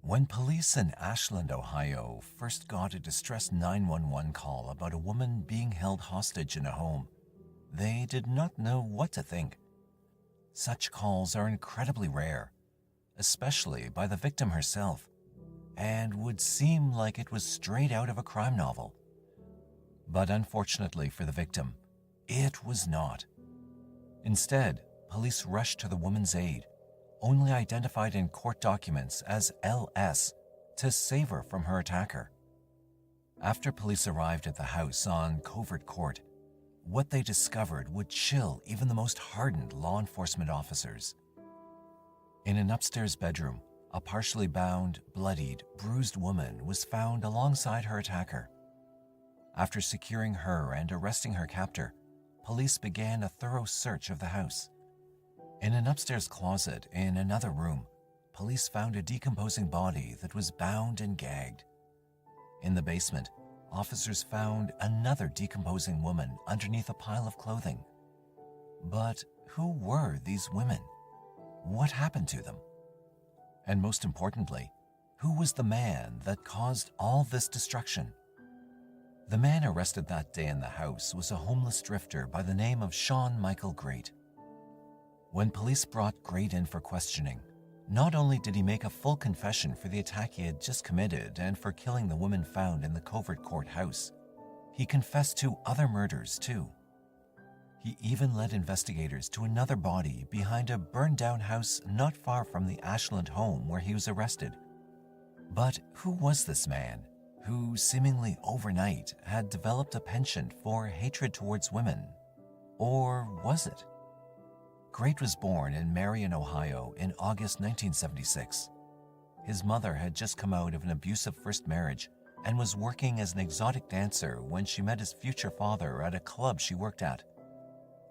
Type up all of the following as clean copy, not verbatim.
When police in Ashland, Ohio first got a distress 911 call about a woman being held hostage in a home, they did not know what to think. Such calls are incredibly rare, especially by the victim herself, and would seem like it was straight out of a crime novel. But unfortunately for the victim, it was not. Instead, police rushed to the woman's aid, only identified in court documents as LS, to save her from her attacker. After police arrived at the house on covert court, what they discovered would chill even the most hardened law enforcement officers. In an upstairs bedroom, a partially bound, bloodied, bruised woman was found alongside her attacker. After securing her and arresting her captor, police began a thorough search of the house. In an upstairs closet in another room, police found a decomposing body that was bound and gagged. In the basement, officers found another decomposing woman underneath a pile of clothing. But who were these women? What happened to them? And most importantly, who was the man that caused all this destruction? The man arrested that day in the house was a homeless drifter by the name of Shawn Michael Grate. When police brought Grate in for questioning, not only did he make a full confession for the attack he had just committed and for killing the woman found in the covert court house, he confessed to other murders too. He even led investigators to another body behind a burned-down house not far from the Ashland home where he was arrested. But who was this man who, seemingly overnight, had developed a penchant for hatred towards women? Or was it? Grate was born in Marion, Ohio in August 1976. His mother had just come out of an abusive first marriage and was working as an exotic dancer when she met his future father at a club she worked at.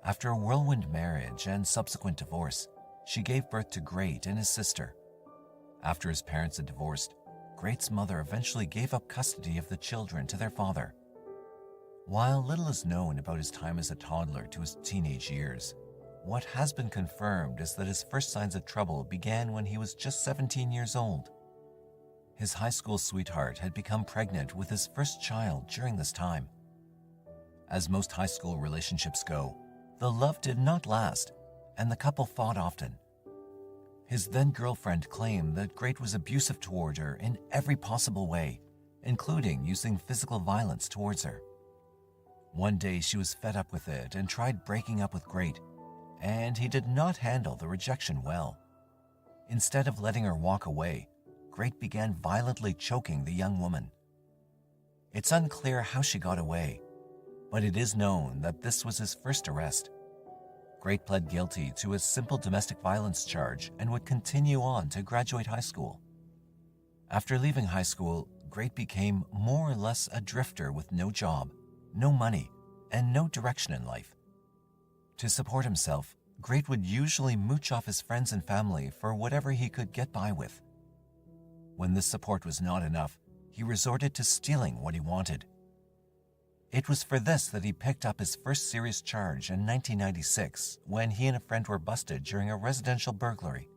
After a whirlwind marriage and subsequent divorce, she gave birth to Grate and his sister. After his parents had divorced, Grate's mother eventually gave up custody of the children to their father. While little is known about his time as a toddler to his teenage years, what has been confirmed is that his first signs of trouble began when he was just 17 years old. His high school sweetheart had become pregnant with his first child during this time. As most high school relationships go, the love did not last, and the couple fought often. His then-girlfriend claimed that Grate was abusive toward her in every possible way, including using physical violence towards her. One day she was fed up with it and tried breaking up with Grate, and he did not handle the rejection well. Instead of letting her walk away, Grate began violently choking the young woman. It's unclear how she got away, but it is known that this was his first arrest. Grate pled guilty to a simple domestic violence charge and would continue on to graduate high school. After leaving high school, Grate became more or less a drifter with no job, no money, and no direction in life. To support himself, Grate would usually mooch off his friends and family for whatever he could get by with. When this support was not enough, he resorted to stealing what he wanted. It was for this that he picked up his first serious charge in 1996 when he and a friend were busted during a residential burglary.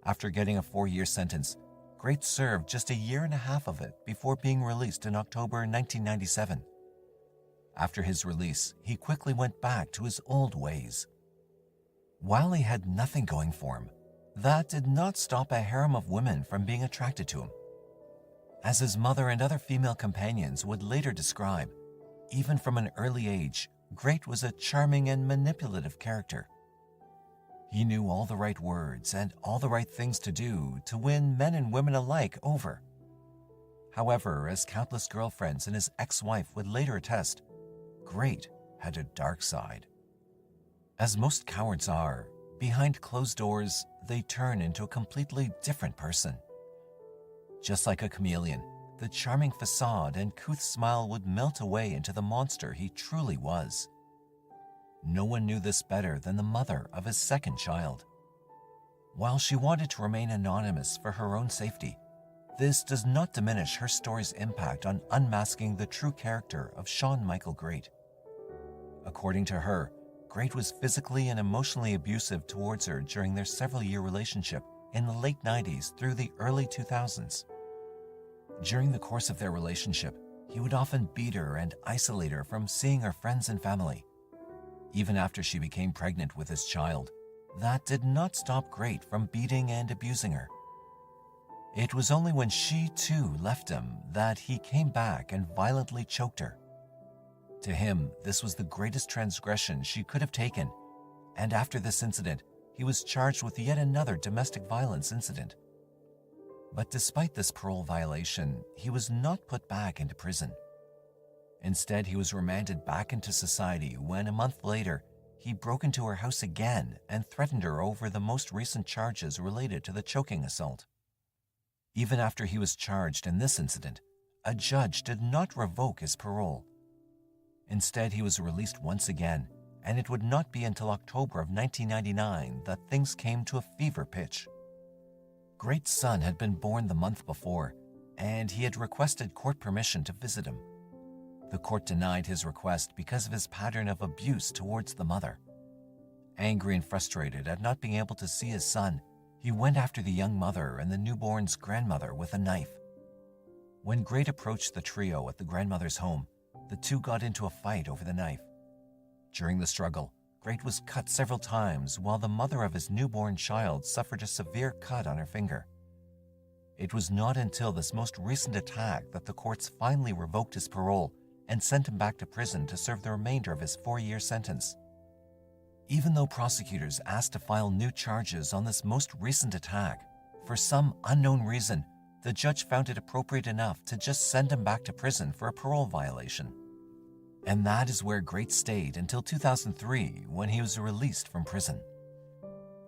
After getting a 4-year sentence, Grate served just a year and a half of it before being released in October 1997. After his release, he quickly went back to his old ways. While he had nothing going for him, that did not stop a harem of women from being attracted to him. As his mother and other female companions would later describe, even from an early age, Grate was a charming and manipulative character. He knew all the right words and all the right things to do to win men and women alike over. However, as countless girlfriends and his ex-wife would later attest, Grate had a dark side. As most cowards are, behind closed doors, they turn into a completely different person. Just like a chameleon, the charming facade and couth smile would melt away into the monster he truly was. No one knew this better than the mother of his second child. While she wanted to remain anonymous for her own safety, this does not diminish her story's impact on unmasking the true character of Shawn Michael Grate. According to her, Grate was physically and emotionally abusive towards her during their several-year relationship in the late 90s through the early 2000s. During the course of their relationship, he would often beat her and isolate her from seeing her friends and family. Even after she became pregnant with his child, that did not stop Grate from beating and abusing her. It was only when she too left him that he came back and violently choked her. To him, this was the greatest transgression she could have taken, and after this incident, he was charged with yet another domestic violence incident. But despite this parole violation, he was not put back into prison. Instead, he was remanded back into society when, a month later, he broke into her house again and threatened her over the most recent charges related to the choking assault. Even after he was charged in this incident, a judge did not revoke his parole. Instead, he was released once again, and it would not be until October of 1999 that things came to a fever pitch. Grate's son had been born the month before, and he had requested court permission to visit him. The court denied his request because of his pattern of abuse towards the mother. Angry and frustrated at not being able to see his son, he went after the young mother and the newborn's grandmother with a knife. When Grate approached the trio at the grandmother's home, the two got into a fight over the knife. During the struggle, Grate was cut several times while the mother of his newborn child suffered a severe cut on her finger. It was not until this most recent attack that the courts finally revoked his parole and sent him back to prison to serve the remainder of his 4-year sentence. Even though prosecutors asked to file new charges on this most recent attack, for some unknown reason, the judge found it appropriate enough to just send him back to prison for a parole violation. And that is where Grate stayed until 2003, when he was released from prison.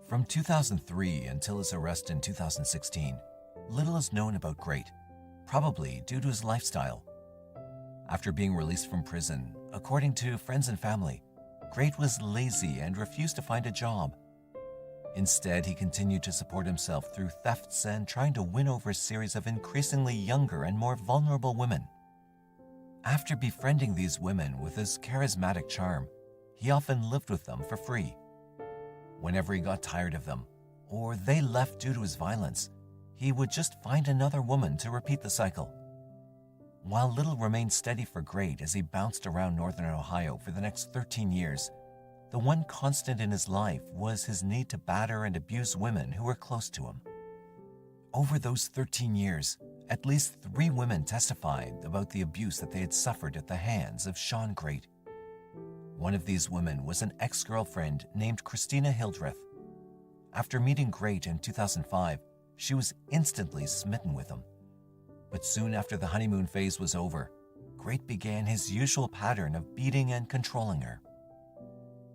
From 2003 until his arrest in 2016, little is known about Grate, probably due to his lifestyle. After being released from prison, according to friends and family, Grate was lazy and refused to find a job. Instead, he continued to support himself through thefts and trying to win over a series of increasingly younger and more vulnerable women. After befriending these women with his charismatic charm, he often lived with them for free. Whenever he got tired of them, or they left due to his violence, he would just find another woman to repeat the cycle. While little remained steady for Grate as he bounced around northern Ohio for the next 13 years, the one constant in his life was his need to batter and abuse women who were close to him. Over those 13 years, at least 3 women testified about the abuse that they had suffered at the hands of Shawn Grate. One of these women was an ex-girlfriend named Christina Hildreth. After meeting Grate in 2005, she was instantly smitten with him. But soon after the honeymoon phase was over, Grate began his usual pattern of beating and controlling her.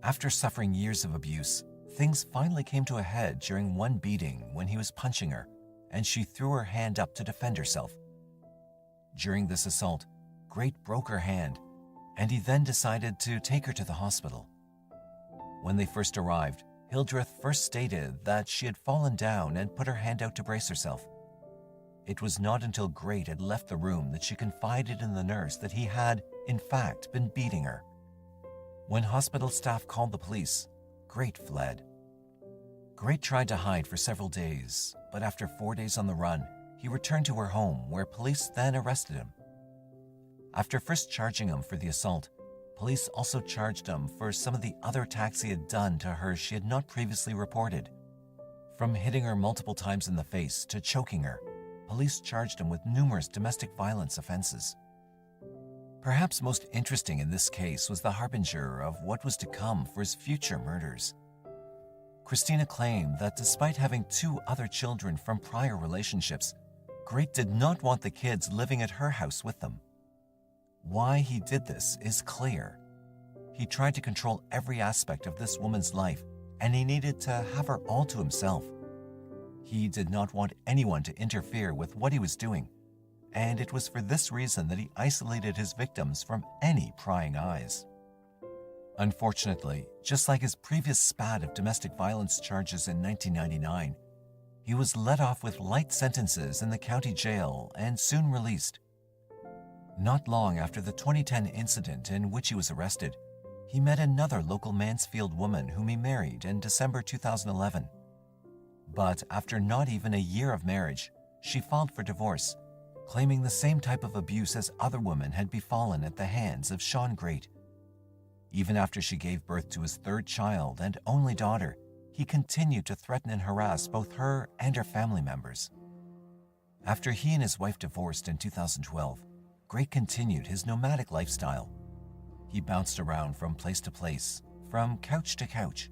After suffering years of abuse, things finally came to a head during one beating when he was punching her, and she threw her hand up to defend herself. During this assault, Grate broke her hand, and he then decided to take her to the hospital. When they first arrived, Hildreth first stated that she had fallen down and put her hand out to brace herself. It was not until Grate had left the room that she confided in the nurse that he had, in fact, been beating her. When hospital staff called the police, Grate fled. Grate tried to hide for several days, but after 4 days on the run, he returned to her home where police then arrested him. After first charging him for the assault, police also charged him for some of the other attacks he had done to her she had not previously reported. From hitting her multiple times in the face to choking her, police charged him with numerous domestic violence offenses. Perhaps most interesting in this case was the harbinger of what was to come for his future murders. Christina claimed that despite having 2 other children from prior relationships, Grate did not want the kids living at her house with them. Why he did this is clear. He tried to control every aspect of this woman's life, and he needed to have her all to himself. He did not want anyone to interfere with what he was doing, and it was for this reason that he isolated his victims from any prying eyes. Unfortunately, just like his previous spat of domestic violence charges in 1999, he was let off with light sentences in the county jail and soon released. Not long after the 2010 incident in which he was arrested, he met another local Mansfield woman whom he married in December 2011. But after not even a year of marriage, she filed for divorce, claiming the same type of abuse as other women had befallen at the hands of Shawn Grate. Even after she gave birth to his third child and only daughter, he continued to threaten and harass both her and her family members. After he and his wife divorced in 2012, Grate continued his nomadic lifestyle. He bounced around from place to place, from couch to couch.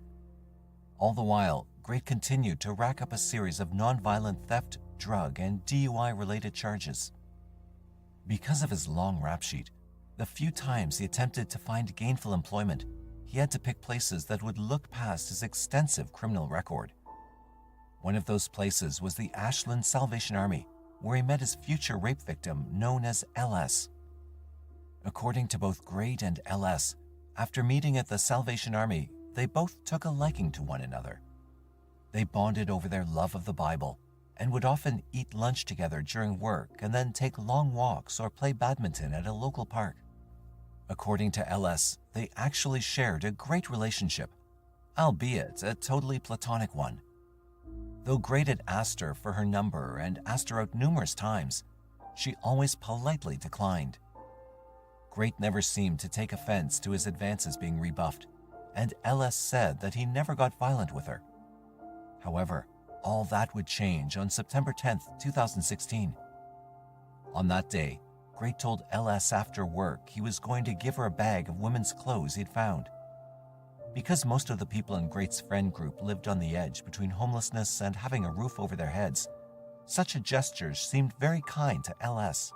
All the while, Grate continued to rack up a series of nonviolent theft, drug, and DUI-related charges. Because of his long rap sheet, the few times he attempted to find gainful employment, he had to pick places that would look past his extensive criminal record. One of those places was the Ashland Salvation Army, where he met his future rape victim known as LS. According to both Grate and LS, after meeting at the Salvation Army, they both took a liking to one another. They bonded over their love of the Bible and would often eat lunch together during work and then take long walks or play badminton at a local park. According to LS, they actually shared a great relationship, albeit a totally platonic one. Though Grate had asked her for her number and asked her out numerous times, she always politely declined. Grate never seemed to take offense to his advances being rebuffed, and LS said that he never got violent with her. However, all that would change on September 10, 2016. On that day, Grate told LS after work he was going to give her a bag of women's clothes he'd found. Because most of the people in Grate's friend group lived on the edge between homelessness and having a roof over their heads, such a gesture seemed very kind to LS.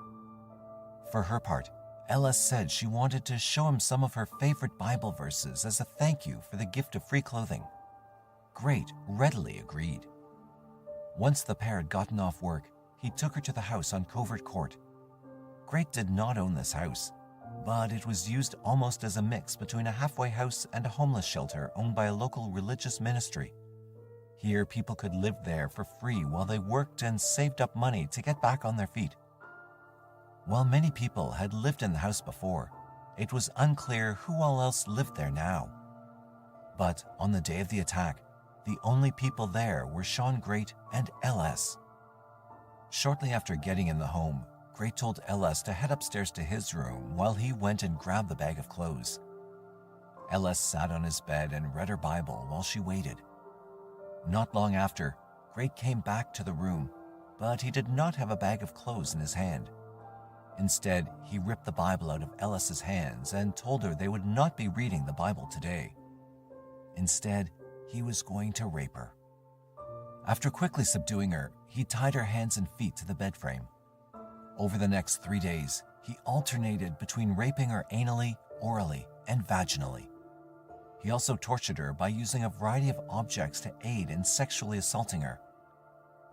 For her part, LS said she wanted to show him some of her favorite Bible verses as a thank you for the gift of free clothing. Grate readily agreed. Once the pair had gotten off work, he took her to the house on Covert Court. Grate did not own this house, but it was used almost as a mix between a halfway house and a homeless shelter owned by a local religious ministry. Here, people could live there for free while they worked and saved up money to get back on their feet. While many people had lived in the house before, it was unclear who all else lived there now. But on the day of the attack, the only people there were Shawn Grate and LS. Shortly after getting in the home, Grate told LS to head upstairs to his room while he went and grabbed the bag of clothes. LS sat on his bed and read her Bible while she waited. Not long after, Grate came back to the room, but he did not have a bag of clothes in his hand. Instead, he ripped the Bible out of LS's hands and told her they would not be reading the Bible today. Instead, he was going to rape her. After quickly subduing her, he tied her hands and feet to the bed frame. Over the next 3 days, he alternated between raping her anally, orally, and vaginally. He also tortured her by using a variety of objects to aid in sexually assaulting her.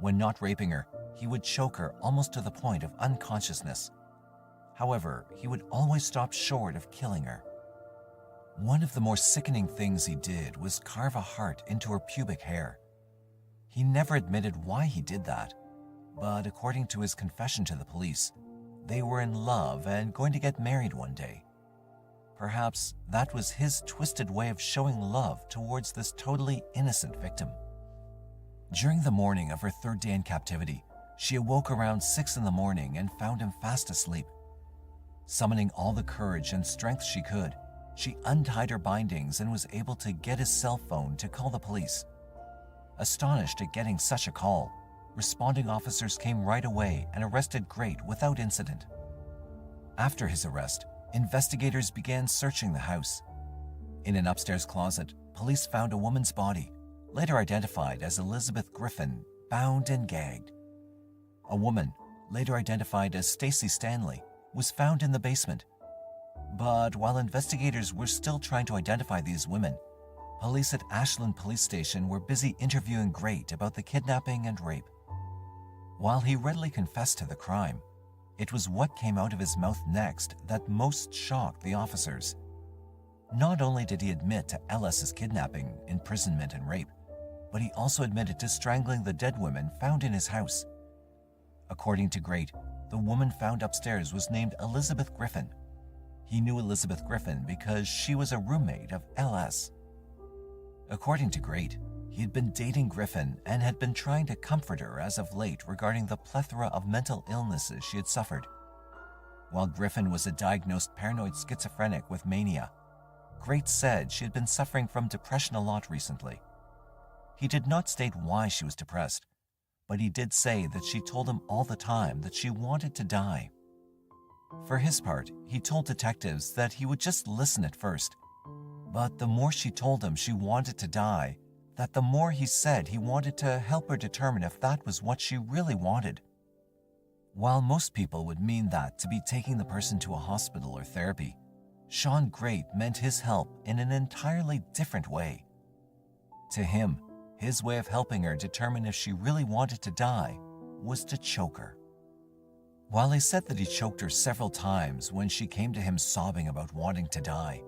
When not raping her, he would choke her almost to the point of unconsciousness. However, he would always stop short of killing her. One of the more sickening things he did was carve a heart into her pubic hair. He never admitted why he did that, but according to his confession to the police, they were in love and going to get married one day. Perhaps that was his twisted way of showing love towards this totally innocent victim. During the morning of her third day in captivity, she awoke around 6 a.m. and found him fast asleep. Summoning all the courage and strength she could, she untied her bindings and was able to get his cell phone to call the police. Astonished at getting such a call, responding officers came right away and arrested Grate without incident. After his arrest, investigators began searching the house. In an upstairs closet, police found a woman's body, later identified as Elizabeth Griffin, bound and gagged. A woman, later identified as Stacy Stanley, was found in the basement. But while investigators were still trying to identify these women, police at Ashland Police Station were busy interviewing Grate about the kidnapping and rape. While he readily confessed to the crime, it was what came out of his mouth next that most shocked the officers. Not only did he admit to LS's kidnapping, imprisonment, and rape, but he also admitted to strangling the dead women found in his house. According to Grate, the woman found upstairs was named Elizabeth Griffin. He knew Elizabeth Griffin because she was a roommate of LS. According to Grate, He had been dating Griffin and had been trying to comfort her as of late regarding the plethora of mental illnesses she had suffered. While Griffin was a diagnosed paranoid schizophrenic with mania, Grate said she had been suffering from depression a lot recently. He did not state why she was depressed, but he did say that she told him all the time that she wanted to die. For his part, he told detectives that he would just listen at first, but the more she told him she wanted to die, that the more he said he wanted to help her determine if that was what she really wanted. While most people would mean that to be taking the person to a hospital or therapy, Shawn Grate meant his help in an entirely different way. To him, his way of helping her determine if she really wanted to die was to choke her. While he said that he choked her several times when she came to him sobbing about wanting to die,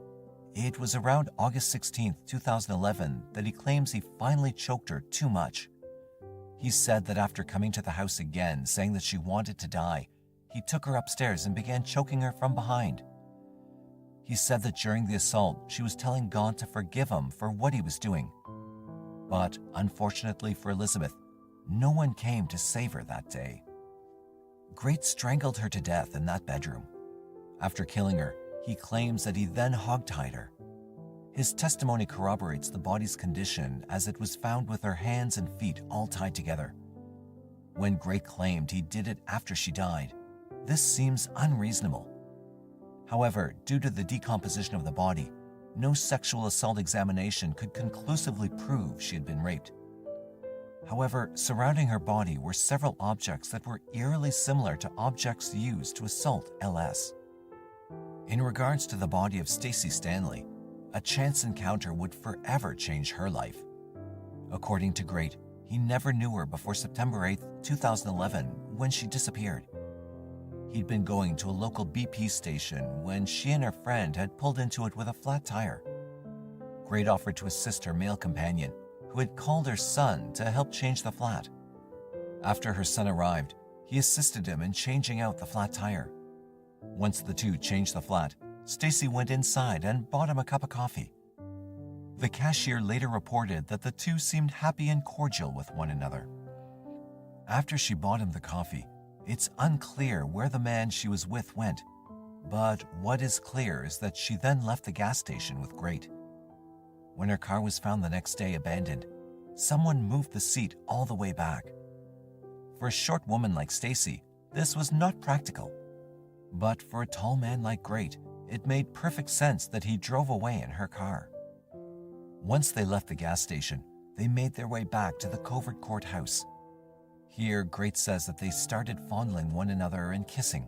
it was around August 16, 2011 that he claims he finally choked her too much. He said that after coming to the house again saying that she wanted to die, he took her upstairs and began choking her from behind. He said that during the assault, she was telling God to forgive him for what he was doing. But unfortunately for Elizabeth, no one came to save her that day. Grate strangled her to death in that bedroom. After killing her, he claims that he then hogtied her. His testimony corroborates the body's condition as it was found with her hands and feet all tied together. When Grate claimed he did it after she died, this seems unreasonable. However, due to the decomposition of the body, no sexual assault examination could conclusively prove she had been raped. However, surrounding her body were several objects that were eerily similar to objects used to assault LS. In regards to the body of Stacey Stanley, a chance encounter would forever change her life. According to Grate, he never knew her before September 8, 2011, when she disappeared. He'd been going to a local BP station when she and her friend had pulled into it with a flat tire. Grate offered to assist her male companion, who had called her son to help change the flat. After her son arrived, he assisted him in changing out the flat tire. Once the two changed the flat, Stacey went inside and bought him a cup of coffee. The cashier later reported that the two seemed happy and cordial with one another. After she bought him the coffee, it's unclear where the man she was with went, but what is clear is that she then left the gas station with Grate. When her car was found the next day abandoned, someone moved the seat all the way back. For a short woman like Stacey, this was not practical. But for a tall man like Grate, it made perfect sense that he drove away in her car. Once they left the gas station, they made their way back to the Covert Courthouse. Here, Grate says that they started fondling one another and kissing.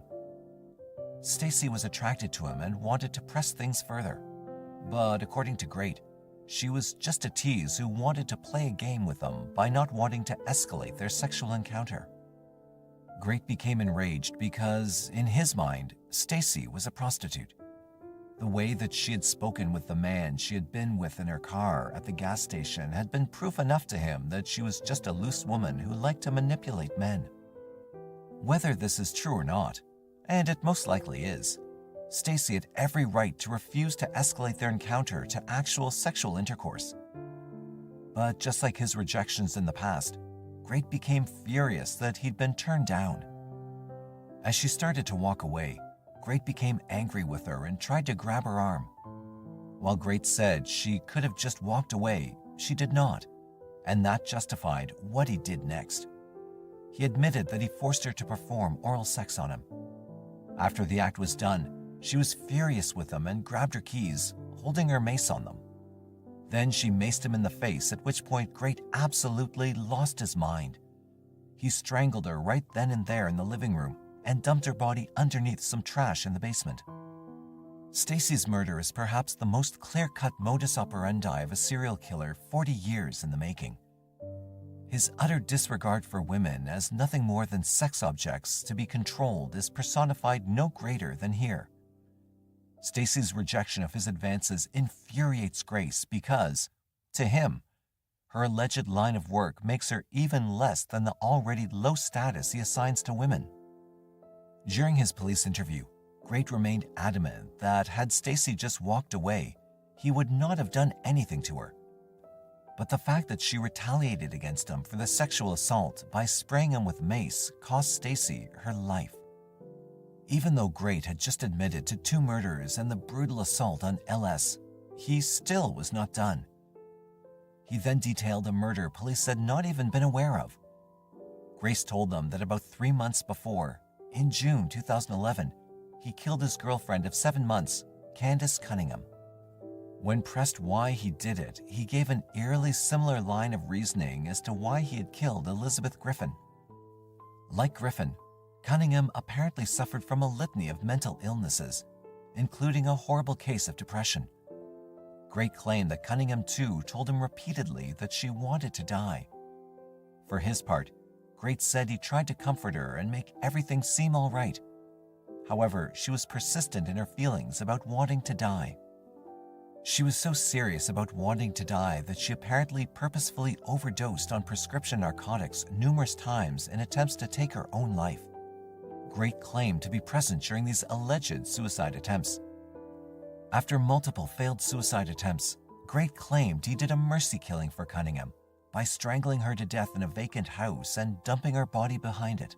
Stacey was attracted to him and wanted to press things further. But according to Grate, she was just a tease who wanted to play a game with him by not wanting to escalate their sexual encounter. Grate became enraged because, in his mind, Stacey was a prostitute. The way that she had spoken with the man she had been with in her car at the gas station had been proof enough to him that she was just a loose woman who liked to manipulate men. Whether this is true or not, and it most likely is, Stacey had every right to refuse to escalate their encounter to actual sexual intercourse. But just like his rejections in the past, Grate became furious that he'd been turned down. As she started to walk away, Grate became angry with her and tried to grab her arm. While Grate said she could have just walked away, she did not, and that justified what he did next. He admitted that he forced her to perform oral sex on him. After the act was done, she was furious with him and grabbed her keys, holding her mace on them. Then she maced him in the face, at which point Grate absolutely lost his mind. He strangled her right then and there in the living room and dumped her body underneath some trash in the basement. Stacey's murder is perhaps the most clear-cut modus operandi of a serial killer 40 years in the making. His utter disregard for women as nothing more than sex objects to be controlled is personified no greater than here. Stacey's rejection of his advances infuriates Grace because, to him, her alleged line of work makes her even less than the already low status he assigns to women. During his police interview, Grate remained adamant that had Stacey just walked away, he would not have done anything to her. But the fact that she retaliated against him for the sexual assault by spraying him with mace cost Stacy her life. Even though Grate had just admitted to 2 murders and the brutal assault on LS, he still was not done. He then detailed a murder police had not even been aware of. Grace told them that about 3 months before, in June 2011, he killed his girlfriend of 7 months, Candace Cunningham. When pressed why he did it, he gave an eerily similar line of reasoning as to why he had killed Elizabeth Griffin. Like Griffin, Cunningham apparently suffered from a litany of mental illnesses, including a horrible case of depression. Grate claimed that Cunningham too told him repeatedly that she wanted to die. For his part, Grate said he tried to comfort her and make everything seem all right. However, she was persistent in her feelings about wanting to die. She was so serious about wanting to die that she apparently purposefully overdosed on prescription narcotics numerous times in attempts to take her own life. Grate claimed to be present during these alleged suicide attempts. After multiple failed suicide attempts, Grate claimed he did a mercy killing for Cunningham by strangling her to death in a vacant house and dumping her body behind it.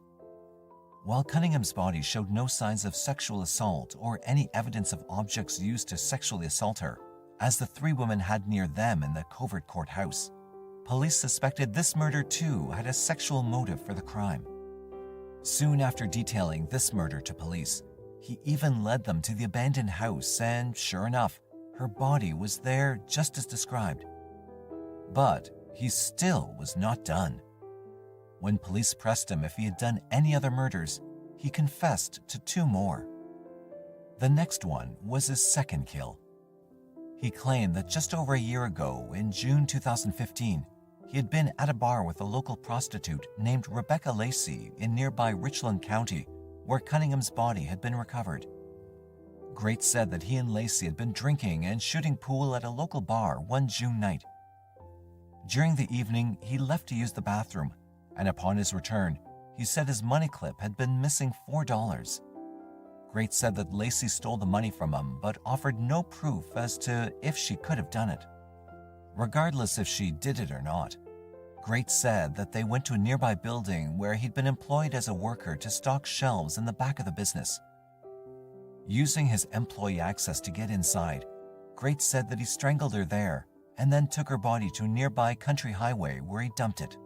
While Cunningham's body showed no signs of sexual assault or any evidence of objects used to sexually assault her, as the 3 women had near them in the covert courthouse, police suspected this murder too had a sexual motive for the crime. Soon after detailing this murder to police, he even led them to the abandoned house and, sure enough, her body was there just as described. But he still was not done. When police pressed him if he had done any other murders, he confessed to 2 more. The next one was his second kill. He claimed that just over a year ago, in June 2015, he had been at a bar with a local prostitute named Rebecca Lacey in nearby Richland County, where Cunningham's body had been recovered. Grate said that he and Lacey had been drinking and shooting pool at a local bar one June night. During the evening, he left to use the bathroom, and upon his return, he said his money clip had been missing $4. Grate said that Lacey stole the money from him, but offered no proof as to if she could have done it. Regardless if she did it or not, Grate said that they went to a nearby building where he'd been employed as a worker to stock shelves in the back of the business. Using his employee access to get inside, Grate said that he strangled her there and then took her body to a nearby country highway where he dumped it.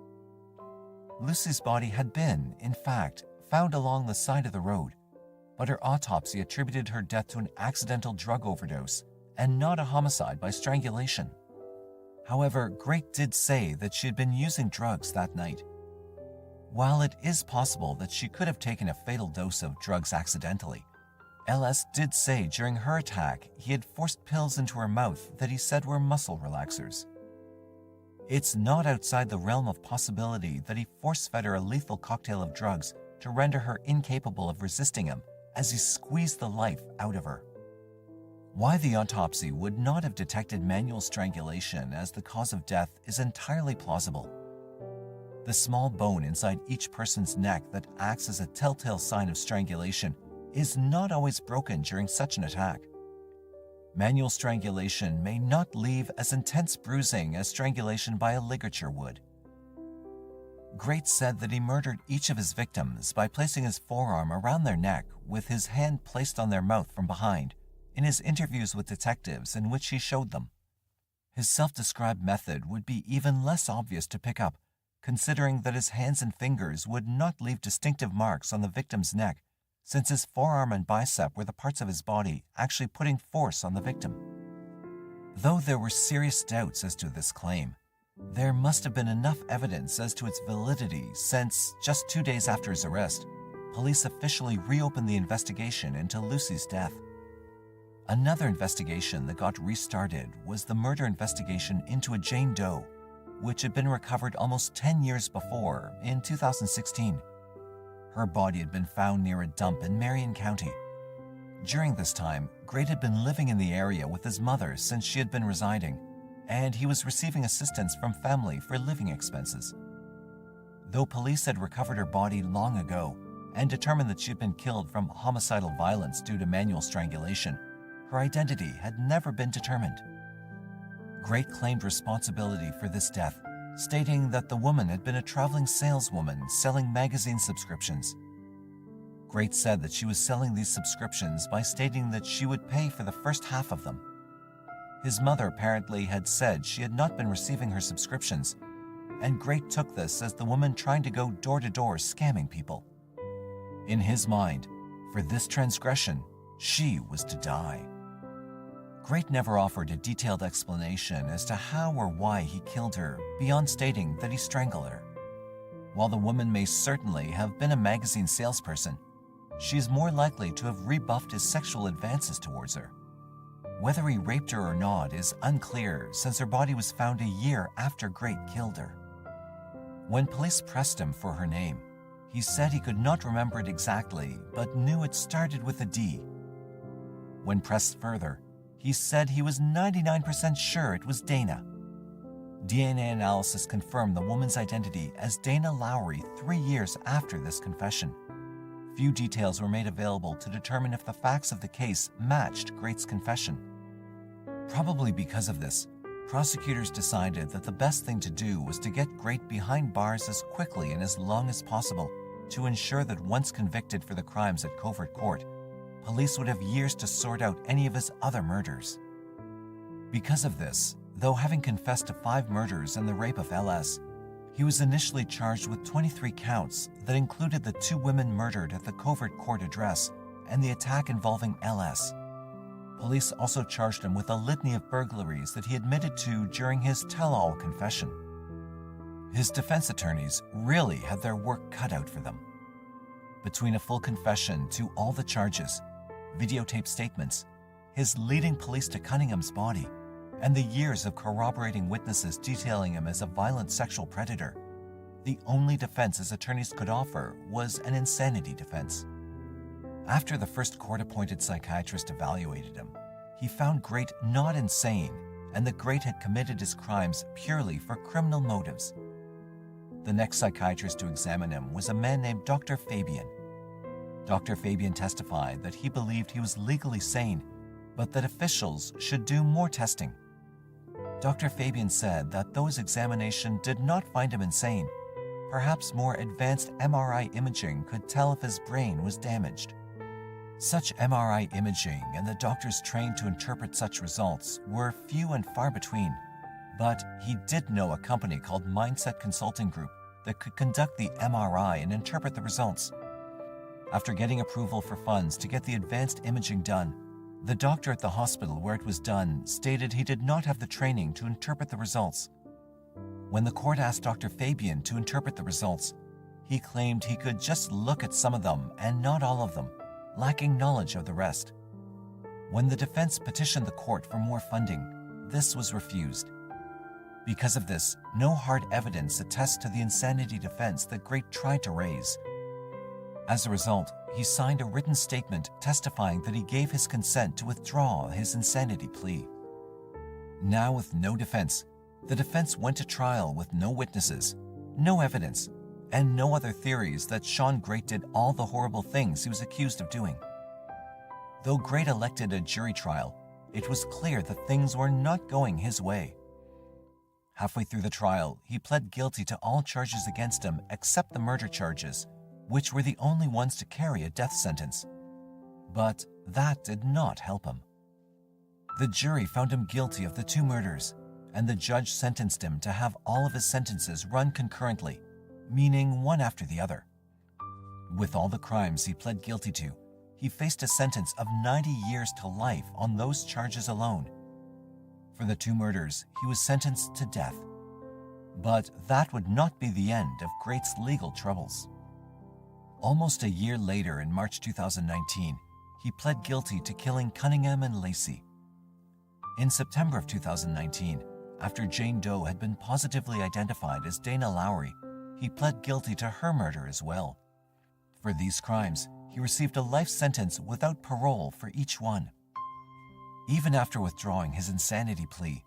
Lucy's body had been, in fact, found along the side of the road, but her autopsy attributed her death to an accidental drug overdose and not a homicide by strangulation. However, Grate did say that she had been using drugs that night. While it is possible that she could have taken a fatal dose of drugs accidentally, LS did say during her attack he had forced pills into her mouth that he said were muscle relaxers. It's not outside the realm of possibility that he force-fed her a lethal cocktail of drugs to render her incapable of resisting him as he squeezed the life out of her. Why the autopsy would not have detected manual strangulation as the cause of death is entirely plausible. The small bone inside each person's neck that acts as a telltale sign of strangulation is not always broken during such an attack. Manual strangulation may not leave as intense bruising as strangulation by a ligature would. Grate said that he murdered each of his victims by placing his forearm around their neck with his hand placed on their mouth from behind in his interviews with detectives in which he showed them. His self-described method would be even less obvious to pick up, considering that his hands and fingers would not leave distinctive marks on the victim's neck, since his forearm and bicep were the parts of his body actually putting force on the victim. Though there were serious doubts as to this claim, there must have been enough evidence as to its validity since, just 2 days after his arrest, police officially reopened the investigation into Lucy's death. Another investigation that got restarted was the murder investigation into a Jane Doe, which had been recovered almost 10 years before, in 2016. Her body had been found near a dump in Marion County. During this time, Grate had been living in the area with his mother since she had been residing, and he was receiving assistance from family for living expenses. Though police had recovered her body long ago and determined that she had been killed from homicidal violence due to manual strangulation, her identity had never been determined. Grate claimed responsibility for this death, stating that the woman had been a traveling saleswoman selling magazine subscriptions. Grate said that she was selling these subscriptions by stating that she would pay for the first half of them. His mother apparently had said she had not been receiving her subscriptions, and Grate took this as the woman trying to go door to door scamming people. In his mind, for this transgression, she was to die. Grate never offered a detailed explanation as to how or why he killed her, beyond stating that he strangled her. While the woman may certainly have been a magazine salesperson, she is more likely to have rebuffed his sexual advances towards her. Whether he raped her or not is unclear, since her body was found a year after Grate killed her. When police pressed him for her name, he said he could not remember it exactly, but knew it started with a D. When pressed further, he said he was 99% sure it was Dana. DNA analysis confirmed the woman's identity as Dana Lowry 3 years after this confession. Few details were made available to determine if the facts of the case matched Grate's confession. Probably because of this, prosecutors decided that the best thing to do was to get Grate behind bars as quickly and as long as possible to ensure that once convicted for the crimes at Covert Court, police would have years to sort out any of his other murders. Because of this, though having confessed to 5 murders and the rape of LS, he was initially charged with 23 counts that included the 2 women murdered at the Covert Court address and the attack involving LS. Police also charged him with a litany of burglaries that he admitted to during his tell-all confession. His defense attorneys really had their work cut out for them. Between a full confession to all the charges, videotape statements, his leading police to Cunningham's body, and the years of corroborating witnesses detailing him as a violent sexual predator, the only defense his attorneys could offer was an insanity defense. After the first court-appointed psychiatrist evaluated him, he found Grate not insane and that Grate had committed his crimes purely for criminal motives. The next psychiatrist to examine him was a man named Dr. Fabian. Dr. Fabian testified that he believed he was legally sane, but that officials should do more testing. Dr. Fabian said that though his examination did not find him insane, perhaps more advanced MRI imaging could tell if his brain was damaged. Such MRI imaging and the doctors trained to interpret such results were few and far between, but he did know a company called Mindset Consulting Group that could conduct the MRI and interpret the results. After getting approval for funds to get the advanced imaging done, the doctor at the hospital where it was done stated he did not have the training to interpret the results. When the court asked Dr. Fabian to interpret the results, he claimed he could just look at some of them and not all of them, lacking knowledge of the rest. When the defense petitioned the court for more funding, this was refused. Because of this, no hard evidence attests to the insanity defense that Grate tried to raise. As a result, he signed a written statement testifying that he gave his consent to withdraw his insanity plea. Now with no defense, the defense went to trial with no witnesses, no evidence, and no other theories that Shawn Grate did all the horrible things he was accused of doing. Though Grate elected a jury trial, it was clear that things were not going his way. Halfway through the trial, he pled guilty to all charges against him except the murder charges, which were the only ones to carry a death sentence. But that did not help him. The jury found him guilty of the 2 murders, and the judge sentenced him to have all of his sentences run concurrently, meaning one after the other. With all the crimes he pled guilty to, he faced a sentence of 90 years to life on those charges alone. For the 2 murders, he was sentenced to death. But that would not be the end of Grate's legal troubles. Almost a year later, in March 2019, he pled guilty to killing Cunningham and Lacey. In September of 2019, after Jane Doe had been positively identified as Dana Lowry, he pled guilty to her murder as well. For these crimes, he received a life sentence without parole for each one. Even after withdrawing his insanity plea,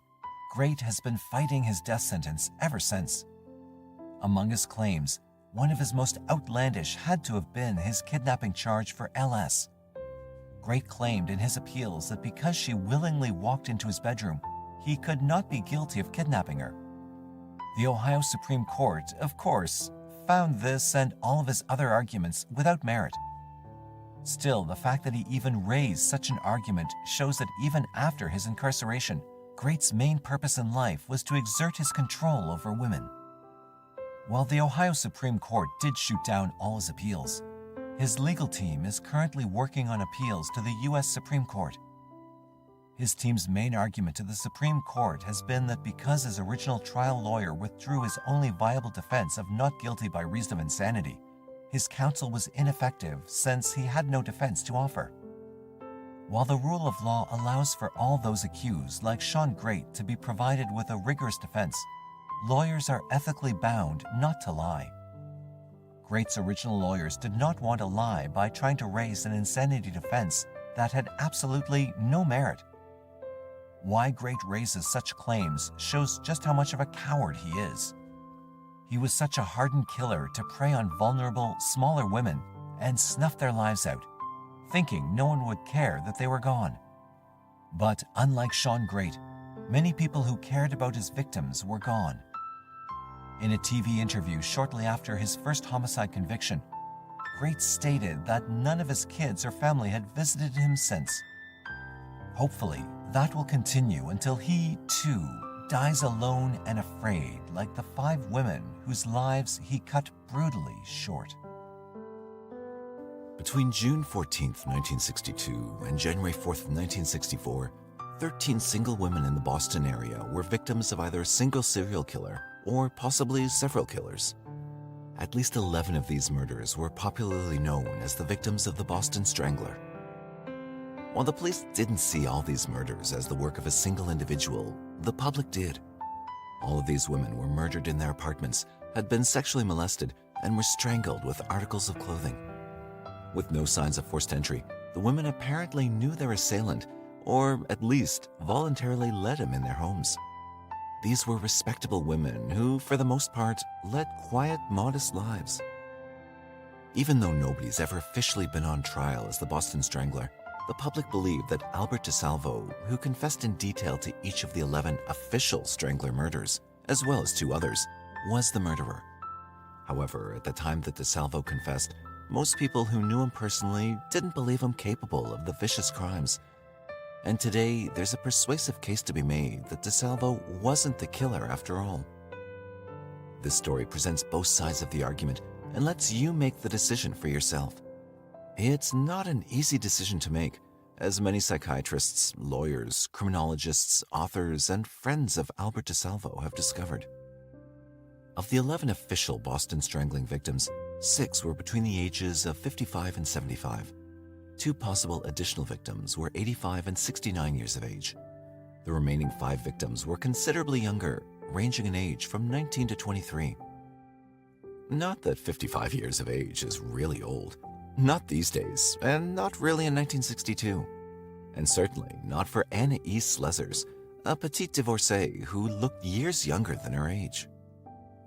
Grate has been fighting his death sentence ever since. Among his claims, one of his most outlandish had to have been his kidnapping charge for LS. Grate claimed in his appeals that because she willingly walked into his bedroom, he could not be guilty of kidnapping her. The Ohio Supreme Court, of course, found this and all of his other arguments without merit. Still, the fact that he even raised such an argument shows that even after his incarceration, Grate's main purpose in life was to exert his control over women. While the Ohio Supreme Court did shoot down all his appeals, his legal team is currently working on appeals to the U.S. Supreme Court. His team's main argument to the Supreme Court has been that because his original trial lawyer withdrew his only viable defense of not guilty by reason of insanity, his counsel was ineffective since he had no defense to offer. While the rule of law allows for all those accused, like Shawn Grate, to be provided with a rigorous defense, lawyers are ethically bound not to lie. Grate's original lawyers did not want to lie by trying to raise an insanity defense that had absolutely no merit. Why Grate raises such claims shows just how much of a coward he is. He was such a hardened killer to prey on vulnerable, smaller women and snuff their lives out, thinking no one would care that they were gone. But unlike Shawn Grate, many people who cared about his victims were gone. In a TV interview shortly after his first homicide conviction, Grate stated that none of his kids or family had visited him since. Hopefully, that will continue until he, too, dies alone and afraid, like the 5 women whose lives he cut brutally short. Between June 14, 1962 and January 4, 1964, 13 single women in the Boston area were victims of either a single serial killer or possibly several killers. At least 11 of these murders were popularly known as the victims of the Boston Strangler. While the police didn't see all these murders as the work of a single individual, the public did. All of these women were murdered in their apartments, had been sexually molested, and were strangled with articles of clothing. With no signs of forced entry, the women apparently knew their assailant, or at least voluntarily led him in their homes. These were respectable women who, for the most part, led quiet, modest lives. Even though nobody's ever officially been on trial as the Boston Strangler, the public believed that Albert DeSalvo, who confessed in detail to each of the 11 official Strangler murders, as well as 2 others, was the murderer. However, at the time that DeSalvo confessed, most people who knew him personally didn't believe him capable of the vicious crimes. And today, there's a persuasive case to be made that DeSalvo wasn't the killer after all. This story presents both sides of the argument and lets you make the decision for yourself. It's not an easy decision to make, as many psychiatrists, lawyers, criminologists, authors, and friends of Albert DeSalvo have discovered. Of the 11 official Boston strangling victims, 6 were between the ages of 55 and 75. 2 possible additional victims were 85 and 69 years of age. The remaining 5 victims were considerably younger, ranging in age from 19 to 23. Not that 55 years of age is really old. Not these days, and not really in 1962. And certainly not for Anna E. Slezers, a petite divorcée who looked years younger than her age.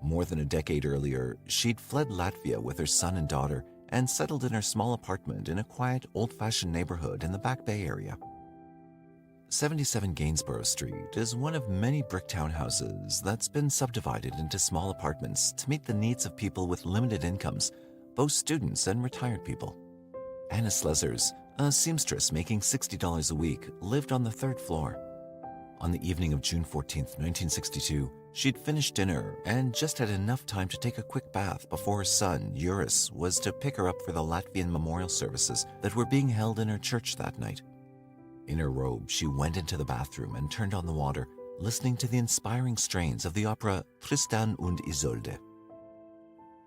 More than a decade earlier, she'd fled Latvia with her son and daughter and settled in her small apartment in a quiet, old-fashioned neighborhood in the Back Bay area. 77 Gainsborough Street is one of many brick townhouses that's been subdivided into small apartments to meet the needs of people with limited incomes, both students and retired people. Anna Slezers, a seamstress making $60 a week, lived on the 3rd floor. On the evening of June 14, 1962, she'd finished dinner and just had enough time to take a quick bath before her son, Durousseau, was to pick her up for the Latvian memorial services that were being held in her church that night. In her robe, she went into the bathroom and turned on the water, listening to the inspiring strains of the opera Tristan und Isolde.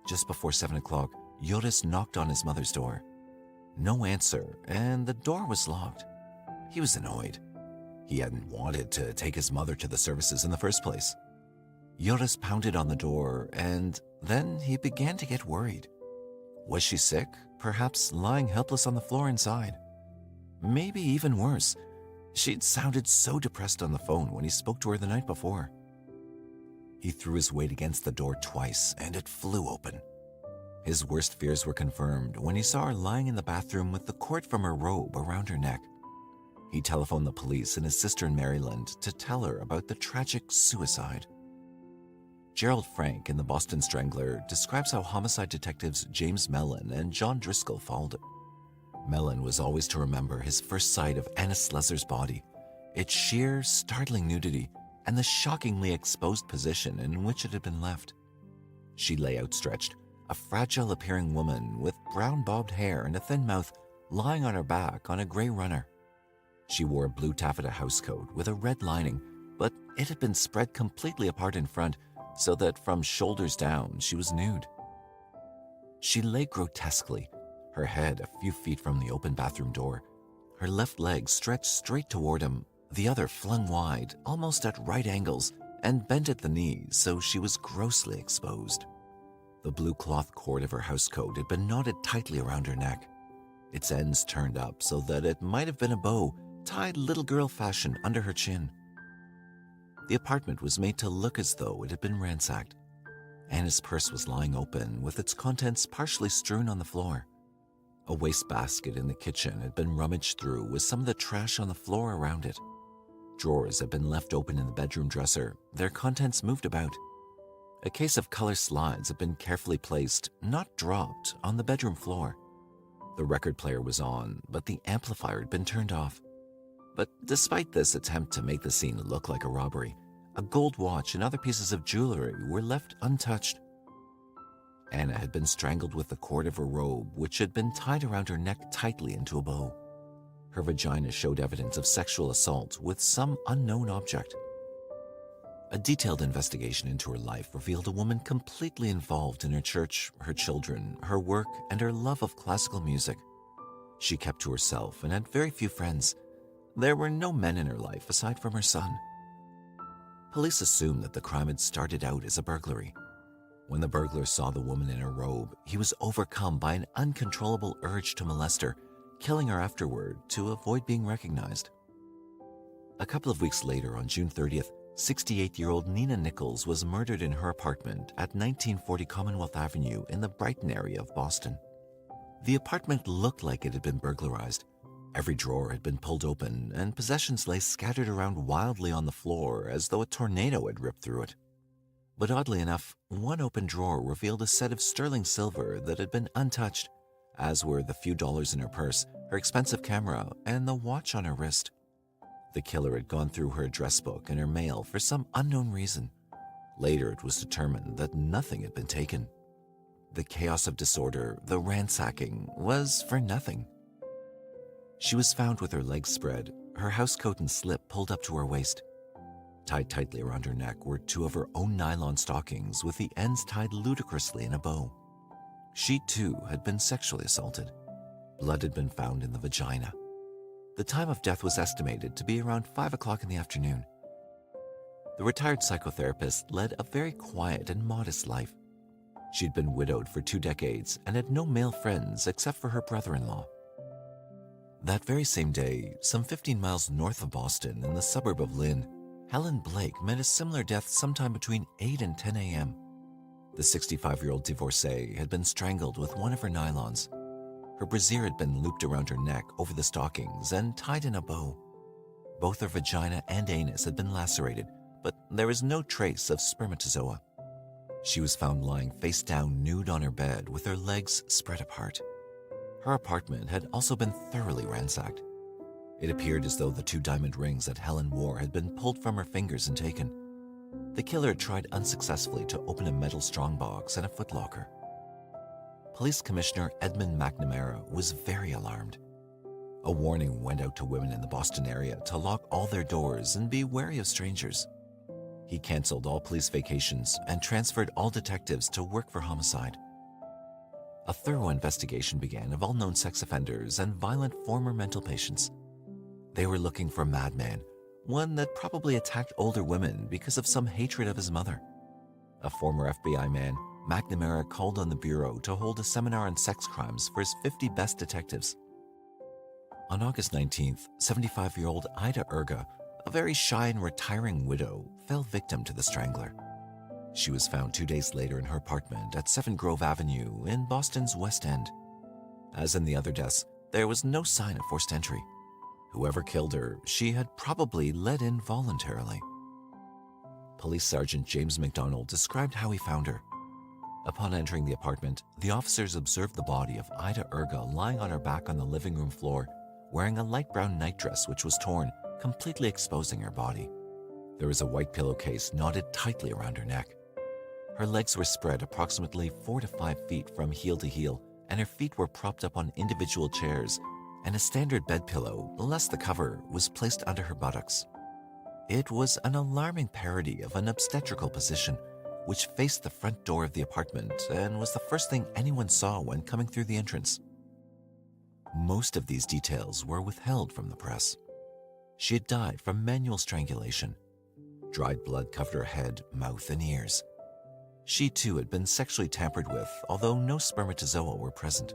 Just before 7 o'clock, Joris knocked on his mother's door. No answer, and the door was locked. He was annoyed. He hadn't wanted to take his mother to the services in the first place. Joris pounded on the door, and then he began to get worried. Was she sick, perhaps lying helpless on the floor inside? Maybe even worse, she'd sounded so depressed on the phone when he spoke to her the night before. He threw his weight against the door twice, and it flew open. His worst fears were confirmed when he saw her lying in the bathroom with the cord from her robe around her neck. He telephoned the police and his sister in Maryland to tell her about the tragic suicide. Gerald Frank in the Boston Strangler describes how homicide detectives James Mellon and John Driscoll followed it. Mellon was always to remember his first sight of Anna Slessor's body, its sheer, startling nudity, and the shockingly exposed position in which it had been left. She lay outstretched, a fragile-appearing woman with brown bobbed hair and a thin mouth, lying on her back on a gray runner. She wore a blue taffeta housecoat with a red lining, but it had been spread completely apart in front so that from shoulders down she was nude. She lay grotesquely, her head a few feet from the open bathroom door, her left leg stretched straight toward him, the other flung wide, almost at right angles, and bent at the knees so she was grossly exposed. The blue cloth cord of her housecoat had been knotted tightly around her neck, its ends turned up so that it might have been a bow tied little girl fashion under her chin. The apartment was made to look as though it had been ransacked. Anna's purse was lying open with its contents partially strewn on the floor. A wastebasket in the kitchen had been rummaged through with some of the trash on the floor around it. Drawers had been left open in the bedroom dresser, their contents moved about. A case of color slides had been carefully placed, not dropped, on the bedroom floor. The record player was on, but the amplifier had been turned off. But despite this attempt to make the scene look like a robbery, a gold watch and other pieces of jewelry were left untouched. Anna had been strangled with the cord of her robe, which had been tied around her neck tightly into a bow. Her vagina showed evidence of sexual assault with some unknown object. A detailed investigation into her life revealed a woman completely involved in her church, her children, her work, and her love of classical music. She kept to herself and had very few friends. There were no men in her life aside from her son. Police assumed that the crime had started out as a burglary. When the burglar saw the woman in her robe, he was overcome by an uncontrollable urge to molest her, killing her afterward to avoid being recognized. A couple of weeks later, on June 30th, 68-year-old Nina Nichols was murdered in her apartment at 1940 Commonwealth Avenue in the Brighton area of Boston. The apartment looked like it had been burglarized. Every drawer had been pulled open, and possessions lay scattered around wildly on the floor as though a tornado had ripped through it. But oddly enough, one open drawer revealed a set of sterling silver that had been untouched, as were the few dollars in her purse, her expensive camera, and the watch on her wrist. The killer had gone through her address book and her mail for some unknown reason. Later, it was determined that nothing had been taken. The chaos of disorder, the ransacking, was for nothing. She was found with her legs spread, her housecoat and slip pulled up to her waist. Tied tightly around her neck were two of her own nylon stockings with the ends tied ludicrously in a bow. She, too, had been sexually assaulted. Blood had been found in the vagina. The time of death was estimated to be around 5 o'clock in the afternoon. The retired psychotherapist led a very quiet and modest life. She'd been widowed for 2 decades and had no male friends except for her brother-in-law. That very same day, some 15 miles north of Boston in the suburb of Lynn, Helen Blake met a similar death sometime between 8 and 10 a.m. The 65-year-old divorcee had been strangled with one of her nylons. Her brassiere had been looped around her neck over the stockings and tied in a bow. Both her vagina and anus had been lacerated, but there was no trace of spermatozoa. She was found lying face down nude on her bed with her legs spread apart. Her apartment had also been thoroughly ransacked. It appeared as though the 2 diamond rings that Helen wore had been pulled from her fingers and taken. The killer had tried unsuccessfully to open a metal strongbox and a footlocker. Police Commissioner Edmund McNamara was very alarmed. A warning went out to women in the Boston area to lock all their doors and be wary of strangers. He canceled all police vacations and transferred all detectives to work for homicide. A thorough investigation began of all known sex offenders and violent former mental patients. They were looking for a madman, one that probably attacked older women because of some hatred of his mother. A former FBI man, McNamara called on the Bureau to hold a seminar on sex crimes for his 50 best detectives. On August 19th, 75-year-old Ida Erga, a very shy and retiring widow, fell victim to the Strangler. She was found 2 days later in her apartment at 7 Grove Avenue in Boston's West End. As in the other deaths, there was no sign of forced entry. Whoever killed her, she had probably let in voluntarily. Police Sergeant James McDonald described how he found her. Upon entering the apartment, the officers observed the body of Ida Erga lying on her back on the living room floor, wearing a light brown nightdress which was torn, completely exposing her body. There was a white pillowcase knotted tightly around her neck. Her legs were spread approximately 4 to 5 feet from heel to heel, and her feet were propped up on individual chairs, and a standard bed pillow, less the cover, was placed under her buttocks. It was an alarming parody of an obstetrical position, which faced the front door of the apartment and was the first thing anyone saw when coming through the entrance. Most of these details were withheld from the press. She had died from manual strangulation. Dried blood covered her head, mouth, and ears. She too had been sexually tampered with, although no spermatozoa were present.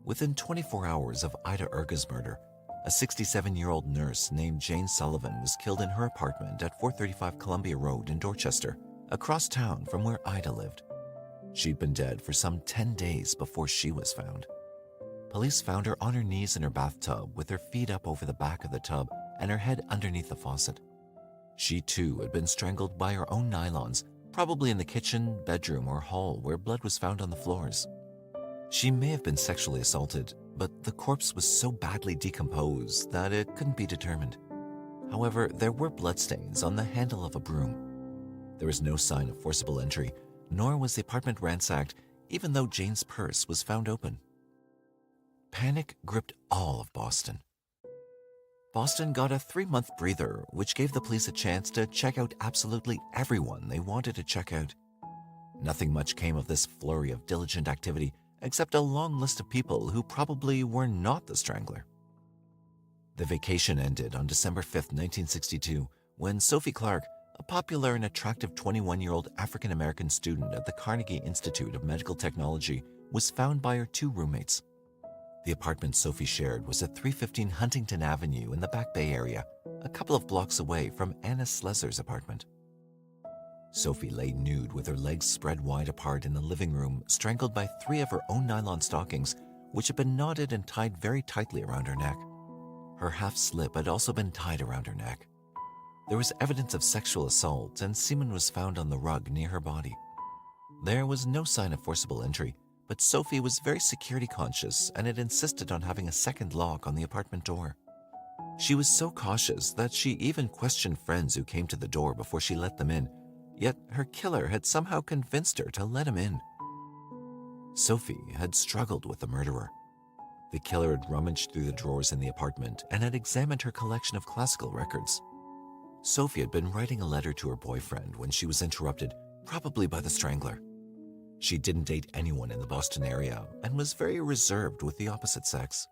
Within 24 hours of Ida Erga's murder, a 67-year-old nurse named Jane Sullivan was killed in her apartment at 435 Columbia Road in Dorchester, across town from where Ida lived. She'd been dead for some 10 days before she was found. Police found her on her knees in her bathtub with her feet up over the back of the tub and her head underneath the faucet. She too had been strangled by her own nylons, probably in the kitchen, bedroom, or hall where blood was found on the floors. She may have been sexually assaulted, but the corpse was so badly decomposed that it couldn't be determined. However, there were bloodstains on the handle of a broom. There was no sign of forcible entry, nor was the apartment ransacked, even though Jane's purse was found open. Panic gripped all of Boston. Boston got a 3-month breather, which gave the police a chance to check out absolutely everyone they wanted to check out. Nothing much came of this flurry of diligent activity, except a long list of people who probably were not the Strangler. The vacation ended on December 5, 1962, when Sophie Clark, a popular and attractive 21-year-old African-American student at the Carnegie Institute of Medical Technology, was found by her 2 roommates. The apartment Sophie shared was at 315 Huntington Avenue in the Back Bay area, a couple of blocks away from Anna Slezer's apartment. Sophie lay nude with her legs spread wide apart in the living room, strangled by 3 of her own nylon stockings, which had been knotted and tied very tightly around her neck. Her half slip had also been tied around her neck. There was evidence of sexual assault, and semen was found on the rug near her body. There was no sign of forcible entry, but Sophie was very security conscious and had insisted on having a second lock on the apartment door. She was so cautious that she even questioned friends who came to the door before she let them in, yet her killer had somehow convinced her to let him in. Sophie had struggled with the murderer. The killer had rummaged through the drawers in the apartment and had examined her collection of classical records. Sophie had been writing a letter to her boyfriend when she was interrupted, probably by the Strangler. She didn't date anyone in the Boston area and was very reserved with the opposite sex.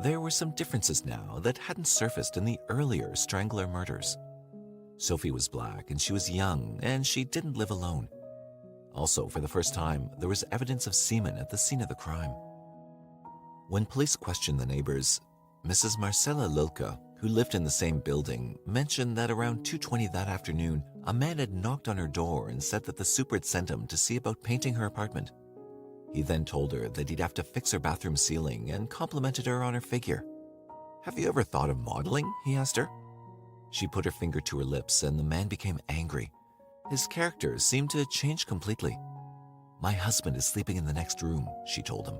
There were some differences now that hadn't surfaced in the earlier Strangler murders. Sophie was black and she was young, and she didn't live alone. Also, for the first time, there was evidence of semen at the scene of the crime. When police questioned the neighbors, Mrs. Marcella Lilka, who lived in the same building, mentioned that around 2:20 that afternoon, a man had knocked on her door and said that the super had sent him to see about painting her apartment. He then told her that he'd have to fix her bathroom ceiling and complimented her on her figure. "Have you ever thought of modeling?" he asked her. She put her finger to her lips and the man became angry. His character seemed to change completely. "My husband is sleeping in the next room," she told him.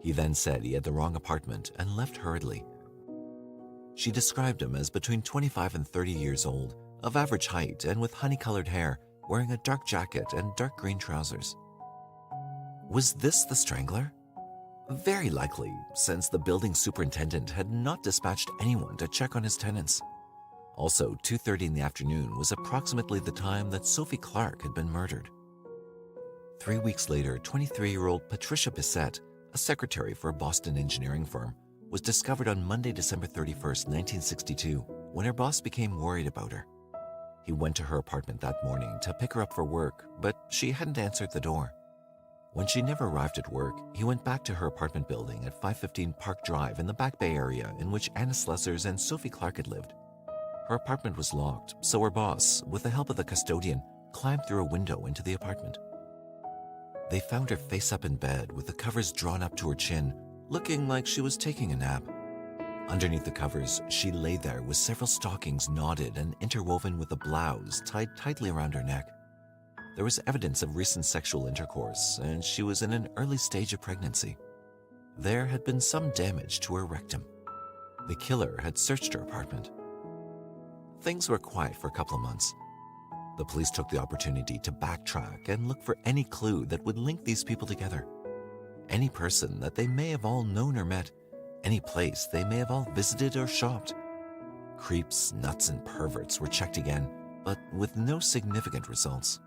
He then said he had the wrong apartment and left hurriedly. She described him as between 25 and 30 years old, of average height and with honey-colored hair, wearing a dark jacket and dark green trousers. Was this the Strangler? Very likely, since the building superintendent had not dispatched anyone to check on his tenants. Also, 2:30 in the afternoon was approximately the time that Sophie Clark had been murdered. 3 weeks later, 23-year-old Patricia Bissett, a secretary for a Boston engineering firm, was discovered on Monday, December 31st, 1962, when her boss became worried about her. He went to her apartment that morning to pick her up for work, but she hadn't answered the door. When she never arrived at work, he went back to her apartment building at 515 Park Drive in the Back Bay area in which Anna Slezer's and Sophie Clark had lived. Her apartment was locked, so her boss, with the help of the custodian, climbed through a window into the apartment. They found her face up in bed with the covers drawn up to her chin, looking like she was taking a nap. Underneath the covers, she lay there with several stockings knotted and interwoven with a blouse tied tightly around her neck. There was evidence of recent sexual intercourse, and she was in an early stage of pregnancy. There had been some damage to her rectum. The killer had searched her apartment. Things were quiet for a couple of months. The police took the opportunity to backtrack and look for any clue that would link these people together. Any person that they may have all known or met, any place they may have all visited or shopped. Creeps, nuts, and perverts were checked again, but with no significant results.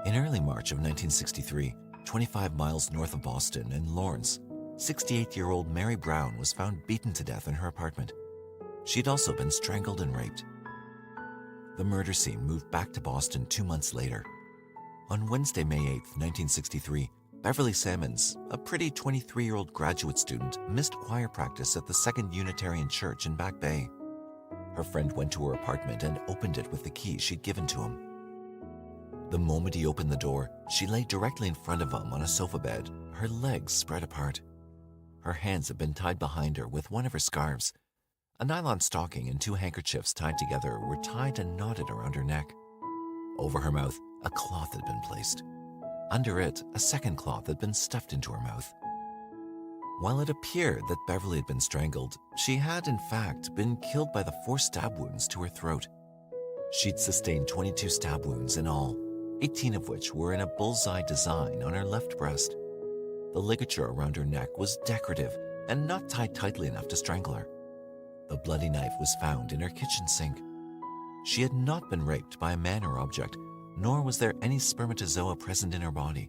In early March of 1963, 25 miles north of Boston in Lawrence, 68-year-old Mary Brown was found beaten to death in her apartment. She'd also been strangled and raped. The murder scene moved back to Boston 2 months later. On Wednesday, May 8, 1963, Beverly Sammons, a pretty 23-year-old graduate student, missed choir practice at the Second Unitarian Church in Back Bay. Her friend went to her apartment and opened it with the key she'd given to him. The moment he opened the door, she lay directly in front of him on a sofa bed, her legs spread apart. Her hands had been tied behind her with one of her scarves. A nylon stocking and 2 handkerchiefs tied together were tied and knotted around her neck. Over her mouth, a cloth had been placed. Under it, a second cloth had been stuffed into her mouth. While it appeared that Beverly had been strangled, she had, in fact, been killed by the 4 stab wounds to her throat. She'd sustained 22 stab wounds in all, 18 of which were in a bullseye design on her left breast. The ligature around her neck was decorative and not tied tightly enough to strangle her. The bloody knife was found in her kitchen sink. She had not been raped by a man or object, nor was there any spermatozoa present in her body.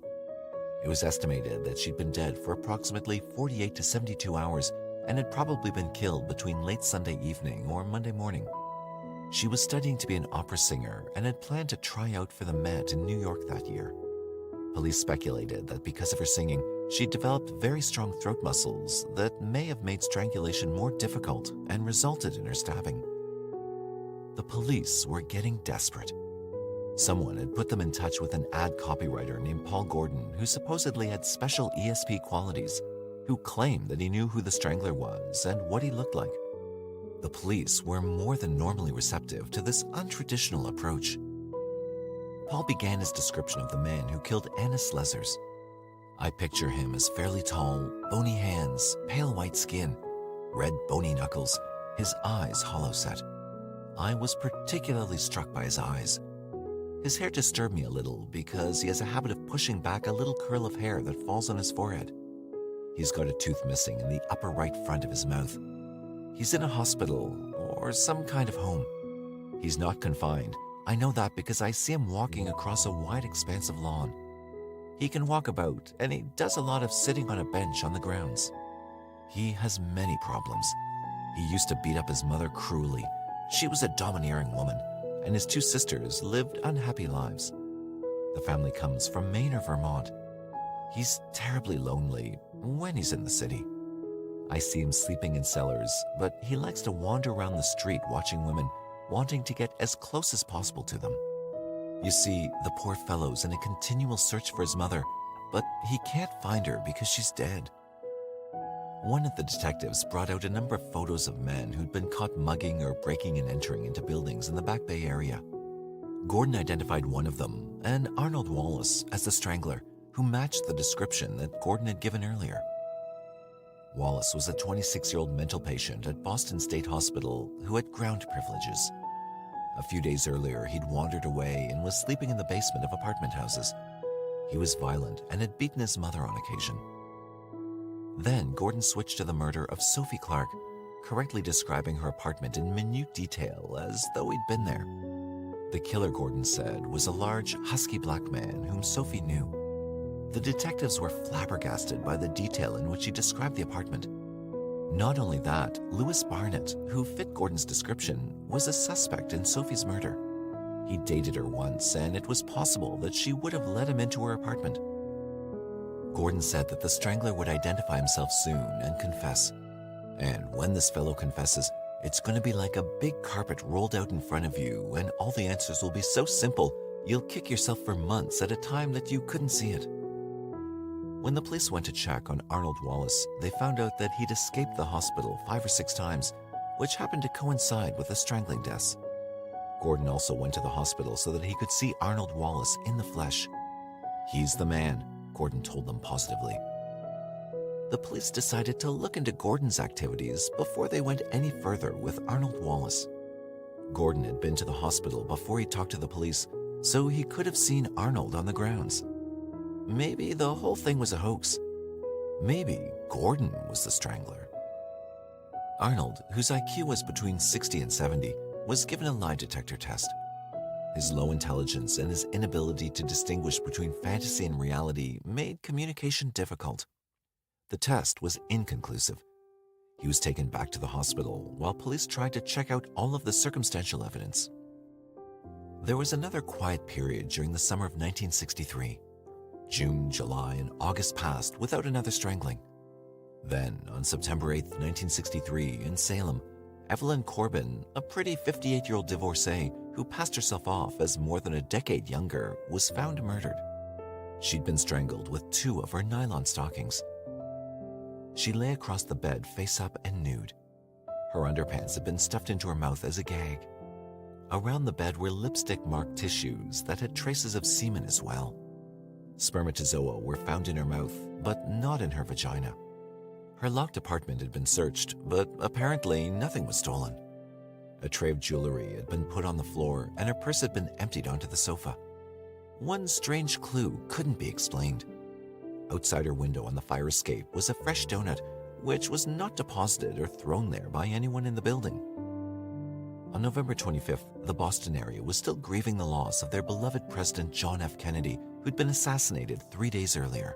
It was estimated that she'd been dead for approximately 48 to 72 hours and had probably been killed between late Sunday evening or Monday morning. She was studying to be an opera singer and had planned to try out for the Met in New York that year. Police speculated that because of her singing, she'd developed very strong throat muscles that may have made strangulation more difficult and resulted in her stabbing. The police were getting desperate. Someone had put them in touch with an ad copywriter named Paul Gordon, who supposedly had special ESP qualities, who claimed that he knew who the Strangler was and what he looked like. The police were more than normally receptive to this untraditional approach. Paul began his description of the man who killed Anna Slezers. I picture him as fairly tall, bony hands, pale white skin, red bony knuckles, his eyes hollow set. I was particularly struck by his eyes. His hair disturbed me a little because he has a habit of pushing back a little curl of hair that falls on his forehead. He's got a tooth missing in the upper right front of his mouth. He's in a hospital or some kind of home. He's not confined. I know that because I see him walking across a wide expanse of lawn. He can walk about, and he does a lot of sitting on a bench on the grounds. He has many problems. He used to beat up his mother cruelly. She was a domineering woman, and his 2 sisters lived unhappy lives. The family comes from Maine or Vermont. He's terribly lonely when he's in the city. I see him sleeping in cellars, but he likes to wander around the street watching women, wanting to get as close as possible to them. You see, the poor fellow's in a continual search for his mother, but he can't find her because she's dead. One of the detectives brought out a number of photos of men who'd been caught mugging or breaking and entering into buildings in the Back Bay area. Gordon identified one of them, and Arnold Wallace, as the Strangler, who matched the description that Gordon had given earlier. Wallace was a 26-year-old mental patient at Boston State Hospital who had ground privileges. A few days earlier, he'd wandered away and was sleeping in the basement of apartment houses. He was violent and had beaten his mother on occasion. Then Gordon switched to the murder of Sophie Clark, correctly describing her apartment in minute detail as though he'd been there. The killer, Gordon said, was a large, husky black man whom Sophie knew. The detectives were flabbergasted by the detail in which he described the apartment. Not only that, Louis Barnett, who fit Gordon's description, was a suspect in Sophie's murder. He dated her once, and it was possible that she would have let him into her apartment. Gordon said that the Strangler would identify himself soon and confess. And when this fellow confesses, it's going to be like a big carpet rolled out in front of you, and all the answers will be so simple, you'll kick yourself for months at a time that you couldn't see it. When the police went to check on Arnold Wallace, they found out that he'd escaped the hospital 5 or 6 times, which happened to coincide with the strangling deaths. Gordon also went to the hospital so that he could see Arnold Wallace in the flesh. "He's the man," Gordon told them positively. The police decided to look into Gordon's activities before they went any further with Arnold Wallace. Gordon had been to the hospital before he talked to the police, so he could have seen Arnold on the grounds. Maybe the whole thing was a hoax. Maybe Gordon was the strangler. Arnold, whose IQ was between 60 and 70, was given a lie detector test. His low intelligence and his inability to distinguish between fantasy and reality made communication difficult. The test was inconclusive. He was taken back to the hospital while police tried to check out all of the circumstantial evidence. There was another quiet period during the summer of 1963. June, July, and August passed without another strangling. Then, on September 8, 1963, in Salem, Evelyn Corbin, a pretty 58-year-old divorcee who passed herself off as more than a decade younger, was found murdered. She'd been strangled with 2 of her nylon stockings. She lay across the bed face up and nude. Her underpants had been stuffed into her mouth as a gag. Around the bed were lipstick-marked tissues that had traces of semen as well. Spermatozoa were found in her mouth, but not in her vagina. Her locked apartment had been searched, but apparently nothing was stolen. A tray of jewelry had been put on the floor, and her purse had been emptied onto the sofa. One strange clue couldn't be explained. Outside her window on the fire escape was a fresh donut, which was not deposited or thrown there by anyone in the building. On November 25th, the Boston area was still grieving the loss of their beloved President John F. Kennedy, who'd been assassinated 3 days earlier.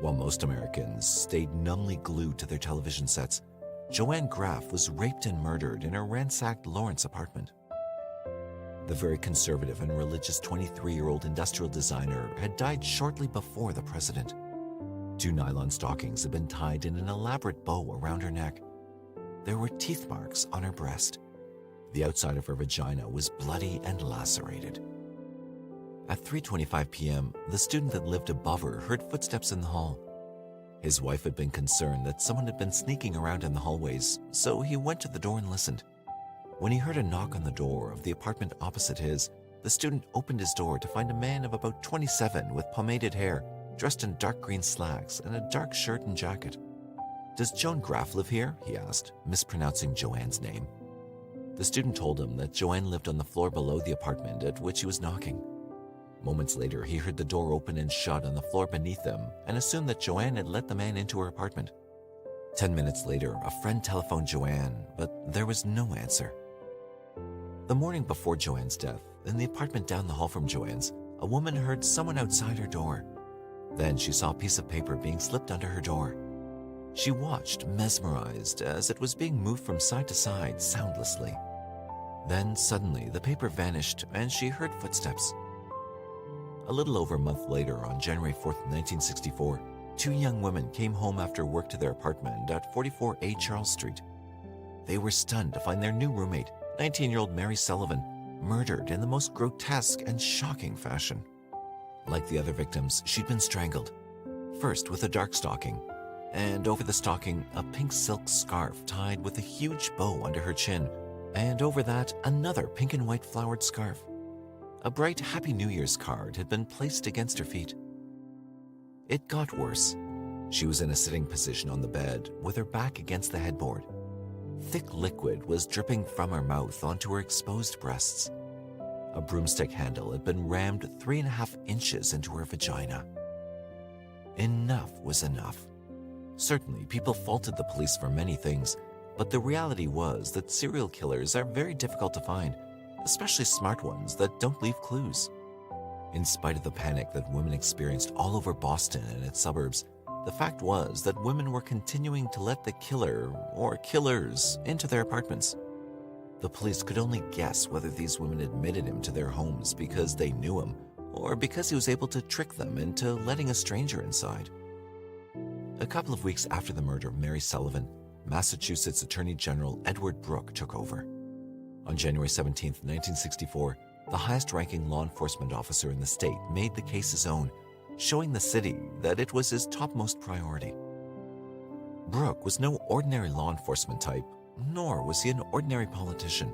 While most Americans stayed numbly glued to their television sets, Joanne Graff was raped and murdered in her ransacked Lawrence apartment. The very conservative and religious 23-year-old industrial designer had died shortly before the president. 2 nylon stockings had been tied in an elaborate bow around her neck. There were teeth marks on her breast. The outside of her vagina was bloody and lacerated. At 3:25 p.m., the student that lived above her heard footsteps in the hall. His wife had been concerned that someone had been sneaking around in the hallways, so he went to the door and listened. When he heard a knock on the door of the apartment opposite his, the student opened his door to find a man of about 27 with pomaded hair, dressed in dark green slacks and a dark shirt and jacket. "Does Joan Graff live here?" he asked, mispronouncing Joanne's name. The student told him that Joanne lived on the floor below the apartment at which he was knocking. Moments later, he heard the door open and shut on the floor beneath them and assumed that Joanne had let the man into her apartment. 10 minutes later, a friend telephoned Joanne, but there was no answer. The morning before Joanne's death, in the apartment down the hall from Joanne's, a woman heard someone outside her door. Then she saw a piece of paper being slipped under her door. She watched, mesmerized, as it was being moved from side to side soundlessly. Then suddenly the paper vanished and she heard footsteps. A little over a month later, on January 4th, 1964, 2 young women came home after work to their apartment at 44A Charles Street. They were stunned to find their new roommate, 19-year-old Mary Sullivan, murdered in the most grotesque and shocking fashion. Like the other victims, she'd been strangled. First with a dark stocking, and over the stocking, a pink silk scarf tied with a huge bow under her chin, and over that, another pink and white flowered scarf. A bright Happy New Year's card had been placed against her feet. It got worse. She was in a sitting position on the bed, with her back against the headboard. Thick liquid was dripping from her mouth onto her exposed breasts. A broomstick handle had been rammed 3.5 inches into her vagina. Enough was enough. Certainly, people faulted the police for many things, but the reality was that serial killers are very difficult to find, especially smart ones that don't leave clues. In spite of the panic that women experienced all over Boston and its suburbs, the fact was that women were continuing to let the killer, or killers, into their apartments. The police could only guess whether these women admitted him to their homes because they knew him, or because he was able to trick them into letting a stranger inside. A couple of weeks after the murder of Mary Sullivan, Massachusetts Attorney General Edward Brooke took over. On January 17, 1964, the highest-ranking law enforcement officer in the state made the case his own, showing the city that it was his topmost priority. Brooke was no ordinary law enforcement type, nor was he an ordinary politician.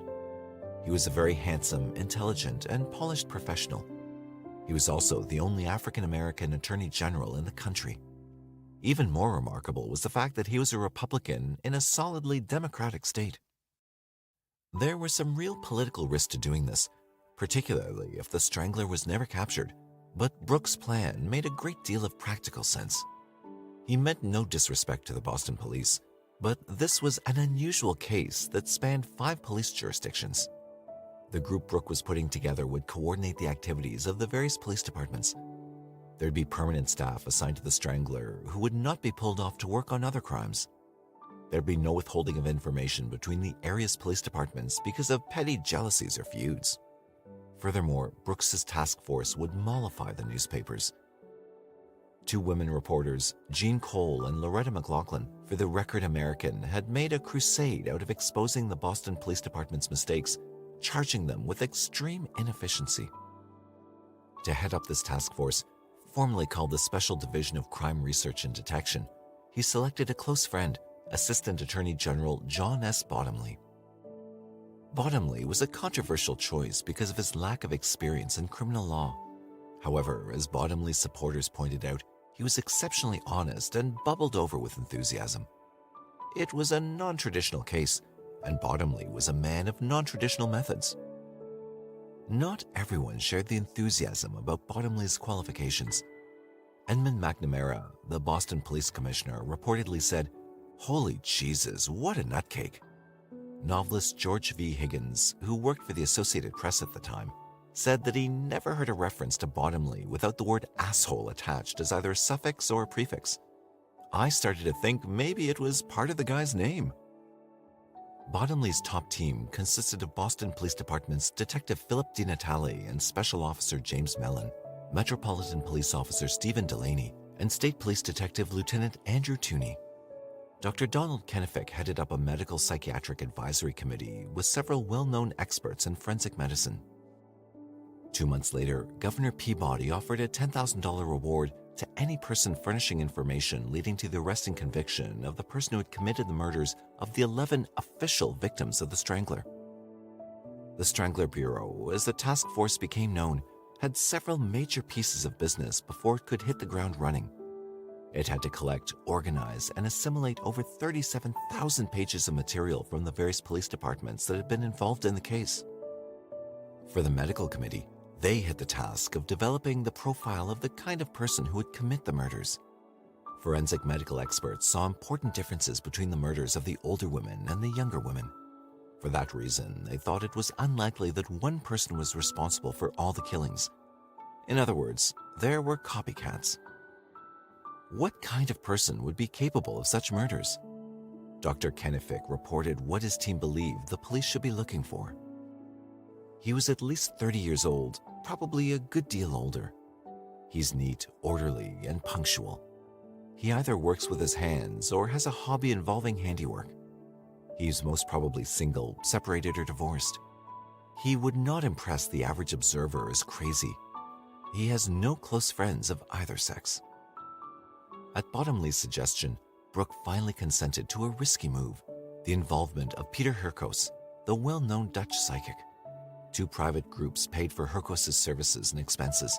He was a very handsome, intelligent, and polished professional. He was also the only African-American attorney general in the country. Even more remarkable was the fact that he was a Republican in a solidly Democratic state. There were some real political risks to doing this, particularly if the Strangler was never captured, but Brooke's plan made a great deal of practical sense. He meant no disrespect to the Boston police, but this was an unusual case that spanned 5 police jurisdictions. The group Brooke was putting together would coordinate the activities of the various police departments. There'd be permanent staff assigned to the Strangler who would not be pulled off to work on other crimes. There'd be no withholding of information between the area's police departments because of petty jealousies or feuds. Furthermore, Brooks's task force would mollify the newspapers. 2 women reporters, Jean Cole and Loretta McLaughlin, for the Record American, had made a crusade out of exposing the Boston Police Department's mistakes, charging them with extreme inefficiency. To head up this task force, formerly called the Special Division of Crime Research and Detection, he selected a close friend, Assistant Attorney General John S. Bottomley. Bottomley was a controversial choice because of his lack of experience in criminal law. However, as Bottomley's supporters pointed out, he was exceptionally honest and bubbled over with enthusiasm. It was a non-traditional case, and Bottomley was a man of non-traditional methods. Not everyone shared the enthusiasm about Bottomley's qualifications. Edmund McNamara, the Boston Police Commissioner, reportedly said, "Holy Jesus, what a nutcake." Novelist George V. Higgins, who worked for the Associated Press at the time, said that he never heard a reference to Bottomley without the word asshole attached as either a suffix or a prefix. I started to think maybe it was part of the guy's name. Bottomley's top team consisted of Boston Police Department's Detective Philip DiNatale and Special Officer James Mellon, Metropolitan Police Officer Stephen Delaney, and State Police Detective Lieutenant Andrew Tooney. Dr. Donald Kenneth headed up a medical psychiatric advisory committee with several well-known experts in forensic medicine. 2 months later, Governor Peabody offered a $10,000 reward to any person furnishing information leading to the arrest and conviction of the person who had committed the murders of the 11 official victims of the Strangler. The Strangler Bureau, as the task force became known, had several major pieces of business before it could hit the ground running. It had to collect, organize, and assimilate over 37,000 pages of material from the various police departments that had been involved in the case. For the medical committee, they had the task of developing the profile of the kind of person who would commit the murders. Forensic medical experts saw important differences between the murders of the older women and the younger women. For that reason, they thought it was unlikely that one person was responsible for all the killings. In other words, there were copycats. What kind of person would be capable of such murders? Dr. Kenneth reported what his team believed the police should be looking for. He was at least 30 years old, probably a good deal older. He's neat, orderly, and punctual. He either works with his hands or has a hobby involving handiwork. He's most probably single, separated, or divorced. He would not impress the average observer as crazy. He has no close friends of either sex. At Bottomley's suggestion, Brooke finally consented to a risky move, the involvement of Peter Hurkos, the well-known Dutch psychic. 2 private groups paid for Hurkos' services and expenses.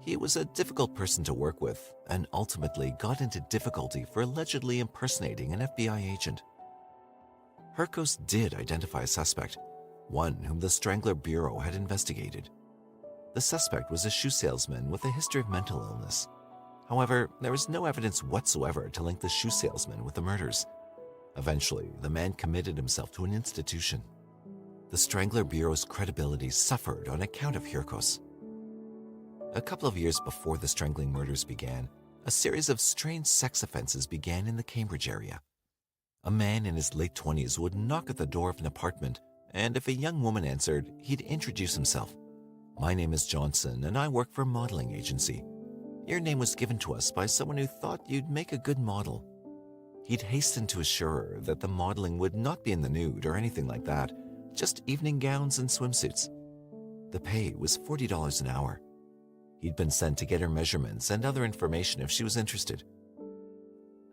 He was a difficult person to work with and ultimately got into difficulty for allegedly impersonating an FBI agent. Hurkos did identify a suspect, one whom the Strangler Bureau had investigated. The suspect was a shoe salesman with a history of mental illness. However, there was no evidence whatsoever to link the shoe salesman with the murders. Eventually, the man committed himself to an institution. The Strangler Bureau's credibility suffered on account of Hurkos. A couple of years before the strangling murders began, a series of strange sex offenses began in the Cambridge area. A man in his late 20s would knock at the door of an apartment, and if a young woman answered, he'd introduce himself. "My name is Johnson, and I work for a modeling agency. Your name was given to us by someone who thought you'd make a good model." He'd hasten to assure her that the modeling would not be in the nude or anything like that, just evening gowns and swimsuits. The pay was $40 an hour. He'd been sent to get her measurements and other information if she was interested.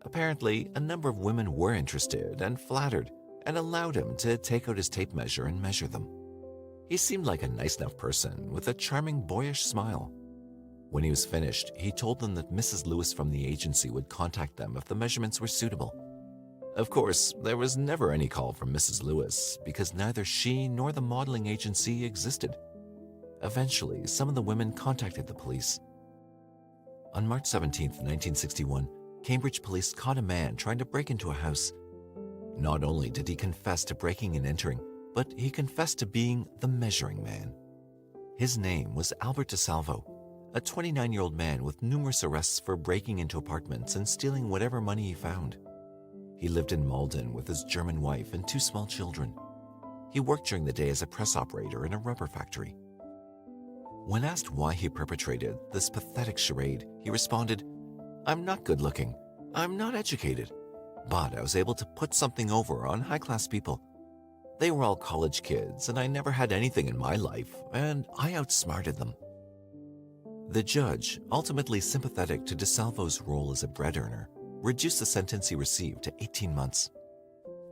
Apparently, a number of women were interested and flattered and allowed him to take out his tape measure and measure them. He seemed like a nice enough person with a charming boyish smile. When he was finished, he told them that Mrs. Lewis from the agency would contact them if the measurements were suitable. Of course, there was never any call from Mrs. Lewis because neither she nor the modeling agency existed. Eventually, some of the women contacted the police. On March 17, 1961, Cambridge police caught a man trying to break into a house. Not only did he confess to breaking and entering, but he confessed to being the measuring man. His name was Albert DeSalvo, a 29-year-old man with numerous arrests for breaking into apartments and stealing whatever money he found. He lived in Malden with his German wife and 2 small children. He worked during the day as a press operator in a rubber factory. When asked why he perpetrated this pathetic charade, he responded, "I'm not good looking, I'm not educated, but I was able to put something over on high-class people. They were all college kids and I never had anything in my life, and I outsmarted them." The judge, ultimately sympathetic to DeSalvo's role as a bread earner, reduced the sentence he received to 18 months.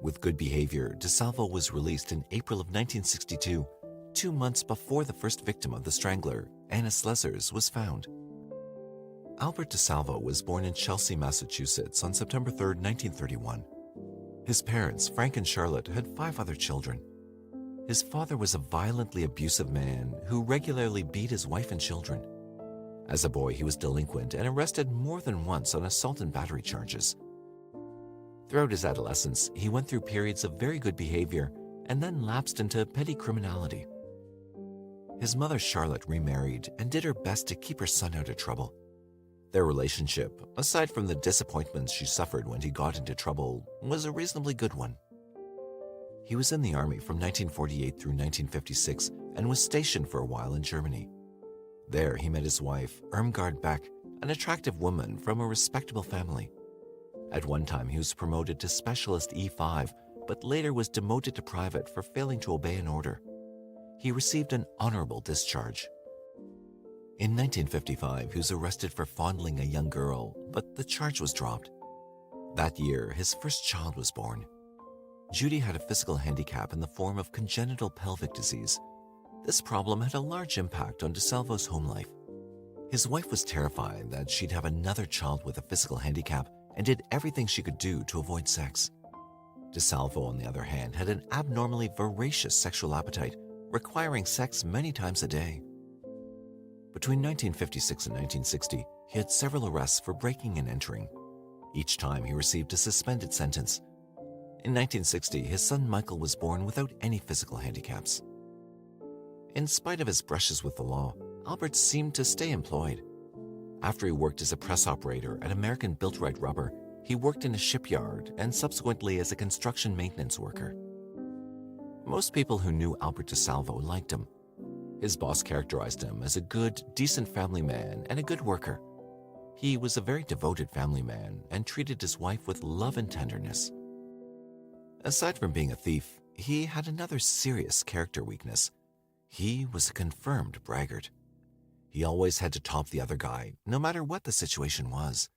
With good behavior, DeSalvo was released in April of 1962, 2 months before the first victim of the Strangler, Anna Slesers, was found. Albert DeSalvo was born in Chelsea, Massachusetts on September 3, 1931. His parents, Frank and Charlotte, had 5 other children. His father was a violently abusive man who regularly beat his wife and children. As a boy, he was delinquent and arrested more than once on assault and battery charges. Throughout his adolescence, he went through periods of very good behavior and then lapsed into petty criminality. His mother, Charlotte, remarried and did her best to keep her son out of trouble. Their relationship, aside from the disappointments she suffered when he got into trouble, was a reasonably good one. He was in the army from 1948 through 1956 and was stationed for a while in Germany. There, he met his wife, Irmgard Beck, an attractive woman from a respectable family. At one time, he was promoted to Specialist E5, but later was demoted to private for failing to obey an order. He received an honorable discharge. In 1955, he was arrested for fondling a young girl, but the charge was dropped. That year, his first child was born. Judy had a physical handicap in the form of congenital pelvic disease. This problem had a large impact on DeSalvo's home life. His wife was terrified that she'd have another child with a physical handicap and did everything she could do to avoid sex. DeSalvo, on the other hand, had an abnormally voracious sexual appetite, requiring sex many times a day. Between 1956 and 1960, he had several arrests for breaking and entering. Each time he received a suspended sentence. In 1960, his son Michael was born without any physical handicaps. In spite of his brushes with the law, Albert seemed to stay employed. After he worked as a press operator at American Built-Right Rubber, he worked in a shipyard and subsequently as a construction maintenance worker. Most people who knew Albert DeSalvo liked him. His boss characterized him as a good, decent family man and a good worker. He was a very devoted family man and treated his wife with love and tenderness. Aside from being a thief, he had another serious character weakness. He was a confirmed braggart. He always had to top the other guy, no matter what the situation was.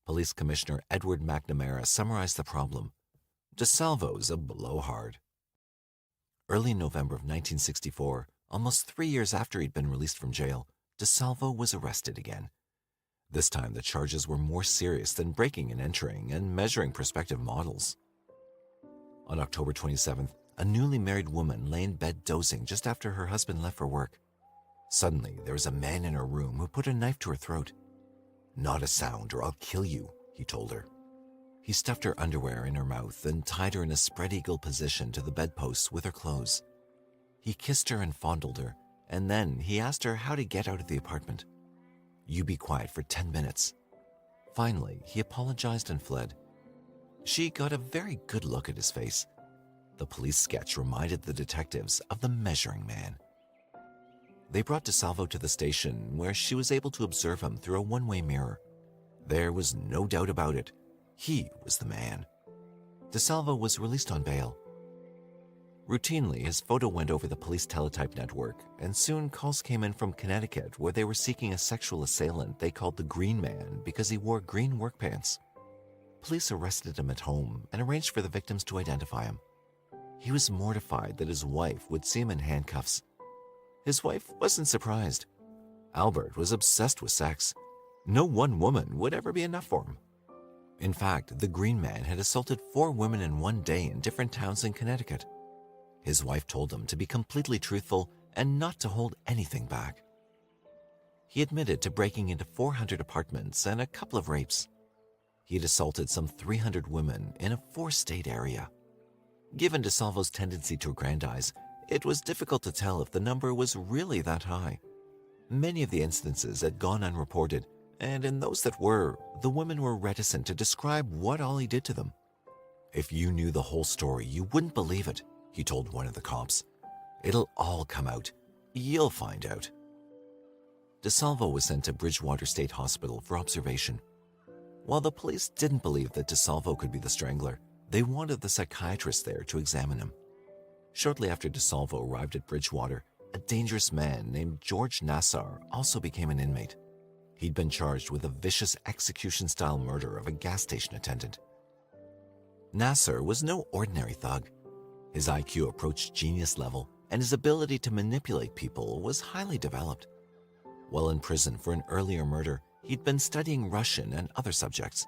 Police Commissioner Edward McNamara summarized the problem. DeSalvo's a blowhard. Early in November of 1964, almost 3 years after he'd been released from jail, DeSalvo was arrested again. This time the charges were more serious than breaking and entering and measuring prospective models. On October 27th, a newly married woman lay in bed dozing just after her husband left for work. Suddenly, there was a man in her room who put a knife to her throat. "Not a sound or I'll kill you," he told her. He stuffed her underwear in her mouth and tied her in a spread-eagle position to the bedpost with her clothes. He kissed her and fondled her, and then he asked her how to get out of the apartment. "You be quiet for 10 minutes. Finally, he apologized and fled. She got a very good look at his face. The police sketch reminded the detectives of the measuring man. They brought DeSalvo to the station, where she was able to observe him through a one-way mirror. There was no doubt about it. He was the man. DeSalvo was released on bail. Routinely, his photo went over the police teletype network, and soon calls came in from Connecticut where they were seeking a sexual assailant they called the Green Man because he wore green work pants. Police arrested him at home and arranged for the victims to identify him. He was mortified that his wife would see him in handcuffs. His wife wasn't surprised. Albert was obsessed with sex. No one woman would ever be enough for him. In fact, the Green Man had assaulted 4 women in one day in different towns in Connecticut. His wife told him to be completely truthful and not to hold anything back. He admitted to breaking into 400 apartments and a couple of rapes. He had assaulted some 300 women in a 4-state area. Given DeSalvo's tendency to aggrandize, it was difficult to tell if the number was really that high. Many of the instances had gone unreported, and in those that were, the women were reticent to describe what all he did to them. "If you knew the whole story, you wouldn't believe it," he told one of the cops. "It'll all come out. You'll find out." DeSalvo was sent to Bridgewater State Hospital for observation. While the police didn't believe that DeSalvo could be the Strangler, they wanted the psychiatrist there to examine him. Shortly after DeSalvo arrived at Bridgewater, a dangerous man named George Nassar also became an inmate. He'd been charged with a vicious execution-style murder of a gas station attendant. Nassar was no ordinary thug. His IQ approached genius level, and his ability to manipulate people was highly developed. While in prison for an earlier murder, he'd been studying Russian and other subjects.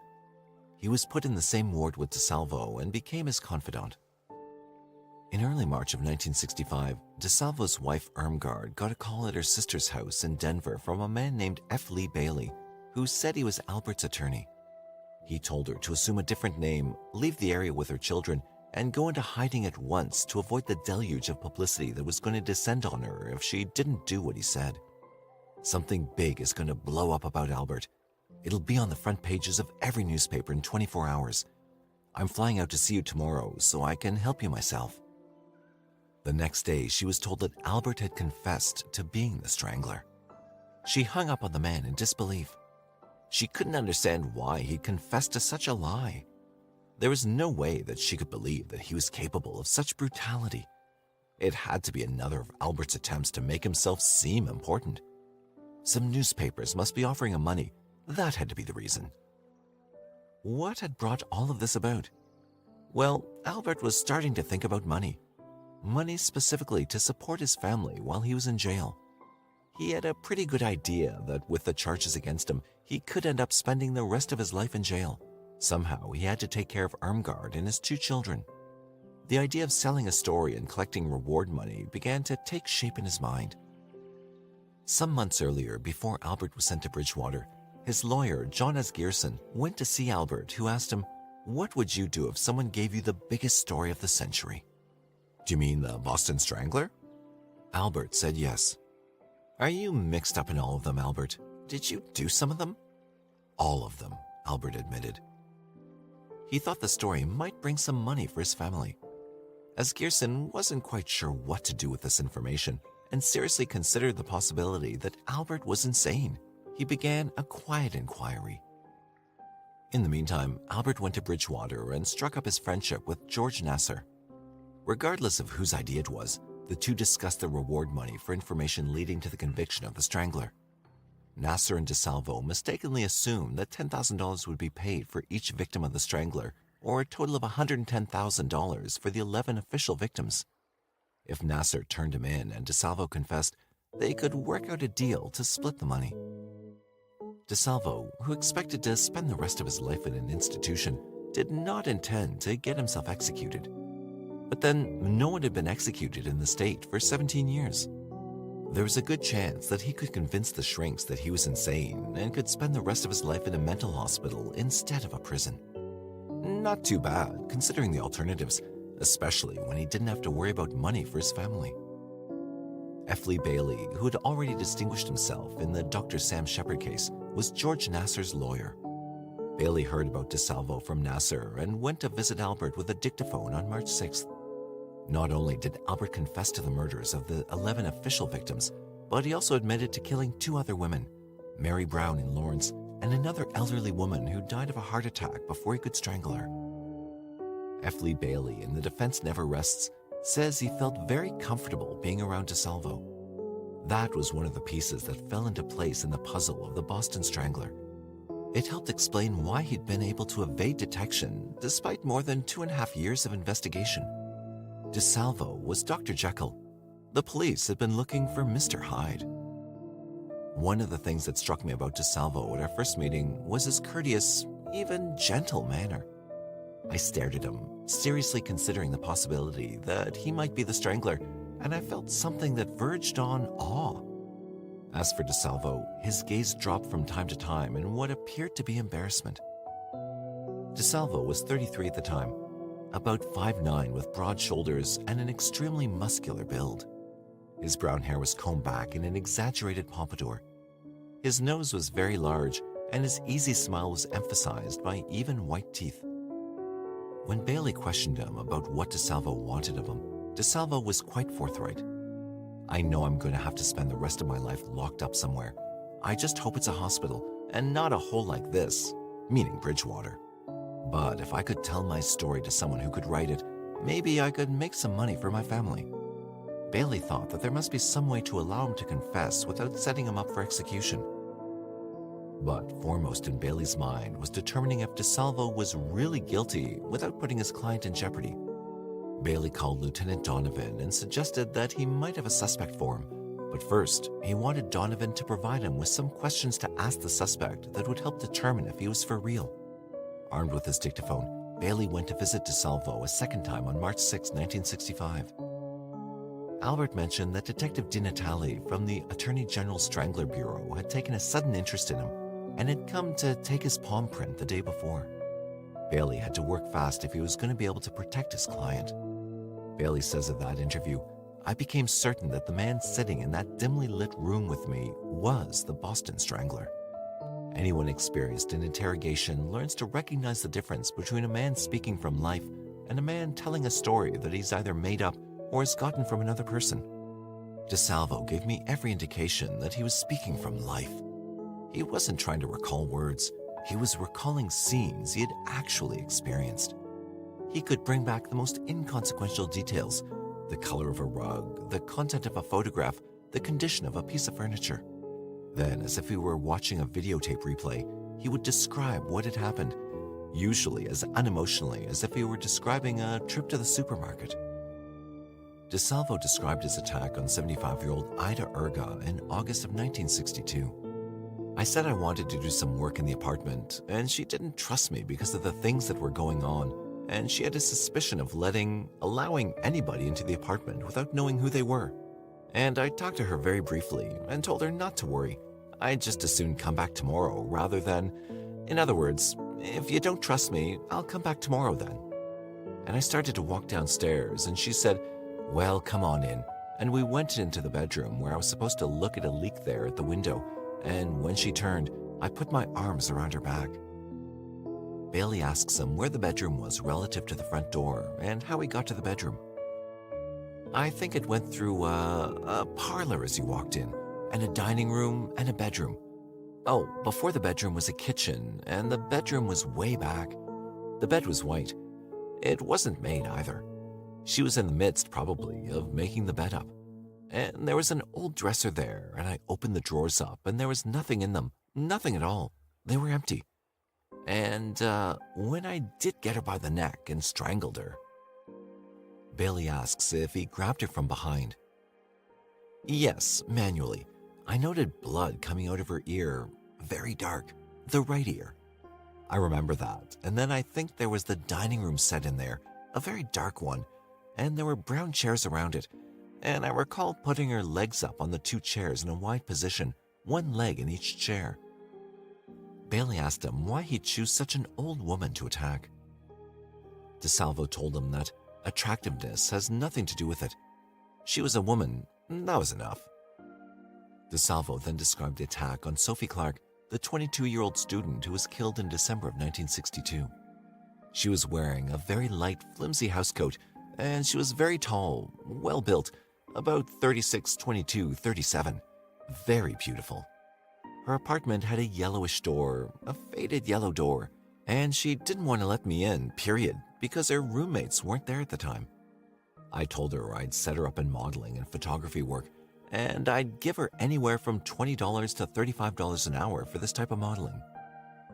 He was put in the same ward with DeSalvo and became his confidant. In early March of 1965, DeSalvo's wife Irmgard got a call at her sister's house in Denver from a man named F. Lee Bailey, who said he was Albert's attorney. He told her to assume a different name, leave the area with her children, and go into hiding at once to avoid the deluge of publicity that was going to descend on her if she didn't do what he said. "Something big is going to blow up about Albert. It'll be on the front pages of every newspaper in 24 hours. I'm flying out to see you tomorrow so I can help you myself." The next day, she was told that Albert had confessed to being the Strangler. She hung up on the man in disbelief. She couldn't understand why he'd confessed to such a lie. There was no way that she could believe that he was capable of such brutality. It had to be another of Albert's attempts to make himself seem important. Some newspapers must be offering him money. That had to be the reason. What had brought all of this about? Well, Albert was starting to think about money. Money specifically to support his family while he was in jail. He had a pretty good idea that with the charges against him, he could end up spending the rest of his life in jail. Somehow, he had to take care of Irmgard and his 2 children. The idea of selling a story and collecting reward money began to take shape in his mind. Some months earlier, before Albert was sent to Bridgewater, his lawyer, John S. Gearson, went to see Albert, who asked him, "What would you do if someone gave you the biggest story of the century?" "Do you mean the Boston Strangler?" Albert said yes. "Are you mixed up in all of them, Albert? Did you do some of them?" "All of them," Albert admitted. He thought the story might bring some money for his family. As Gearson wasn't quite sure what to do with this information and seriously considered the possibility that Albert was insane, he began a quiet inquiry. In the meantime, Albert went to Bridgewater and struck up his friendship with George Nassar. Regardless of whose idea it was, the two discussed the reward money for information leading to the conviction of the Strangler. Nassar and DeSalvo mistakenly assumed that $10,000 would be paid for each victim of the Strangler, or a total of $110,000 for the 11 official victims. If Nassar turned him in and DeSalvo confessed, they could work out a deal to split the money. DeSalvo, who expected to spend the rest of his life in an institution, did not intend to get himself executed. But then, no one had been executed in the state for 17 years. There was a good chance that he could convince the shrinks that he was insane and could spend the rest of his life in a mental hospital instead of a prison. Not too bad, considering the alternatives, especially when he didn't have to worry about money for his family. F. Lee Bailey, who had already distinguished himself in the Dr. Sam Shepard case, was George Nassar's lawyer. Bailey heard about DeSalvo from Nassar and went to visit Albert with a dictaphone on March 6th. Not only did Albert confess to the murders of the 11 official victims, but he also admitted to killing 2 other women, Mary Brown in Lawrence and another elderly woman who died of a heart attack before he could strangle her. F. Lee Bailey, in The Defense Never Rests, says he felt very comfortable being around DeSalvo. That was one of the pieces that fell into place in the puzzle of the Boston Strangler. It helped explain why he'd been able to evade detection despite more than 2.5 years of investigation. DeSalvo was Dr. Jekyll. The police had been looking for Mr. Hyde. One of the things that struck me about DeSalvo at our first meeting was his courteous, even gentle manner. I stared at him, seriously considering the possibility that he might be the Strangler, and I felt something that verged on awe. As for DeSalvo, his gaze dropped from time to time in what appeared to be embarrassment. DeSalvo was 33 at the time, about 5'9" with broad shoulders and an extremely muscular build. His brown hair was combed back in an exaggerated pompadour. His nose was very large, and his easy smile was emphasized by even white teeth. When Bailey questioned him about what DeSalvo wanted of him, DeSalvo was quite forthright. "I know I'm going to have to spend the rest of my life locked up somewhere. I just hope it's a hospital, and not a hole like this," meaning Bridgewater. "But if I could tell my story to someone who could write it, maybe I could make some money for my family." Bailey thought that there must be some way to allow him to confess without setting him up for execution. But foremost in Bailey's mind was determining if DeSalvo was really guilty without putting his client in jeopardy. Bailey called Lieutenant Donovan and suggested that he might have a suspect for him, but first he wanted Donovan to provide him with some questions to ask the suspect that would help determine if he was for real. Armed with his dictaphone, Bailey went to visit DeSalvo a second time on March 6, 1965. Albert mentioned that Detective DiNatale from the Attorney General's Strangler Bureau had taken a sudden interest in him and had come to take his palm print the day before. Bailey had to work fast if he was going to be able to protect his client. Bailey says of that interview, "I became certain that the man sitting in that dimly lit room with me was the Boston Strangler." Anyone experienced in interrogation learns to recognize the difference between a man speaking from life and a man telling a story that he's either made up or has gotten from another person. DeSalvo gave me every indication that he was speaking from life. He wasn't trying to recall words. He was recalling scenes he had actually experienced. He could bring back the most inconsequential details: the color of a rug, the content of a photograph, the condition of a piece of furniture. Then, as if he were watching a videotape replay, he would describe what had happened, usually as unemotionally as if he were describing a trip to the supermarket. DeSalvo described his attack on 75-year-old Ida Erga in August of 1962. "I said I wanted to do some work in the apartment, and she didn't trust me because of the things that were going on, and she had a suspicion of allowing anybody into the apartment without knowing who they were. And I talked to her very briefly and told her not to worry. I'd just as soon come back tomorrow rather than, in other words, if you don't trust me, I'll come back tomorrow then." And I started to walk downstairs, and she said, "Well, come on in." And we went into the bedroom where I was supposed to look at a leak there at the window, and when she turned, I put my arms around her back. Bailey asks him where the bedroom was relative to the front door and how he got to the bedroom. "I think it went through a parlor as you walked in, and a dining room and a bedroom. Oh, before the bedroom was a kitchen, and the bedroom was way back. The bed was white. It wasn't made either. She was in the midst, probably, of making the bed up. And there was an old dresser there, and I opened the drawers up, and there was nothing in them. Nothing at all. They were empty. And when I did get her by the neck and strangled her..." Bailey asks if he grabbed her from behind. "Yes, manually. I noted blood coming out of her ear, very dark, the right ear. I remember that, and then I think there was the dining room set in there, a very dark one, and there were brown chairs around it, and I recall putting her legs up on the two chairs in a wide position, one leg in each chair." Bailey asked him why he'd choose such an old woman to attack. DeSalvo told him that attractiveness has nothing to do with it. She was a woman, that was enough. DeSalvo then described the attack on Sophie Clark, the 22-year-old student who was killed in December of 1962. She was wearing a very light, flimsy housecoat, and she was very tall, well-built, about 36, 22, 37. Very beautiful. Her apartment had a yellowish door, a faded yellow door, and she didn't want to let me in, period, because her roommates weren't there at the time. I told her I'd set her up in modeling and photography work, and I'd give her anywhere from $20 to $35 an hour for this type of modeling.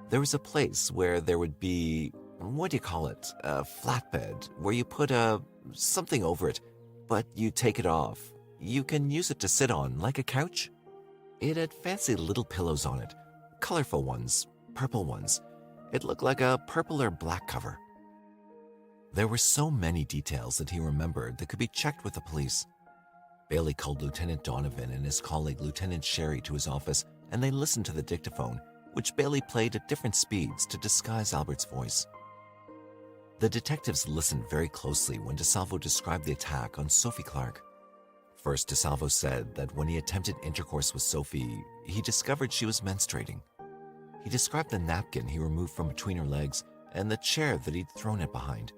There was a place where there would be, what do you call it, a flatbed, where you put something over it, but you take it off. You can use it to sit on, like a couch. It had fancy little pillows on it, colorful ones, purple ones. It looked like a purple or black cover. There were so many details that he remembered that could be checked with the police. Bailey called Lieutenant Donovan and his colleague Lieutenant Sherry to his office, and they listened to the dictaphone, which Bailey played at different speeds to disguise Albert's voice. The detectives listened very closely when DeSalvo described the attack on Sophie Clark. First, DeSalvo said that when he attempted intercourse with Sophie, he discovered she was menstruating. He described the napkin he removed from between her legs and the chair that he'd thrown it behind.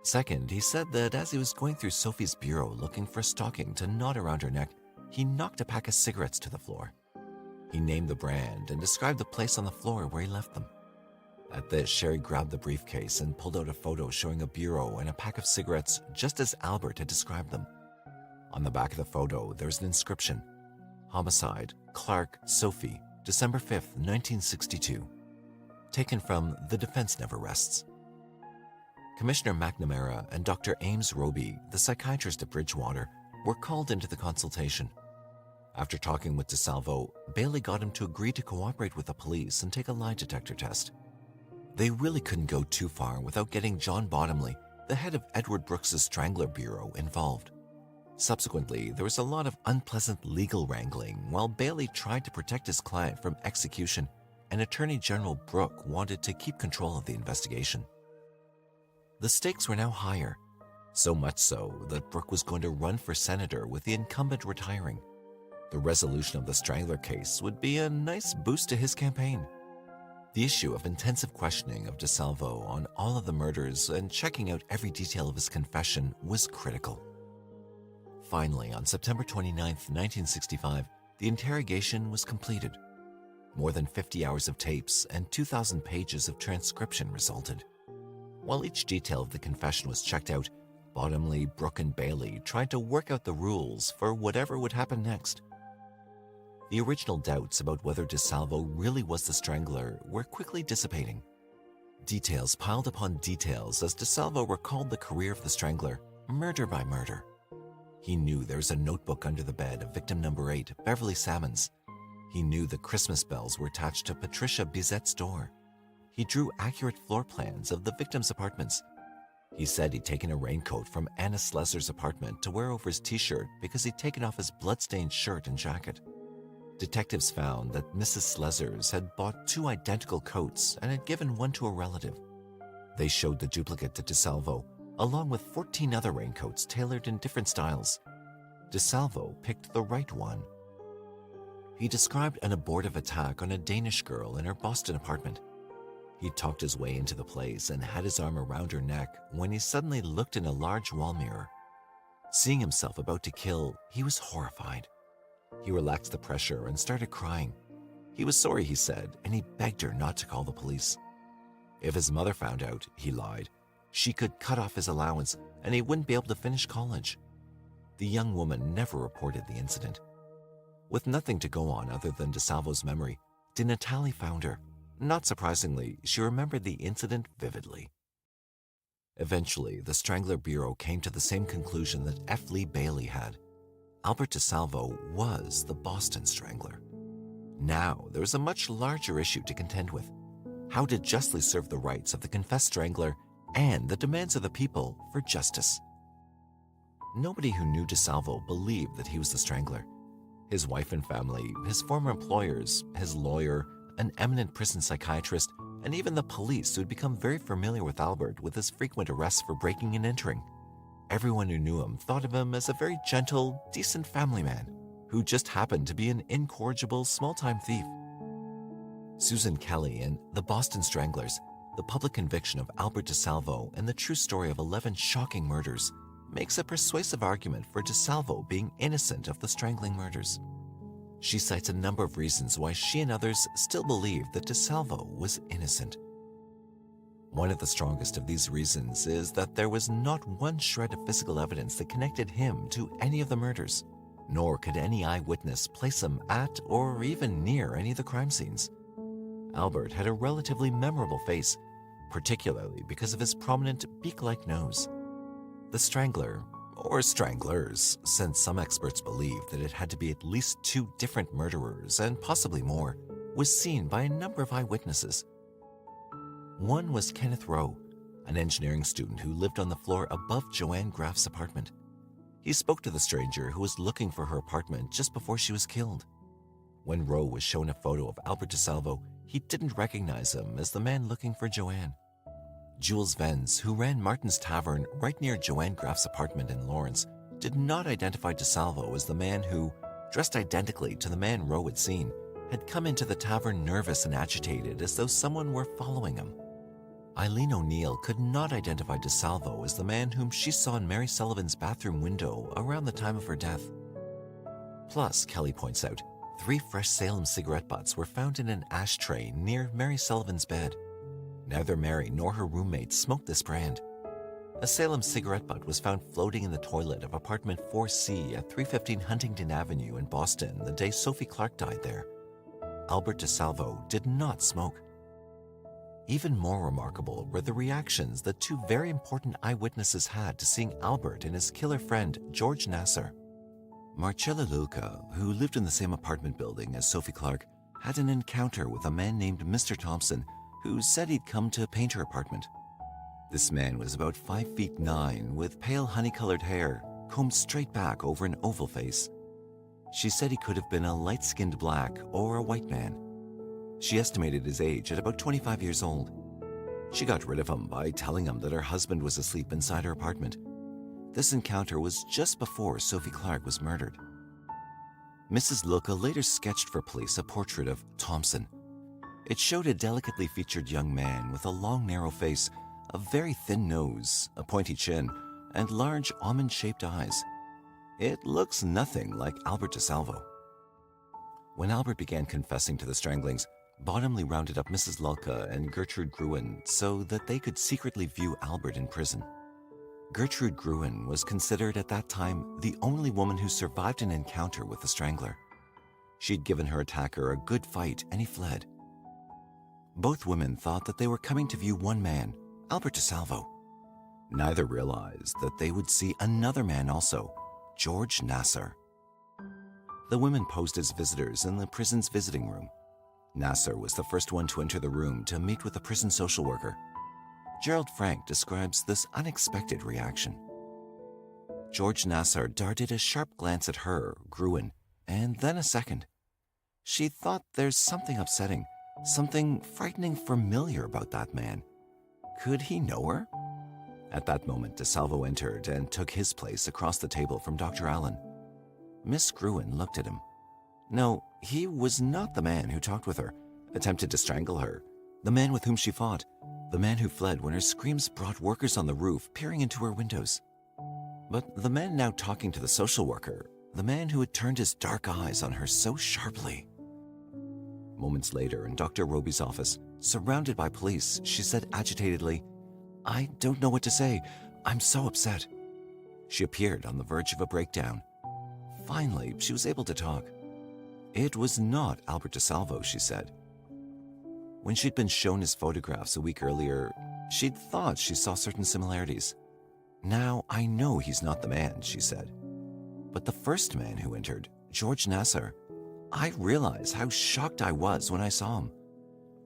Second, he said that as he was going through Sophie's bureau looking for a stocking to knot around her neck, he knocked a pack of cigarettes to the floor. He named the brand and described the place on the floor where he left them. At this, Sherry grabbed the briefcase and pulled out a photo showing a bureau and a pack of cigarettes just as Albert had described them. On the back of the photo, there was an inscription: Homicide, Clark, Sophie, December 5th, 1962. Taken from The Defense Never Rests. Commissioner McNamara and Dr. Ames Roby, the psychiatrist at Bridgewater, were called into the consultation. After talking with DeSalvo, Bailey got him to agree to cooperate with the police and take a lie detector test. They really couldn't go too far without getting John Bottomley, the head of Edward Brooks's Strangler Bureau, involved. Subsequently, there was a lot of unpleasant legal wrangling while Bailey tried to protect his client from execution, and Attorney General Brooke wanted to keep control of the investigation. The stakes were now higher, so much so that Brooke was going to run for senator with the incumbent retiring. The resolution of the Strangler case would be a nice boost to his campaign. The issue of intensive questioning of DeSalvo on all of the murders and checking out every detail of his confession was critical. Finally, on September 29, 1965, the interrogation was completed. More than 50 hours of tapes and 2,000 pages of transcription resulted. While each detail of the confession was checked out, Bottomley, Brooke, and Bailey tried to work out the rules for whatever would happen next. The original doubts about whether DeSalvo really was the Strangler were quickly dissipating. Details piled upon details as DeSalvo recalled the career of the Strangler, murder by murder. He knew there was a notebook under the bed of victim number 8, Beverly Salmons. He knew the Christmas bells were attached to Patricia Bizet's door. He drew accurate floor plans of the victims' apartments. He said he'd taken a raincoat from Anna Slezer's apartment to wear over his t-shirt because he'd taken off his blood-stained shirt and jacket. Detectives found that Mrs. Slezer's had bought 2 identical coats and had given one to a relative. They showed the duplicate to DeSalvo, along with 14 other raincoats tailored in different styles. DeSalvo picked the right one. He described an abortive attack on a Danish girl in her Boston apartment. He talked his way into the place and had his arm around her neck when he suddenly looked in a large wall mirror. Seeing himself about to kill, he was horrified. He relaxed the pressure and started crying. He was sorry, he said, and he begged her not to call the police. If his mother found out, he lied, she could cut off his allowance and he wouldn't be able to finish college. The young woman never reported the incident. With nothing to go on other than DeSalvo's memory, DeNatale found her. Not surprisingly, she remembered the incident vividly. Eventually, the Strangler Bureau came to the same conclusion that F. Lee Bailey had. Albert DeSalvo was the Boston Strangler. Now, there was a much larger issue to contend with: how to justly serve the rights of the confessed Strangler and the demands of the people for justice. Nobody who knew DeSalvo believed that he was the Strangler. His wife and family, his former employers, his lawyer, an eminent prison psychiatrist, and even the police who had become very familiar with Albert with his frequent arrests for breaking and entering. Everyone who knew him thought of him as a very gentle, decent family man who just happened to be an incorrigible small-time thief. Susan Kelly and the Boston Stranglers, the public conviction of Albert DeSalvo and the true story of 11 shocking murders, makes a persuasive argument for DeSalvo being innocent of the strangling murders. She cites a number of reasons why she and others still believe that DeSalvo was innocent. One of the strongest of these reasons is that there was not one shred of physical evidence that connected him to any of the murders, nor could any eyewitness place him at or even near any of the crime scenes. Albert had a relatively memorable face, particularly because of his prominent beak-like nose. The Strangler, or Stranglers, since some experts believe that it had to be at least 2 different murderers and possibly more, was seen by a number of eyewitnesses. One was Kenneth Rowe, an engineering student who lived on the floor above Joanne Graff's apartment. He spoke to the stranger who was looking for her apartment just before she was killed. When Rowe was shown a photo of Albert DeSalvo, he didn't recognize him as the man looking for Joanne. Jules Venz, who ran Martin's Tavern right near Joanne Graff's apartment in Lawrence, did not identify DeSalvo as the man who, dressed identically to the man Rowe had seen, had come into the tavern nervous and agitated as though someone were following him. Eileen O'Neill could not identify DeSalvo as the man whom she saw in Mary Sullivan's bathroom window around the time of her death. Plus, Kelly points out, 3 fresh Salem cigarette butts were found in an ashtray near Mary Sullivan's bed. Neither Mary nor her roommate smoked this brand. A Salem cigarette butt was found floating in the toilet of apartment 4C at 315 Huntington Avenue in Boston the day Sophie Clark died there. Albert DeSalvo did not smoke. Even more remarkable were the reactions that 2 very important eyewitnesses had to seeing Albert and his killer friend, George Nasser. Marcella Luca, who lived in the same apartment building as Sophie Clark, had an encounter with a man named Mr. Thompson, who said he'd come to paint her apartment. This man was about 5'9" with pale honey-colored hair, combed straight back over an oval face. She said he could have been a light-skinned black or a white man. She estimated his age at about 25 years old. She got rid of him by telling him that her husband was asleep inside her apartment. This encounter was just before Sophie Clark was murdered. Mrs. Luca later sketched for police a portrait of Thompson. It showed a delicately featured young man with a long, narrow face, a very thin nose, a pointy chin, and large almond-shaped eyes. It looks nothing like Albert DeSalvo. When Albert began confessing to the stranglings, Bottomley rounded up Mrs. Lulka and Gertrude Gruen so that they could secretly view Albert in prison. Gertrude Gruen was considered at that time the only woman who survived an encounter with the Strangler. She'd given her attacker a good fight and he fled. Both women thought that they were coming to view one man, Albert DeSalvo. Neither realized that they would see another man also, George Nasser. The women posed as visitors in the prison's visiting room. Nasser was the first one to enter the room to meet with a prison social worker. Gerald Frank describes this unexpected reaction. George Nasser darted a sharp glance at her, Gruen, and then a second. She thought there's something upsetting, something frightening familiar about that man. Could he know her? At that moment, DeSalvo entered and took his place across the table from Dr. Allen. Miss Gruen looked at him. No, he was not the man who talked with her, attempted to strangle her, the man with whom she fought, the man who fled when her screams brought workers on the roof peering into her windows. But the man now talking to the social worker, the man who had turned his dark eyes on her so sharply. Moments later, in Dr. Roby's office, surrounded by police, she said agitatedly, "I don't know what to say. I'm so upset." She appeared on the verge of a breakdown. Finally, she was able to talk. It was not Albert DeSalvo, she said. When she'd been shown his photographs a week earlier, she'd thought she saw certain similarities. "Now I know he's not the man," she said. But the first man who entered, George Nasser, I realized how shocked I was when I saw him.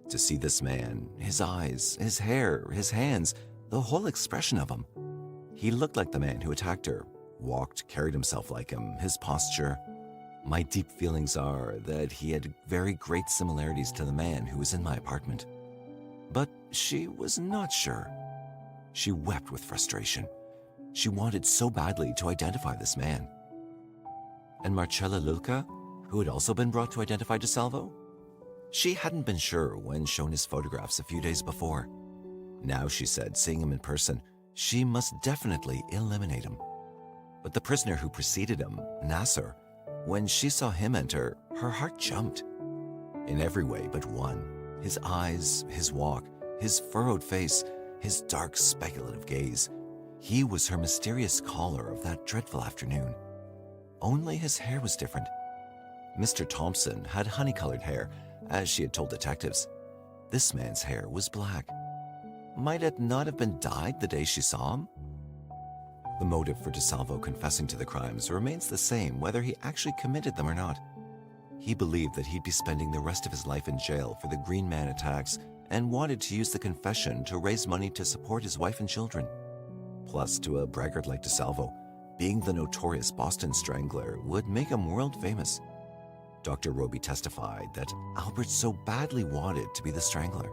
To see this man, his eyes, his hair, his hands, the whole expression of him. He looked like the man who attacked her, walked, carried himself like him, his posture. My deep feelings are that he had very great similarities to the man who was in my apartment. But she was not sure. She wept with frustration. She wanted so badly to identify this man. And Marcella Lulka, who had also been brought to identify DeSalvo? She hadn't been sure when shown his photographs a few days before. Now, she said, seeing him in person, she must definitely eliminate him. But the prisoner who preceded him, Nasser, when she saw him enter, her heart jumped. In every way but one, his eyes, his walk, his furrowed face, his dark speculative gaze. He was her mysterious caller of that dreadful afternoon. Only his hair was different. Mr. Thompson had honey-colored hair, as she had told detectives. This man's hair was black. Might it not have been dyed the day she saw him? The motive for DeSalvo confessing to the crimes remains the same whether he actually committed them or not. He believed that he'd be spending the rest of his life in jail for the Green Man attacks and wanted to use the confession to raise money to support his wife and children. Plus, to a braggart like DeSalvo, being the notorious Boston Strangler would make him world famous. Dr. Roby testified that Albert so badly wanted to be the Strangler.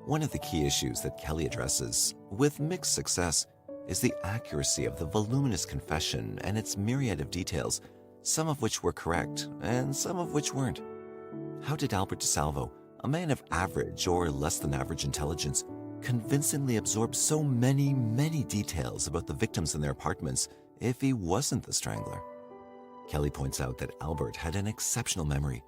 One of the key issues that Kelly addresses, with mixed success, is the accuracy of the voluminous confession and its myriad of details, some of which were correct and some of which weren't. How did Albert DeSalvo, a man of average or less than average intelligence, convincingly absorb so many details about the victims in their apartments if he wasn't the Strangler? Kelly points out that Albert had an exceptional memory.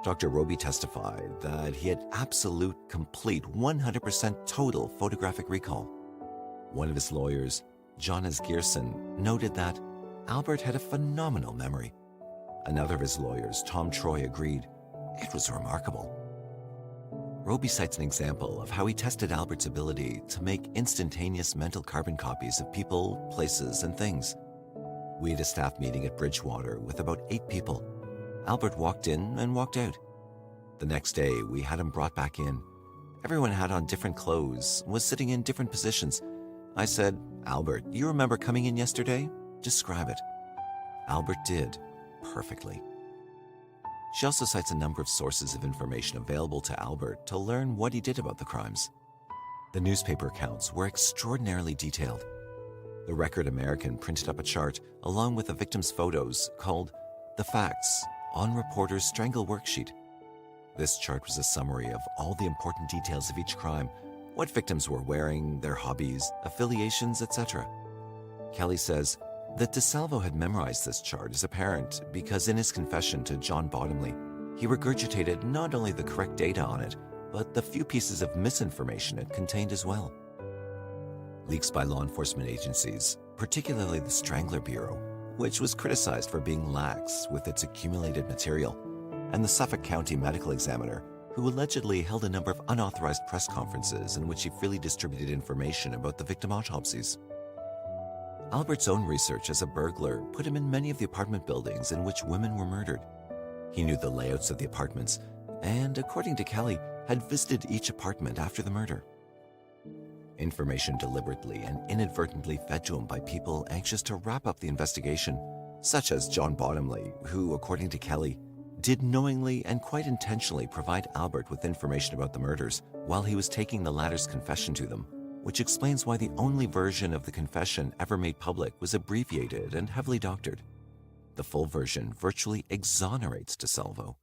Dr. Roby testified that he had absolute, complete, 100% total photographic recall. One of his lawyers, John Gerson, noted that Albert had a phenomenal memory. Another of his lawyers, Tom Troy, agreed it was remarkable. Roby cites an example of how he tested Albert's ability to make instantaneous mental carbon copies of people, places, and things. We had a staff meeting at Bridgewater with about 8 people. Albert walked in and walked out. The next day, we had him brought back in. Everyone had on different clothes, was sitting in different positions. I said, "Albert, you remember coming in yesterday? Describe it." Albert did, perfectly. She also cites a number of sources of information available to Albert to learn what he did about the crimes. The newspaper accounts were extraordinarily detailed. The Record American printed up a chart along with the victims' photos called "The Facts on Reporter's Strangle Worksheet." This chart was a summary of all the important details of each crime, what victims were wearing, their hobbies, affiliations, etc. Kelly says that DeSalvo had memorized this chart is apparent because in his confession to John Bottomley, he regurgitated not only the correct data on it, but the few pieces of misinformation it contained as well. Leaks by law enforcement agencies, particularly the Strangler Bureau, which was criticized for being lax with its accumulated material, and the Suffolk County Medical Examiner, who allegedly held a number of unauthorized press conferences in which he freely distributed information about the victim autopsies. Albert's own research as a burglar put him in many of the apartment buildings in which women were murdered. He knew the layouts of the apartments and, according to Kelly, had visited each apartment after the murder. Information deliberately and inadvertently fed to him by people anxious to wrap up the investigation, such as John Bottomley, who, according to Kelly, did knowingly and quite intentionally provide Albert with information about the murders while he was taking the latter's confession to them, which explains why the only version of the confession ever made public was abbreviated and heavily doctored. The full version virtually exonerates DeSalvo.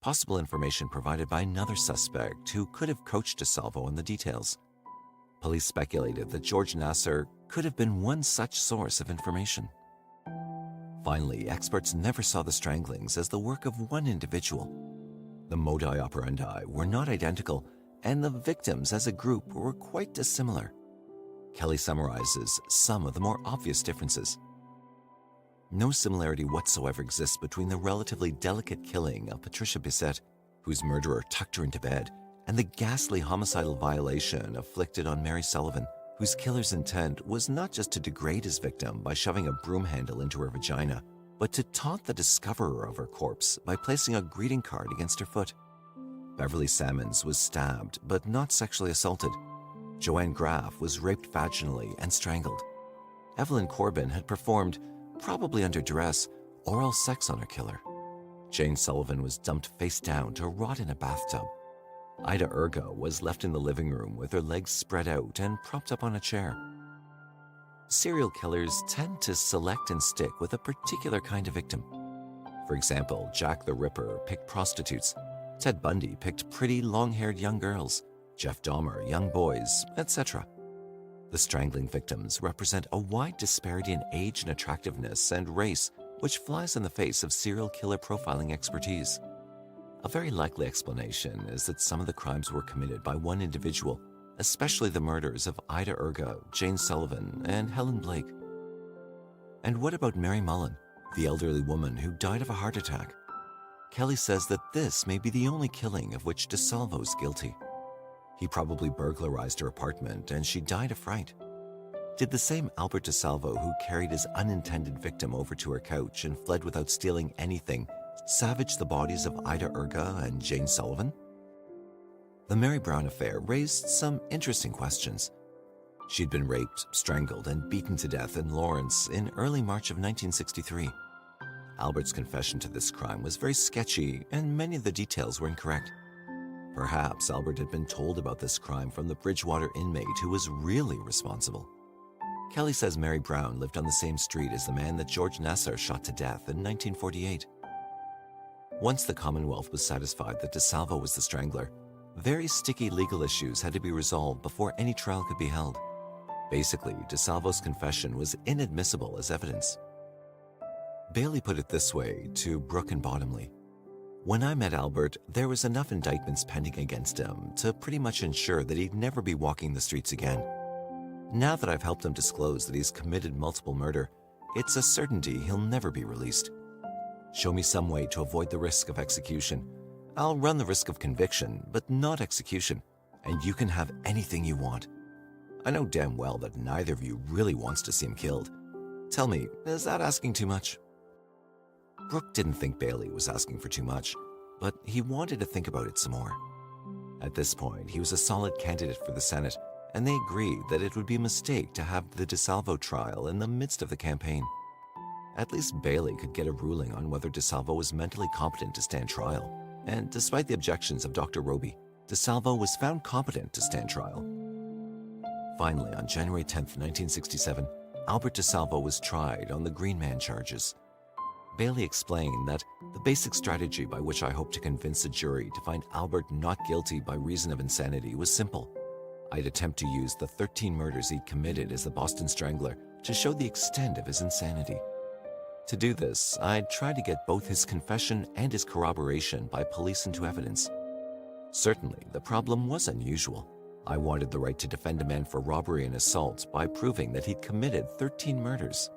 Possible information provided by another suspect who could have coached DeSalvo on the details. Police speculated that George Nasser could have been one such source of information. Finally, experts never saw the stranglings as the work of one individual. The modus operandi were not identical, and the victims as a group were quite dissimilar. Kelly summarizes some of the more obvious differences. No similarity whatsoever exists between the relatively delicate killing of Patricia Bissett, whose murderer tucked her into bed, and the ghastly homicidal violation inflicted on Mary Sullivan, whose killer's intent was not just to degrade his victim by shoving a broom handle into her vagina, but to taunt the discoverer of her corpse by placing a greeting card against her foot. Beverly Sammons was stabbed but not sexually assaulted. Joanne Graff was raped vaginally and strangled. Evelyn Corbin had performed, probably under duress, oral sex on her killer. Jane Sullivan was dumped face down to rot in a bathtub. Ida Erga was left in the living room with her legs spread out and propped up on a chair. Serial killers tend to select and stick with a particular kind of victim. For example, Jack the Ripper picked prostitutes. Ted Bundy picked pretty, long-haired young girls. Jeff Dahmer, young boys, etc. The strangling victims represent a wide disparity in age and attractiveness and race, which flies in the face of serial killer profiling expertise. A very likely explanation is that some of the crimes were committed by one individual, especially the murders of Ida Erga, Jane Sullivan, and Helen Blake. And what about Mary Mullen, the elderly woman who died of a heart attack? Kelly says that this may be the only killing of which DeSalvo is guilty. He probably burglarized her apartment and she died of fright. Did the same Albert DeSalvo who carried his unintended victim over to her couch and fled without stealing anything savage the bodies of Ida Erga and Jane Sullivan? The Mary Brown affair raised some interesting questions. She'd been raped, strangled, and beaten to death in Lawrence in early March of 1963. Albert's confession to this crime was very sketchy, and many of the details were incorrect. Perhaps Albert had been told about this crime from the Bridgewater inmate who was really responsible. Kelly says Mary Brown lived on the same street as the man that George Nassar shot to death in 1948. Once the Commonwealth was satisfied that DeSalvo was the strangler, very sticky legal issues had to be resolved before any trial could be held. Basically, DeSalvo's confession was inadmissible as evidence. Bailey put it this way to Brooke and Bottomley. When I met Albert, there was enough indictments pending against him to pretty much ensure that he'd never be walking the streets again. Now that I've helped him disclose that he's committed multiple murder, it's a certainty he'll never be released. Show me some way to avoid the risk of execution. I'll run the risk of conviction, but not execution, and you can have anything you want. I know damn well that neither of you really wants to see him killed. Tell me, is that asking too much? Brooke didn't think Bailey was asking for too much, but he wanted to think about it some more. At this point, he was a solid candidate for the Senate, and they agreed that it would be a mistake to have the DeSalvo trial in the midst of the campaign. At least Bailey could get a ruling on whether DeSalvo was mentally competent to stand trial, and despite the objections of Dr. Roby, DeSalvo was found competent to stand trial. Finally, on January 10, 1967, Albert DeSalvo was tried on the Green Man charges. Bailey explained that the basic strategy by which I hope to convince a jury to find Albert not guilty by reason of insanity was simple. I'd attempt to use the 13 murders he'd committed as the Boston Strangler to show the extent of his insanity. To do this, I'd try to get both his confession and his corroboration by police into evidence. Certainly, the problem was unusual. I wanted the right to defend a man for robbery and assault by proving that he'd committed 13 murders.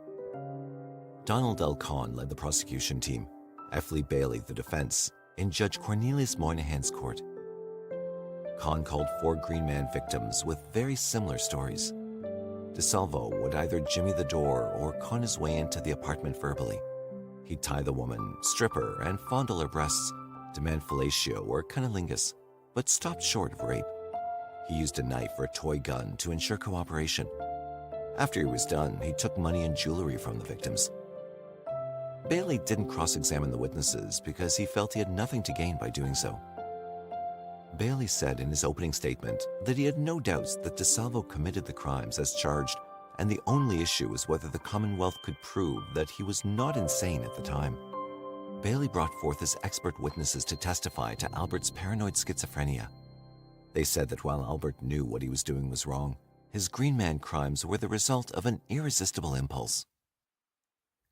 Donald L. Kahn led the prosecution team, F. Lee Bailey the defense, in Judge Cornelius Moynihan's court. Kahn called 4 Green Man victims with very similar stories. DeSalvo would either jimmy the door or con his way into the apartment verbally. He'd tie the woman, strip her, and fondle her breasts, demand fellatio or cunnilingus, but stopped short of rape. He used a knife or a toy gun to ensure cooperation. After he was done, he took money and jewelry from the victims. Bailey didn't cross-examine the witnesses because he felt he had nothing to gain by doing so. Bailey said in his opening statement that he had no doubts that DeSalvo committed the crimes as charged, and the only issue was whether the Commonwealth could prove that he was not insane at the time. Bailey brought forth his expert witnesses to testify to Albert's paranoid schizophrenia. They said that while Albert knew what he was doing was wrong, his Green Man crimes were the result of an irresistible impulse.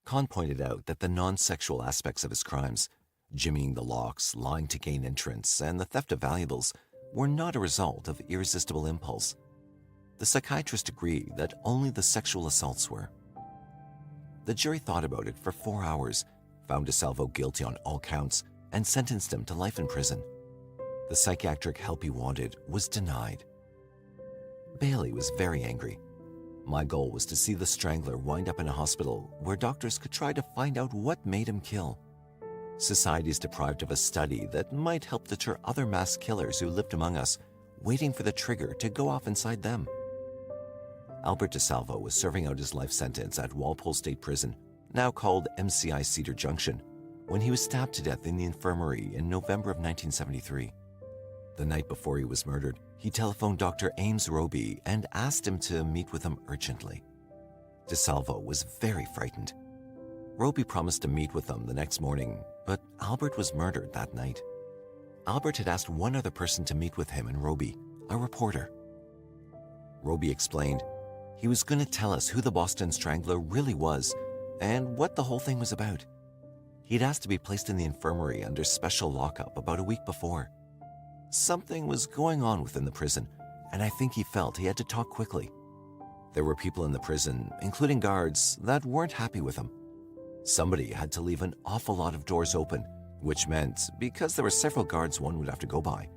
Kahn pointed out that the non-sexual aspects of his crimes, jimmying the locks, lying to gain entrance, and the theft of valuables, were not a result of irresistible impulse. The psychiatrist agreed that only the sexual assaults were. The jury thought about it for 4 hours, found DeSalvo guilty on all counts, and sentenced him to life in prison. The psychiatric help he wanted was denied. Bailey was very angry. My goal was to see the Strangler wind up in a hospital where doctors could try to find out what made him kill. Society is deprived of a study that might help deter other mass killers who lived among us, waiting for the trigger to go off inside them. Albert DeSalvo was serving out his life sentence at Walpole State Prison, now called MCI Cedar Junction, when he was stabbed to death in the infirmary in November of 1973. The night before he was murdered, he telephoned Dr. Ames Roby and asked him to meet with him urgently. DeSalvo was very frightened. Roby promised to meet with them the next morning, but Albert was murdered that night. Albert had asked one other person to meet with him and Roby, a reporter. Roby explained he was going to tell us who the Boston Strangler really was and what the whole thing was about. He'd asked to be placed in the infirmary under special lockup about a week before. Something was going on within the prison, and I think he felt he had to talk quickly. There were people in the prison, including guards, that weren't happy with him. Somebody had to leave an awful lot of doors open, which meant, because there were several guards one would have to go by,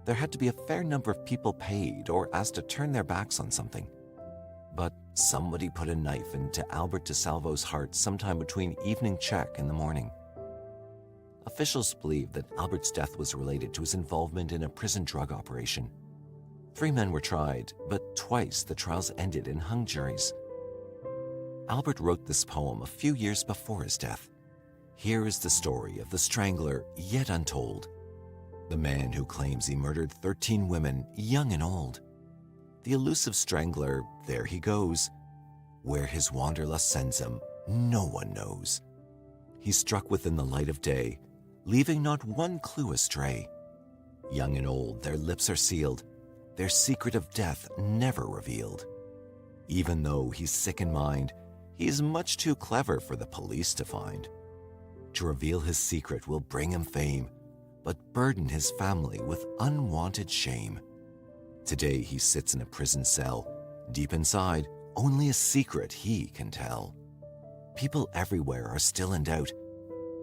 there had to be a fair number of people paid or asked to turn their backs on something. But somebody put a knife into Albert DeSalvo's heart sometime between evening check and the morning. Officials believe that Albert's death was related to his involvement in a prison drug operation. 3 men were tried, but twice the trials ended in hung juries. Albert wrote this poem a few years before his death. Here is the story of the Strangler yet untold. The man who claims he murdered 13 women, young and old. The elusive Strangler, there he goes. Where his wanderlust sends him, no one knows. He struck within the light of day, leaving not one clue astray. Young and old, their lips are sealed, their secret of death never revealed. Even though he's sick in mind, he's much too clever for the police to find. To reveal his secret will bring him fame, but burden his family with unwanted shame. Today he sits in a prison cell. Deep inside, only a secret he can tell. People everywhere are still in doubt.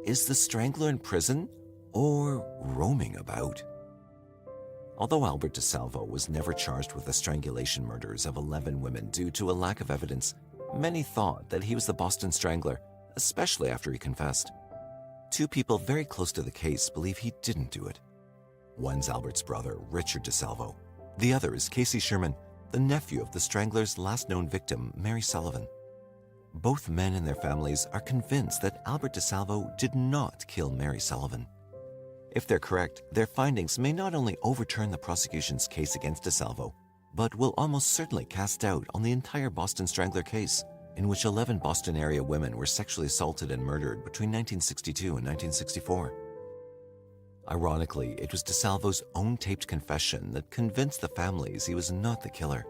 Is the Strangler in prison or roaming about? Although Albert DeSalvo was never charged with the strangulation murders of 11 women due to a lack of evidence, many thought that he was the Boston Strangler, especially after he confessed. 2 people very close to the case believe he didn't do it. One's Albert's brother, Richard DeSalvo. The other is Casey Sherman, the nephew of the Strangler's last known victim, Mary Sullivan. Both men and their families are convinced that Albert DeSalvo did not kill Mary Sullivan. If they're correct, their findings may not only overturn the prosecution's case against DeSalvo, but will almost certainly cast doubt on the entire Boston Strangler case, in which 11 Boston area women were sexually assaulted and murdered between 1962 and 1964. Ironically, it was DeSalvo's own taped confession that convinced the families he was not the killer.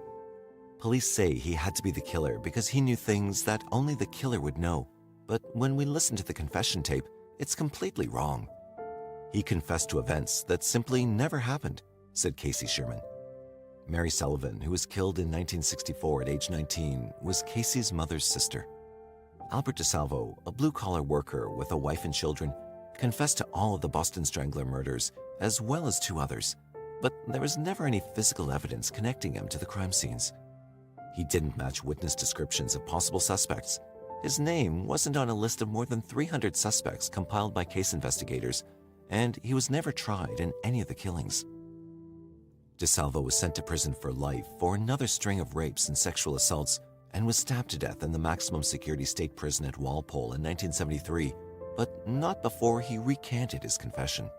Police say he had to be the killer because he knew things that only the killer would know, but when we listen to the confession tape, it's completely wrong. He confessed to events that simply never happened, said Casey Sherman. Mary Sullivan, who was killed in 1964 at age 19, was Casey's mother's sister. Albert DeSalvo, a blue-collar worker with a wife and children, confessed to all of the Boston Strangler murders, as well as 2 others, but there was never any physical evidence connecting him to the crime scenes. He didn't match witness descriptions of possible suspects. His name wasn't on a list of more than 300 suspects compiled by case investigators, and he was never tried in any of the killings. DeSalvo was sent to prison for life for another string of rapes and sexual assaults and was stabbed to death in the maximum security state prison at Walpole in 1973, but not before he recanted his confession.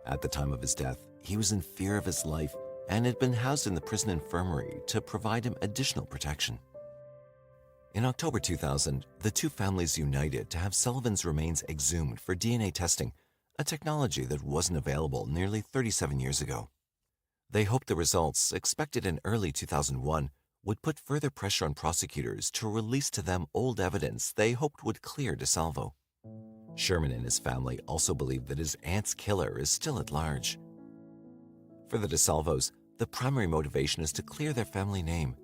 At the time of his death, he was in fear of his life and had been housed in the prison infirmary to provide him additional protection. In October 2000, the 2 families united to have Sullivan's remains exhumed for DNA testing, a technology that wasn't available nearly 37 years ago. They hoped the results, expected in early 2001, would put further pressure on prosecutors to release to them old evidence they hoped would clear DeSalvo. Sherman and his family also believe that his aunt's killer is still at large. For the DeSalvos, the primary motivation is to clear their family name.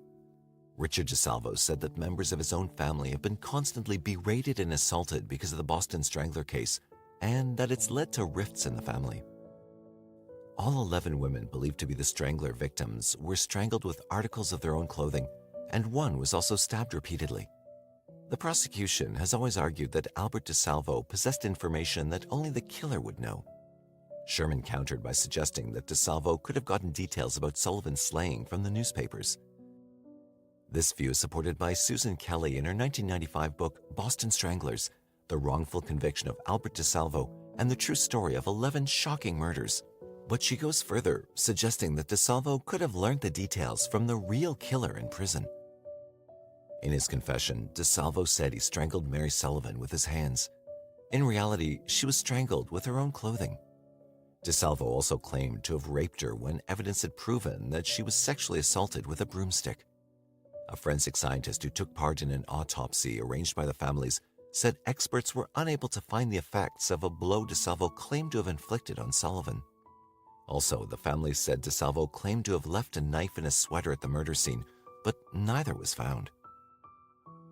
Richard DeSalvo said that members of his own family have been constantly berated and assaulted because of the Boston Strangler case, and that it's led to rifts in the family. All 11 women believed to be the Strangler victims were strangled with articles of their own clothing, and one was also stabbed repeatedly. The prosecution has always argued that Albert DeSalvo possessed information that only the killer would know. Sherman countered by suggesting that DeSalvo could have gotten details about Sullivan's slaying from the newspapers. This view is supported by Susan Kelly in her 1995 book Boston Stranglers, The Wrongful Conviction of Albert DeSalvo and the True Story of 11 Shocking Murders. But she goes further, suggesting that DeSalvo could have learned the details from the real killer in prison. In his confession, DeSalvo said he strangled Mary Sullivan with his hands. In reality, she was strangled with her own clothing. DeSalvo also claimed to have raped her when evidence had proven that she was sexually assaulted with a broomstick. A forensic scientist who took part in an autopsy arranged by the families said experts were unable to find the effects of a blow DeSalvo claimed to have inflicted on Sullivan. Also, the family said DeSalvo claimed to have left a knife in a sweater at the murder scene, but neither was found.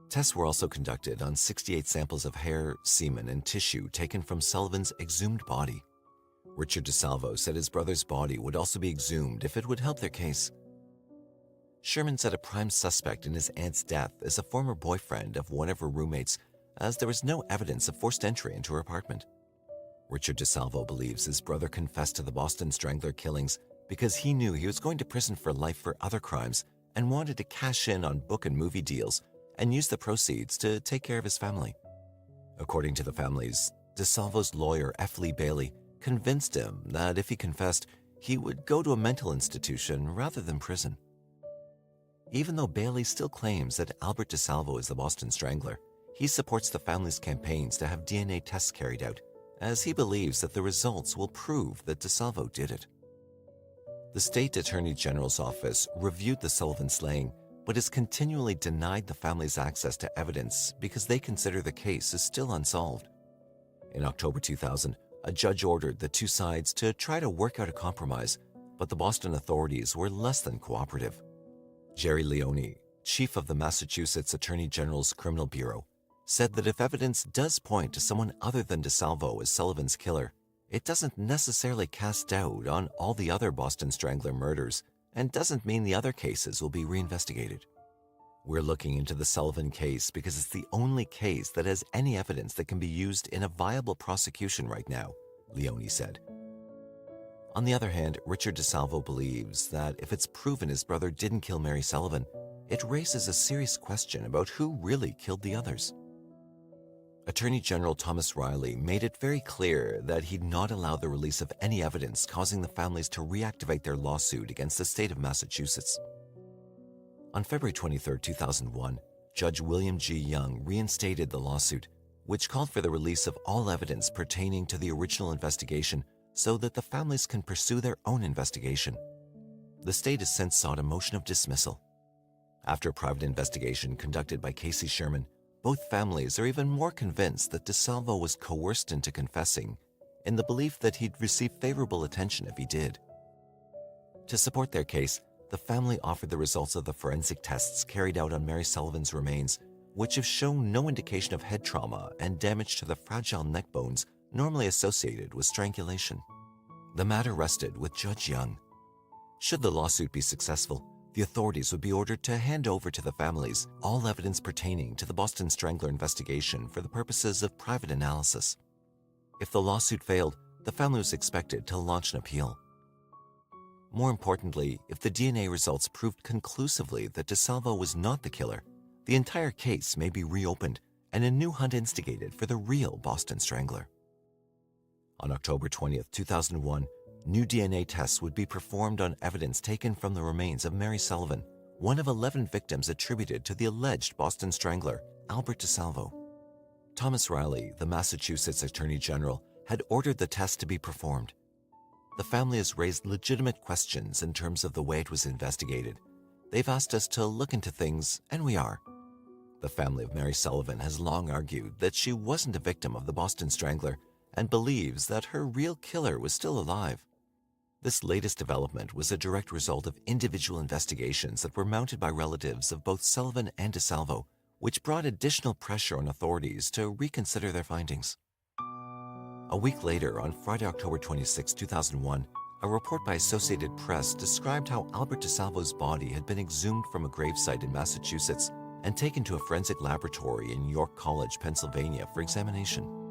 Tests were also conducted on 68 samples of hair, semen, and tissue taken from Sullivan's exhumed body. Richard DeSalvo said his brother's body would also be exhumed if it would help their case. Sherman said a prime suspect in his aunt's death is a former boyfriend of one of her roommates, as there was no evidence of forced entry into her apartment. Richard DeSalvo believes his brother confessed to the Boston Strangler killings because he knew he was going to prison for life for other crimes and wanted to cash in on book and movie deals and use the proceeds to take care of his family. According to the families, DeSalvo's lawyer, F. Lee Bailey, convinced him that if he confessed, he would go to a mental institution rather than prison. Even though Bailey still claims that Albert DeSalvo is the Boston Strangler, he supports the family's campaigns to have DNA tests carried out, as he believes that the results will prove that DeSalvo did it. The State Attorney General's office reviewed the Sullivan slaying, but has continually denied the family's access to evidence because they consider the case is still unsolved. In October 2000, a judge ordered the two sides to try to work out a compromise, but the Boston authorities were less than cooperative. Jerry Leone, chief of the Massachusetts Attorney General's Criminal Bureau, said that if evidence does point to someone other than DeSalvo as Sullivan's killer, it doesn't necessarily cast doubt on all the other Boston Strangler murders and doesn't mean the other cases will be reinvestigated. We're looking into the Sullivan case because it's the only case that has any evidence that can be used in a viable prosecution right now, Leone said. On the other hand, Richard DeSalvo believes that if it's proven his brother didn't kill Mary Sullivan, it raises a serious question about who really killed the others. Attorney General Thomas Riley made it very clear that he'd not allow the release of any evidence causing the families to reactivate their lawsuit against the state of Massachusetts. On February 23, 2001, Judge William G. Young reinstated the lawsuit, which called for the release of all evidence pertaining to the original investigation so that the families can pursue their own investigation. The state has since sought a motion of dismissal. After a private investigation conducted by Casey Sherman, both families are even more convinced that DeSalvo was coerced into confessing in the belief that he'd receive favorable attention if he did. To support their case, the family offered the results of the forensic tests carried out on Mary Sullivan's remains, which have shown no indication of head trauma and damage to the fragile neck bones normally associated with strangulation. The matter rested with Judge Young. Should the lawsuit be successful, the authorities would be ordered to hand over to the families all evidence pertaining to the Boston Strangler investigation for the purposes of private analysis. If the lawsuit failed, the family was expected to launch an appeal. More importantly, if the DNA results proved conclusively that DeSalvo was not the killer, the entire case may be reopened and a new hunt instigated for the real Boston Strangler. On October 20, 2001, new DNA tests would be performed on evidence taken from the remains of Mary Sullivan, one of 11 victims attributed to the alleged Boston Strangler, Albert DeSalvo. Thomas Riley, the Massachusetts Attorney General, had ordered the test to be performed. The family has raised legitimate questions in terms of the way it was investigated. They've asked us to look into things, and we are. The family of Mary Sullivan has long argued that she wasn't a victim of the Boston Strangler and believes that her real killer was still alive. This latest development was a direct result of individual investigations that were mounted by relatives of both Sullivan and DeSalvo, which brought additional pressure on authorities to reconsider their findings. A week later, on Friday, October 26, 2001, a report by Associated Press described how Albert DeSalvo's body had been exhumed from a gravesite in Massachusetts and taken to a forensic laboratory in York College, Pennsylvania for examination.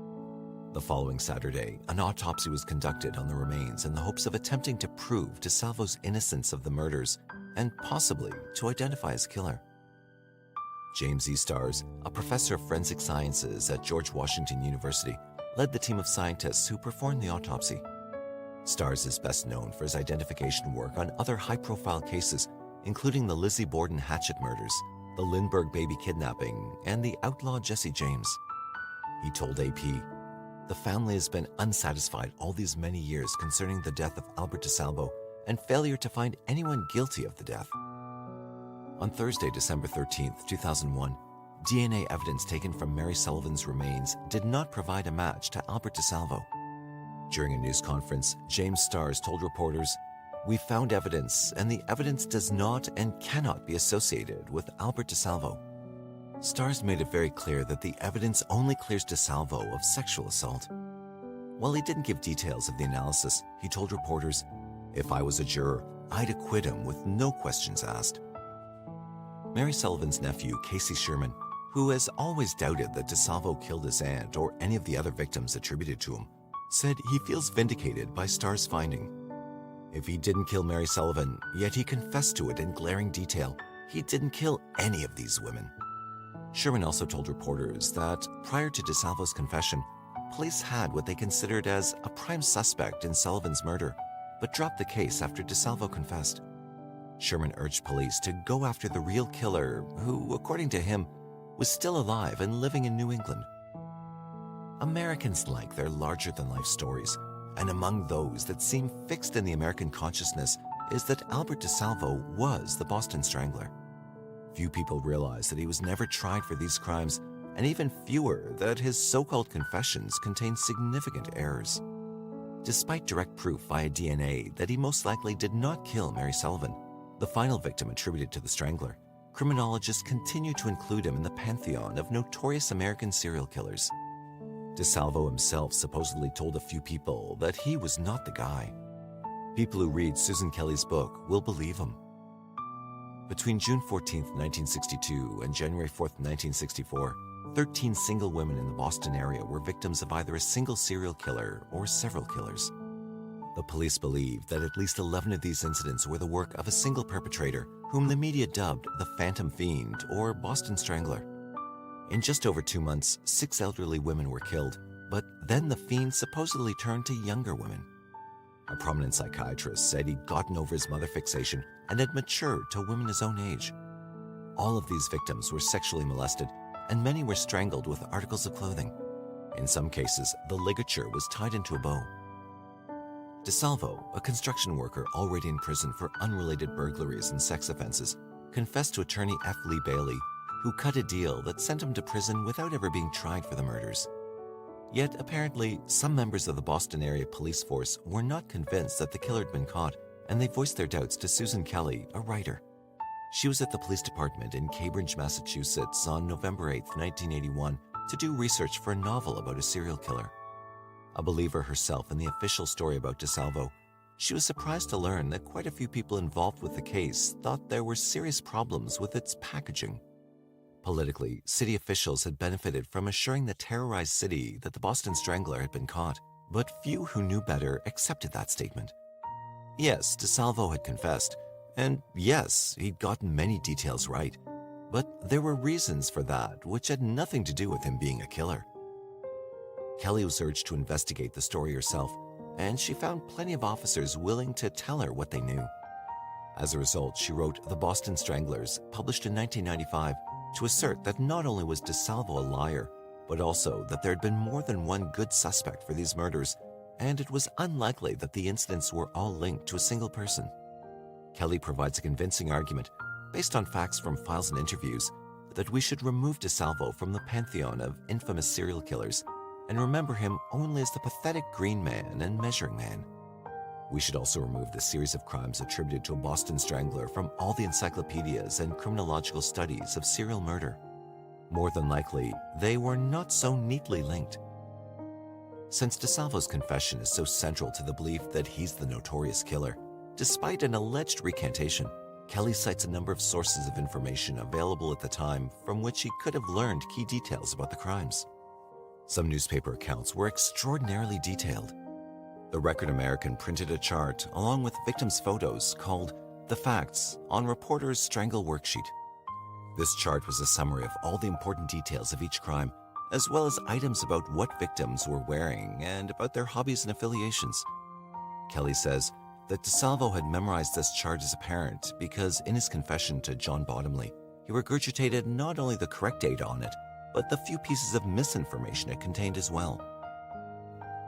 The following Saturday, an autopsy was conducted on the remains in the hopes of attempting to prove DeSalvo's innocence of the murders and possibly to identify his killer. James E. Stars, a professor of forensic sciences at George Washington University, led the team of scientists who performed the autopsy. Stars is best known for his identification work on other high-profile cases, including the Lizzie Borden Hatchet murders, the Lindbergh baby kidnapping, and the outlaw Jesse James. He told AP, "The family has been unsatisfied all these many years concerning the death of Albert DeSalvo and failure to find anyone guilty of the death." On Thursday, December 13, 2001, DNA evidence taken from Mary Sullivan's remains did not provide a match to Albert DeSalvo. During a news conference, James Stars told reporters, "We found evidence, and the evidence does not and cannot be associated with Albert DeSalvo." Stars made it very clear that the evidence only clears DeSalvo of sexual assault. While he didn't give details of the analysis, he told reporters, "If I was a juror, I'd acquit him with no questions asked." Mary Sullivan's nephew, Casey Sherman, who has always doubted that DeSalvo killed his aunt or any of the other victims attributed to him, said he feels vindicated by Starr's finding. If he didn't kill Mary Sullivan, yet he confessed to it in glaring detail, he didn't kill any of these women. Sherman also told reporters that prior to DeSalvo's confession, police had what they considered as a prime suspect in Sullivan's murder, but dropped the case after DeSalvo confessed. Sherman urged police to go after the real killer, who, according to him, was still alive and living in New England. Americans like their larger-than-life stories, and among those that seem fixed in the American consciousness is that Albert DeSalvo was the Boston Strangler. Few people realize that he was never tried for these crimes, and even fewer that his so-called confessions contain significant errors. Despite direct proof via DNA that he most likely did not kill Mary Sullivan, the final victim attributed to the Strangler, criminologists continue to include him in the pantheon of notorious American serial killers. DeSalvo himself supposedly told a few people that he was not the guy. People who read Susan Kelly's book will believe him. Between June 14, 1962 and January 4, 1964, 13 single women in the Boston area were victims of either a single serial killer or several killers. The police believe that at least 11 of these incidents were the work of a single perpetrator, whom the media dubbed the Phantom Fiend or Boston Strangler. In just over 2 months, 6 elderly women were killed, but then the fiend supposedly turned to younger women. A prominent psychiatrist said he'd gotten over his mother fixation and had matured to women his own age. All of these victims were sexually molested, and many were strangled with articles of clothing. In some cases, the ligature was tied into a bow. DeSalvo, a construction worker already in prison for unrelated burglaries and sex offenses, confessed to attorney F. Lee Bailey, who cut a deal that sent him to prison without ever being tried for the murders. Yet, apparently, some members of the Boston area police force were not convinced that the killer had been caught, and they voiced their doubts to Susan Kelly, a writer. She was at the police department in Cambridge, Massachusetts on November 8, 1981, to do research for a novel about a serial killer. A believer herself in the official story about DeSalvo, she was surprised to learn that quite a few people involved with the case thought there were serious problems with its packaging. Politically, city officials had benefited from assuring the terrorized city that the Boston Strangler had been caught, but few who knew better accepted that statement. Yes, DeSalvo had confessed, and yes, he'd gotten many details right, but there were reasons for that which had nothing to do with him being a killer. Kelly was urged to investigate the story herself, and she found plenty of officers willing to tell her what they knew. As a result, she wrote The Boston Stranglers, published in 1995, to assert that not only was DeSalvo a liar, but also that there had been more than one good suspect for these murders, and it was unlikely that the incidents were all linked to a single person. Kelly provides a convincing argument, based on facts from files and interviews, that we should remove DeSalvo from the pantheon of infamous serial killers and remember him only as the pathetic Green Man and Measuring Man. We should also remove the series of crimes attributed to a Boston Strangler from all the encyclopedias and criminological studies of serial murder. More than likely, they were not so neatly linked. Since DeSalvo's confession is so central to the belief that he's the notorious killer, despite an alleged recantation, Kelly cites a number of sources of information available at the time from which he could have learned key details about the crimes. Some newspaper accounts were extraordinarily detailed. The Record American printed a chart along with victims' photos called The Facts on Reporter's Strangle Worksheet. This chart was a summary of all the important details of each crime, as well as items about what victims were wearing and about their hobbies and affiliations. Kelly says that DeSalvo had memorized this chart as a parent because in his confession to John Bottomley, he regurgitated not only the correct data on it, but the few pieces of misinformation it contained as well.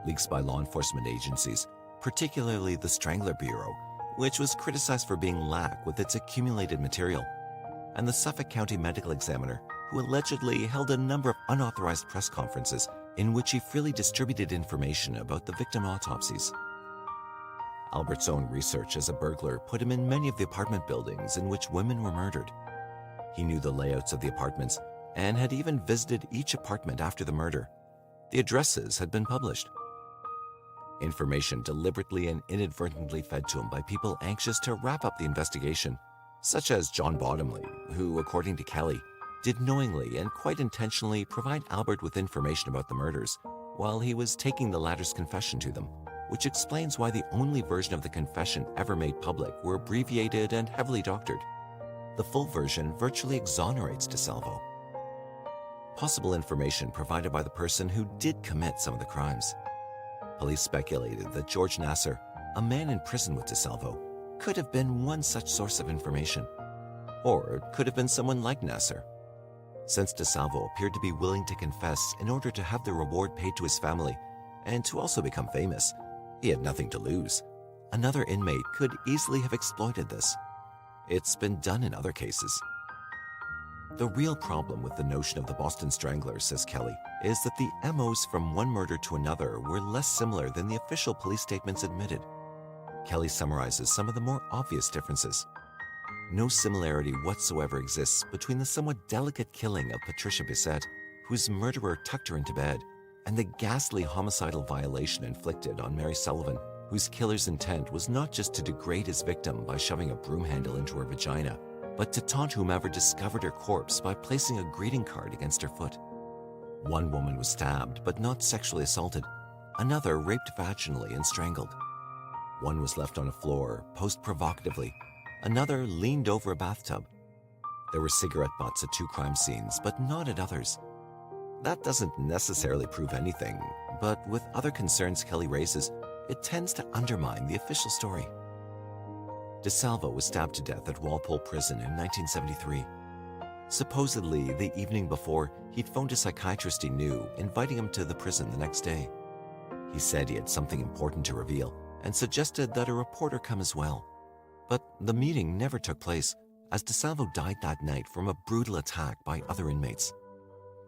Leaks by law enforcement agencies, particularly the Strangler Bureau, which was criticized for being lax with its accumulated material, and the Suffolk County Medical Examiner, who allegedly held a number of unauthorized press conferences in which he freely distributed information about the victim autopsies. Albert's own research as a burglar put him in many of the apartment buildings in which women were murdered. He knew the layouts of the apartments and had even visited each apartment after the murder. The addresses had been published. Information deliberately and inadvertently fed to him by people anxious to wrap up the investigation, such as John Bottomley, who, according to Kelly, did knowingly and quite intentionally provide Albert with information about the murders while he was taking the latter's confession to them, which explains why the only version of the confession ever made public were abbreviated and heavily doctored. The full version virtually exonerates DeSalvo. Possible information provided by the person who did commit some of the crimes. Police speculated that George Nasser, a man in prison with DeSalvo, could have been one such source of information. Or it could have been someone like Nasser. Since DeSalvo appeared to be willing to confess in order to have the reward paid to his family and to also become famous, he had nothing to lose. Another inmate could easily have exploited this. It's been done in other cases. The real problem with the notion of the Boston Stranglers, says Kelly, is that the MOs from one murder to another were less similar than the official police statements admitted. Kelly summarizes some of the more obvious differences. No similarity whatsoever exists between the somewhat delicate killing of Patricia Bissett, whose murderer tucked her into bed, and the ghastly homicidal violation inflicted on Mary Sullivan, whose killer's intent was not just to degrade his victim by shoving a broom handle into her vagina, but to taunt whomever discovered her corpse by placing a greeting card against her foot. One woman was stabbed but not sexually assaulted. Another raped vaginally and strangled. One was left on a floor, posed provocatively. Another leaned over a bathtub. There were cigarette butts at two crime scenes, but not at others. That doesn't necessarily prove anything, but with other concerns Kelly raises, it tends to undermine the official story. DeSalvo was stabbed to death at Walpole Prison in 1973. Supposedly, the evening before, he'd phoned a psychiatrist he knew, inviting him to the prison the next day. He said he had something important to reveal and suggested that a reporter come as well. But the meeting never took place, as DeSalvo died that night from a brutal attack by other inmates.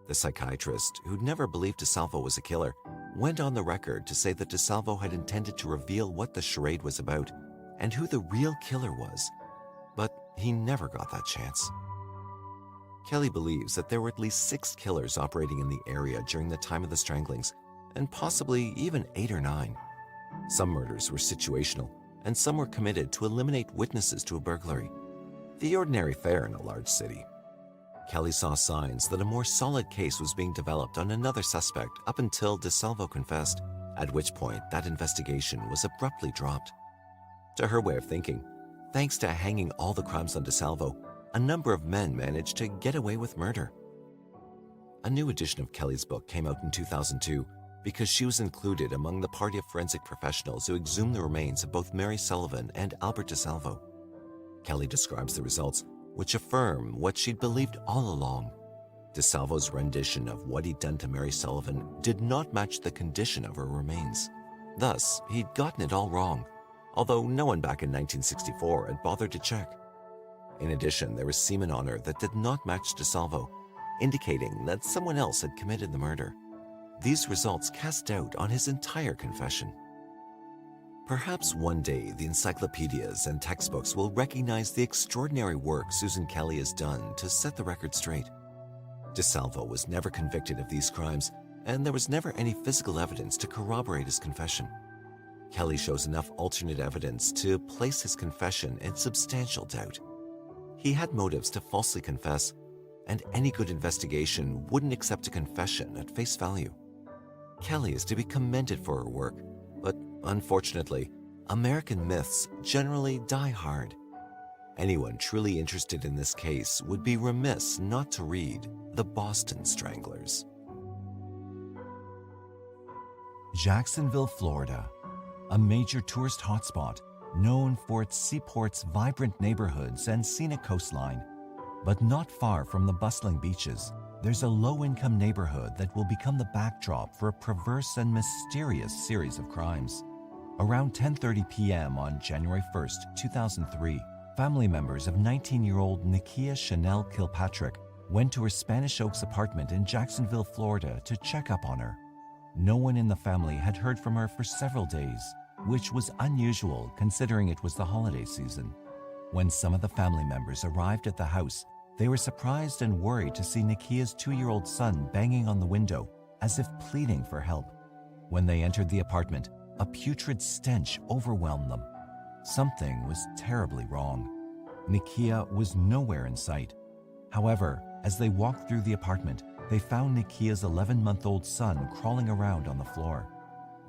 The psychiatrist, who'd never believed DeSalvo was a killer, went on the record to say that DeSalvo had intended to reveal what the charade was about and who the real killer was, but he never got that chance. Kelly believes that there were at least 6 killers operating in the area during the time of the stranglings, and possibly even 8 or 9. Some murders were situational, and some were committed to eliminate witnesses to a burglary, the ordinary fare in a large city. Kelly saw signs that a more solid case was being developed on another suspect up until DeSalvo confessed, at which point that investigation was abruptly dropped. To her way of thinking, thanks to hanging all the crimes on DeSalvo, a number of men managed to get away with murder. A new edition of Kelly's book came out in 2002 because she was included among the party of forensic professionals who exhumed the remains of both Mary Sullivan and Albert DeSalvo. Kelly describes the results, which affirm what she'd believed all along. DeSalvo's rendition of what he'd done to Mary Sullivan did not match the condition of her remains. Thus, he'd gotten it all wrong, although no one back in 1964 had bothered to check. In addition, there was semen on her that did not match DeSalvo, indicating that someone else had committed the murder. These results cast doubt on his entire confession. Perhaps one day the encyclopedias and textbooks will recognize the extraordinary work Susan Kelly has done to set the record straight. DeSalvo was never convicted of these crimes, and there was never any physical evidence to corroborate his confession. Kelly shows enough alternate evidence to place his confession in substantial doubt. He had motives to falsely confess, and any good investigation wouldn't accept a confession at face value. Kelly is to be commended for her work, but unfortunately, American myths generally die hard. Anyone truly interested in this case would be remiss not to read The Boston Stranglers. Jacksonville, Florida, a major tourist hotspot known for its seaport's vibrant neighborhoods and scenic coastline. But not far from the bustling beaches, there's a low-income neighborhood that will become the backdrop for a perverse and mysterious series of crimes. Around 10:30 p.m. on January 1st, 2003, family members of 19-year-old Nikia Chanel Kilpatrick went to her Spanish Oaks apartment in Jacksonville, Florida to check up on her. No one in the family had heard from her for several days, which was unusual considering it was the holiday season. When some of the family members arrived at the house, they were surprised and worried to see Nikia's 2-year-old son banging on the window as if pleading for help. When they entered the apartment, a putrid stench overwhelmed them. Something was terribly wrong. Nikia was nowhere in sight. However, as they walked through the apartment, they found Nikia's 11-month-old son crawling around on the floor.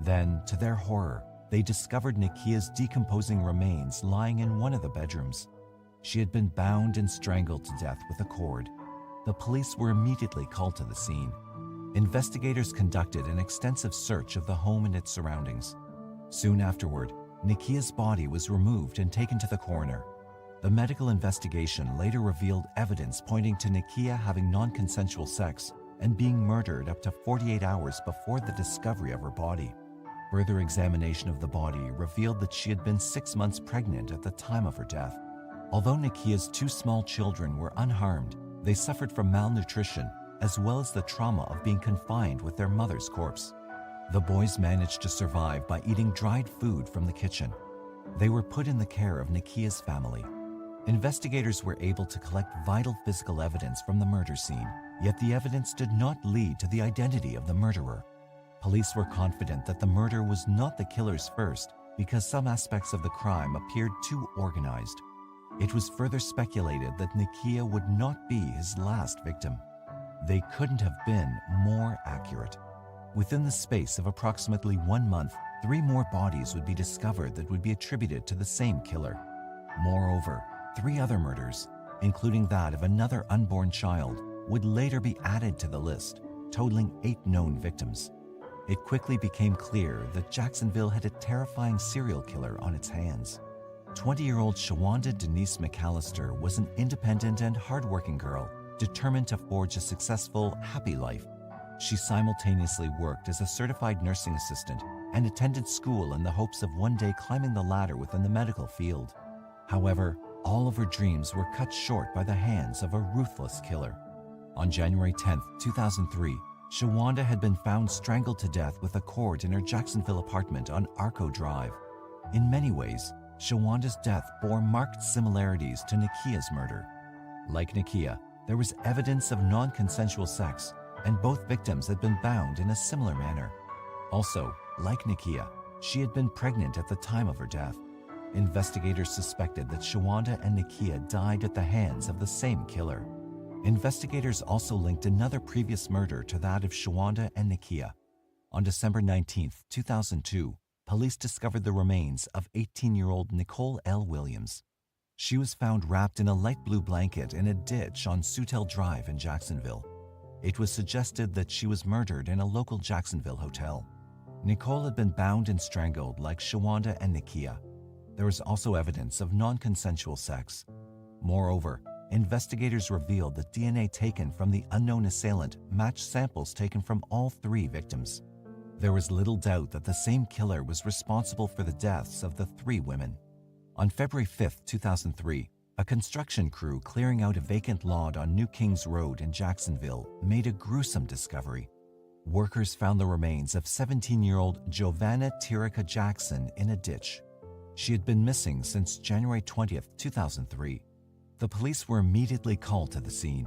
Then, to their horror, they discovered Nikia's decomposing remains lying in one of the bedrooms. She had been bound and strangled to death with a cord. The police were immediately called to the scene. Investigators conducted an extensive search of the home and its surroundings. Soon afterward, Nikia's body was removed and taken to the coroner. The medical investigation later revealed evidence pointing to Nikia having non-consensual sex and being murdered up to 48 hours before the discovery of her body. Further examination of the body revealed that she had been 6 months pregnant at the time of her death. Although Nikia's 2 small children were unharmed, they suffered from malnutrition as well as the trauma of being confined with their mother's corpse. The boys managed to survive by eating dried food from the kitchen. They were put in the care of Nikia's family. Investigators were able to collect vital physical evidence from the murder scene, yet the evidence did not lead to the identity of the murderer. Police were confident that the murder was not the killer's first because some aspects of the crime appeared too organized. It was further speculated that Nikia would not be his last victim. They couldn't have been more accurate. Within the space of approximately 1 month, 3 more bodies would be discovered that would be attributed to the same killer. Moreover, 3 other murders, including that of another unborn child, would later be added to the list, totaling 8 known victims. It quickly became clear that Jacksonville had a terrifying serial killer on its hands. 20-year-old Shawanda Denise McAllister was an independent and hardworking girl, determined to forge a successful, happy life. She simultaneously worked as a certified nursing assistant and attended school in the hopes of one day climbing the ladder within the medical field. However, all of her dreams were cut short by the hands of a ruthless killer. On January 10, 2003, Shawanda had been found strangled to death with a cord in her Jacksonville apartment on Arco Drive. In many ways, Shawanda's death bore marked similarities to Nikia's murder. Like Nikia, there was evidence of non-consensual sex, and both victims had been bound in a similar manner. Also, like Nikia, she had been pregnant at the time of her death. Investigators suspected that Shawanda and Nikia died at the hands of the same killer. Investigators also linked another previous murder to that of Shawanda and Nikia. On December 19, 2002, police discovered the remains of 18-year-old Nicole L. Williams. She was found wrapped in a light blue blanket in a ditch on Sutel Drive in Jacksonville. It was suggested that she was murdered in a local Jacksonville hotel. Nicole had been bound and strangled like Shawanda and Nikia. There was also evidence of non-consensual sex. Moreover, investigators revealed that DNA taken from the unknown assailant matched samples taken from all 3 victims. There was little doubt that the same killer was responsible for the deaths of the 3 women. On February 5, 2003, a construction crew clearing out a vacant lot on New Kings Road in Jacksonville made a gruesome discovery. Workers found the remains of 17-year-old Giovanna Tirica Jackson in a ditch. She had been missing since January 20, 2003. The police were immediately called to the scene.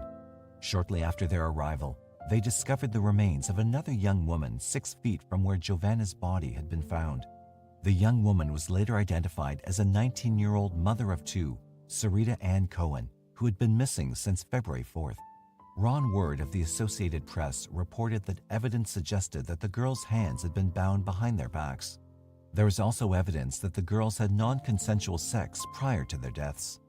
Shortly after their arrival, they discovered the remains of another young woman 6 feet from where Giovanna's body had been found. The young woman was later identified as a 19-year-old mother of 2, Sarita Ann Cohen, who had been missing since February 4th. Ron Word of the Associated Press reported that evidence suggested that the girls' hands had been bound behind their backs. There was also evidence that the girls had non-consensual sex prior to their deaths.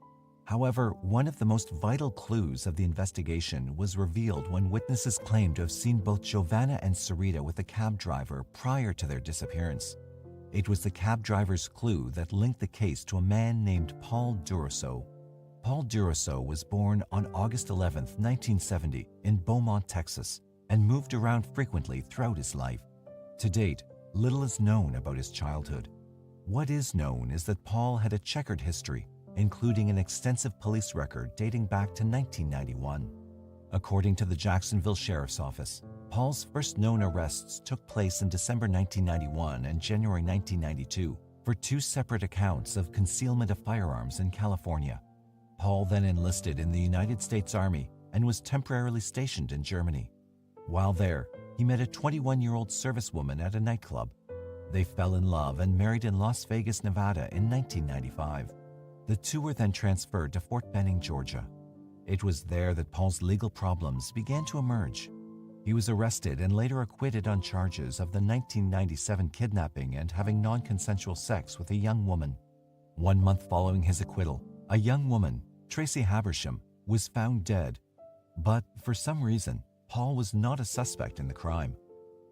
However, one of the most vital clues of the investigation was revealed when witnesses claimed to have seen both Giovanna and Sarita with a cab driver prior to their disappearance. It was the cab driver's clue that linked the case to a man named Paul Durousseau. Paul Durousseau was born on August 11, 1970, in Beaumont, Texas, and moved around frequently throughout his life. To date, little is known about his childhood. What is known is that Paul had a checkered history, including an extensive police record dating back to 1991. According to the Jacksonville Sheriff's Office, Paul's first known arrests took place in December 1991 and January 1992 for two separate accounts of concealment of firearms in California. Paul then enlisted in the United States Army and was temporarily stationed in Germany. While there, he met a 21-year-old servicewoman at a nightclub. They fell in love and married in Las Vegas, Nevada in 1995. The two were then transferred to Fort Benning, Georgia. It was there that Paul's legal problems began to emerge. He was arrested and later acquitted on charges of the 1997 kidnapping and having non-consensual sex with a young woman. 1 month following his acquittal, a young woman, Tracy Habersham, was found dead. But for some reason, Paul was not a suspect in the crime.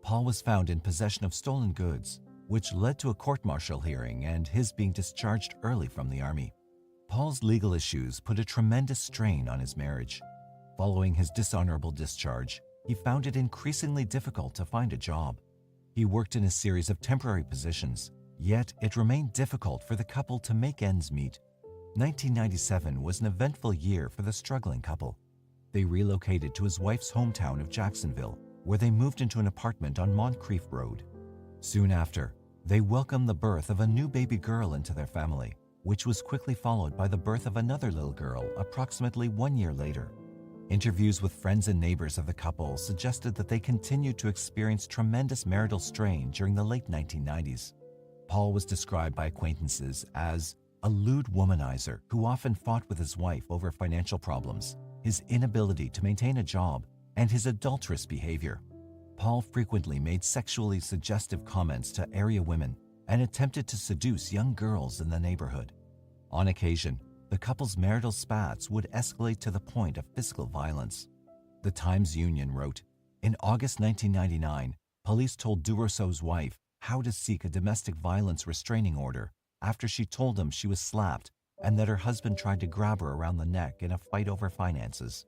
Paul was found in possession of stolen goods, which led to a court-martial hearing and his being discharged early from the Army. Paul's legal issues put a tremendous strain on his marriage. Following his dishonorable discharge, he found it increasingly difficult to find a job. He worked in a series of temporary positions, yet it remained difficult for the couple to make ends meet. 1997 was an eventful year for the struggling couple. They relocated to his wife's hometown of Jacksonville, where they moved into an apartment on Moncrief Road. Soon after, they welcomed the birth of a new baby girl into their family, which was quickly followed by the birth of another little girl approximately 1 year later. Interviews with friends and neighbors of the couple suggested that they continued to experience tremendous marital strain during the late 1990s. Paul was described by acquaintances as a lewd womanizer who often fought with his wife over financial problems, his inability to maintain a job, and his adulterous behavior. Paul frequently made sexually suggestive comments to area women and attempted to seduce young girls in the neighborhood. On occasion, the couple's marital spats would escalate to the point of physical violence. The Times-Union wrote, "In August 1999, police told Durousseau's wife how to seek a domestic violence restraining order after she told him she was slapped and that her husband tried to grab her around the neck in a fight over finances."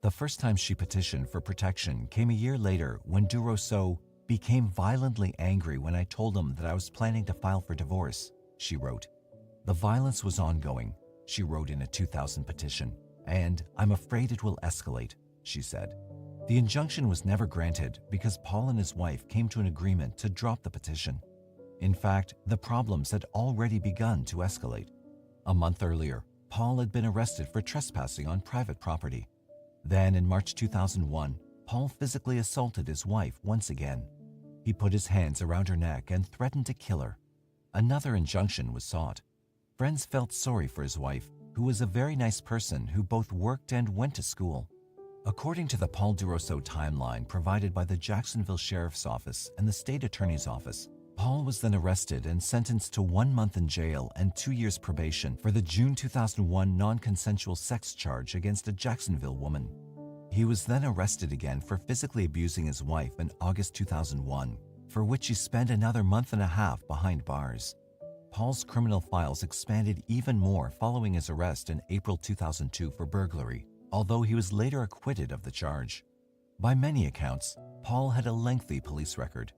The first time she petitioned for protection came a year later when Durousseau became violently angry when I told him that I was planning to file for divorce, she wrote. The violence was ongoing, she wrote in a 2000 petition, and I'm afraid it will escalate, she said. The injunction was never granted because Paul and his wife came to an agreement to drop the petition. In fact, the problems had already begun to escalate. A month earlier, Paul had been arrested for trespassing on private property. Then in March 2001, Paul physically assaulted his wife once again. He put his hands around her neck and threatened to kill her. Another injunction was sought. Friends felt sorry for his wife, who was a very nice person who both worked and went to school. According to the Paul Durousseau timeline provided by the Jacksonville Sheriff's Office and the State Attorney's Office, Paul was then arrested and sentenced to 1 month in jail and 2 years probation for the June 2001 non-consensual sex charge against a Jacksonville woman. He was then arrested again for physically abusing his wife in August 2001, for which he spent another month and a half behind bars. Paul's criminal files expanded even more following his arrest in April 2002 for burglary, although he was later acquitted of the charge. By many accounts, Paul had a lengthy police record.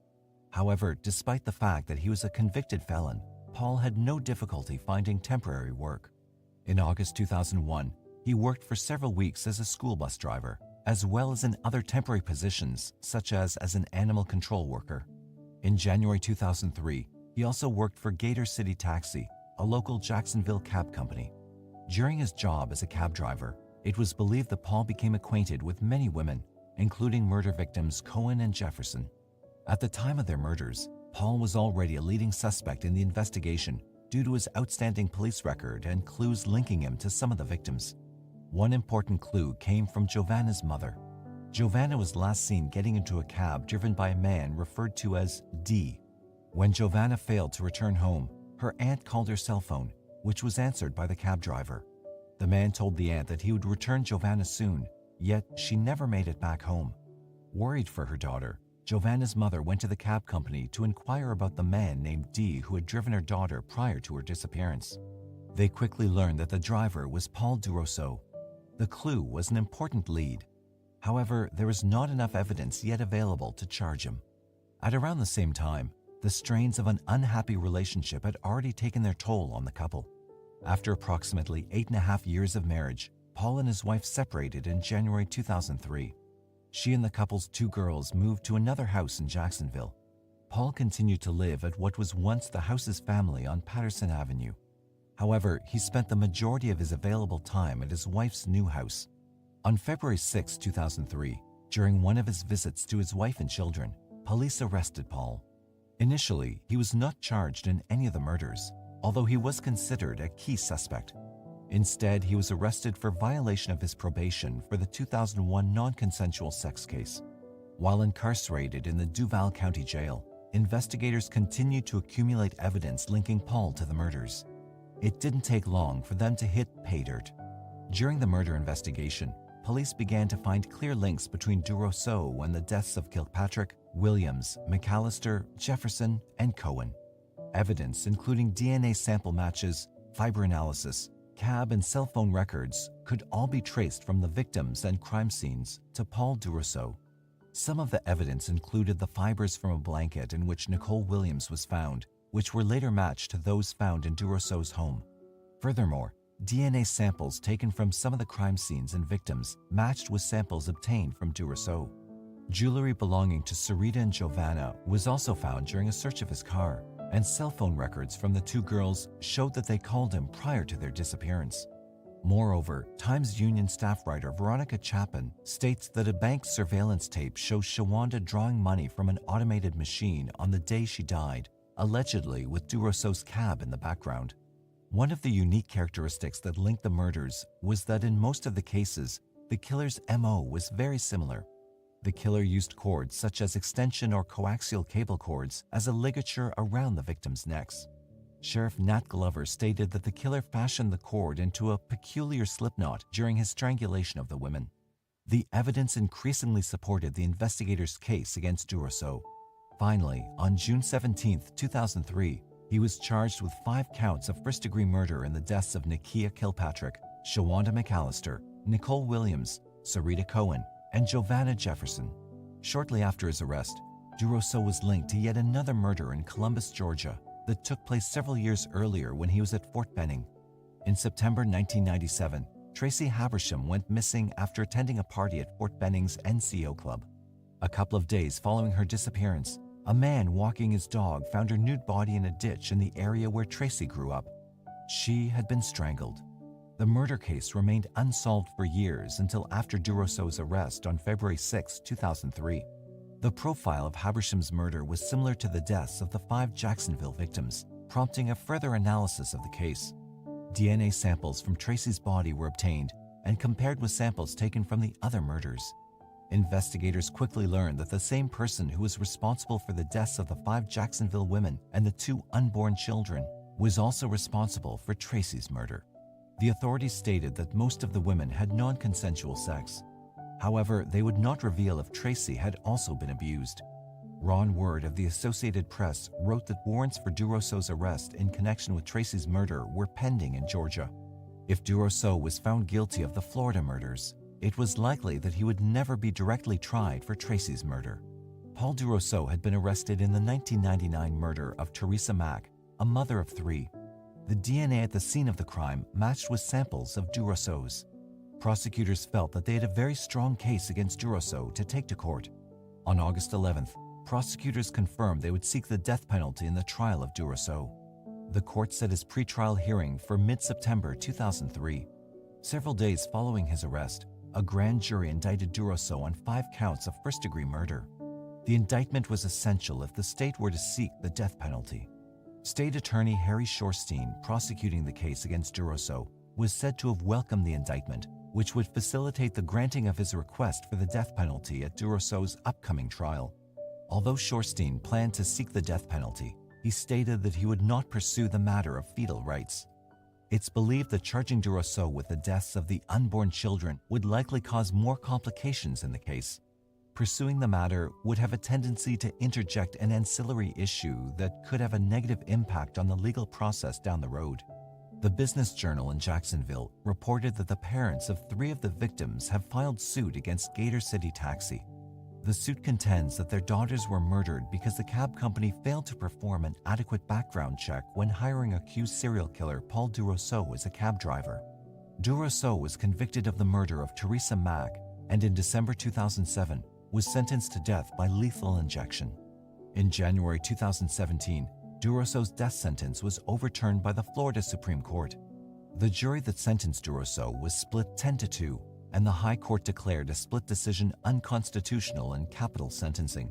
However, despite the fact that he was a convicted felon, Paul had no difficulty finding temporary work. In August 2001, he worked for several weeks as a school bus driver, as well as in other temporary positions, such as an animal control worker. In January 2003, he also worked for Gator City Taxi, a local Jacksonville cab company. During his job as a cab driver, it was believed that Paul became acquainted with many women, including murder victims Cohen and Jefferson. At the time of their murders, Paul was already a leading suspect in the investigation due to his outstanding police record and clues linking him to some of the victims. One important clue came from Giovanna's mother. Giovanna was last seen getting into a cab driven by a man referred to as D. When Giovanna failed to return home, her aunt called her cell phone, which was answered by the cab driver. The man told the aunt that he would return Giovanna soon, yet she never made it back home. Worried for her daughter, Giovanna's mother went to the cab company to inquire about the man named D who had driven her daughter prior to her disappearance. They quickly learned that the driver was Paul Durousseau. The clue was an important lead. However, there was not enough evidence yet available to charge him. At around the same time, the strains of an unhappy relationship had already taken their toll on the couple. After approximately 8.5 years of marriage, Paul and his wife separated in January 2003. She and the couple's 2 girls moved to another house in Jacksonville. Paul continued to live at what was once the house's family on Patterson Avenue. However, he spent the majority of his available time at his wife's new house. On February 6, 2003, during one of his visits to his wife and children, police arrested Paul. Initially, he was not charged in any of the murders, although he was considered a key suspect. Instead, he was arrested for violation of his probation for the 2001 non-consensual sex case. While incarcerated in the Duval County Jail, investigators continued to accumulate evidence linking Paul to the murders. It didn't take long for them to hit pay dirt. During the murder investigation, police began to find clear links between Durousseau and the deaths of Kilpatrick, Williams, McAllister, Jefferson, and Cohen. Evidence including DNA sample matches, fiber analysis, cab and cell phone records could all be traced from the victims and crime scenes to Paul Durousseau. Some of the evidence included the fibers from a blanket in which Nicole Williams was found, which were later matched to those found in Durousseau's home. Furthermore, DNA samples taken from some of the crime scenes and victims matched with samples obtained from Durousseau. Jewelry belonging to Sarita and Giovanna was also found during a search of his car, and cell phone records from the 2 girls showed that they called him prior to their disappearance. Moreover, Times Union staff writer Veronica Chapin states that a bank surveillance tape shows Shawanda drawing money from an automated machine on the day she died, allegedly with Durousseau's cab in the background. One of the unique characteristics that linked the murders was that in most of the cases, the killer's MO was very similar. The killer used cords such as extension or coaxial cable cords as a ligature around the victims' necks. Sheriff Nat Glover stated that the killer fashioned the cord into a peculiar slipknot during his strangulation of the women. The evidence increasingly supported the investigators' case against Durousseau. Finally, on June 17, 2003, he was charged with 5 counts of first-degree murder in the deaths of Nikia Kilpatrick, Shawanda McAllister, Nicole Williams, Sarita Cohen, and Giovanna Jefferson. Shortly after his arrest, Durousseau was linked to yet another murder in Columbus, Georgia, that took place several years earlier when he was at Fort Benning. In September 1997, Tracy Habersham went missing after attending a party at Fort Benning's NCO club. A couple of days following her disappearance, a man walking his dog found her nude body in a ditch in the area where Tracy grew up. She had been strangled. The murder case remained unsolved for years until after Durousseau's arrest on February 6, 2003. The profile of Habersham's murder was similar to the deaths of the 5 Jacksonville victims, prompting a further analysis of the case. DNA samples from Tracy's body were obtained and compared with samples taken from the other murders. Investigators quickly learned that the same person who was responsible for the deaths of the 5 Jacksonville women and the 2 unborn children was also responsible for Tracy's murder. The authorities stated that most of the women had non-consensual sex. However, they would not reveal if Tracy had also been abused. Ron Word of the Associated Press wrote that warrants for Durousseau's arrest in connection with Tracy's murder were pending in Georgia. If Durousseau was found guilty of the Florida murders, it was likely that he would never be directly tried for Tracy's murder. Paul Durousseau had been arrested in the 1999 murder of Teresa Mack, a mother of 3. The DNA at the scene of the crime matched with samples of Durousseau's. Prosecutors felt that they had a very strong case against Durousseau to take to court. On August 11th, prosecutors confirmed they would seek the death penalty in the trial of Durousseau. The court set his pretrial hearing for mid-September 2003. Several days following his arrest, a grand jury indicted Durousseau on 5 counts of first-degree murder. The indictment was essential if the state were to seek the death penalty. State Attorney Harry Shorstein, prosecuting the case against Durousseau, was said to have welcomed the indictment, which would facilitate the granting of his request for the death penalty at Durousseau's upcoming trial. Although Shorstein planned to seek the death penalty, he stated that he would not pursue the matter of fetal rights. It's believed that charging Durousseau with the deaths of the unborn children would likely cause more complications in the case. Pursuing the matter would have a tendency to interject an ancillary issue that could have a negative impact on the legal process down the road. The Business Journal in Jacksonville reported that the parents of 3 of the victims have filed suit against Gator City Taxi. The suit contends that their daughters were murdered because the cab company failed to perform an adequate background check when hiring accused serial killer Paul Durousseau as a cab driver. Durousseau was convicted of the murder of Teresa Mack and in December 2007 was sentenced to death by lethal injection. In January 2017, Durousseau's death sentence was overturned by the Florida Supreme Court. The jury that sentenced Durousseau was split 10-2, and the High Court declared a split decision unconstitutional in capital sentencing.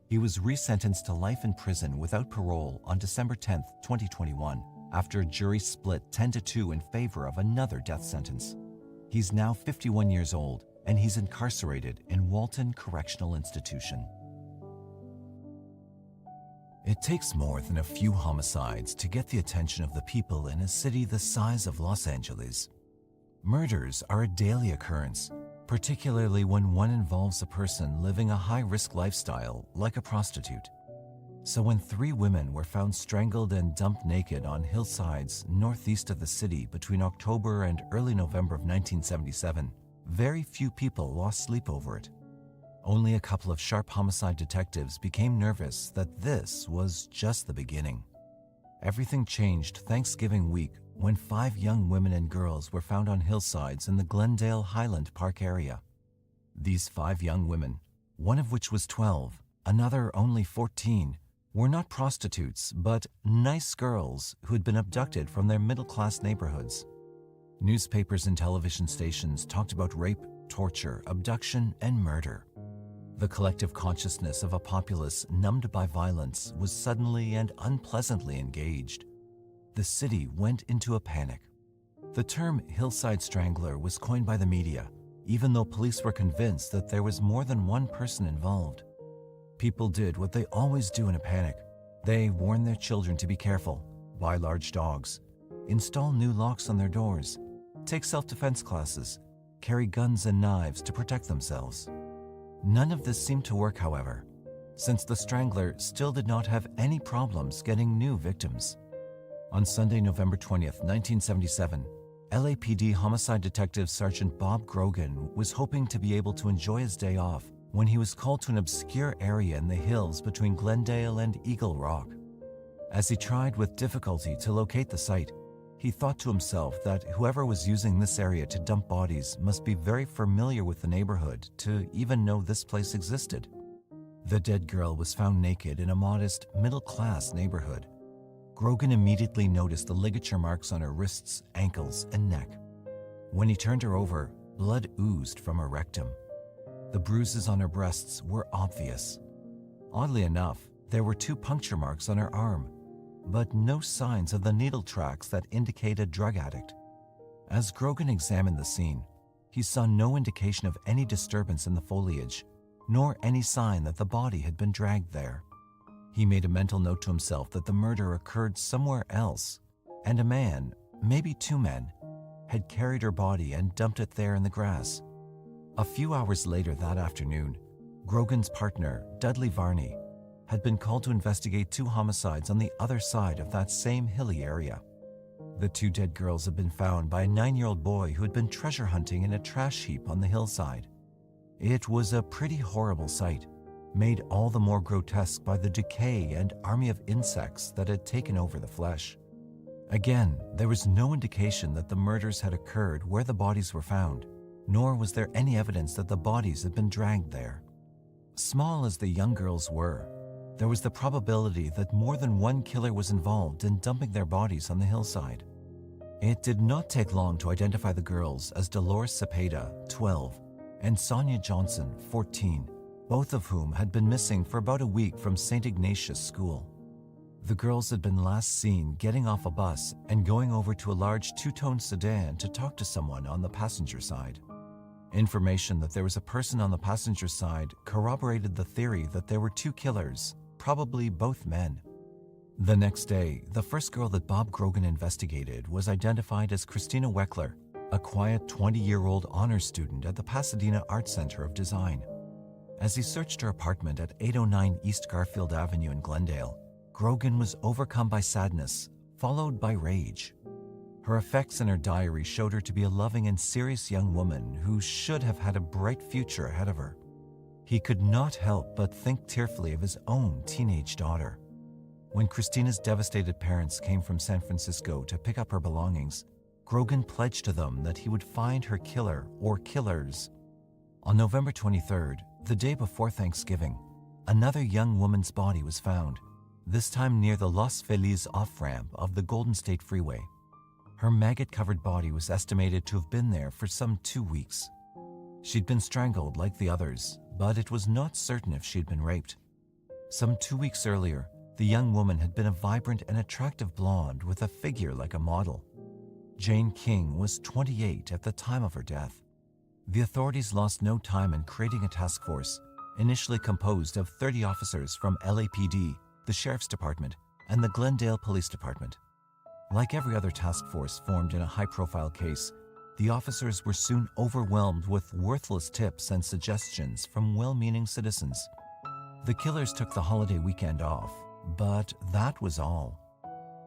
He was resentenced to life in prison without parole on December 10, 2021, after a jury split 10-2 in favor of another death sentence. He's now 51 years old, and he's incarcerated in Walton Correctional Institution. It takes more than a few homicides to get the attention of the people in a city the size of Los Angeles. Murders are a daily occurrence, particularly when one involves a person living a high-risk lifestyle like a prostitute. So when 3 women were found strangled and dumped naked on hillsides northeast of the city between October and early November of 1977, very few people lost sleep over it. Only a couple of sharp homicide detectives became nervous that this was just the beginning. Everything changed Thanksgiving week when 5 young women and girls were found on hillsides in the Glendale Highland Park area. These 5 young women, one of which was 12, another only 14, were not prostitutes but nice girls who had been abducted from their middle-class neighborhoods. Newspapers and television stations talked about rape, torture, abduction, and murder. The collective consciousness of a populace numbed by violence was suddenly and unpleasantly engaged. The city went into a panic. The term Hillside Strangler was coined by the media, even though police were convinced that there was more than one person involved. People did what they always do in a panic. They warned their children to be careful, buy large dogs, install new locks on their doors, take self-defense classes, carry guns and knives to protect themselves. None of this seemed to work, however, since the Strangler still did not have any problems getting new victims. On Sunday, November 20th, 1977, LAPD Homicide Detective Sergeant Bob Grogan was hoping to be able to enjoy his day off when he was called to an obscure area in the hills between Glendale and Eagle Rock. As he tried with difficulty to locate the site, he thought to himself that whoever was using this area to dump bodies must be very familiar with the neighborhood to even know this place existed. The dead girl was found naked in a modest, middle-class neighborhood. Grogan immediately noticed the ligature marks on her wrists, ankles, and neck. When he turned her over, blood oozed from her rectum. The bruises on her breasts were obvious. Oddly enough, there were 2 puncture marks on her arm, but no signs of the needle tracks that indicate a drug addict. As Grogan examined the scene, he saw no indication of any disturbance in the foliage, nor any sign that the body had been dragged there. He made a mental note to himself that the murder occurred somewhere else, and a man, maybe 2 men, had carried her body and dumped it there in the grass. A few hours later that afternoon, Grogan's partner, Dudley Varney, had been called to investigate 2 homicides on the other side of that same hilly area. The 2 dead girls had been found by a 9-year-old boy who had been treasure hunting in a trash heap on the hillside. It was a pretty horrible sight, made all the more grotesque by the decay and army of insects that had taken over the flesh. Again, there was no indication that the murders had occurred where the bodies were found, nor was there any evidence that the bodies had been dragged there. Small as the young girls were, there was the probability that more than one killer was involved in dumping their bodies on the hillside. It did not take long to identify the girls as Dolores Cepeda, 12, and Sonia Johnson, 14, both of whom had been missing for about a week from St. Ignatius School. The girls had been last seen getting off a bus and going over to a large 2-tone sedan to talk to someone on the passenger side. Information that there was a person on the passenger side corroborated the theory that there were 2 killers, probably both men. The next day, the first girl that Bob Grogan investigated was identified as Christina Weckler, a quiet 20-year-old honors student at the Pasadena Art Center of Design. As he searched her apartment at 809 East Garfield Avenue in Glendale, Grogan was overcome by sadness, followed by rage. Her effects in her diary showed her to be a loving and serious young woman who should have had a bright future ahead of her. He could not help but think tearfully of his own teenage daughter. When Christina's devastated parents came from San Francisco to pick up her belongings, Grogan pledged to them that he would find her killer or killers. On November 23rd, the day before Thanksgiving, another young woman's body was found, this time near the Los Feliz off-ramp of the Golden State Freeway. Her maggot-covered body was estimated to have been there for some 2 weeks. She'd been strangled like the others, but it was not certain if she'd been raped. Some 2 weeks earlier, the young woman had been a vibrant and attractive blonde with a figure like a model. Jane King was 28 at the time of her death. The authorities lost no time in creating a task force, initially composed of 30 officers from LAPD, the Sheriff's Department, and the Glendale Police Department. Like every other task force formed in a high-profile case, the officers were soon overwhelmed with worthless tips and suggestions from well-meaning citizens. The killers took the holiday weekend off, but that was all.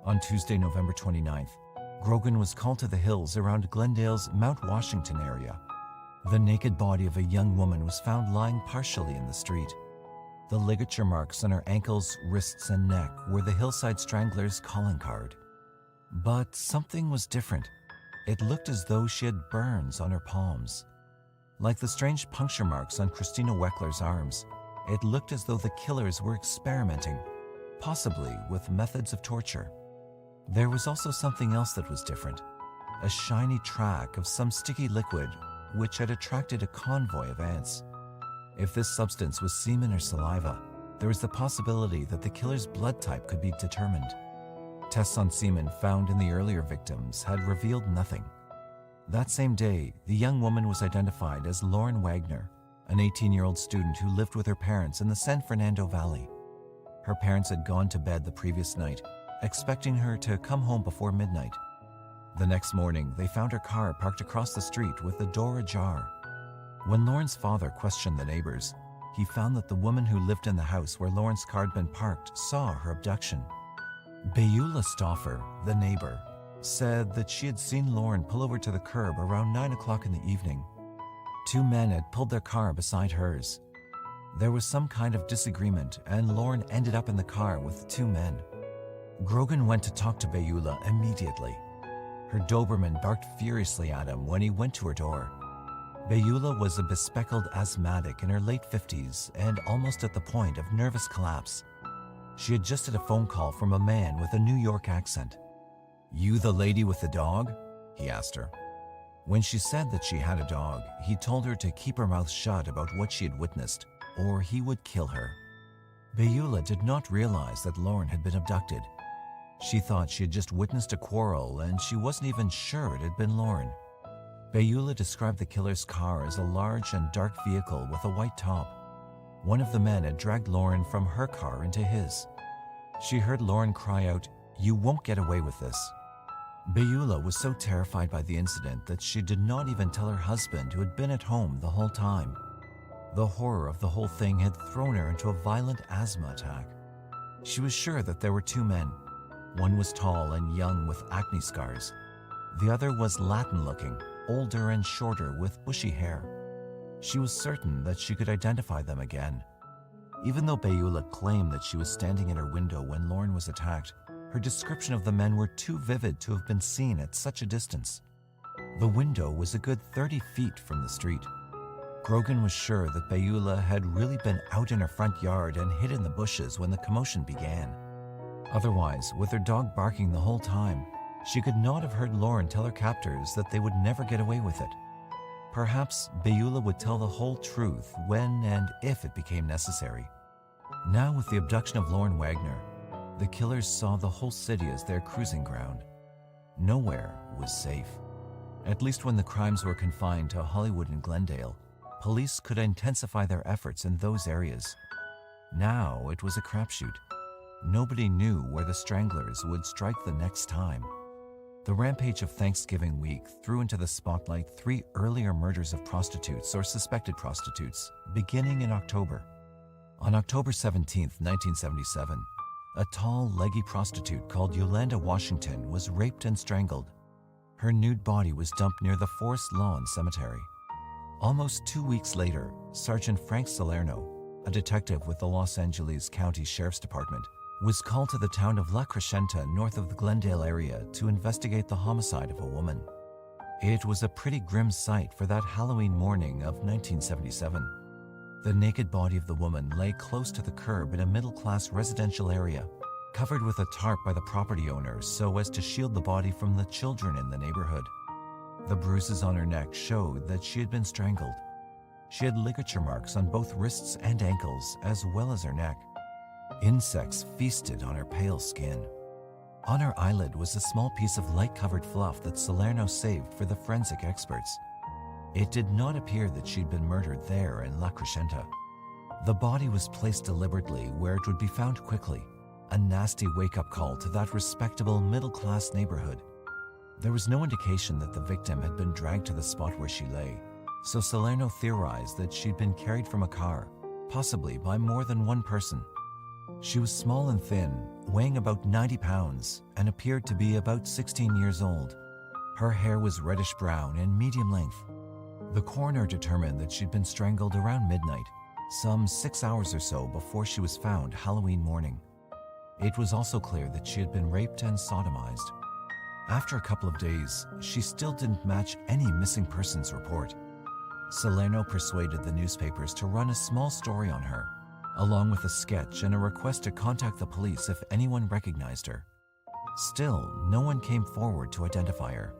On Tuesday, November 29th, Grogan was called to the hills around Glendale's Mount Washington area. The naked body of a young woman was found lying partially in the street. The ligature marks on her ankles, wrists, and neck were the Hillside Stranglers' calling card. But something was different. It looked as though she had burns on her palms. Like the strange puncture marks on Christina Weckler's arms, it looked as though the killers were experimenting, possibly with methods of torture. There was also something else that was different, a shiny track of some sticky liquid which had attracted a convoy of ants. If this substance was semen or saliva, there was the possibility that the killer's blood type could be determined. Tests on semen found in the earlier victims had revealed nothing. That same day, the young woman was identified as Lauren Wagner, an 18-year-old student who lived with her parents in the San Fernando Valley. Her parents had gone to bed the previous night, expecting her to come home before midnight. The next morning, they found her car parked across the street with the door ajar. When Lauren's father questioned the neighbors, he found that the woman who lived in the house where Lauren's car had been parked saw her abduction. Beulah Stauffer, the neighbor, said that she had seen Lauren pull over to the curb around 9 o'clock in the evening. 2 men had pulled their car beside hers. There was some kind of disagreement, and Lauren ended up in the car with 2 men. Grogan went to talk to Beulah immediately. Her Doberman barked furiously at him when he went to her door. Beulah was a bespectacled asthmatic in her late 50s and almost at the point of nervous collapse. She had just had a phone call from a man with a New York accent. "You the lady with the dog?" he asked her. When she said that she had a dog, he told her to keep her mouth shut about what she had witnessed, or he would kill her. Beulah did not realize that Lauren had been abducted. She thought she had just witnessed a quarrel, and she wasn't even sure it had been Lauren. Beulah described the killer's car as a large and dark vehicle with a white top. One of the men had dragged Lauren from her car into his. She heard Lauren cry out, "You won't get away with this." Beulah was so terrified by the incident that she did not even tell her husband, who had been at home the whole time. The horror of the whole thing had thrown her into a violent asthma attack. She was sure that there were 2 men. One was tall and young with acne scars. The other was Latin-looking, older and shorter with bushy hair. She was certain that she could identify them again. Even though Beulah claimed that she was standing in her window when Lauren was attacked, her description of the men were too vivid to have been seen at such a distance. The window was a good 30 feet from the street. Grogan was sure that Beulah had really been out in her front yard and hid in the bushes when the commotion began. Otherwise, with her dog barking the whole time, she could not have heard Lauren tell her captors that they would never get away with it. Perhaps Beulah would tell the whole truth when and if it became necessary. Now, with the abduction of Lauren Wagner, the killers saw the whole city as their cruising ground. Nowhere was safe. At least when the crimes were confined to Hollywood and Glendale, police could intensify their efforts in those areas. Now it was a crapshoot. Nobody knew where the Stranglers would strike the next time. The rampage of Thanksgiving week threw into the spotlight 3 earlier murders of prostitutes or suspected prostitutes, beginning in October. On October 17, 1977, a tall, leggy prostitute called Yolanda Washington was raped and strangled. Her nude body was dumped near the Forest Lawn Cemetery. Almost 2 weeks later, Sergeant Frank Salerno, a detective with the Los Angeles County Sheriff's Department, was called to the town of La Crescenta north of the Glendale area to investigate the homicide of a woman. It was a pretty grim sight for that Halloween morning of 1977. The naked body of the woman lay close to the curb in a middle-class residential area, covered with a tarp by the property owner so as to shield the body from the children in the neighborhood. The bruises on her neck showed that she had been strangled. She had ligature marks on both wrists and ankles, as well as her neck. Insects feasted on her pale skin. On her eyelid was a small piece of light-covered fluff that Salerno saved for the forensic experts. It did not appear that she'd been murdered there in La Crescenta. The body was placed deliberately where it would be found quickly, a nasty wake-up call to that respectable middle-class neighborhood. There was no indication that the victim had been dragged to the spot where she lay, so Salerno theorized that she'd been carried from a car, possibly by more than one person. She was small and thin, weighing about 90 pounds, and appeared to be about 16 years old. Her hair was reddish-brown and medium length. The coroner determined that she'd been strangled around midnight, some 6 hours or so before she was found Halloween morning. It was also clear that she had been raped and sodomized. After a couple of days, she still didn't match any missing persons report. Salerno persuaded the newspapers to run a small story on her, along with a sketch and a request to contact the police if anyone recognized her. Still, no one came forward to identify her.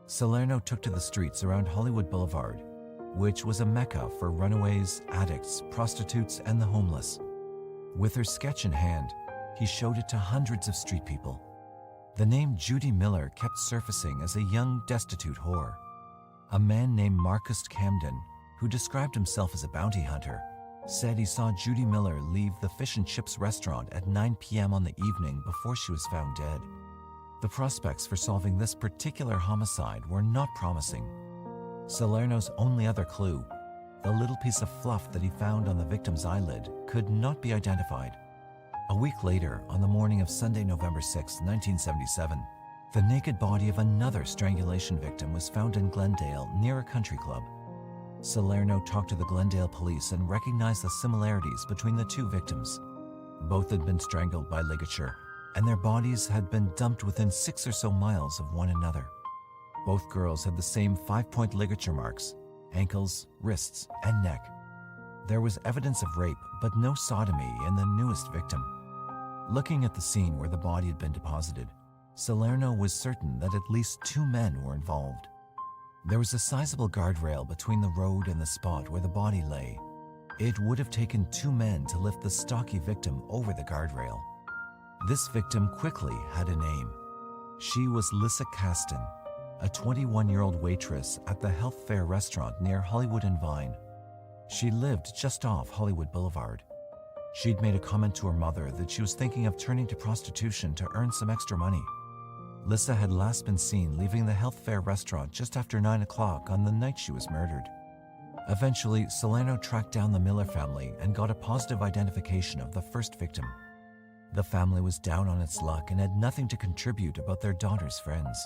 Salerno took to the streets around Hollywood Boulevard, which was a mecca for runaways, addicts, prostitutes, and the homeless. With her sketch in hand, he showed it to hundreds of street people. The name Judy Miller kept surfacing as a young, destitute whore. A man named Marcus Camden, who described himself as a bounty hunter, said he saw Judy Miller leave the Fish and Chips restaurant at 9 p.m. on the evening before she was found dead. The prospects for solving this particular homicide were not promising. Salerno's only other clue, the little piece of fluff that he found on the victim's eyelid, could not be identified. A week later, on the morning of Sunday, November 6, 1977, the naked body of another strangulation victim was found in Glendale near a country club. Salerno talked to the Glendale police and recognized the similarities between the two victims. Both had been strangled by ligature, and their bodies had been dumped within 6 or so miles of one another. Both girls had the same 5-point ligature marks, ankles, wrists, and neck. There was evidence of rape, but no sodomy in the newest victim. Looking at the scene where the body had been deposited, Salerno was certain that at least 2 men were involved. There was a sizable guardrail between the road and the spot where the body lay. It would have taken 2 men to lift the stocky victim over the guardrail. This victim quickly had a name. She was Lissa Caston, a 21-year-old waitress at the Health Fair restaurant near Hollywood and Vine. She lived just off Hollywood Boulevard. She'd made a comment to her mother that she was thinking of turning to prostitution to earn some extra money. Lissa had last been seen leaving the Health Fair restaurant just after 9 o'clock on the night she was murdered. Eventually, Salerno tracked down the Miller family and got a positive identification of the first victim. The family was down on its luck and had nothing to contribute about their daughter's friends.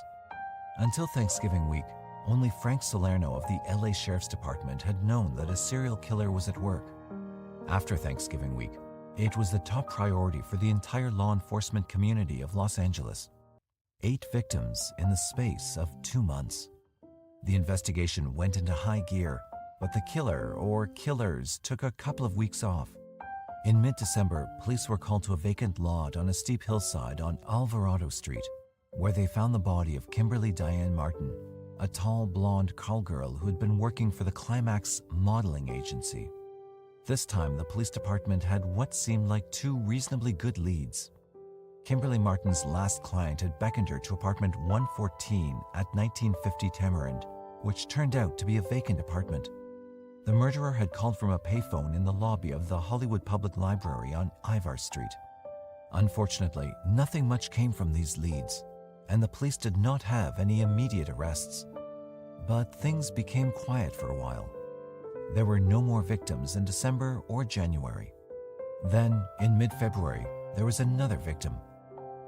Until Thanksgiving week, only Frank Salerno of the LA Sheriff's Department had known that a serial killer was at work. After Thanksgiving week, it was the top priority for the entire law enforcement community of Los Angeles. 8 victims in the space of 2 months. The investigation went into high gear, but the killer or killers took a couple of weeks off. In mid-December, police were called to a vacant lot on a steep hillside on Alvarado Street, where they found the body of Kimberly Diane Martin, a tall, blonde call girl who had been working for the Climax modeling agency. This time, the police department had what seemed like 2 reasonably good leads. Kimberly Martin's last client had beckoned her to apartment 114 at 1950 Tamarind, which turned out to be a vacant apartment. The murderer had called from a payphone in the lobby of the Hollywood Public Library on Ivar Street. Unfortunately, nothing much came from these leads, and the police did not have any immediate arrests. But things became quiet for a while. There were no more victims in December or January. Then, in mid-February, there was another victim.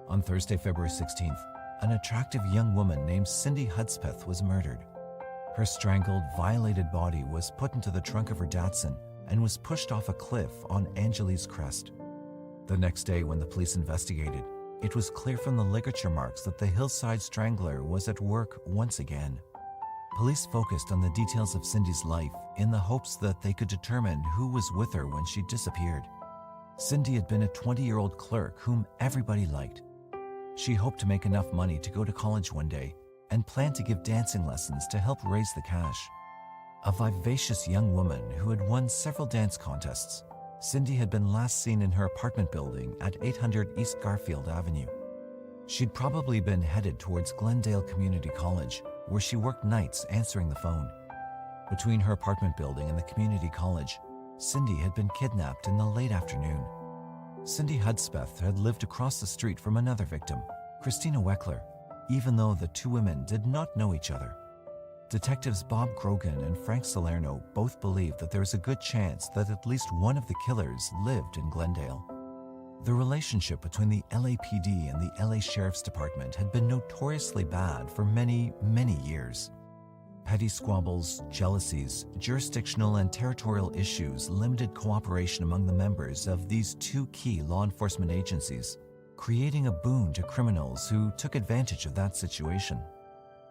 On Thursday, February 16th, an attractive young woman named Cindy Hudspeth was murdered. Her strangled, violated body was put into the trunk of her Datsun and was pushed off a cliff on Angeles Crest. The next day, when the police investigated, it was clear from the ligature marks that the Hillside Strangler was at work once again. Police focused on the details of Cindy's life in the hopes that they could determine who was with her when she disappeared. Cindy had been a 20-year-old clerk whom everybody liked. She hoped to make enough money to go to college one day and planned to give dancing lessons to help raise the cash. A vivacious young woman who had won several dance contests, Cindy had been last seen in her apartment building at 800 East Garfield Avenue. She'd probably been headed towards Glendale Community College, where she worked nights answering the phone. Between her apartment building and the community college, Cindy had been kidnapped in the late afternoon. Cindy Hudspeth had lived across the street from another victim, Christina Weckler, even though the two women did not know each other. Detectives Bob Grogan and Frank Salerno both believed that there was a good chance that at least one of the killers lived in Glendale. The relationship between the LAPD and the LA Sheriff's Department had been notoriously bad for many, many years. Petty squabbles, jealousies, jurisdictional and territorial issues limited cooperation among the members of these two key law enforcement agencies, creating a boon to criminals who took advantage of that situation.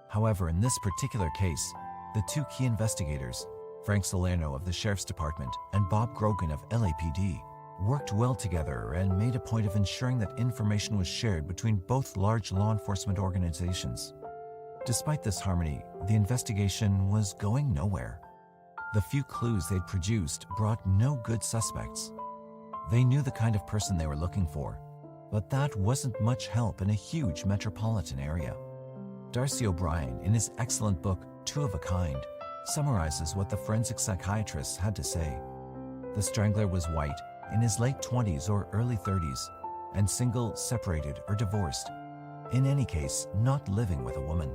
However, in this particular case, the two key investigators, Frank Salerno of the Sheriff's Department and Bob Grogan of LAPD, worked well together and made a point of ensuring that information was shared between both large law enforcement organizations. Despite this harmony, the investigation was going nowhere. The few clues they'd produced brought no good suspects. They knew the kind of person they were looking for, but that wasn't much help in a huge metropolitan area. Darcy O'Brien, in his excellent book, Two of a Kind, summarizes what the forensic psychiatrists had to say. The Strangler was white, in his late 20s or early 30s, and single, separated, or divorced. In any case, not living with a woman.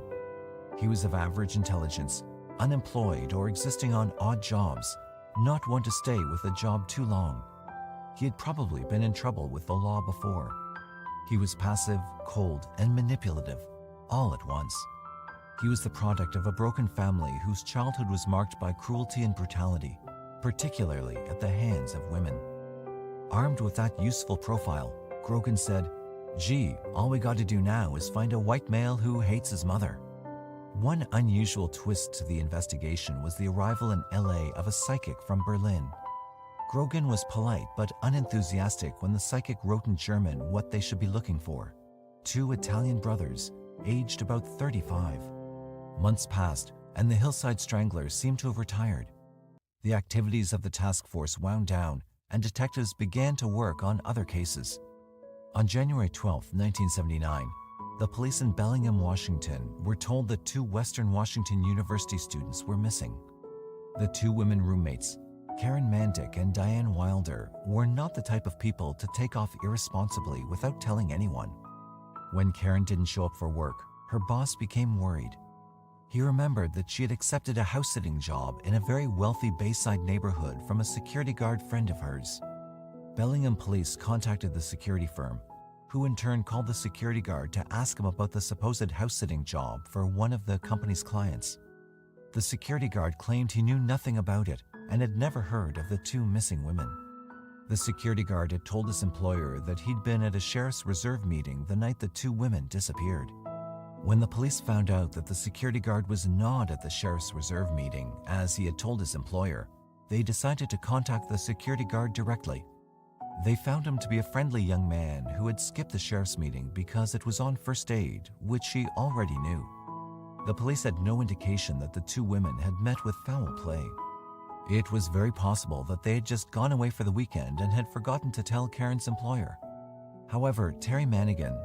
He was of average intelligence, unemployed or existing on odd jobs, not one to stay with a job too long. He had probably been in trouble with the law before. He was passive, cold, and manipulative, all at once. He was the product of a broken family whose childhood was marked by cruelty and brutality, particularly at the hands of women. Armed with that useful profile, Grogan said, "Gee, all we got to do now is find a white male who hates his mother." One unusual twist to the investigation was the arrival in LA of a psychic from Berlin. Grogan was polite but unenthusiastic when the psychic wrote in German what they should be looking for: two Italian brothers, aged about 35. Months passed, and the Hillside Stranglers seemed to have retired. The activities of the task force wound down, and detectives began to work on other cases. On January 12, 1979, the police in Bellingham, Washington, were told that two Western Washington University students were missing. The two women roommates, Karen Mandick and Diane Wilder, were not the type of people to take off irresponsibly without telling anyone. When Karen didn't show up for work, her boss became worried. He remembered that she had accepted a house-sitting job in a very wealthy Bayside neighborhood from a security guard friend of hers. Bellingham police contacted the security firm, who in turn called the security guard to ask him about the supposed house-sitting job for one of the company's clients. The security guard claimed he knew nothing about it and had never heard of the two missing women. The security guard had told his employer that he'd been at a sheriff's reserve meeting the night the two women disappeared. When the police found out that the security guard was not at the sheriff's reserve meeting, as he had told his employer, they decided to contact the security guard directly. They found him to be a friendly young man who had skipped the sheriff's meeting because it was on first aid, which he already knew. The police had no indication that the two women had met with foul play. It was very possible that they had just gone away for the weekend and had forgotten to tell Karen's employer. However, Terry Manigan,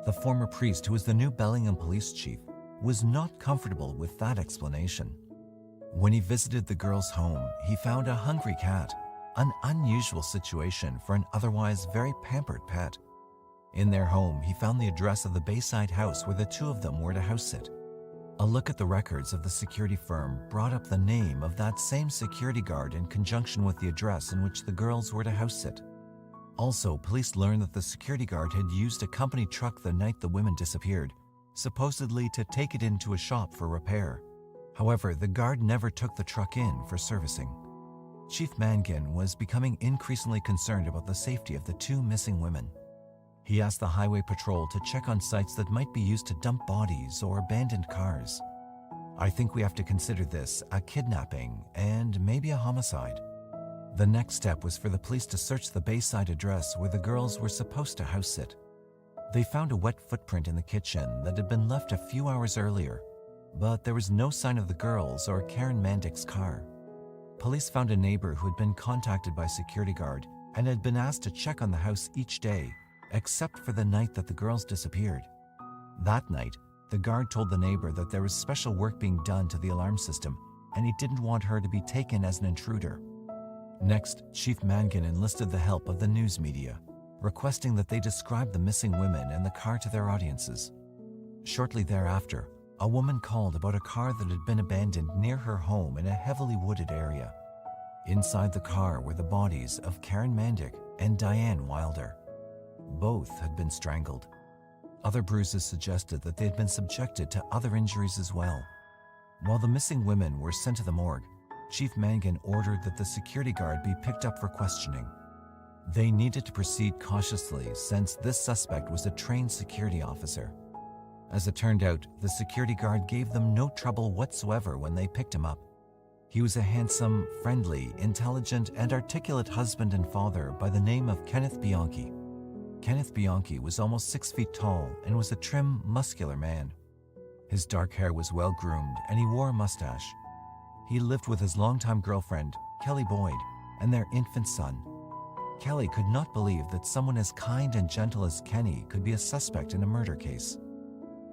the former priest who was the new Bellingham police chief, was not comfortable with that explanation. When he visited the girls' home, he found a hungry cat, an unusual situation for an otherwise very pampered pet. In their home, he found the address of the Bayside house where the two of them were to house sit. A look at the records of the security firm brought up the name of that same security guard in conjunction with the address in which the girls were to house sit. Also, police learned that the security guard had used a company truck the night the women disappeared, supposedly to take it into a shop for repair. However, the guard never took the truck in for servicing. Chief Mangan was becoming increasingly concerned about the safety of the two missing women. He asked the highway patrol to check on sites that might be used to dump bodies or abandoned cars. "I think we have to consider this a kidnapping and maybe a homicide." The next step was for the police to search the Bayside address where the girls were supposed to house sit. They found a wet footprint in the kitchen that had been left a few hours earlier, but there was no sign of the girls or Karen Mandick's car. Police found a neighbor who had been contacted by a security guard and had been asked to check on the house each day, except for the night that the girls disappeared. That night, the guard told the neighbor that there was special work being done to the alarm system, and he didn't want her to be taken as an intruder. Next, Chief Mangan enlisted the help of the news media, requesting that they describe the missing women and the car to their audiences. Shortly thereafter, a woman called about a car that had been abandoned near her home in a heavily wooded area. Inside the car were the bodies of Karen Mandick and Diane Wilder. Both had been strangled. Other bruises suggested that they had been subjected to other injuries as well. While the missing women were sent to the morgue, Chief Mangan ordered that the security guard be picked up for questioning. They needed to proceed cautiously since this suspect was a trained security officer. As it turned out, the security guard gave them no trouble whatsoever when they picked him up. He was a handsome, friendly, intelligent, and articulate husband and father by the name of Kenneth Bianchi. Kenneth Bianchi was almost 6 feet tall and was a trim, muscular man. His dark hair was well groomed and he wore a mustache. He lived with his longtime girlfriend, Kelly Boyd, and their infant son. Kelly could not believe that someone as kind and gentle as Kenny could be a suspect in a murder case.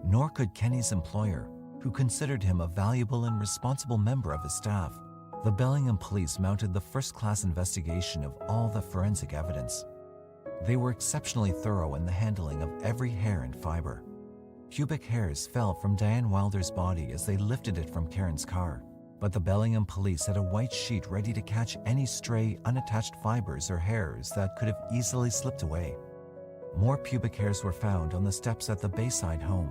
Nor could Kenny's employer, who considered him a valuable and responsible member of his staff. The Bellingham police mounted the first-class investigation of all the forensic evidence. They were exceptionally thorough in the handling of every hair and fiber. Pubic hairs fell from Diane Wilder's body as they lifted it from Karen's car, but the Bellingham police had a white sheet ready to catch any stray, unattached fibers or hairs that could have easily slipped away. More pubic hairs were found on the steps at the Bayside home.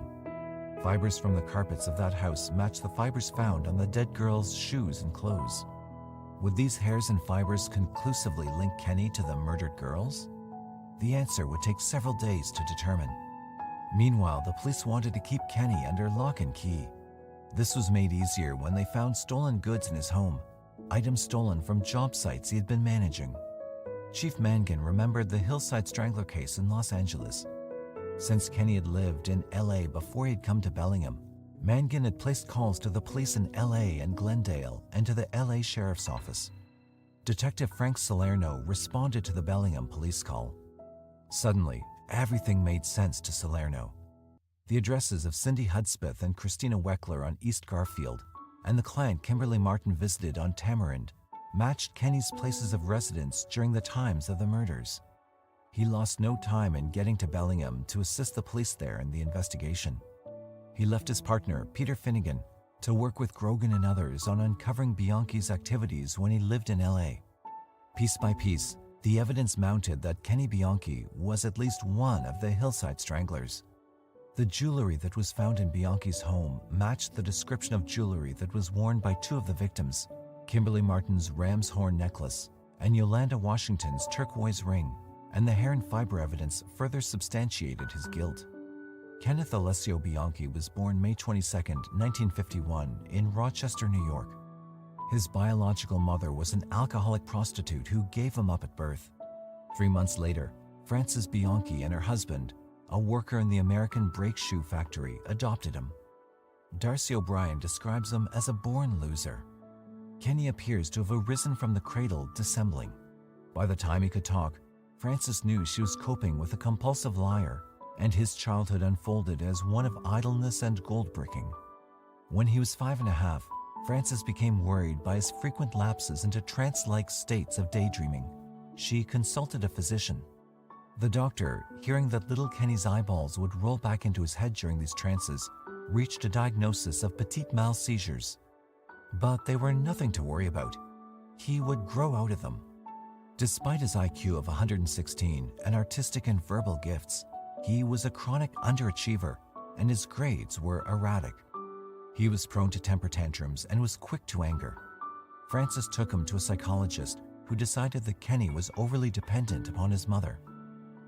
Fibers from the carpets of that house matched the fibers found on the dead girl's shoes and clothes. Would these hairs and fibers conclusively link Kenny to the murdered girls? The answer would take several days to determine. Meanwhile, the police wanted to keep Kenny under lock and key. This was made easier when they found stolen goods in his home, items stolen from job sites he had been managing. Chief Mangan remembered the Hillside Strangler case in Los Angeles. Since Kenny had lived in LA before he had come to Bellingham, Mangan had placed calls to the police in LA and Glendale and to the LA Sheriff's Office. Detective Frank Salerno responded to the Bellingham police call. Suddenly, everything made sense to Salerno. The addresses of Cindy Hudspeth and Christina Weckler on East Garfield and the client Kimberly Martin visited on Tamarind matched Kenny's places of residence during the times of the murders. He lost no time in getting to Bellingham to assist the police there in the investigation. He left his partner, Peter Finnegan, to work with Grogan and others on uncovering Bianchi's activities when he lived in LA. Piece by piece, the evidence mounted that Kenny Bianchi was at least one of the Hillside Stranglers. The jewelry that was found in Bianchi's home matched the description of jewelry that was worn by two of the victims, Kimberly Martin's ram's horn necklace and Yolanda Washington's turquoise ring, and the hair and fiber evidence further substantiated his guilt. Kenneth Alessio Bianchi was born May 22, 1951, in Rochester, New York. His biological mother was an alcoholic prostitute who gave him up at birth. 3 months later, Frances Bianchi and her husband, a worker in the American brake shoe factory, adopted him. Darcy O'Brien describes him as a born loser. Kenny appears to have arisen from the cradle dissembling. By the time he could talk, Frances knew she was coping with a compulsive liar, and his childhood unfolded as one of idleness and gold-bricking. When he was 5.5, Frances became worried by his frequent lapses into trance-like states of daydreaming. She consulted a physician. The doctor, hearing that little Kenny's eyeballs would roll back into his head during these trances, reached a diagnosis of petit mal seizures. But they were nothing to worry about. He would grow out of them. Despite his IQ of 116 and artistic and verbal gifts, he was a chronic underachiever, and his grades were erratic. He was prone to temper tantrums and was quick to anger. Frances took him to a psychologist who decided that Kenny was overly dependent upon his mother.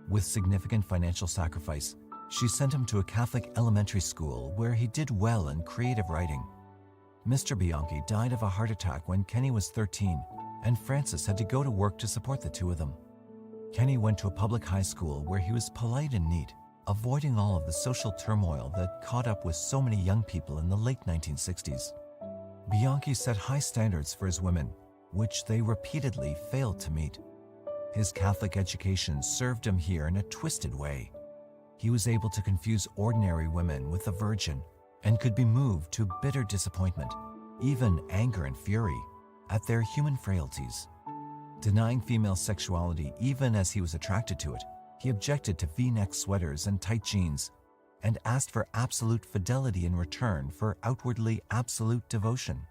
With significant financial sacrifice, she sent him to a Catholic elementary school where he did well in creative writing. Mr. Bianchi died of a heart attack when Kenny was 13, and Frances had to go to work to support the two of them. Kenny went to a public high school where he was polite and neat, avoiding all of the social turmoil that caught up with so many young people in the late 1960s. Bianchi set high standards for his women, which they repeatedly failed to meet. His Catholic education served him here in a twisted way. He was able to confuse ordinary women with the Virgin and could be moved to bitter disappointment, even anger and fury, at their human frailties. Denying female sexuality even as he was attracted to it, he objected to V-neck sweaters and tight jeans, and asked for absolute fidelity in return for outwardly absolute devotion.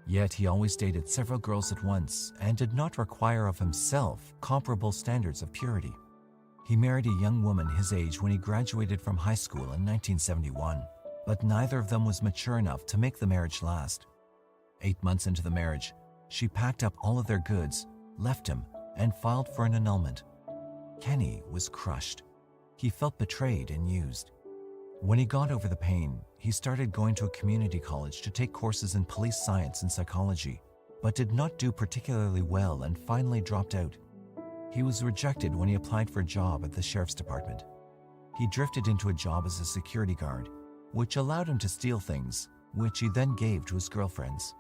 Yet he always dated several girls at once and did not require of himself comparable standards of purity. He married a young woman his age when he graduated from high school in 1971, but neither of them was mature enough to make the marriage last. 8 months into the marriage, she packed up all of their goods, left him, and filed for an annulment. Kenny was crushed. He felt betrayed and used. When he got over the pain, he started going to a community college to take courses in police science and psychology, but did not do particularly well and finally dropped out. He was rejected when he applied for a job at the sheriff's department. He drifted into a job as a security guard, which allowed him to steal things, which he then gave to his girlfriends.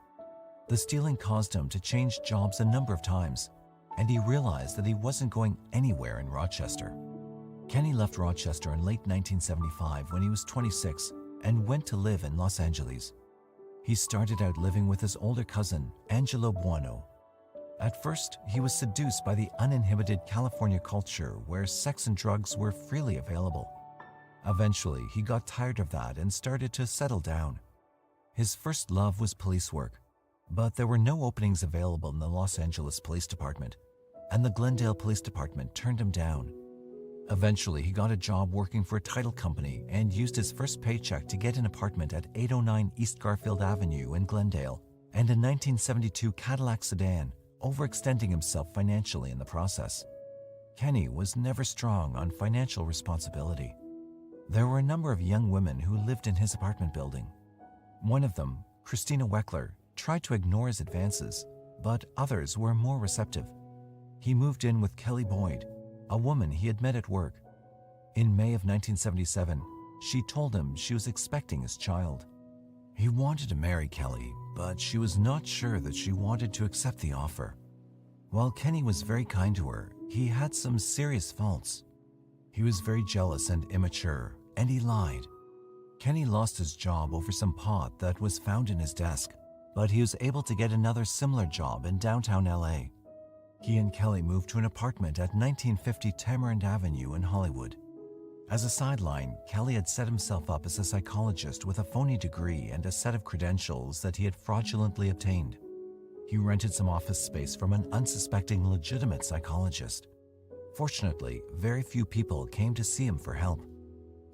The stealing caused him to change jobs a number of times, and he realized that he wasn't going anywhere in Rochester. Kenny left Rochester in late 1975 when he was 26 and went to live in Los Angeles. He started out living with his older cousin, Angelo Buono. At first, he was seduced by the uninhibited California culture where sex and drugs were freely available. Eventually, he got tired of that and started to settle down. His first love was police work, but there were no openings available in the Los Angeles Police Department, and the Glendale Police Department turned him down. Eventually, he got a job working for a title company and used his first paycheck to get an apartment at 809 East Garfield Avenue in Glendale and a 1972 Cadillac sedan, overextending himself financially in the process. Kenny was never strong on financial responsibility. There were a number of young women who lived in his apartment building. One of them, Christina Weckler, tried to ignore his advances, but others were more receptive. He moved in with Kelly Boyd, a woman he had met at work. In May of 1977, she told him she was expecting his child. He wanted to marry Kelly, but she was not sure that she wanted to accept the offer. While Kenny was very kind to her, he had some serious faults. He was very jealous and immature, and he lied. Kenny lost his job over some pot that was found in his desk, but he was able to get another similar job in downtown LA. He and Kelly moved to an apartment at 1950 Tamarind Avenue in Hollywood. As a sideline, Kelly had set himself up as a psychologist with a phony degree and a set of credentials that he had fraudulently obtained. He rented some office space from an unsuspecting legitimate psychologist. Fortunately, very few people came to see him for help.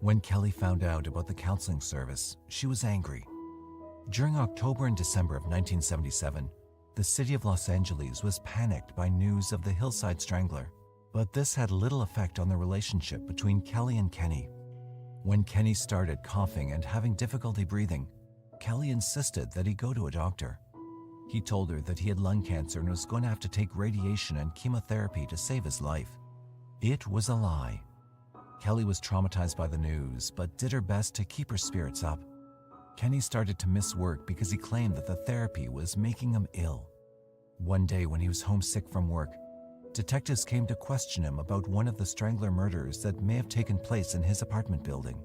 When Kelly found out about the counseling service, she was angry. During October and December of 1977, the city of Los Angeles was panicked by news of the Hillside Strangler, but this had little effect on the relationship between Kelly and Kenny. When Kenny started coughing and having difficulty breathing, Kelly insisted that he go to a doctor. He told her that he had lung cancer and was going to have to take radiation and chemotherapy to save his life. It was a lie. Kelly was traumatized by the news, but did her best to keep her spirits up. Kenny started to miss work because he claimed that the therapy was making him ill. One day when he was homesick from work, detectives came to question him about one of the Strangler murders that may have taken place in his apartment building.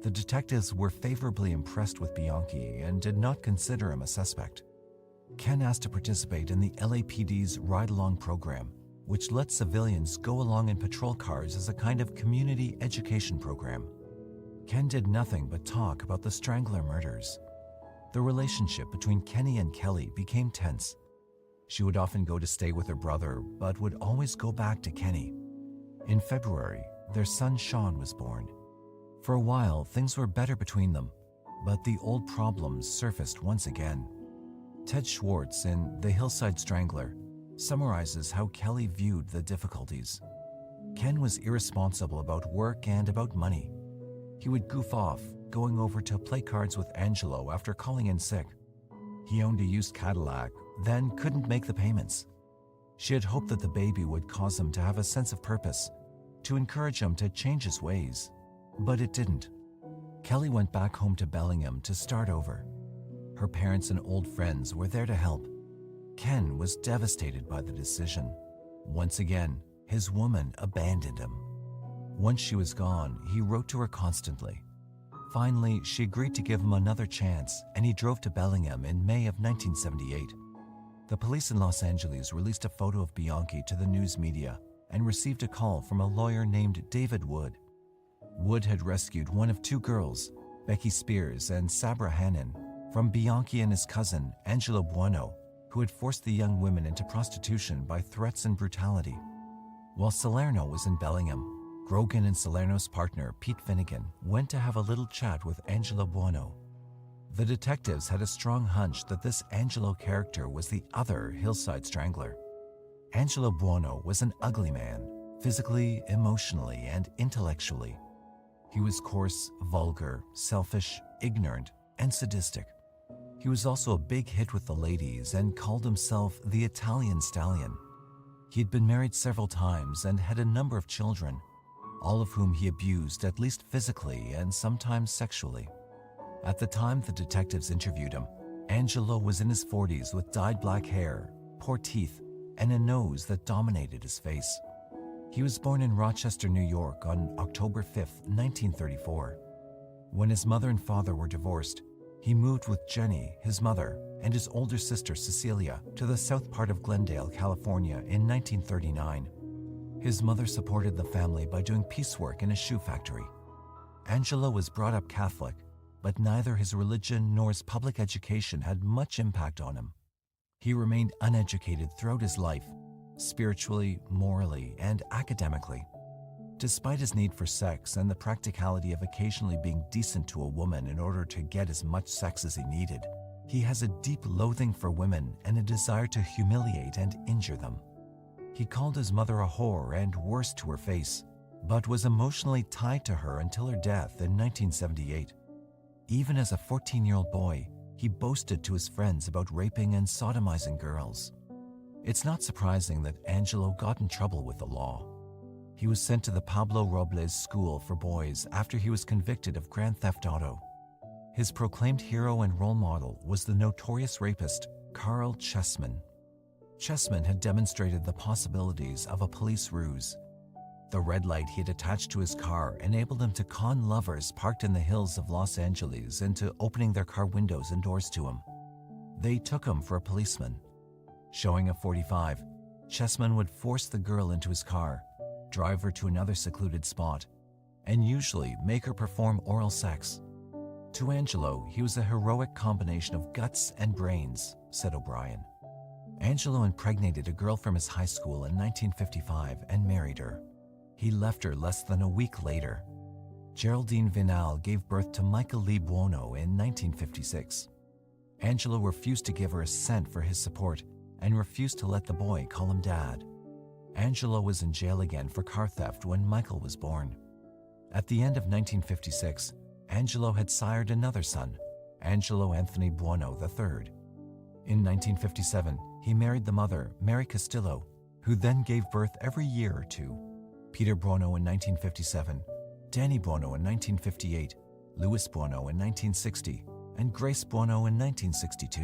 The detectives were favorably impressed with Bianchi and did not consider him a suspect. Ken asked to participate in the LAPD's ride-along program, which lets civilians go along in patrol cars as a kind of community education program. Ken did nothing but talk about the Strangler murders. The relationship between Kenny and Kelly became tense. She would often go to stay with her brother, but would always go back to Kenny. In February, their son Shawn was born. For a while, things were better between them, but the old problems surfaced once again. Ted Schwartz in The Hillside Strangler summarizes how Kelly viewed the difficulties. Ken was irresponsible about work and about money. He would goof off, going over to play cards with Angelo after calling in sick. He owned a used Cadillac, then couldn't make the payments. She had hoped that the baby would cause him to have a sense of purpose, to encourage him to change his ways. But it didn't. Kelly went back home to Bellingham to start over. Her parents and old friends were there to help. Ken was devastated by the decision. Once again, his woman abandoned him. Once she was gone, he wrote to her constantly. Finally, she agreed to give him another chance, and he drove to Bellingham in May of 1978. The police in Los Angeles released a photo of Bianchi to the news media and received a call from a lawyer named David Wood. Wood had rescued one of two girls, Becky Spears and Sabra Hannon, from Bianchi and his cousin, Angelo Buono, who had forced the young women into prostitution by threats and brutality. While Salerno was in Bellingham, Grogan and Salerno's partner, Pete Finnegan, went to have a little chat with Angelo Buono. The detectives had a strong hunch that this Angelo character was the other Hillside Strangler. Angelo Buono was an ugly man, physically, emotionally, and intellectually. He was coarse, vulgar, selfish, ignorant, and sadistic. He was also a big hit with the ladies and called himself the Italian Stallion. He had been married several times and had a number of children, all of whom he abused at least physically and sometimes sexually. At the time the detectives interviewed him, Angelo was in his 40s with dyed black hair, poor teeth, and a nose that dominated his face. He was born in Rochester, New York on October 5, 1934. When his mother and father were divorced, he moved with Jenny, his mother, and his older sister Cecilia to the south part of Glendale, California in 1939. His mother supported the family by doing piecework in a shoe factory. Angelo was brought up Catholic, but neither his religion nor his public education had much impact on him. He remained uneducated throughout his life, spiritually, morally, and academically. Despite his need for sex and the practicality of occasionally being decent to a woman in order to get as much sex as he needed, he has a deep loathing for women and a desire to humiliate and injure them. He called his mother a whore and worse to her face, but was emotionally tied to her until her death in 1978. Even as a 14-year-old boy, he boasted to his friends about raping and sodomizing girls. It's not surprising that Angelo got in trouble with the law. He was sent to the Pablo Robles School for Boys after he was convicted of grand theft auto. His proclaimed hero and role model was the notorious rapist Carl Chessman. Chessman had demonstrated the possibilities of a police ruse. The red light he had attached to his car enabled him to con lovers parked in the hills of Los Angeles into opening their car windows and doors to him. They took him for a policeman. Showing a .45, Chessman would force the girl into his car, drive her to another secluded spot, and usually make her perform oral sex. To Angelo, he was a heroic combination of guts and brains, said O'Brien. Angelo impregnated a girl from his high school in 1955 and married her. He left her less than a week later. Geraldine Vinal gave birth to Michael Lee Buono in 1956. Angelo refused to give her a cent for his support and refused to let the boy call him dad. Angelo was in jail again for car theft when Michael was born. At the end of 1956, Angelo had sired another son, Angelo Anthony Buono III. In 1957, he married the mother, Mary Castillo, who then gave birth every year or two. Peter Buono in 1957, Danny Buono in 1958, Louis Buono in 1960, and Grace Buono in 1962.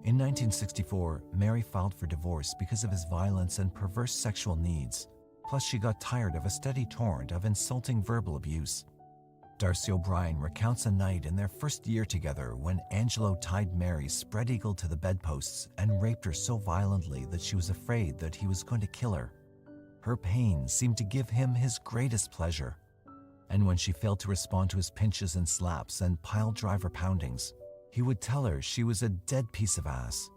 In 1964, Mary filed for divorce because of his violence and perverse sexual needs, plus she got tired of a steady torrent of insulting verbal abuse. Darcy O'Brien recounts a night in their first year together when Angelo tied Mary spread-eagled to the bedposts and raped her so violently that she was afraid that he was going to kill her. Her pain seemed to give him his greatest pleasure, and when she failed to respond to his pinches and slaps and pile-driver poundings, he would tell her she was a dead piece of ass.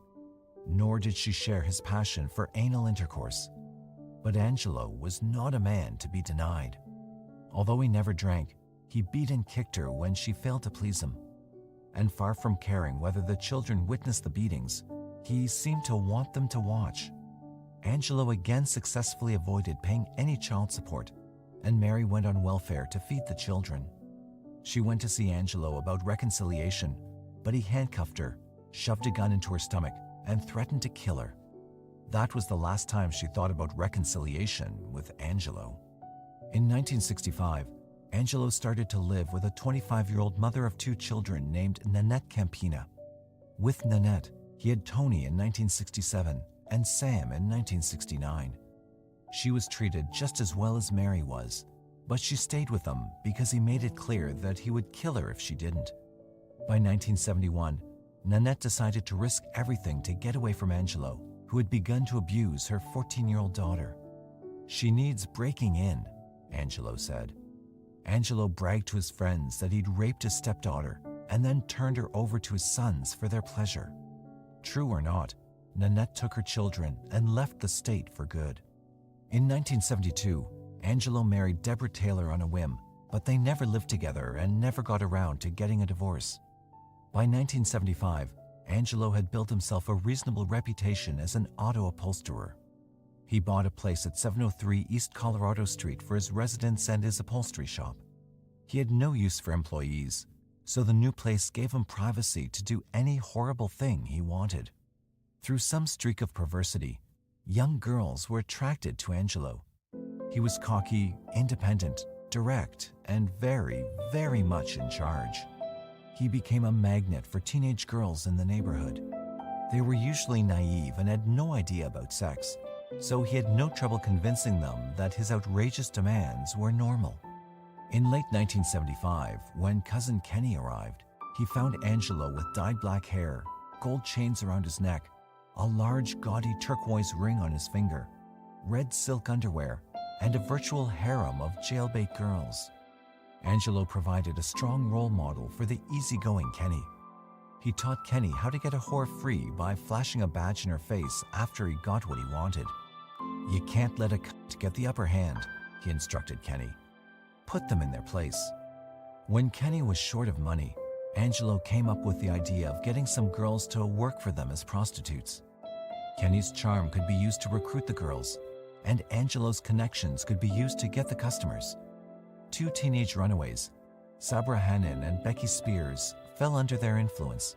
Nor did she share his passion for anal intercourse. But Angelo was not a man to be denied. Although he never drank, he beat and kicked her when she failed to please him. and far from caring whether the children witnessed the beatings, he seemed to want them to watch. Angelo again successfully avoided paying any child support, and Mary went on welfare to feed the children. She went to see Angelo about reconciliation, but he handcuffed her, shoved a gun into her stomach, and threatened to kill her. That was the last time she thought about reconciliation with Angelo. In 1965, Angelo started to live with a 25-year-old mother of 2 children named Nanette Campina. With Nanette, he had Tony in 1967 and Sam in 1969. She was treated just as well as Mary was, but she stayed with him because he made it clear that he would kill her if she didn't. By 1971, Nanette decided to risk everything to get away from Angelo, who had begun to abuse her 14-year-old daughter. "She needs breaking in," Angelo said. Angelo bragged to his friends that he'd raped his stepdaughter and then turned her over to his sons for their pleasure. True or not, Nanette took her children and left the state for good. In 1972, Angelo married Deborah Taylor on a whim, but they never lived together and never got around to getting a divorce. By 1975, Angelo had built himself a reasonable reputation as an auto upholsterer. He bought a place at 703 East Colorado Street for his residence and his upholstery shop. He had no use for employees, so the new place gave him privacy to do any horrible thing he wanted. Through some streak of perversity, young girls were attracted to Angelo. He was cocky, independent, direct, and very, very much in charge. He became a magnet for teenage girls in the neighborhood. They were usually naive and had no idea about sex, so he had no trouble convincing them that his outrageous demands were normal. In late 1975, when cousin Kenny arrived, he found Angelo with dyed black hair, gold chains around his neck, a large gaudy turquoise ring on his finger, red silk underwear, and a virtual harem of jailbait girls. Angelo provided a strong role model for the easygoing Kenny. He taught Kenny how to get a whore free by flashing a badge in her face after he got what he wanted. "You can't let a cunt get the upper hand," he instructed Kenny. "Put them in their place." When Kenny was short of money, Angelo came up with the idea of getting some girls to work for them as prostitutes. Kenny's charm could be used to recruit the girls, and Angelo's connections could be used to get the customers. 2 teenage runaways, Sabra Hannon and Becky Spears, fell under their influence.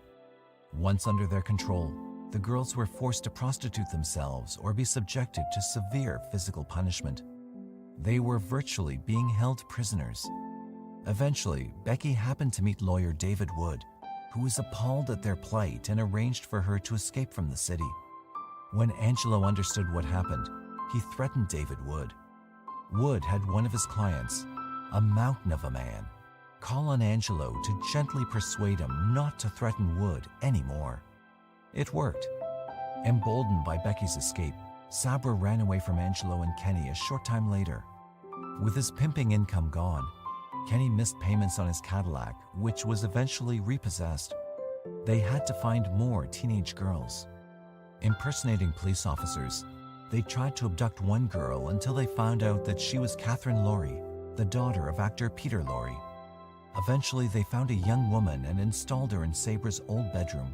Once under their control, the girls were forced to prostitute themselves or be subjected to severe physical punishment. They were virtually being held prisoners. Eventually, Becky happened to meet lawyer David Wood, who was appalled at their plight and arranged for her to escape from the city. When Angelo understood what happened, he threatened David Wood. Wood had one of his clients, a mountain of a man, call on Angelo to gently persuade him not to threaten Wood anymore. It worked. Emboldened by Becky's escape, Sabra ran away from Angelo and Kenny a short time later. With his pimping income gone, Kenny missed payments on his Cadillac, which was eventually repossessed. They had to find more teenage girls. Impersonating police officers, they tried to abduct one girl until they found out that she was Catherine Laurie, the daughter of actor Peter Laurie. Eventually, they found a young woman and installed her in Sabra's old bedroom.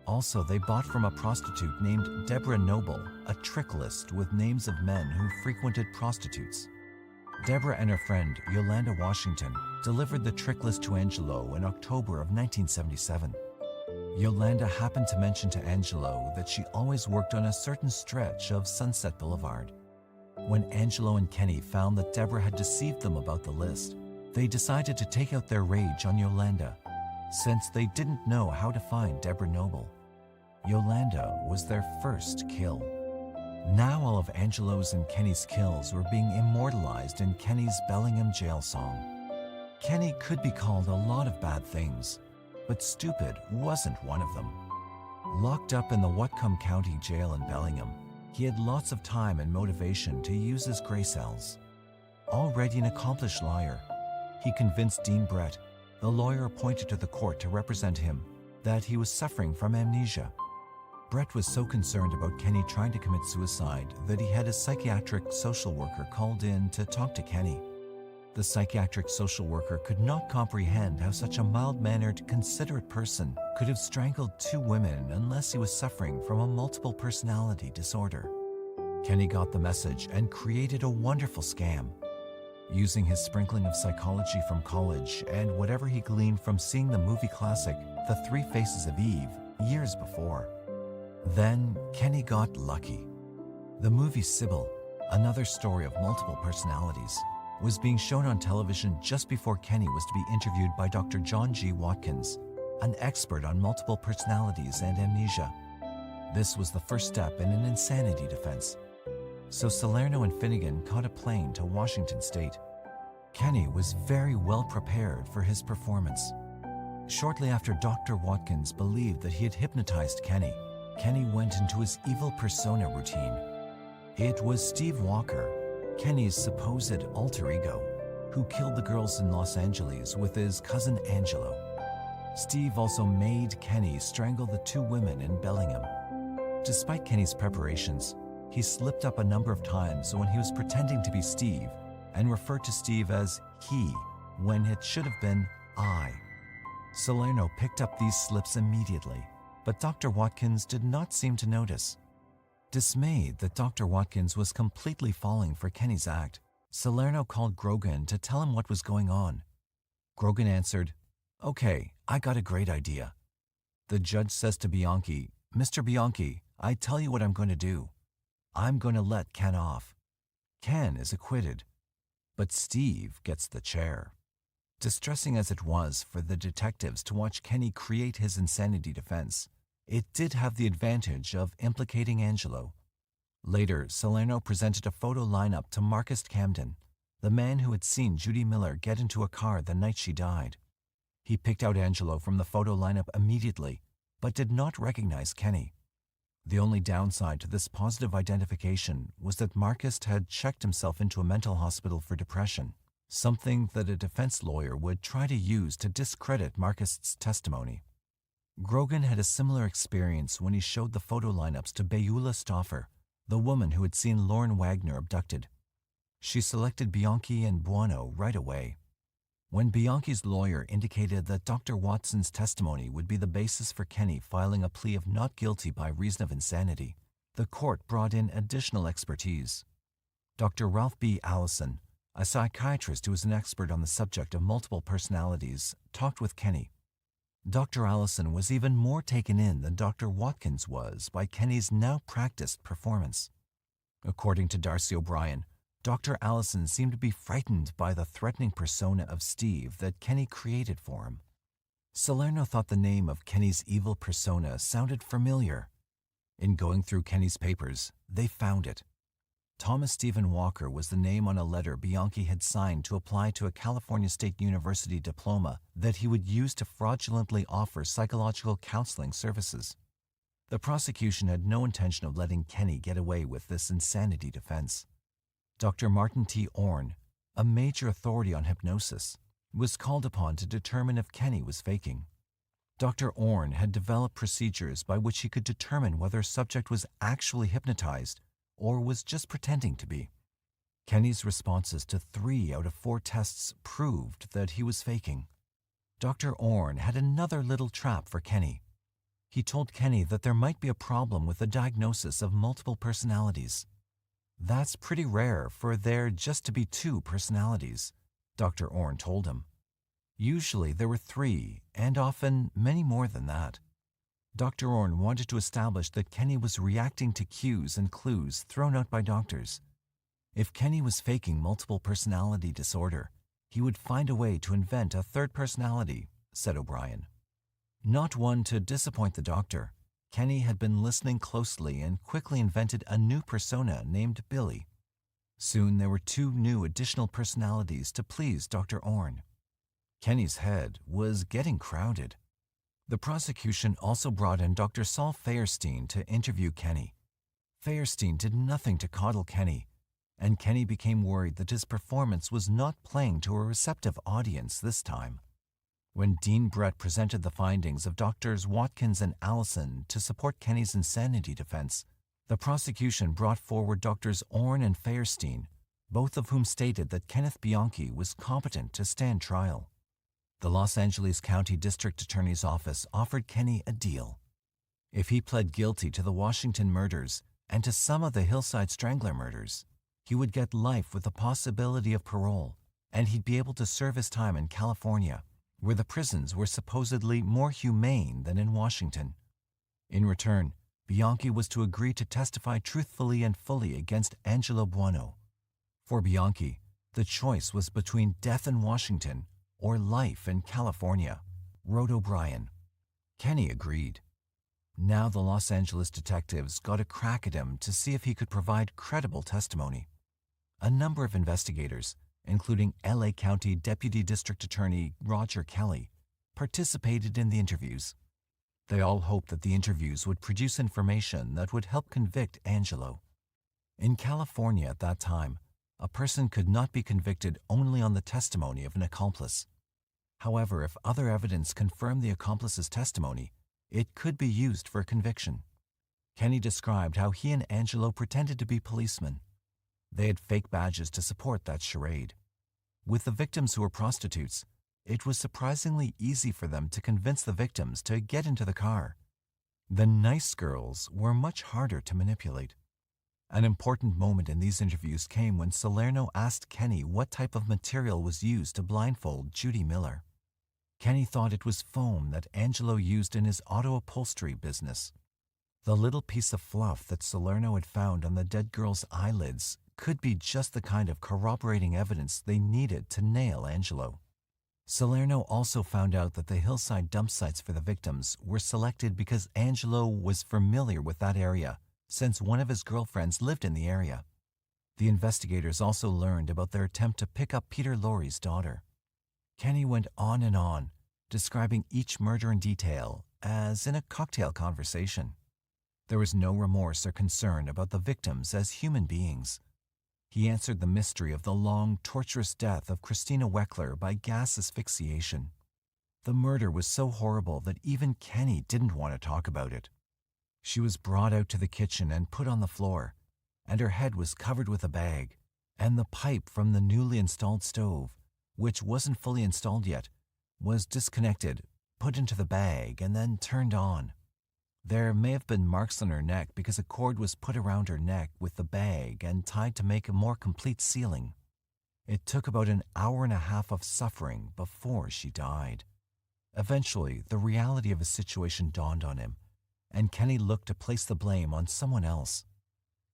Also, they bought from a prostitute named Deborah Noble a trick list with names of men who frequented prostitutes. Deborah and her friend, Yolanda Washington, delivered the trick list to Angelo in October of 1977. Yolanda happened to mention to Angelo that she always worked on a certain stretch of Sunset Boulevard. When Angelo and Kenny found that Deborah had deceived them about the list, they decided to take out their rage on Yolanda, since they didn't know how to find Deborah Noble. Yolanda was their first kill. Now all of Angelo's and Kenny's kills were being immortalized in Kenny's Bellingham jail song. Kenny could be called a lot of bad things, but stupid wasn't one of them. Locked up in the Whatcom County Jail in Bellingham, he had lots of time and motivation to use his gray cells. Already an accomplished liar, he convinced Dean Brett, the lawyer appointed to the court to represent him, that he was suffering from amnesia. Brett was so concerned about Kenny trying to commit suicide that he had a psychiatric social worker called in to talk to Kenny. The psychiatric social worker could not comprehend how such a mild-mannered, considerate person could have strangled two women unless he was suffering from a multiple personality disorder. Kenny got the message and created a wonderful scam. Using his sprinkling of psychology from college and whatever he gleaned from seeing the movie classic The Three Faces of Eve years before. Then Kenny got lucky. The movie Sybil, another story of multiple personalities, was being shown on television just before Kenny was to be interviewed by Dr. John G. Watkins, an expert on multiple personalities and amnesia. This was the first step in an insanity defense. So Salerno and Finnegan caught a plane to Washington State. Kenny was very well prepared for his performance. Shortly after Dr. Watkins believed that he had hypnotized Kenny, Kenny went into his evil persona routine. It was Steve Walker, Kenny's supposed alter ego, who killed the girls in Los Angeles with his cousin Angelo. Steve also made Kenny strangle the two women in Bellingham. Despite Kenny's preparations, he slipped up a number of times when he was pretending to be Steve and referred to Steve as he when it should have been I. Salerno picked up these slips immediately, but Dr. Watkins did not seem to notice. Dismayed that Dr. Watkins was completely falling for Kenny's act, Salerno called Grogan to tell him what was going on. Grogan answered, "Okay, I got a great idea." The judge says to Bianchi, "Mr. Bianchi, I tell you what I'm going to do. I'm going to let Ken off." Ken is acquitted, but Steve gets the chair. Distressing as it was for the detectives to watch Kenny create his insanity defense, it did have the advantage of implicating Angelo. Later, Salerno presented a photo lineup to Marcus Camden, the man who had seen Judy Miller get into a car the night she died. He picked out Angelo from the photo lineup immediately, but did not recognize Kenny. The only downside to this positive identification was that Marcus had checked himself into a mental hospital for depression, something that a defense lawyer would try to use to discredit Marcus's testimony. Grogan had a similar experience when he showed the photo lineups to Beulah Stauffer, the woman who had seen Lauren Wagner abducted. She selected Bianchi and Buono right away. When Bianchi's lawyer indicated that Dr. Watson's testimony would be the basis for Kenny filing a plea of not guilty by reason of insanity, the court brought in additional expertise. Dr. Ralph B. Allison, a psychiatrist who was an expert on the subject of multiple personalities, talked with Kenny. Dr. Allison was even more taken in than Dr. Watkins was by Kenny's now practiced performance. According to Darcy O'Brien, Dr. Allison seemed to be frightened by the threatening persona of Steve that Kenny created for him. Salerno thought the name of Kenny's evil persona sounded familiar. In going through Kenny's papers, they found it. Thomas Stephen Walker was the name on a letter Bianchi had signed to apply to a California State University diploma that he would use to fraudulently offer psychological counseling services. The prosecution had no intention of letting Kenny get away with this insanity defense. Dr. Martin T. Orne, a major authority on hypnosis, was called upon to determine if Kenny was faking. Dr. Orne had developed procedures by which he could determine whether a subject was actually hypnotized or was just pretending to be. Kenny's responses to 3 out of 4 tests proved that he was faking. Dr. Orne had another little trap for Kenny. He told Kenny that there might be a problem with the diagnosis of multiple personalities. That's pretty rare for there just to be 2 personalities, Dr. Orne told him. Usually there were 3, and often many more than that. Dr. Orne wanted to establish that Kenny was reacting to cues and clues thrown out by doctors. If Kenny was faking multiple personality disorder, he would find a way to invent a 3rd personality, said O'Brien. Not one to disappoint the doctor, Kenny had been listening closely and quickly invented a new persona named Billy. Soon there were 2 new additional personalities to please Dr. Orne. Kenny's head was getting crowded. The prosecution also brought in Dr. Saul Feierstein to interview Kenny. Feierstein did nothing to coddle Kenny, and Kenny became worried that his performance was not playing to a receptive audience this time. When Dean Brett presented the findings of Drs. Watkins and Allison to support Kenny's insanity defense, the prosecution brought forward Drs. Orne and Feierstein, both of whom stated that Kenneth Bianchi was competent to stand trial. The Los Angeles County District Attorney's Office offered Kenny a deal. If he pled guilty to the Washington murders and to some of the Hillside Strangler murders, he would get life with the possibility of parole, and he'd be able to serve his time in California, where the prisons were supposedly more humane than in Washington. In return, Bianchi was to agree to testify truthfully and fully against Angelo Buono. For Bianchi, the choice was between death in Washington or life in California, wrote O'Brien. Kenny agreed. Now the Los Angeles detectives got a crack at him to see if he could provide credible testimony. A number of investigators, including LA County Deputy District Attorney Roger Kelly, participated in the interviews. They all hoped that the interviews would produce information that would help convict Angelo. In California at that time, a person could not be convicted only on the testimony of an accomplice. However, if other evidence confirmed the accomplice's testimony, it could be used for conviction. Kenny described how he and Angelo pretended to be policemen. They had fake badges to support that charade. With the victims who were prostitutes, it was surprisingly easy for them to convince the victims to get into the car. The nice girls were much harder to manipulate. An important moment in these interviews came when Salerno asked Kenny what type of material was used to blindfold Judy Miller. Kenny thought it was foam that Angelo used in his auto upholstery business. The little piece of fluff that Salerno had found on the dead girl's eyelids could be just the kind of corroborating evidence they needed to nail Angelo. Salerno also found out that the hillside dump sites for the victims were selected because Angelo was familiar with that area, since one of his girlfriends lived in the area. The investigators also learned about their attempt to pick up Peter Lorre's daughter. Kenny went on, describing each murder in detail, as in a cocktail conversation. There was no remorse or concern about the victims as human beings. He answered the mystery of the long, torturous death of Christina Weckler by gas asphyxiation. The murder was so horrible that even Kenny didn't want to talk about it. She was brought out to the kitchen and put on the floor, and her head was covered with a bag, and the pipe from the newly installed stove, which wasn't fully installed yet, was disconnected, put into the bag, and then turned on. There may have been marks on her neck because a cord was put around her neck with the bag and tied to make a more complete sealing. It took about an hour and a half of suffering before she died. Eventually, the reality of his situation dawned on him, and Kenny looked to place the blame on someone else.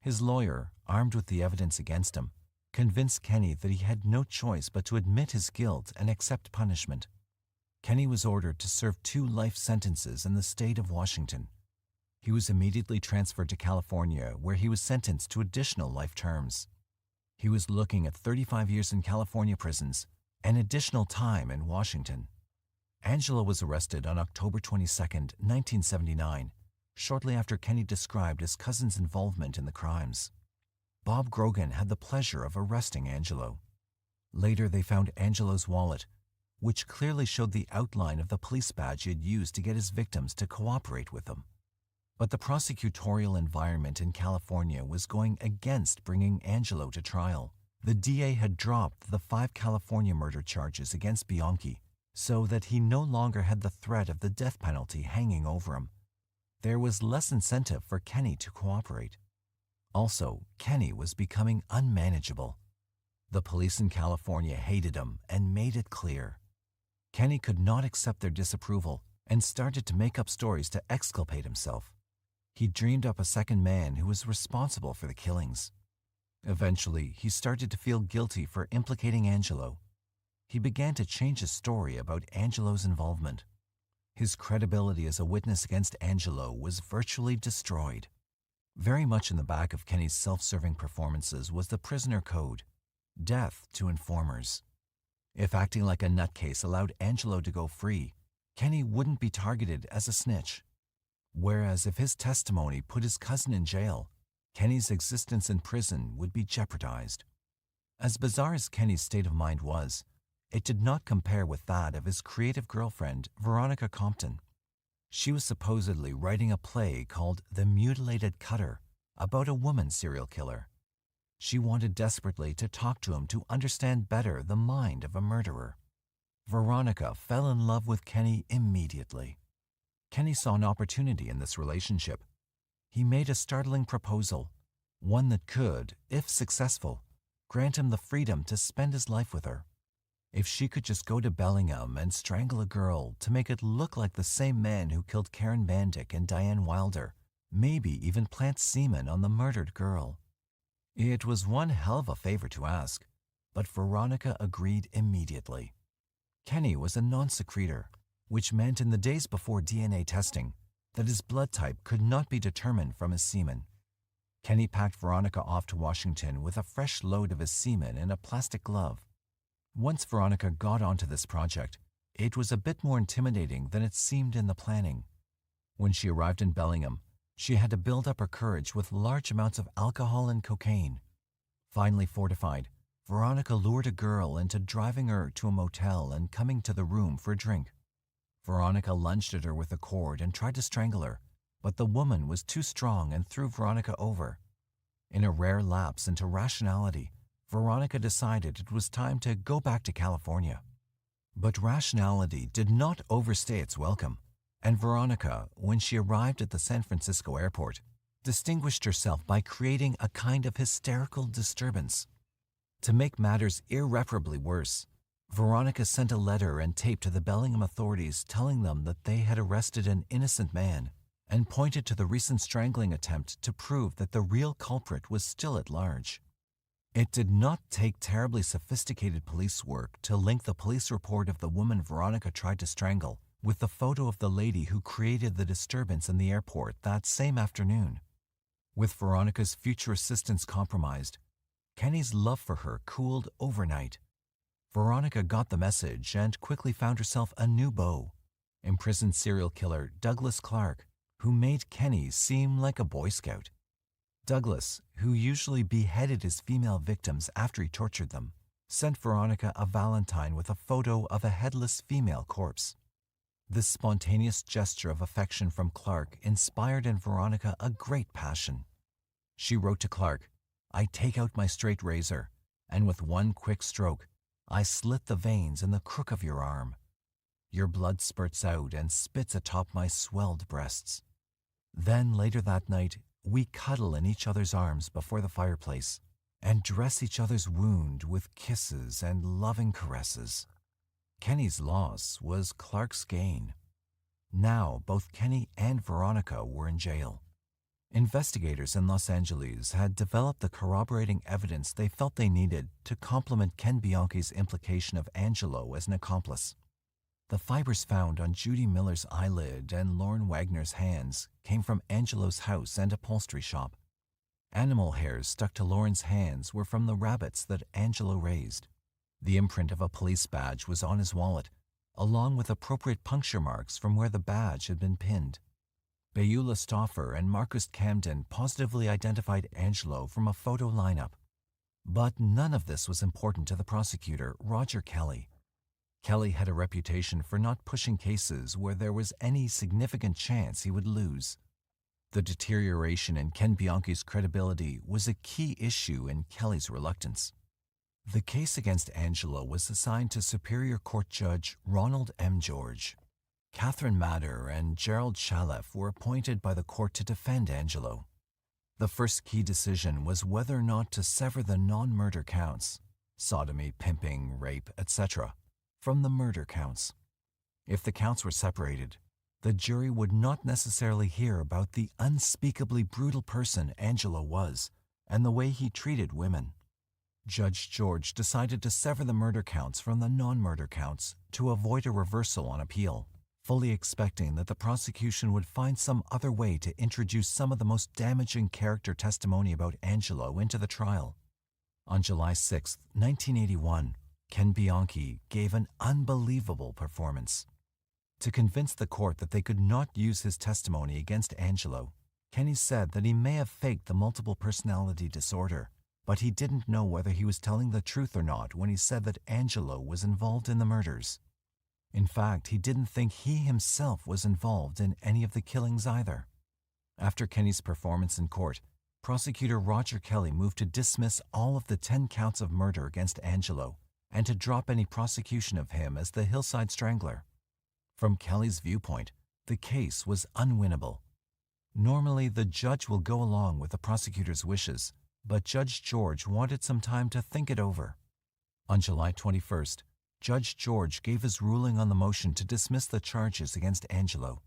His lawyer, armed with the evidence against him, convinced Kenny that he had no choice but to admit his guilt and accept punishment. Kenny was ordered to serve 2 life sentences in the state of Washington. He was immediately transferred to California, where he was sentenced to additional life terms. He was looking at 35 years in California prisons and additional time in Washington. Angelo was arrested on October 22, 1979, shortly after Kenny described his cousin's involvement in the crimes. Bob Grogan had the pleasure of arresting Angelo. Later, they found Angelo's wallet, which clearly showed the outline of the police badge he had used to get his victims to cooperate with him. But the prosecutorial environment in California was going against bringing Angelo to trial. The DA had dropped the 5 California murder charges against Bianchi, so that he no longer had the threat of the death penalty hanging over him. There was less incentive for Kenny to cooperate. Also, Kenny was becoming unmanageable. The police in California hated him and made it clear. Kenny could not accept their disapproval and started to make up stories to exculpate himself. He dreamed up a second man who was responsible for the killings. Eventually, he started to feel guilty for implicating Angelo. He began to change his story about Angelo's involvement. His credibility as a witness against Angelo was virtually destroyed. Very much in the back of Kenny's self-serving performances was the prisoner code: death to informers. If acting like a nutcase allowed Angelo to go free, Kenny wouldn't be targeted as a snitch. Whereas if his testimony put his cousin in jail, Kenny's existence in prison would be jeopardized. As bizarre as Kenny's state of mind was, it did not compare with that of his creative girlfriend, Veronica Compton. She was supposedly writing a play called The Mutilated Cutter about a woman serial killer. She wanted desperately to talk to him to understand better the mind of a murderer. Veronica fell in love with Kenny immediately. Kenny saw an opportunity in this relationship. He made a startling proposal, one that could, if successful, grant him the freedom to spend his life with her. If she could just go to Bellingham and strangle a girl to make it look like the same man who killed Karen Bandick and Diane Wilder, maybe even plant semen on the murdered girl. It was one hell of a favor to ask, but Veronica agreed immediately. Kenny was a non-secretor, which meant in the days before DNA testing that his blood type could not be determined from his semen. Kenny packed Veronica off to Washington with a fresh load of his semen in a plastic glove. Once Veronica got onto this project, it was a bit more intimidating than it seemed in the planning. When she arrived in Bellingham, she had to build up her courage with large amounts of alcohol and cocaine. Finally fortified, Veronica lured a girl into driving her to a motel and coming to the room for a drink. Veronica lunged at her with a cord and tried to strangle her, but the woman was too strong and threw Veronica over. In a rare lapse into rationality, Veronica decided it was time to go back to California. But rationality did not overstay its welcome, and Veronica, when she arrived at the San Francisco airport, distinguished herself by creating a kind of hysterical disturbance. To make matters irreparably worse, Veronica sent a letter and tape to the Bellingham authorities telling them that they had arrested an innocent man and pointed to the recent strangling attempt to prove that the real culprit was still at large. It did not take terribly sophisticated police work to link the police report of the woman Veronica tried to strangle with the photo of the lady who created the disturbance in the airport that same afternoon. With Veronica's future assistants compromised, Kenny's love for her cooled overnight. Veronica got the message and quickly found herself a new beau, imprisoned serial killer Douglas Clark, who made Kenny seem like a Boy Scout. Douglas, who usually beheaded his female victims after he tortured them, sent Veronica a valentine with a photo of a headless female corpse. This spontaneous gesture of affection from Clark inspired in Veronica a great passion. She wrote to Clark, "I take out my straight razor, and with one quick stroke, I slit the veins in the crook of your arm. Your blood spurts out and spits atop my swelled breasts. Then later that night, we cuddle in each other's arms before the fireplace and dress each other's wound with kisses and loving caresses." Kenny's loss was Clark's gain. Now both Kenny and Veronica were in jail. Investigators in Los Angeles had developed the corroborating evidence they felt they needed to complement Ken Bianchi's implication of Angelo as an accomplice. The fibers found on Judy Miller's eyelid and Lauren Wagner's hands came from Angelo's house and upholstery shop. Animal hairs stuck to Lauren's hands were from the rabbits that Angelo raised. The imprint of a police badge was on his wallet, along with appropriate puncture marks from where the badge had been pinned. Beulah Stauffer and Marcus Camden positively identified Angelo from a photo lineup. But none of this was important to the prosecutor, Roger Kelly. Kelly had a reputation for not pushing cases where there was any significant chance he would lose. The deterioration in Ken Bianchi's credibility was a key issue in Kelly's reluctance. The case against Angelo was assigned to Superior Court Judge Ronald M. George. Catherine Matter and Gerald Shaleff were appointed by the court to defend Angelo. The first key decision was whether or not to sever the non-murder counts, sodomy, pimping, rape, etc., from the murder counts. If the counts were separated, the jury would not necessarily hear about the unspeakably brutal person Angelo was and the way he treated women. Judge George decided to sever the murder counts from the non-murder counts to avoid a reversal on appeal, fully expecting that the prosecution would find some other way to introduce some of the most damaging character testimony about Angelo into the trial. On July 6, 1981, Ken Bianchi gave an unbelievable performance. To convince the court that they could not use his testimony against Angelo, Kenny said that he may have faked the multiple personality disorder, but he didn't know whether he was telling the truth or not when he said that Angelo was involved in the murders. In fact, he didn't think he himself was involved in any of the killings either. After Kenny's performance in court, prosecutor Roger Kelly moved to dismiss all of the 10 counts of murder against Angelo and to drop any prosecution of him as the Hillside Strangler. From Kelly's viewpoint, the case was unwinnable. Normally, the judge will go along with the prosecutor's wishes, but Judge George wanted some time to think it over. On July 21st, Judge George gave his ruling on the motion to dismiss the charges against Angelo.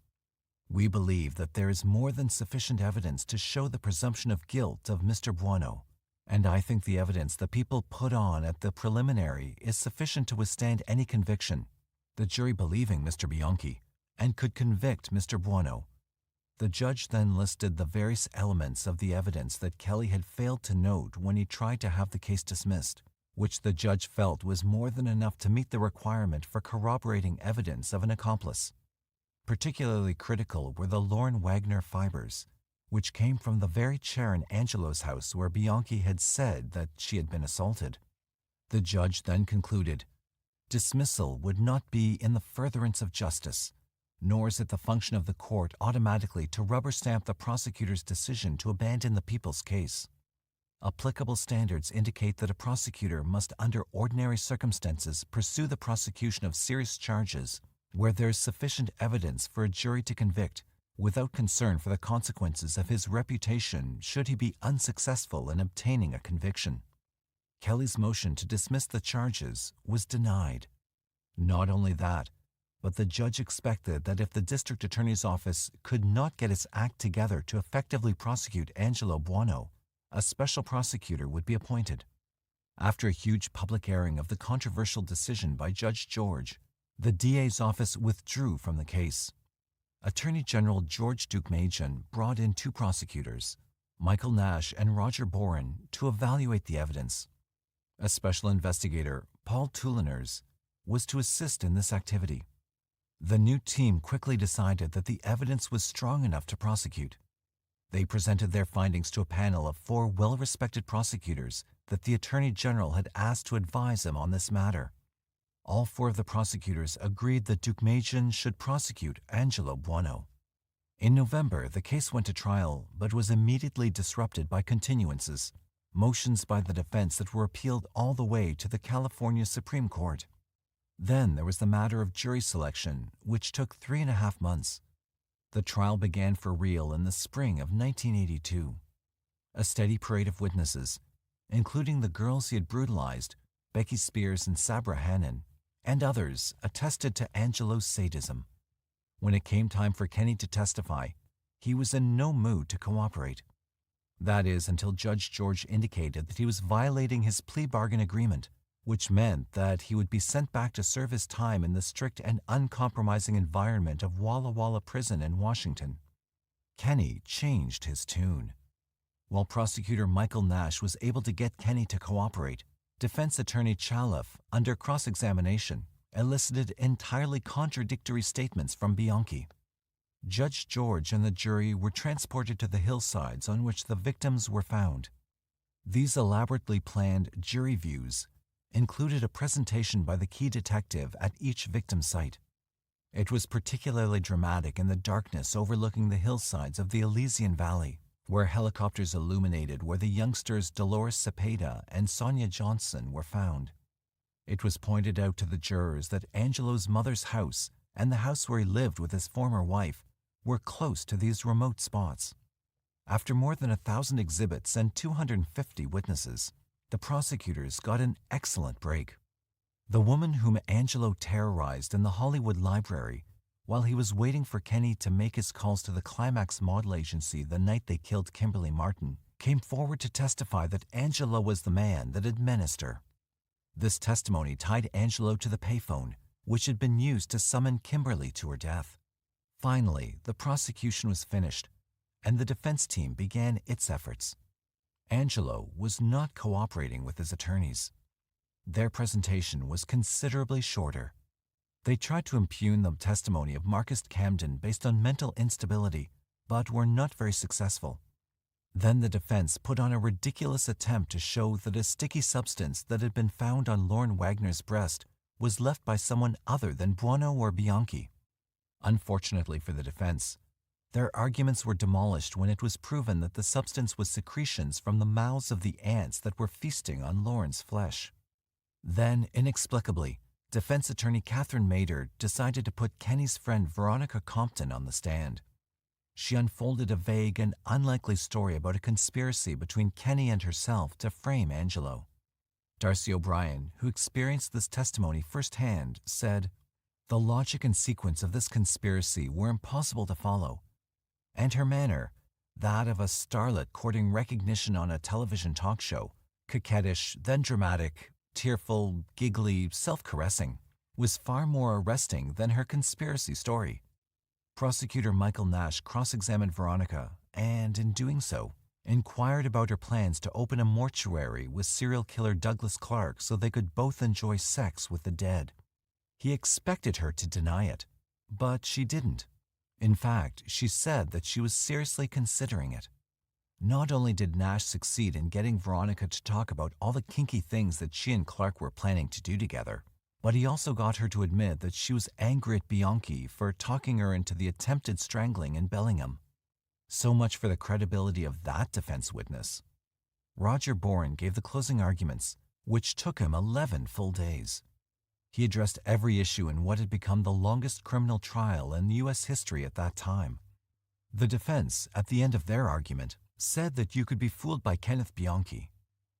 We believe that there is more than sufficient evidence to show the presumption of guilt of Mr. Buono, and I think the evidence the people put on at the preliminary is sufficient to withstand any conviction, the jury believing Mr. Bianchi, and could convict Mr. Buono. The judge then listed the various elements of the evidence that Kelly had failed to note when he tried to have the case dismissed, which the judge felt was more than enough to meet the requirement for corroborating evidence of an accomplice. Particularly critical were the Lorne Wagner fibers, which came from the very chair in Angelo's house where Bianchi had said that she had been assaulted. The judge then concluded, dismissal would not be in the furtherance of justice, nor is it the function of the court automatically to rubber stamp the prosecutor's decision to abandon the people's case. Applicable standards indicate that a prosecutor must, under ordinary circumstances, pursue the prosecution of serious charges where there is sufficient evidence for a jury to convict, without concern for the consequences of his reputation should he be unsuccessful in obtaining a conviction. Kelly's motion to dismiss the charges was denied. Not only that, but the judge expected that if the district attorney's office could not get its act together to effectively prosecute Angelo Buono, a special prosecutor would be appointed. After a huge public airing of the controversial decision by Judge George, the DA's office withdrew from the case. Attorney General George Deukmejian brought in 2 prosecutors, Michael Nash and Roger Boren, to evaluate the evidence. A special investigator, Paul Touliners, was to assist in this activity. The new team quickly decided that the evidence was strong enough to prosecute. They presented their findings to a panel of 4 well-respected prosecutors that the Attorney General had asked to advise him on this matter. All 4 of the prosecutors agreed that Deukmejian should prosecute Angelo Buono. In November, the case went to trial, but was immediately disrupted by continuances, motions by the defense that were appealed all the way to the California Supreme Court. Then there was the matter of jury selection, which took 3.5 months. The trial began for real in the spring of 1982. A steady parade of witnesses, including the girls he had brutalized, Becky Spears and Sabra Hannon, and others, attested to Angelo's sadism. When it came time for Kenny to testify, he was in no mood to cooperate. That is, until Judge George indicated that he was violating his plea bargain agreement, which meant that he would be sent back to serve his time in the strict and uncompromising environment of Walla Walla Prison in Washington. Kenny changed his tune. While prosecutor Michael Nash was able to get Kenny to cooperate, defense attorney Chalif, under cross-examination, elicited entirely contradictory statements from Bianchi. Judge George and the jury were transported to the hillsides on which the victims were found. These elaborately planned jury views included a presentation by the key detective at each victim site. It was particularly dramatic in the darkness overlooking the hillsides of the Elysian Valley, where helicopters illuminated where the youngsters Dolores Cepeda and Sonia Johnson were found. It was pointed out to the jurors that Angelo's mother's house and the house where he lived with his former wife were close to these remote spots. After more than 1,000 exhibits and 250 witnesses, the prosecutors got an excellent break. The woman whom Angelo terrorized in the Hollywood Library while he was waiting for Kenny to make his calls to the Climax Model Agency the night they killed Kimberly Martin, came forward to testify that Angelo was the man that had menaced her. This testimony tied Angelo to the payphone, which had been used to summon Kimberly to her death. Finally, the prosecution was finished, and the defense team began its efforts. Angelo was not cooperating with his attorneys. Their presentation was considerably shorter. They tried to impugn the testimony of Marcus Camden based on mental instability, but were not very successful. Then the defense put on a ridiculous attempt to show that a sticky substance that had been found on Lorne Wagner's breast was left by someone other than Buono or Bianchi. Unfortunately for the defense, Their arguments were demolished when it was proven that the substance was secretions from the mouths of the ants that were feasting on Lauren's flesh. Then, inexplicably, defense attorney Catherine Mader decided to put Kenny's friend Veronica Compton on the stand. She unfolded a vague and unlikely story about a conspiracy between Kenny and herself to frame Angelo. Darcy O'Brien, who experienced this testimony firsthand, said, "The logic and sequence of this conspiracy were impossible to follow, and her manner, that of a starlet courting recognition on a television talk show, coquettish, then dramatic, tearful, giggly, self-caressing, was far more arresting than her conspiracy story." Prosecutor Michael Nash cross-examined Veronica and, in doing so, inquired about her plans to open a mortuary with serial killer Douglas Clark so they could both enjoy sex with the dead. He expected her to deny it, but she didn't. In fact, she said that she was seriously considering it. Not only did Nash succeed in getting Veronica to talk about all the kinky things that she and Clark were planning to do together, but he also got her to admit that she was angry at Bianchi for talking her into the attempted strangling in Bellingham. So much for the credibility of that defense witness. Roger Bourne gave the closing arguments, which took him 11 full days. He addressed every issue in what had become the longest criminal trial in U.S. history at that time. The defense, at the end of their argument, said that you could be fooled by Kenneth Bianchi.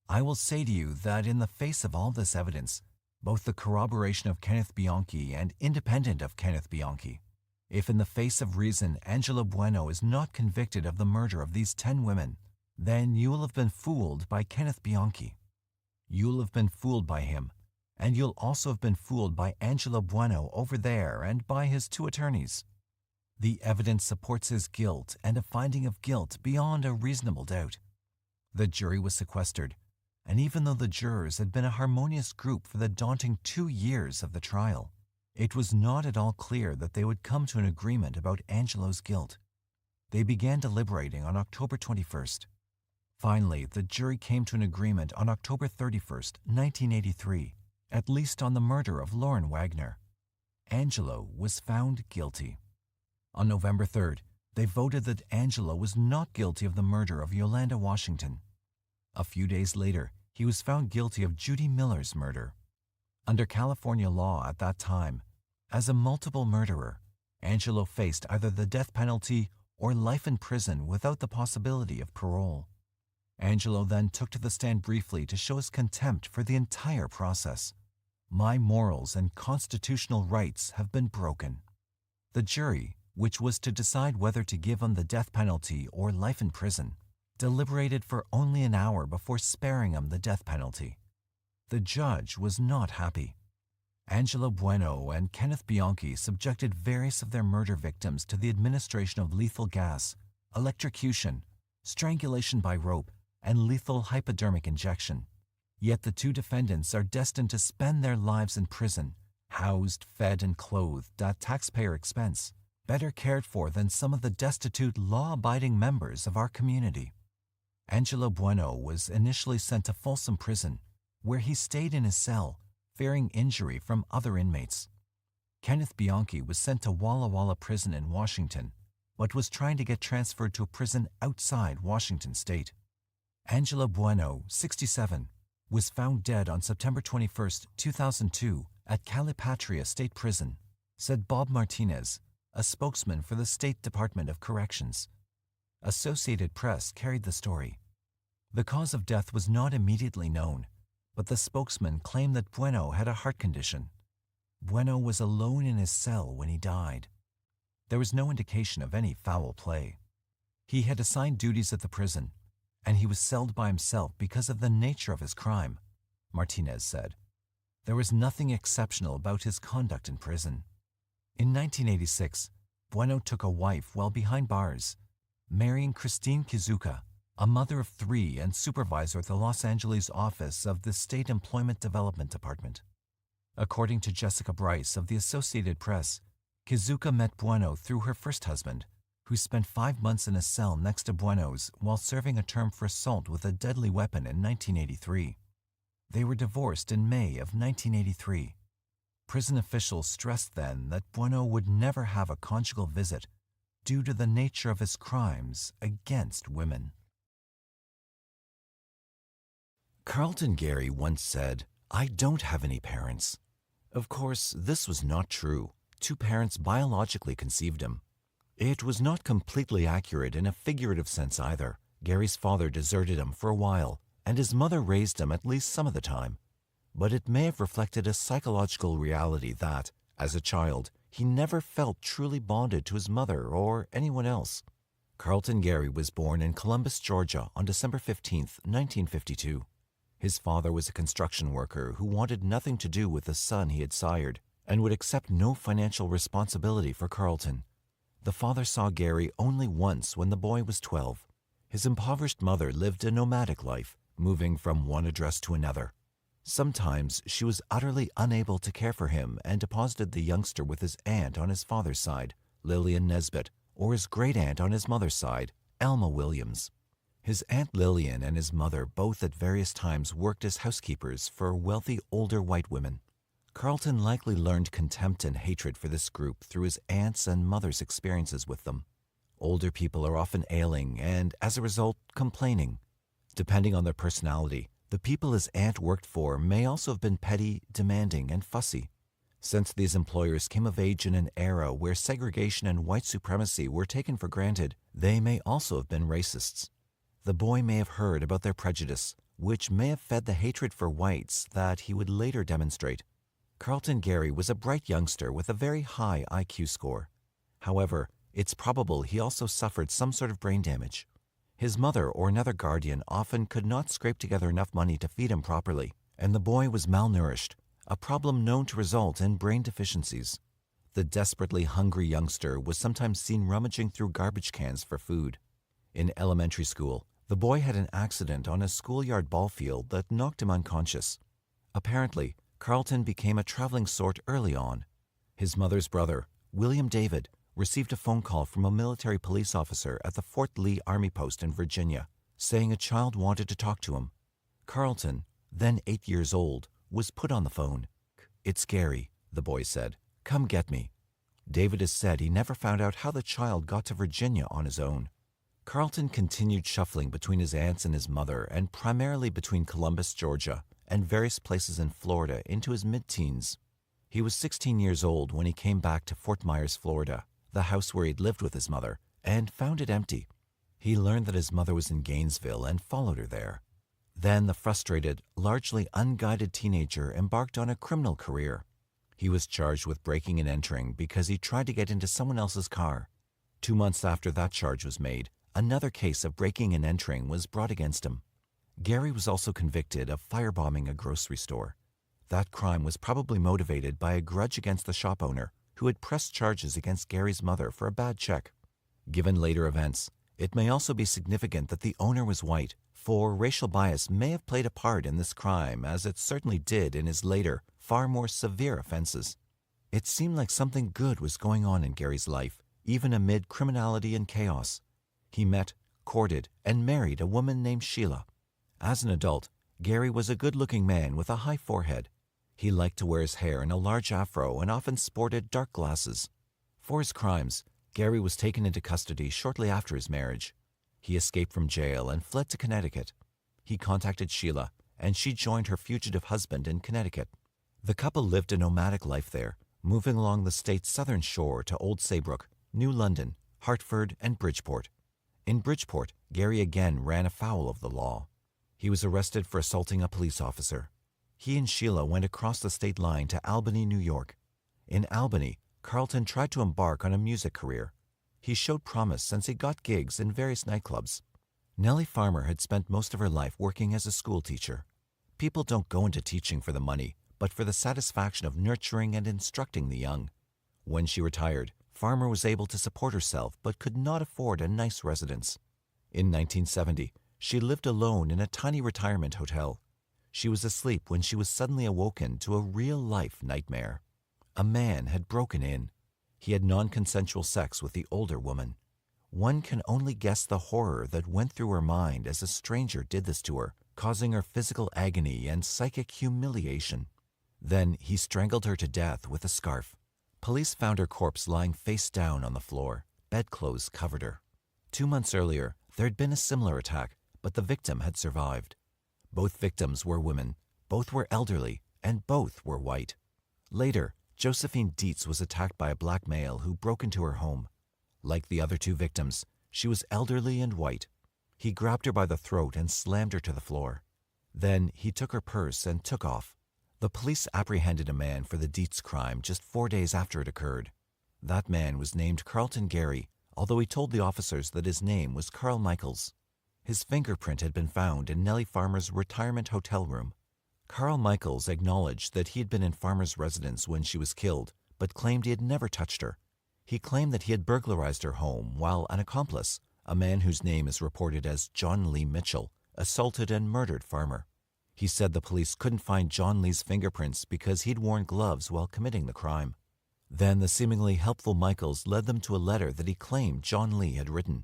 I will say to you that in the face of all this evidence, both the corroboration of Kenneth Bianchi and independent of Kenneth Bianchi, if in the face of reason Angelo Buono is not convicted of the murder of these 10 women, then you will have been fooled by Kenneth Bianchi. You'll have been fooled by him, and you'll also have been fooled by Angelo Buono over there and by his 2 attorneys. The evidence supports his guilt and a finding of guilt beyond a reasonable doubt. The jury was sequestered, and even though the jurors had been a harmonious group for the daunting 2 years of the trial, it was not at all clear that they would come to an agreement about Angelo's guilt. They began deliberating on October 21st. Finally, the jury came to an agreement on October 31st, 1983, at least on the murder of Lauren Wagner. Angelo was found guilty. On November 3rd, they voted that Angelo was not guilty of the murder of Yolanda Washington. A few days later, he was found guilty of Judy Miller's murder. Under California law at that time, as a multiple murderer, Angelo faced either the death penalty or life in prison without the possibility of parole. Angelo then took to the stand briefly to show his contempt for the entire process. "My morals and constitutional rights have been broken." The jury, which was to decide whether to give him the death penalty or life in prison, deliberated for only an hour before sparing him the death penalty. The judge was not happy. Angelo Buono and Kenneth Bianchi subjected various of their murder victims to the administration of lethal gas, electrocution, strangulation by rope, and lethal hypodermic injection. Yet the 2 defendants are destined to spend their lives in prison, housed, fed, and clothed at taxpayer expense, better cared for than some of the destitute, law-abiding members of our community. Angelo Buono was initially sent to Folsom Prison, where he stayed in his cell, fearing injury from other inmates. Kenneth Bianchi was sent to Walla Walla Prison in Washington, but was trying to get transferred to a prison outside Washington state. Angelo Buono, 67, was found dead on September 21, 2002, at Calipatria State Prison, said Bob Martinez, a spokesman for the State Department of Corrections. Associated Press carried the story. The cause of death was not immediately known, but the spokesman claimed that Buono had a heart condition. Buono was alone in his cell when he died. There was no indication of any foul play. He had assigned duties at the prison, and he was celled by himself because of the nature of his crime, Martinez said. There was nothing exceptional about his conduct in prison. In 1986, Buono took a wife while behind bars, marrying Christine Kizuka, a mother of 3 and supervisor at the Los Angeles office of the State Employment Development Department. According to Jessica Bryce of the Associated Press, Kizuka met Buono through her first husband, who spent 5 months in a cell next to Buono's while serving a term for assault with a deadly weapon in 1983. They were divorced in May of 1983. Prison officials stressed then that Buono would never have a conjugal visit, due to the nature of his crimes against women. Carlton Gary once said, "I don't have any parents." Of course, this was not true. Two parents biologically conceived him. It was not completely accurate in a figurative sense either. Gary's father deserted him for a while, and his mother raised him at least some of the time. But it may have reflected a psychological reality that, as a child, he never felt truly bonded to his mother or anyone else. Carlton Gary was born in Columbus, Georgia on December 15, 1952. His father was a construction worker who wanted nothing to do with the son he had sired and would accept no financial responsibility for Carlton. The father saw Gary only once when the boy was 12. His impoverished mother lived a nomadic life, moving from one address to another. Sometimes she was utterly unable to care for him and deposited the youngster with his aunt on his father's side, Lillian Nesbitt, or his great-aunt on his mother's side, Alma Williams. His Aunt Lillian and his mother both at various times worked as housekeepers for wealthy older white women. Carlton likely learned contempt and hatred for this group through his aunt's and mother's experiences with them. Older people are often ailing and, as a result, complaining. Depending on their personality, the people his aunt worked for may also have been petty, demanding, and fussy. Since these employers came of age in an era where segregation and white supremacy were taken for granted, they may also have been racists. The boy may have heard about their prejudice, which may have fed the hatred for whites that he would later demonstrate. Carlton Gary was a bright youngster with a very high IQ score. However, it's probable he also suffered some sort of brain damage. His mother or another guardian often could not scrape together enough money to feed him properly, and the boy was malnourished, a problem known to result in brain deficiencies. The desperately hungry youngster was sometimes seen rummaging through garbage cans for food. In elementary school, the boy had an accident on a schoolyard ball field that knocked him unconscious. Apparently, Carlton became a traveling sort early on. His mother's brother, William David, received a phone call from a military police officer at the Fort Lee Army Post in Virginia, saying a child wanted to talk to him. Carlton, then 8 years old, was put on the phone. "It's Gary," the boy said. "Come get me." David has said he never found out how the child got to Virginia on his own. Carlton continued shuffling between his aunts and his mother, and primarily between Columbus, Georgia, and various places in Florida into his mid-teens. He was 16 years old when he came back to Fort Myers, Florida, the house where he'd lived with his mother, and found it empty. He learned that his mother was in Gainesville and followed her there. Then the frustrated, largely unguided teenager embarked on a criminal career. He was charged with breaking and entering because he tried to get into someone else's car. 2 months after that charge was made, another case of breaking and entering was brought against him. Gary was also convicted of firebombing a grocery store. That crime was probably motivated by a grudge against the shop owner, who had pressed charges against Gary's mother for a bad check. Given later events, it may also be significant that the owner was white, for racial bias may have played a part in this crime, as it certainly did in his later, far more severe offenses. It seemed like something good was going on in Gary's life, even amid criminality and chaos. He met, courted, and married a woman named Sheila. As an adult, Gary was a good-looking man with a high forehead. He liked to wear his hair in a large afro and often sported dark glasses. For his crimes, Gary was taken into custody shortly after his marriage. He escaped from jail and fled to Connecticut. He contacted Sheila, and she joined her fugitive husband in Connecticut. The couple lived a nomadic life there, moving along the state's southern shore to Old Saybrook, New London, Hartford, and Bridgeport. In Bridgeport, Gary again ran afoul of the law. He was arrested for assaulting a police officer. He and Sheila went across the state line to Albany, New York. In Albany, Carlton tried to embark on a music career. He showed promise since he got gigs in various nightclubs. Nellie Farmer had spent most of her life working as a school teacher. People don't go into teaching for the money, but for the satisfaction of nurturing and instructing the young. When she retired, Farmer was able to support herself but could not afford a nice residence. In 1970, she lived alone in a tiny retirement hotel. She was asleep when she was suddenly awoken to a real-life nightmare. A man had broken in. He had non-consensual sex with the older woman. One can only guess the horror that went through her mind as a stranger did this to her, causing her physical agony and psychic humiliation. Then he strangled her to death with a scarf. Police found her corpse lying face down on the floor. bedclothes covered her. 2 months earlier, there had been a similar attack, but the victim had survived. Both victims were women, both were elderly, and both were white. Later, Josephine Dietz was attacked by a black male who broke into her home. Like the other 2 victims, she was elderly and white. He grabbed her by the throat and slammed her to the floor. Then he took her purse and took off. The police apprehended a man for the Dietz crime just 4 days after it occurred. That man was named Carlton Gary, although he told the officers that his name was Carl Michaels. His fingerprint had been found in Nellie Farmer's retirement hotel room. Carl Michaels acknowledged that he had been in Farmer's residence when she was killed, but claimed he had never touched her. He claimed that he had burglarized her home while an accomplice, a man whose name is reported as John Lee Mitchell, assaulted and murdered Farmer. He said the police couldn't find John Lee's fingerprints because he'd worn gloves while committing the crime. Then the seemingly helpful Michaels led them to a letter that he claimed John Lee had written.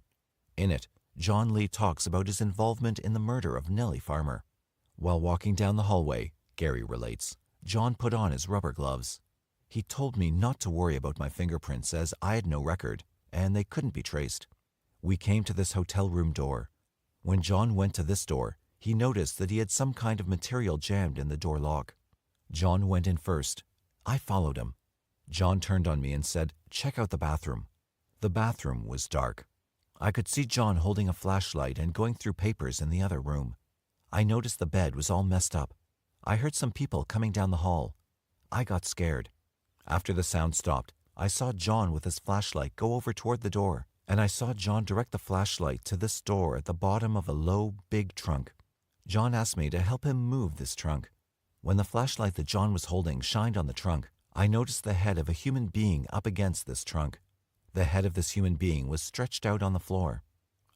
In it, John Lee talks about his involvement in the murder of Nellie Farmer. While walking down the hallway, Gary relates, John put on his rubber gloves. He told me not to worry about my fingerprints as I had no record, and they couldn't be traced. We came to this hotel room door. When John went to this door, he noticed that he had some kind of material jammed in the door lock. John went in first. I followed him. John turned on me and said, "Check out the bathroom." The bathroom was dark. I could see John holding a flashlight and going through papers in the other room. I noticed the bed was all messed up. I heard some people coming down the hall. I got scared. After the sound stopped, I saw John with his flashlight go over toward the door, and I saw John direct the flashlight to this door at the bottom of a low, big trunk. John asked me to help him move this trunk. When the flashlight that John was holding shined on the trunk, I noticed the head of a human being up against this trunk. The head of this human being was stretched out on the floor.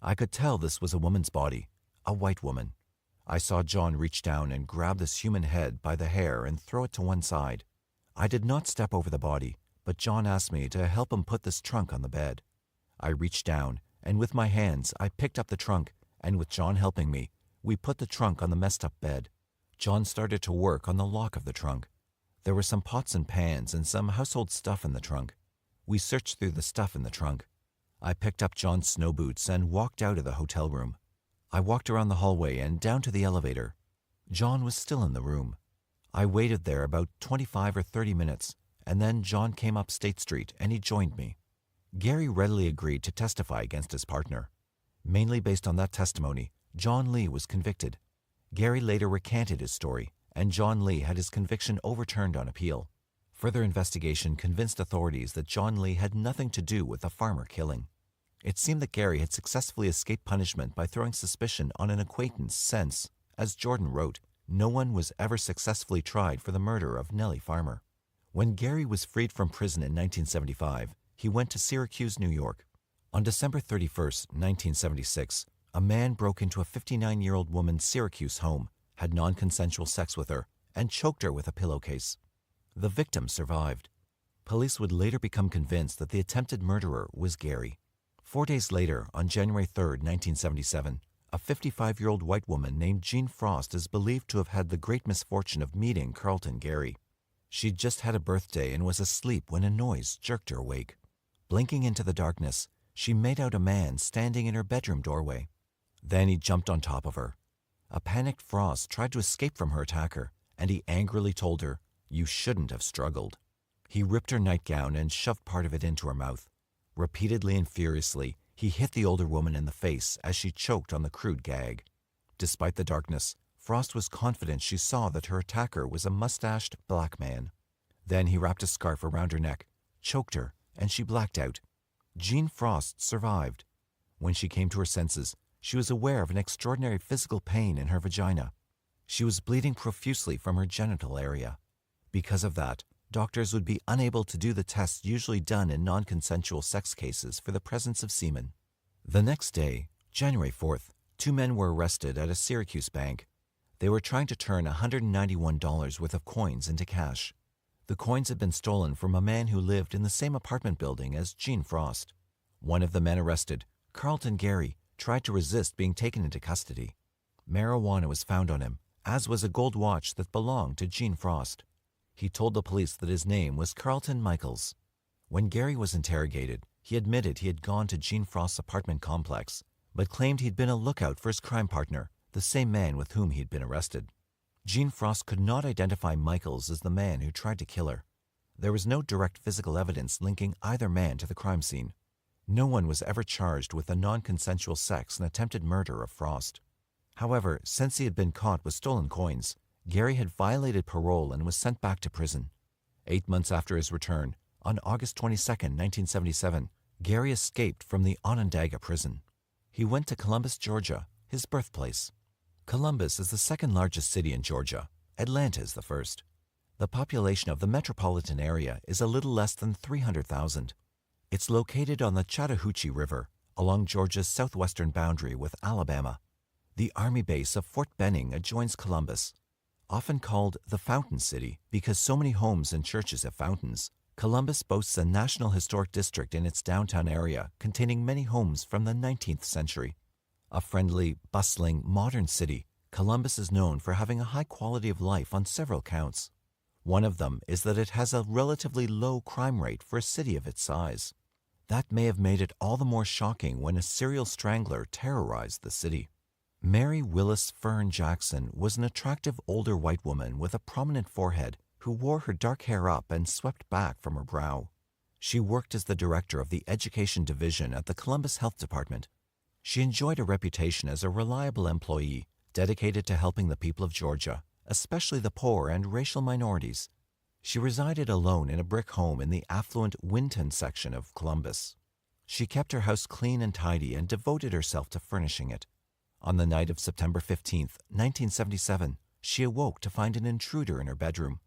I could tell this was a woman's body, a white woman. I saw John reach down and grab this human head by the hair and throw it to one side. I did not step over the body, but John asked me to help him put this trunk on the bed. I reached down, and with my hands I picked up the trunk, and with John helping me, we put the trunk on the messed up bed. John started to work on the lock of the trunk. There were some pots and pans and some household stuff in the trunk. We searched through the stuff in the trunk. I picked up John's snow boots and walked out of the hotel room. I walked around the hallway and down to the elevator. John was still in the room. I waited there about 25 or 30 minutes, and then John came up State Street and he joined me. Gary readily agreed to testify against his partner. Mainly based on that testimony, John Lee was convicted. Gary later recanted his story, and John Lee had his conviction overturned on appeal. Further investigation convinced authorities that John Lee had nothing to do with the Farmer killing. It seemed that Gary had successfully escaped punishment by throwing suspicion on an acquaintance since, as Jordan wrote, no one was ever successfully tried for the murder of Nellie Farmer. When Gary was freed from prison in 1975, he went to Syracuse, New York. On December 31st, 1976, a man broke into a 59-year-old woman's Syracuse home, had non-consensual sex with her, and choked her with a pillowcase. The victim survived. Police would later become convinced that the attempted murderer was Gary. 4 days later, on January 3rd, 1977, a 55-year-old white woman named Jean Frost is believed to have had the great misfortune of meeting Carlton Gary. She'd just had a birthday and was asleep when a noise jerked her awake. Blinking into the darkness, she made out a man standing in her bedroom doorway. Then he jumped on top of her. A panicked Frost tried to escape from her attacker, and he angrily told her, "You shouldn't have struggled." He ripped her nightgown and shoved part of it into her mouth. Repeatedly and furiously, he hit the older woman in the face as she choked on the crude gag. Despite the darkness, Frost was confident she saw that her attacker was a mustached black man. Then he wrapped a scarf around her neck, choked her, and she blacked out. Jean Frost survived. When she came to her senses, she was aware of an extraordinary physical pain in her vagina. She was bleeding profusely from her genital area. Because of that, doctors would be unable to do the tests usually done in non-consensual sex cases for the presence of semen. The next day, January 4th, 2 men were arrested at a Syracuse bank. They were trying to turn $191 worth of coins into cash. The coins had been stolen from a man who lived in the same apartment building as Jean Frost. One of the men arrested, Carlton Gary, tried to resist being taken into custody. Marijuana was found on him, as was a gold watch that belonged to Jean Frost. He told the police that his name was Carlton Michaels. When Gary was interrogated, he admitted he had gone to Jean Frost's apartment complex, but claimed he'd been a lookout for his crime partner, the same man with whom he'd been arrested. Jean Frost could not identify Michaels as the man who tried to kill her. There was no direct physical evidence linking either man to the crime scene. No one was ever charged with the non-consensual sex and attempted murder of Frost. However, since he had been caught with stolen coins, Gary had violated parole and was sent back to prison. 8 months after his return, on August 22, 1977, Gary escaped from the Onondaga prison. He went to Columbus, Georgia, his birthplace. Columbus is the second largest city in Georgia. Atlanta is the first. The population of the metropolitan area is a little less than 300,000. It's located on the Chattahoochee River, along Georgia's southwestern boundary with Alabama. The Army base of Fort Benning adjoins Columbus. Often called the Fountain City because so many homes and churches have fountains, Columbus boasts a National Historic District in its downtown area containing many homes from the 19th century. A friendly, bustling, modern city, Columbus is known for having a high quality of life on several counts. One of them is that it has a relatively low crime rate for a city of its size. That may have made it all the more shocking when a serial strangler terrorized the city. Mary Willis Fern Jackson was an attractive older white woman with a prominent forehead who wore her dark hair up and swept back from her brow. She worked as the director of the Education Division at the Columbus Health Department. She enjoyed a reputation as a reliable employee, dedicated to helping the people of Georgia, especially the poor and racial minorities. She resided alone in a brick home in the affluent Winton section of Columbus. She kept her house clean and tidy and devoted herself to furnishing it. On the night of September 15, 1977, she awoke to find an intruder in her bedroom.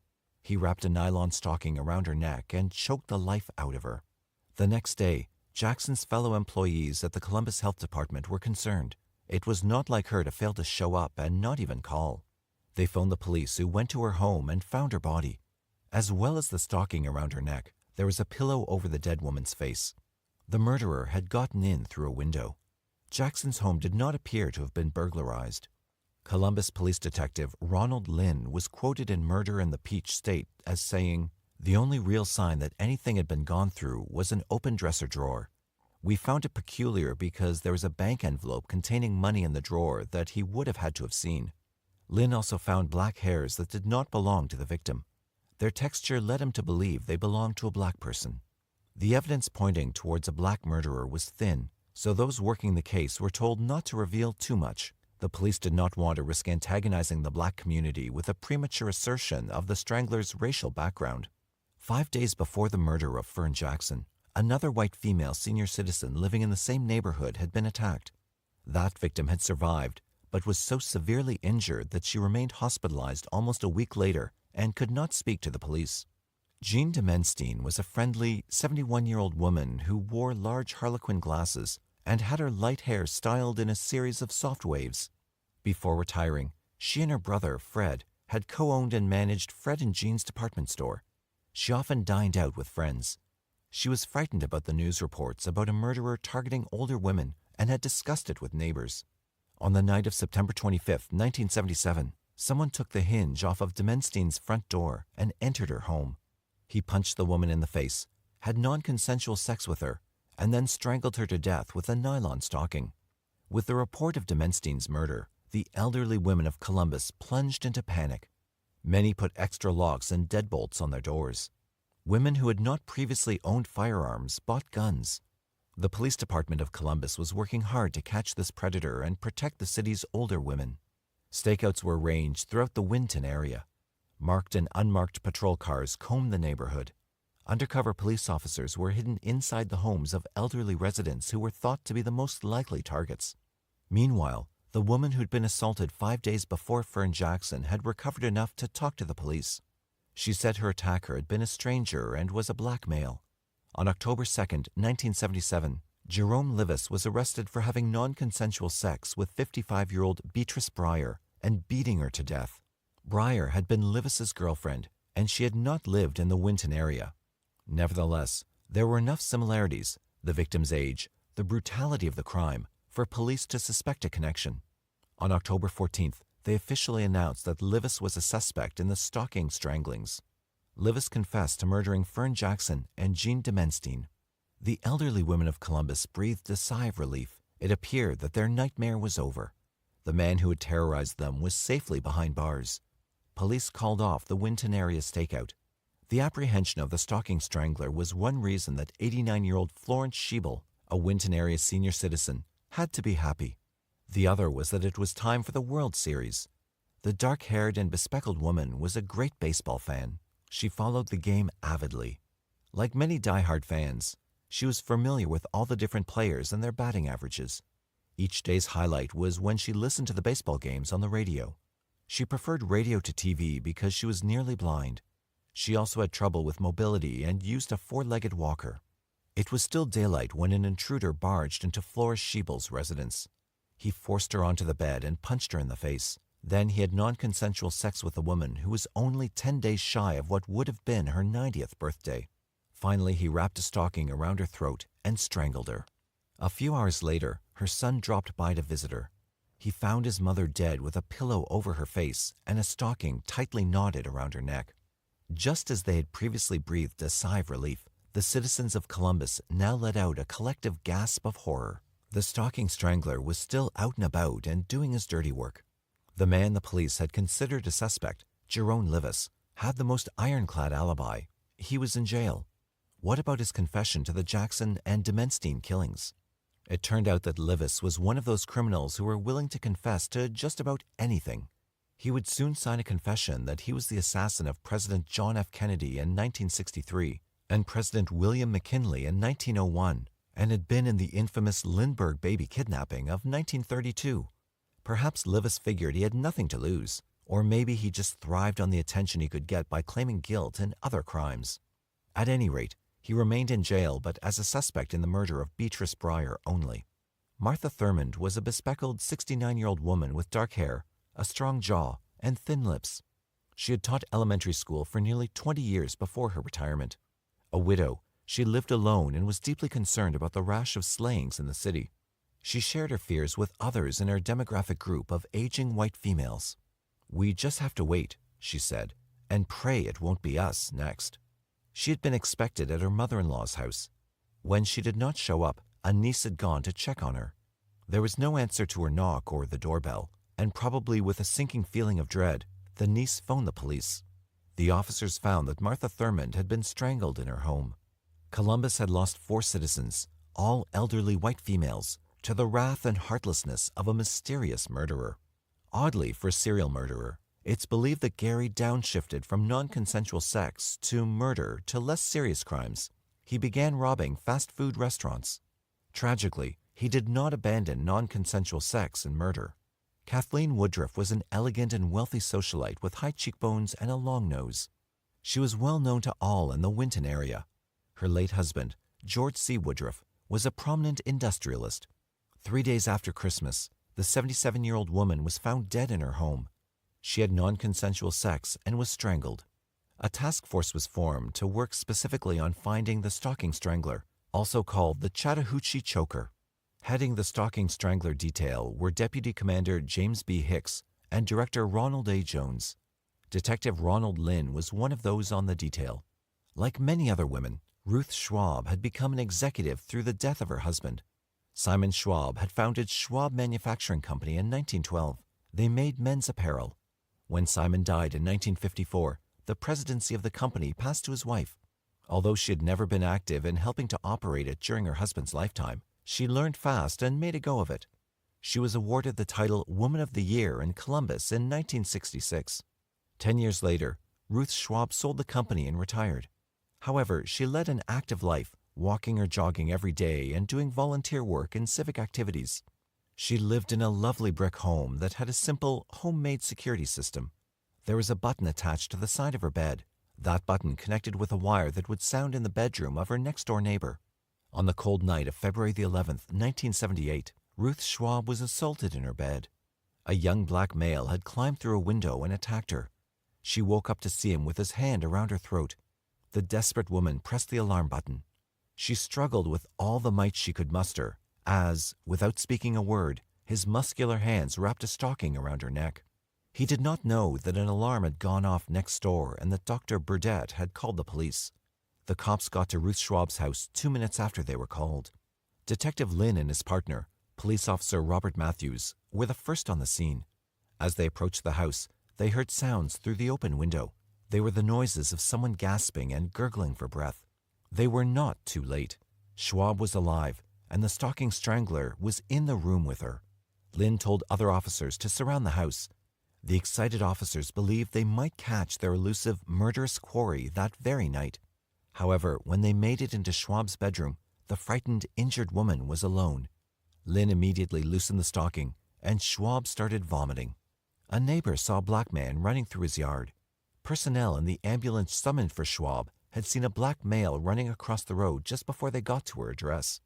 He wrapped a nylon stocking around her neck and choked the life out of her. The next day, Jackson's fellow employees at the Columbus Health Department were concerned. It was not like her to fail to show up and not even call. They phoned the police, who went to her home and found her body. As well as the stocking around her neck, there was a pillow over the dead woman's face. The murderer had gotten in through a window. Jackson's home did not appear to have been burglarized. Columbus police detective Ronald Lynn was quoted in Murder in the Peach State as saying, "The only real sign that anything had been gone through was an open dresser drawer. We found it peculiar because there was a bank envelope containing money in the drawer that he would have had to have seen." Lynn also found black hairs that did not belong to the victim. Their texture led him to believe they belonged to a black person. The evidence pointing towards a black murderer was thin, so those working the case were told not to reveal too much. The police did not want to risk antagonizing the black community with a premature assertion of the Stranglers' racial background. 5 days before the murder of Fern Jackson, another white female senior citizen living in the same neighborhood had been attacked. That victim had survived, but was so severely injured that she remained hospitalized almost a week later and could not speak to the police. Jean Demenstein was a friendly 71-year-old woman who wore large harlequin glasses and had her light hair styled in a series of soft waves. Before retiring, she and her brother, Fred, had co-owned and managed Fred and Jean's department store. She often dined out with friends. She was frightened about the news reports about a murderer targeting older women and had discussed it with neighbors. On the night of September 25, 1977, someone took the hinge off of Demenstein's front door and entered her home. He punched the woman in the face, had non-consensual sex with her, and then strangled her to death with a nylon stocking. With the report of Demenstein's murder, the elderly women of Columbus plunged into panic. Many put extra locks and deadbolts on their doors. Women who had not previously owned firearms bought guns. The police department of Columbus was working hard to catch this predator and protect the city's older women. Stakeouts were arranged throughout the Winton area. Marked and unmarked patrol cars combed the neighborhood. Undercover police officers were hidden inside the homes of elderly residents who were thought to be the most likely targets. Meanwhile, the woman who'd been assaulted 5 days before Fern Jackson had recovered enough to talk to the police. She said her attacker had been a stranger and was a black male. On October 2, 1977, Jerome Livis was arrested for having non-consensual sex with 55-year-old Beatrice Breyer and beating her to death. Breyer had been Livis's girlfriend, and she had not lived in the Winton area. Nevertheless, there were enough similarities, the victim's age, the brutality of the crime, for police to suspect a connection. On October 14th, they officially announced that Livis was a suspect in the stalking stranglings. Livis confessed to murdering Fern Jackson and Jean Demenstein. The elderly women of Columbus breathed a sigh of relief. It appeared that their nightmare was over. The man who had terrorized them was safely behind bars. Police called off the Winton area stakeout. The apprehension of the stalking strangler was one reason that 89-year-old Florence Schiebel, a Winton area senior citizen, had to be happy. The other was that it was time for the World Series. The dark-haired and bespectacled woman was a great baseball fan. She followed the game avidly. Like many die-hard fans, she was familiar with all the different players and their batting averages. Each day's highlight was when she listened to the baseball games on the radio. She preferred radio to TV because she was nearly blind. She also had trouble with mobility and used a four-legged walker. It was still daylight when an intruder barged into Florence Schiebel's residence. He forced her onto the bed and punched her in the face. Then he had non-consensual sex with a woman who was only 10 days shy of what would have been her 90th birthday. Finally, he wrapped a stocking around her throat and strangled her. A few hours later, her son dropped by to visit her. He found his mother dead with a pillow over her face and a stocking tightly knotted around her neck. Just as they had previously breathed a sigh of relief, the citizens of Columbus now let out a collective gasp of horror. The stalking strangler was still out and about and doing his dirty work. The man the police had considered a suspect, Jerome Livis, had the most ironclad alibi. He was in jail. What about his confession to the Jackson and Demenstein killings? It turned out that Livis was one of those criminals who were willing to confess to just about anything. He would soon sign a confession that he was the assassin of President John F. Kennedy in 1963 and President William McKinley in 1901, and had been in the infamous Lindbergh baby kidnapping of 1932. Perhaps Livis figured he had nothing to lose, or maybe he just thrived on the attention he could get by claiming guilt in other crimes. At any rate, he remained in jail, but as a suspect in the murder of Beatrice Breyer only. Martha Thurmond was a bespectacled 69-year-old woman with dark hair, a strong jaw, and thin lips. She had taught elementary school for nearly 20 years before her retirement. A widow, she lived alone and was deeply concerned about the rash of slayings in the city. She shared her fears with others in her demographic group of aging white females. "We just have to wait," she said, "and pray it won't be us next." She had been expected at her mother-in-law's house. When she did not show up, a niece had gone to check on her. There was no answer to her knock or the doorbell, and probably with a sinking feeling of dread, the niece phoned the police. The officers found that Martha Thurmond had been strangled in her home. Columbus had lost 4 citizens, all elderly white females, to the wrath and heartlessness of a mysterious murderer. Oddly, for a serial murderer, it's believed that Gary downshifted from non-consensual sex to murder to less serious crimes. He began robbing fast food restaurants. Tragically, he did not abandon non-consensual sex and murder. Kathleen Woodruff was an elegant and wealthy socialite with high cheekbones and a long nose. She was well known to all in the Winton area. Her late husband, George C. Woodruff, was a prominent industrialist. 3 days after Christmas, the 77-year-old woman was found dead in her home. She had non-consensual sex and was strangled. A task force was formed to work specifically on finding the stalking strangler, also called the Chattahoochee Choker. Heading the stalking strangler detail were Deputy Commander James B. Hicks and Director Ronald A. Jones. Detective Ronald Lynn was one of those on the detail. Like many other women, Ruth Schwab had become an executive through the death of her husband. Simon Schwab had founded Schwab Manufacturing Company in 1912. They made men's apparel. When Simon died in 1954, the presidency of the company passed to his wife. Although she had never been active in helping to operate it during her husband's lifetime, she learned fast and made a go of it. She was awarded the title Woman of the Year in Columbus in 1966. 10 years later, Ruth Schwab sold the company and retired. However, she led an active life, walking or jogging every day and doing volunteer work and civic activities. She lived in a lovely brick home that had a simple, homemade security system. There was a button attached to the side of her bed. That button connected with a wire that would sound in the bedroom of her next-door neighbor. On the cold night of February the 11th, 1978, Ruth Schwab was assaulted in her bed. A young black male had climbed through a window and attacked her. She woke up to see him with his hand around her throat. The desperate woman pressed the alarm button. She struggled with all the might she could muster as, without speaking a word, his muscular hands wrapped a stocking around her neck. He did not know that an alarm had gone off next door and that Dr. Burdett had called the police. The cops got to Ruth Schwab's house 2 minutes after they were called. Detective Lynn and his partner, police officer Robert Matthews, were the first on the scene. As they approached the house, they heard sounds through the open window. They were the noises of someone gasping and gurgling for breath. They were not too late. Schwab was alive, and the stalking strangler was in the room with her. Lynn told other officers to surround the house. The excited officers believed they might catch their elusive, murderous quarry that very night. However, when they made it into Schwab's bedroom, the frightened, injured woman was alone. Lynn immediately loosened the stocking, and Schwab started vomiting. A neighbor saw a black man running through his yard. Personnel in the ambulance summoned for Schwab had seen a black male running across the road just before they got to her address.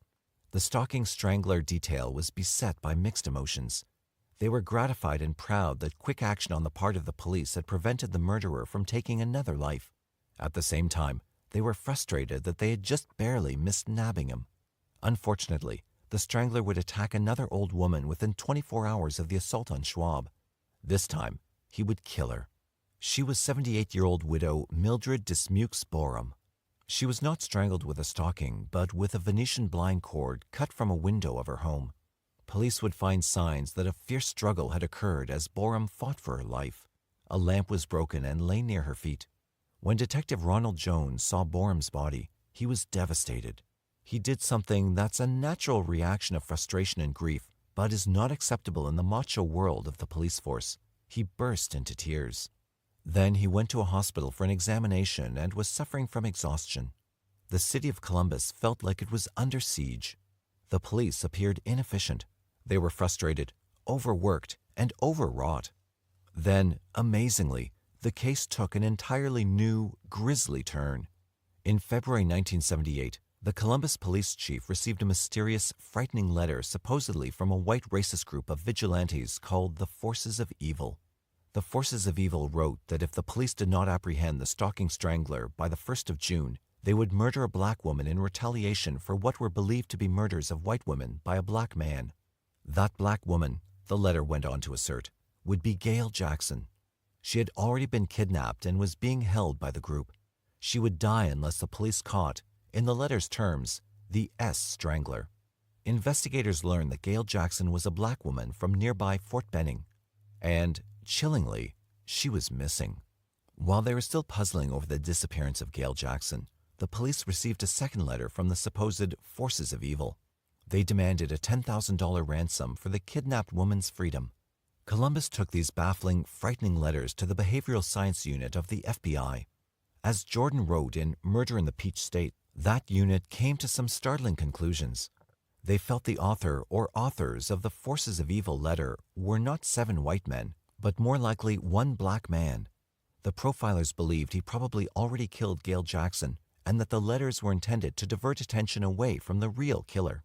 The stalking strangler detail was beset by mixed emotions. They were gratified and proud that quick action on the part of the police had prevented the murderer from taking another life. At the same time, they were frustrated that they had just barely missed nabbing him. Unfortunately, the strangler would attack another old woman within 24 hours of the assault on Schwab. This time, he would kill her. She was 78-year-old widow Mildred Dismukes Borum. She was not strangled with a stocking, but with a Venetian blind cord cut from a window of her home. Police would find signs that a fierce struggle had occurred as Borum fought for her life. A lamp was broken and lay near her feet. When Detective Ronald Jones saw Borum's body, he was devastated. He did something that's a natural reaction of frustration and grief, but is not acceptable in the macho world of the police force. He burst into tears. Then he went to a hospital for an examination and was suffering from exhaustion. The city of Columbus felt like it was under siege. The police appeared inefficient. They were frustrated, overworked, and overwrought. Then, amazingly, the case took an entirely new, grisly turn. In February 1978, the Columbus police chief received a mysterious, frightening letter supposedly from a white racist group of vigilantes called the Forces of Evil. The Forces of Evil wrote that if the police did not apprehend the stalking strangler by the 1st of June, they would murder a black woman in retaliation for what were believed to be murders of white women by a black man. That black woman, the letter went on to assert, would be Gail Jackson. She had already been kidnapped and was being held by the group. She would die unless the police caught, in the letter's terms, the S Strangler. Investigators learned that Gail Jackson was a black woman from nearby Fort Benning. And, chillingly, she was missing. While they were still puzzling over the disappearance of Gail Jackson, the police received a second letter from the supposed Forces of Evil. They demanded a $10,000 ransom for the kidnapped woman's freedom. Columbus took these baffling, frightening letters to the Behavioral Science Unit of the FBI. As Jordan wrote in Murder in the Peach State, that unit came to some startling conclusions. They felt the author or authors of the Forces of Evil letter were not 7 white men, but more likely 1 black man. The profilers believed he probably already killed Gail Jackson and that the letters were intended to divert attention away from the real killer.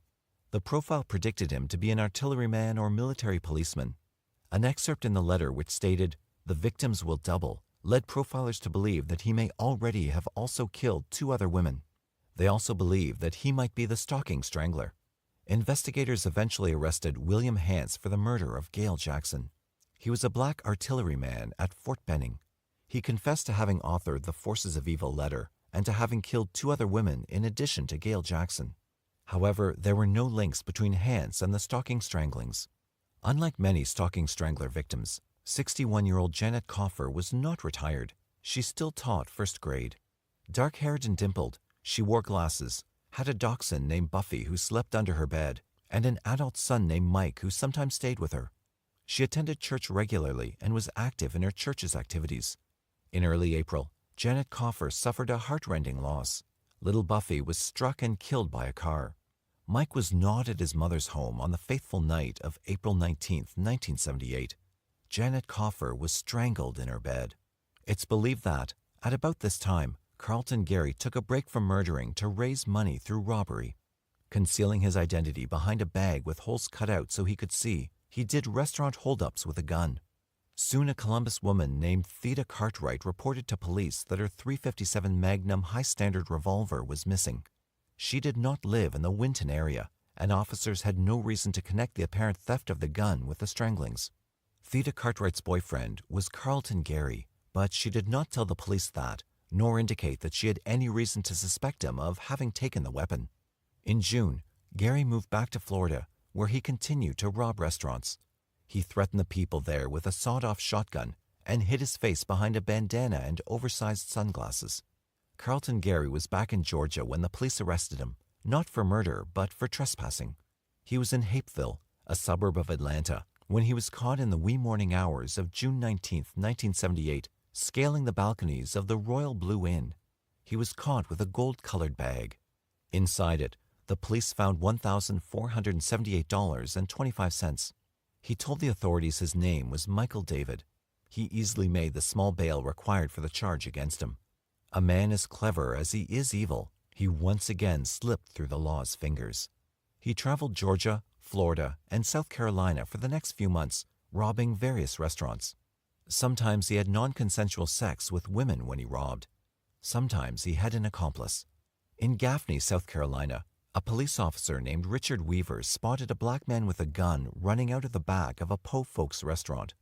The profile predicted him to be an artilleryman or military policeman. An excerpt in the letter which stated, "The victims will double," led profilers to believe that he may already have also killed 2 other women. They also believed that he might be the stalking strangler. Investigators eventually arrested William Hance for the murder of Gail Jackson. He was a black artilleryman at Fort Benning. He confessed to having authored the Forces of Evil letter and to having killed 2 other women in addition to Gail Jackson. However, there were no links between Hance and the stalking stranglings. Unlike many stalking strangler victims, 61-year-old Janet Coffer was not retired. She still taught first grade. Dark-haired and dimpled, she wore glasses, had a dachshund named Buffy who slept under her bed, and an adult son named Mike who sometimes stayed with her. She attended church regularly and was active in her church's activities. In early April, Janet Coffer suffered a heart-rending loss. Little Buffy was struck and killed by a car. Mike was not at his mother's home on the fateful night of April 19, 1978. Janet Coffer was strangled in her bed. It's believed that, at about this time, Carlton Gary took a break from murdering to raise money through robbery. Concealing his identity behind a bag with holes cut out so he could see, he did restaurant holdups with a gun. Soon a Columbus woman named Theda Cartwright reported to police that her .357 Magnum high-standard revolver was missing. She did not live in the Winton area, and officers had no reason to connect the apparent theft of the gun with the stranglings. Theda Cartwright's boyfriend was Carlton Gary, but she did not tell the police that, nor indicate that she had any reason to suspect him of having taken the weapon. In June, Gary moved back to Florida, where he continued to rob restaurants. He threatened the people there with a sawed-off shotgun and hid his face behind a bandana and oversized sunglasses. Carlton Gary was back in Georgia when the police arrested him, not for murder but for trespassing. He was in Hapeville, a suburb of Atlanta, when he was caught in the wee morning hours of June 19, 1978, scaling the balconies of the Royal Blue Inn. He was caught with a gold-colored bag. Inside it, the police found $1,478.25. He told the authorities his name was Michael David. He easily made the small bail required for the charge against him. A man as clever as he is evil, he once again slipped through the law's fingers. He traveled Georgia, Florida, and South Carolina for the next few months, robbing various restaurants. Sometimes he had non-consensual sex with women when he robbed. Sometimes he had an accomplice. In Gaffney, South Carolina, a police officer named Richard Weaver spotted a black man with a gun running out of the back of a Po Folks restaurant.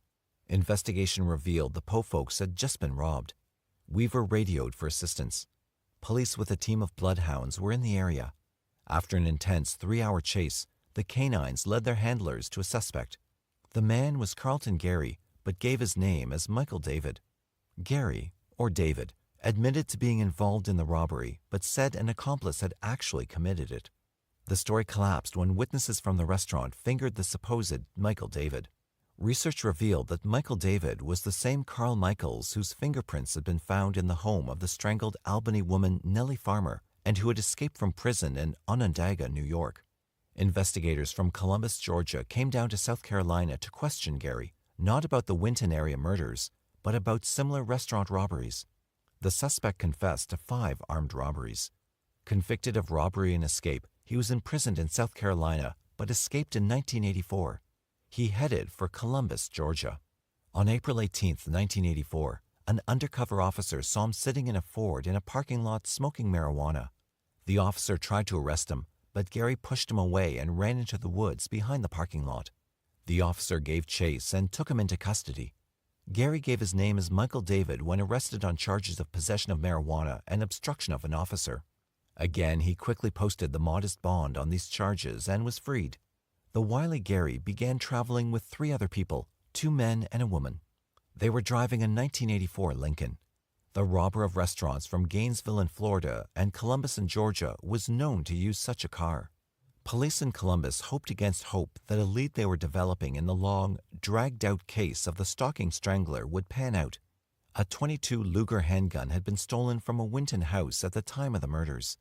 Investigation revealed the Po Folks had just been robbed. Weaver radioed for assistance. Police with a team of bloodhounds were in the area. After an intense 3-hour chase, the canines led their handlers to a suspect. The man was Carlton Gary, but gave his name as Michael David. Gary, or David, admitted to being involved in the robbery, but said an accomplice had actually committed it. The story collapsed when witnesses from the restaurant fingered the supposed Michael David. Research revealed that Michael David was the same Carl Michaels whose fingerprints had been found in the home of the strangled Albany woman Nellie Farmer and who had escaped from prison in Onondaga, New York. Investigators from Columbus, Georgia came down to South Carolina to question Gary, not about the Winton area murders, but about similar restaurant robberies. The suspect confessed to 5 armed robberies. Convicted of robbery and escape, he was imprisoned in South Carolina, but escaped in 1984. He headed for Columbus, Georgia. On April 18, 1984, an undercover officer saw him sitting in a Ford in a parking lot smoking marijuana. The officer tried to arrest him, but Gary pushed him away and ran into the woods behind the parking lot. The officer gave chase and took him into custody. Gary gave his name as Michael David when arrested on charges of possession of marijuana and obstruction of an officer. Again, he quickly posted the modest bond on these charges and was freed. The wily Gary began traveling with 3 other people, 2 men and a woman. They were driving a 1984 Lincoln. The robber of restaurants from Gainesville in Florida and Columbus in Georgia was known to use such a car. Police in Columbus hoped against hope that a lead they were developing in the long, dragged-out case of the stalking Strangler would pan out. A .22 Luger handgun had been stolen from a Winton house at the time of the murders.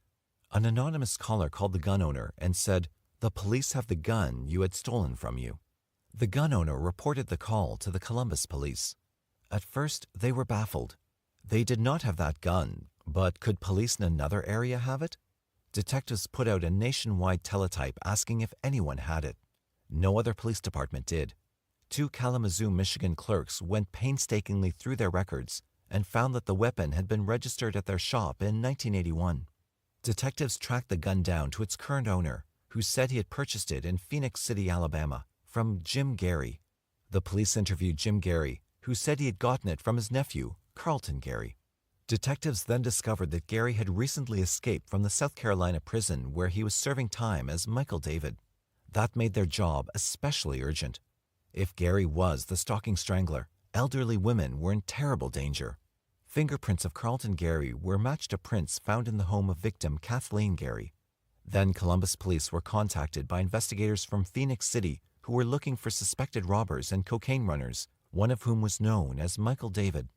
An anonymous caller called the gun owner and said, "The police have the gun you had stolen from you." The gun owner reported the call to the Columbus police. At first, they were baffled. They did not have that gun, but could police in another area have it? Detectives put out a nationwide teletype asking if anyone had it. No other police department did. 2 Kalamazoo, Michigan clerks went painstakingly through their records and found that the weapon had been registered at their shop in 1981. Detectives tracked the gun down to its current owner, who said he had purchased it in Phoenix City, Alabama, from Jim Gary. The police interviewed Jim Gary, who said he had gotten it from his nephew, Carlton Gary. Detectives then discovered that Gary had recently escaped from the South Carolina prison where he was serving time as Michael David. That made their job especially urgent. If Gary was the stalking strangler, elderly women were in terrible danger. Fingerprints of Carlton Gary were matched to prints found in the home of victim Kathleen Gary. Then Columbus police were contacted by investigators from Phoenix City who were looking for suspected robbers and cocaine runners, one of whom was known as Michael David.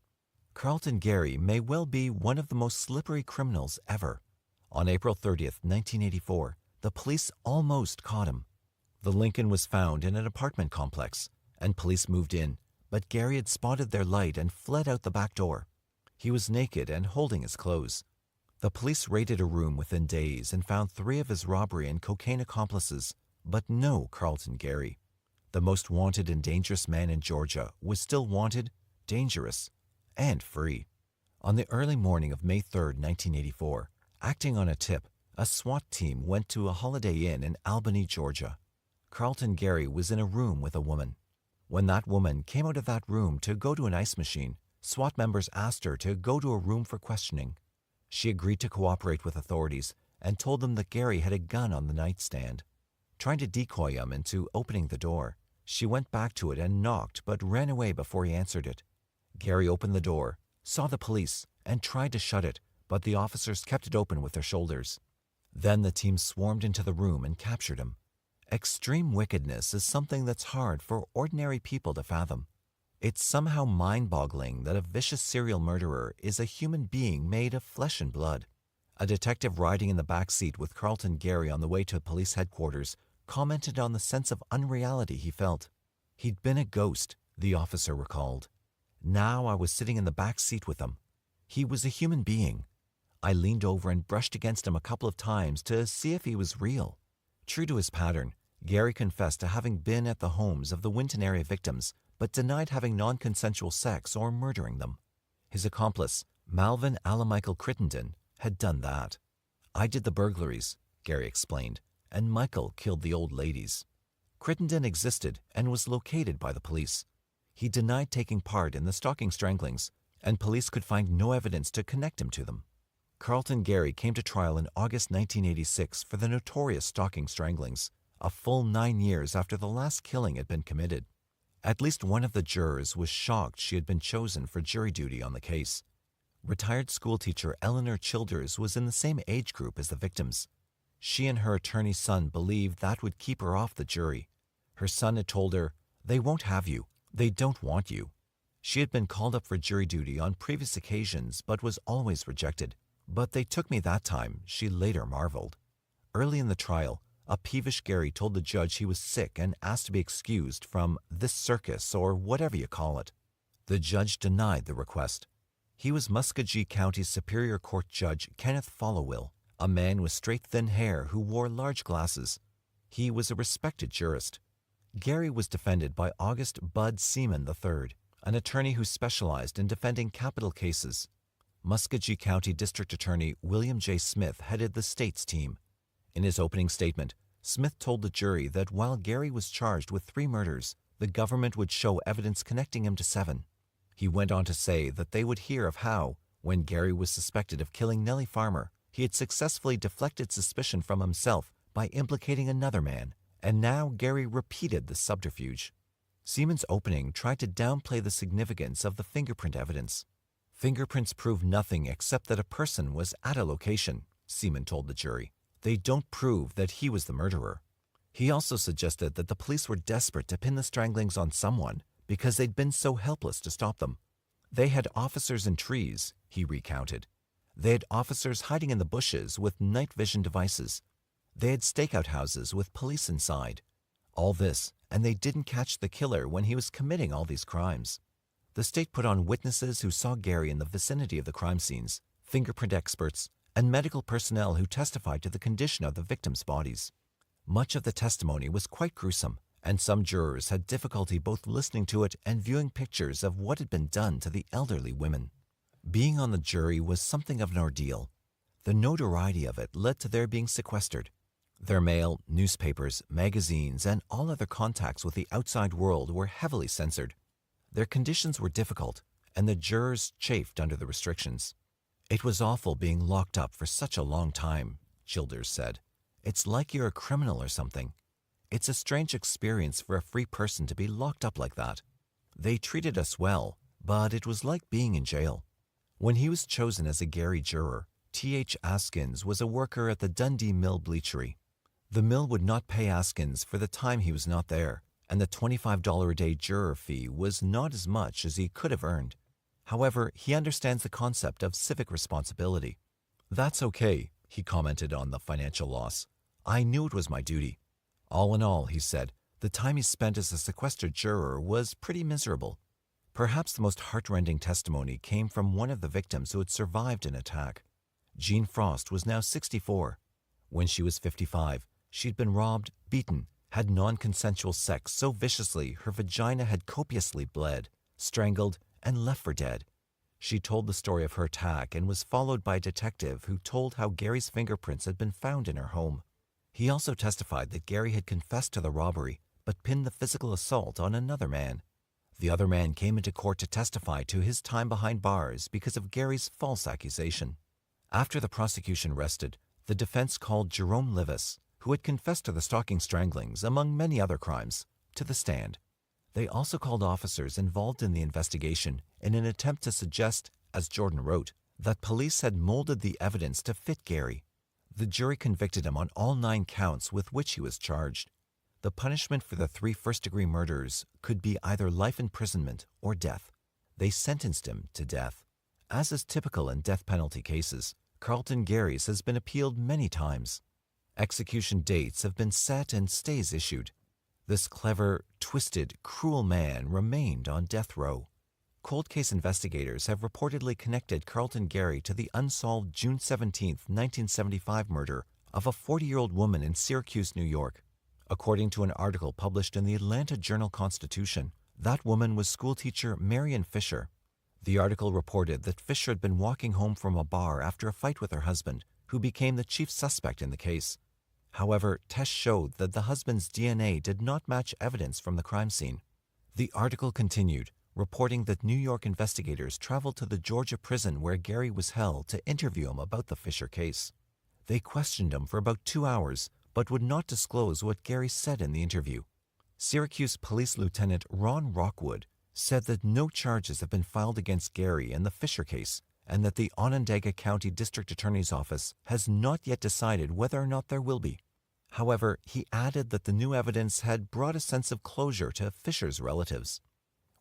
Carlton Gary may well be one of the most slippery criminals ever. On April 30th, 1984, the police almost caught him. The Lincoln was found in an apartment complex, and police moved in, but Gary had spotted their light and fled out the back door. He was naked and holding his clothes. The police raided a room within days and found 3 of his robbery and cocaine accomplices, but no Carlton Gary. The most wanted and dangerous man in Georgia was still wanted, dangerous, and free. On the early morning of May 3, 1984, acting on a tip, a SWAT team went to a Holiday Inn in Albany, Georgia. Carlton Gary was in a room with a woman. When that woman came out of that room to go to an ice machine, SWAT members asked her to go to a room for questioning. She agreed to cooperate with authorities and told them that Gary had a gun on the nightstand. Trying to decoy him into opening the door, she went back to it and knocked but ran away before he answered it. Gary opened the door, saw the police, and tried to shut it, but the officers kept it open with their shoulders. Then the team swarmed into the room and captured him. Extreme wickedness is something that's hard for ordinary people to fathom. It's somehow mind-boggling that a vicious serial murderer is a human being made of flesh and blood. A detective riding in the back seat with Carlton Gary on the way to police headquarters commented on the sense of unreality he felt. He'd been a ghost, the officer recalled. Now I was sitting in the back seat with him. He was a human being. I leaned over and brushed against him a couple of times to see if he was real. True to his pattern, Gary confessed to having been at the homes of the Winton area victims, but denied having non-consensual sex or murdering them. His accomplice, Malvin Alamichael Crittenden, had done that. I did the burglaries, Gary explained, and Michael killed the old ladies. Crittenden existed and was located by the police. He denied taking part in the stalking stranglings, and police could find no evidence to connect him to them. Carlton Gary came to trial in August 1986 for the notorious stalking stranglings, a full 9 years after the last killing had been committed. At least one of the jurors was shocked she had been chosen for jury duty on the case. Retired schoolteacher Eleanor Childers was in the same age group as the victims. She and her attorney's son believed that would keep her off the jury. Her son had told her, "They won't have you. They don't want you." She had been called up for jury duty on previous occasions but was always rejected. "But they took me that time," she later marveled. Early in the trial, a peevish Gary told the judge he was sick and asked to be excused from this circus or whatever you call it. The judge denied the request. He was Muskogee County Superior Court Judge Kenneth Followill, a man with straight thin hair who wore large glasses. He was a respected jurist. Gary was defended by August Bud Seaman III, an attorney who specialized in defending capital cases. Muskogee County District Attorney William J. Smith headed the state's team. In his opening statement, Smith told the jury that while Gary was charged with 3 murders, the government would show evidence connecting him to 7. He went on to say that they would hear of how, when Gary was suspected of killing Nellie Farmer, he had successfully deflected suspicion from himself by implicating another man, and now Gary repeated the subterfuge. Seaman's opening tried to downplay the significance of the fingerprint evidence. Fingerprints prove nothing except that a person was at a location, Seaman told the jury. They don't prove that he was the murderer. He also suggested that the police were desperate to pin the stranglings on someone because they'd been so helpless to stop them. They had officers in trees, he recounted. They had officers hiding in the bushes with night vision devices. They had stakeout houses with police inside. All this, and they didn't catch the killer when he was committing all these crimes. The state put on witnesses who saw Gary in the vicinity of the crime scenes, fingerprint experts, and medical personnel who testified to the condition of the victims' bodies. Much of the testimony was quite gruesome, and some jurors had difficulty both listening to it and viewing pictures of what had been done to the elderly women. Being on the jury was something of an ordeal. The notoriety of it led to their being sequestered. Their mail, newspapers, magazines, and all other contacts with the outside world were heavily censored. Their conditions were difficult, and the jurors chafed under the restrictions. "It was awful being locked up for such a long time," Childers said. "It's like you're a criminal or something. It's a strange experience for a free person to be locked up like that. They treated us well, but it was like being in jail." When he was chosen as a Gary juror, T.H. Askins was a worker at the Dundee Mill bleachery. The mill would not pay Askins for the time he was not there, and the $25 a day juror fee was not as much as he could have earned. However, he understands the concept of civic responsibility. "That's okay," he commented on the financial loss. "I knew it was my duty." All in all, he said, the time he spent as a sequestered juror was pretty miserable. Perhaps the most heartrending testimony came from one of the victims who had survived an attack. Jean Frost was now 64. When she was 55, she'd been robbed, beaten, had non-consensual sex so viciously her vagina had copiously bled, strangled, and left for dead. She told the story of her attack and was followed by a detective who told how Gary's fingerprints had been found in her home. He also testified that Gary had confessed to the robbery, but pinned the physical assault on another man. The other man came into court to testify to his time behind bars because of Gary's false accusation. After the prosecution rested, the defense called Jerome Livis, who had confessed to the stalking stranglings, among many other crimes, to the stand. They also called officers involved in the investigation in an attempt to suggest, as Jordan wrote, that police had molded the evidence to fit Gary. The jury convicted him on all 9 counts with which he was charged. The punishment for the 3 first-degree murders could be either life imprisonment or death. They sentenced him to death. As is typical in death penalty cases, Carlton Gary's has been appealed many times. Execution dates have been set and stays issued. This clever, twisted, cruel man remained on death row. Cold case investigators have reportedly connected Carlton Gary to the unsolved June 17, 1975 murder of a 40-year-old woman in Syracuse, New York. According to an article published in the Atlanta Journal-Constitution, that woman was schoolteacher Marion Fisher. The article reported that Fisher had been walking home from a bar after a fight with her husband, who became the chief suspect in the case. However, tests showed that the husband's DNA did not match evidence from the crime scene. The article continued, reporting that New York investigators traveled to the Georgia prison where Gary was held to interview him about the Fisher case. They questioned him for about 2 hours, but would not disclose what Gary said in the interview. Syracuse Police Lieutenant Ron Rockwood said that no charges have been filed against Gary in the Fisher case, and that the Onondaga County District Attorney's Office has not yet decided whether or not there will be. However, he added that the new evidence had brought a sense of closure to Fisher's relatives.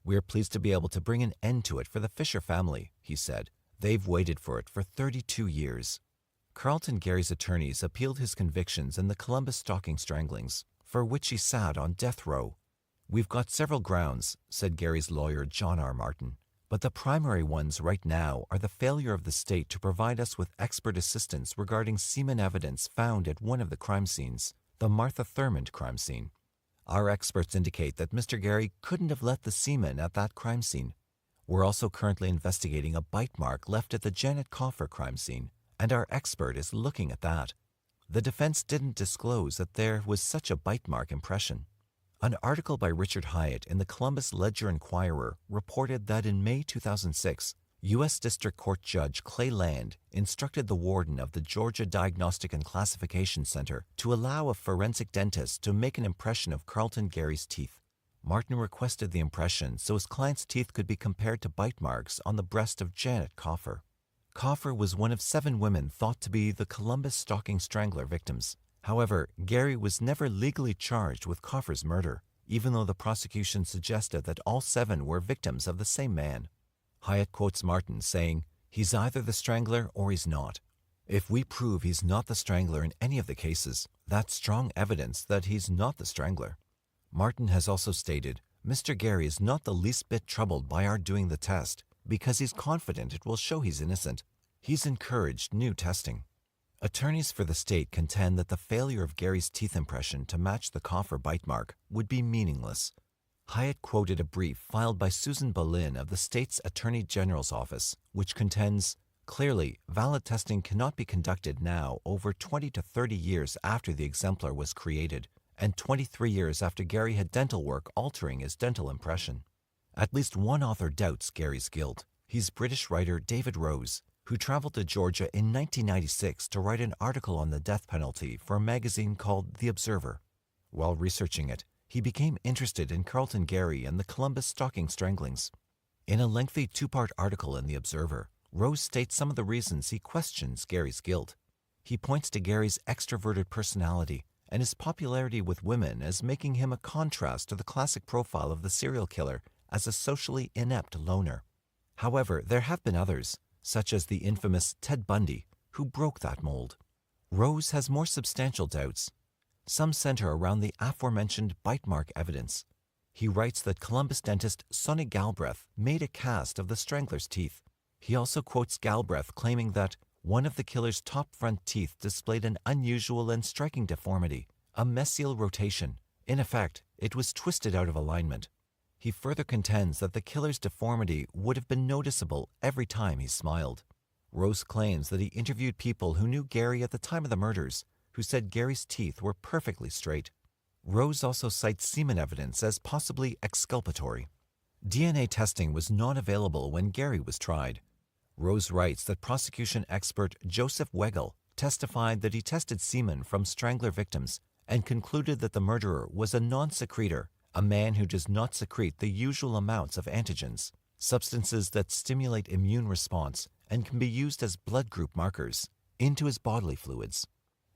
"We're pleased to be able to bring an end to it for the Fisher family," he said. "They've waited for it for 32 years." Carlton Gary's attorneys appealed his convictions in the Columbus stalking stranglings, for which he sat on death row. "We've got several grounds," said Gary's lawyer John R. Martin, "but the primary ones right now are the failure of the state to provide us with expert assistance regarding semen evidence found at one of the crime scenes, the Martha Thurmond crime scene. Our experts indicate that Mr. Gary couldn't have left the semen at that crime scene. We're also currently investigating a bite mark left at the Janet Coffer crime scene, and our expert is looking at that. The defense didn't disclose that there was such a bite mark impression." An article by Richard Hyatt in the Columbus Ledger-Inquirer reported that in May 2006, U.S. District Court Judge Clay Land instructed the warden of the Georgia Diagnostic and Classification Center to allow a forensic dentist to make an impression of Carlton Gary's teeth. Martin requested the impression so his client's teeth could be compared to bite marks on the breast of Janet Coffer. Coffer was one of 7 women thought to be the Columbus stalking strangler victims. However, Gary was never legally charged with Coffer's murder, even though the prosecution suggested that all 7 were victims of the same man. Hyatt quotes Martin saying, "He's either the strangler or he's not. If we prove he's not the strangler in any of the cases, that's strong evidence that he's not the strangler." Martin has also stated, "Mr. Gary is not the least bit troubled by our doing the test because he's confident it will show he's innocent. He's encouraged new testing." Attorneys for the state contend that the failure of Gary's teeth impression to match the Coffer bite mark would be meaningless. Hyatt quoted a brief filed by Susan Boleyn of the state's Attorney General's office, which contends, "Clearly, valid testing cannot be conducted now over 20 to 30 years after the exemplar was created, and 23 years after Gary had dental work altering his dental impression." At least one author doubts Gary's guilt. He's British writer David Rose, who traveled to Georgia in 1996 to write an article on the death penalty for a magazine called The Observer. While researching it, he became interested in Carlton Gary and the Columbus stalking stranglings. In a lengthy 2-part article in The Observer, Rose states some of the reasons he questions Gary's guilt. He points to Gary's extroverted personality and his popularity with women as making him a contrast to the classic profile of the serial killer as a socially inept loner. However, there have been others, such as the infamous Ted Bundy, who broke that mold. Rose has more substantial doubts. Some center around the aforementioned bite mark evidence. He writes that Columbus dentist Sonny Galbraith made a cast of the strangler's teeth. He also quotes Galbraith claiming that one of the killer's top front teeth displayed an unusual and striking deformity, a mesial rotation. In effect, it was twisted out of alignment. He further contends that the killer's deformity would have been noticeable every time he smiled. Rose claims that he interviewed people who knew Gary at the time of the murders, who said Gary's teeth were perfectly straight. Rose also cites semen evidence as possibly exculpatory. DNA testing was not available when Gary was tried. Rose writes that prosecution expert Joseph Weigel testified that he tested semen from Strangler victims and concluded that the murderer was a non-secretor, a man who does not secrete the usual amounts of antigens, substances that stimulate immune response and can be used as blood group markers, into his bodily fluids.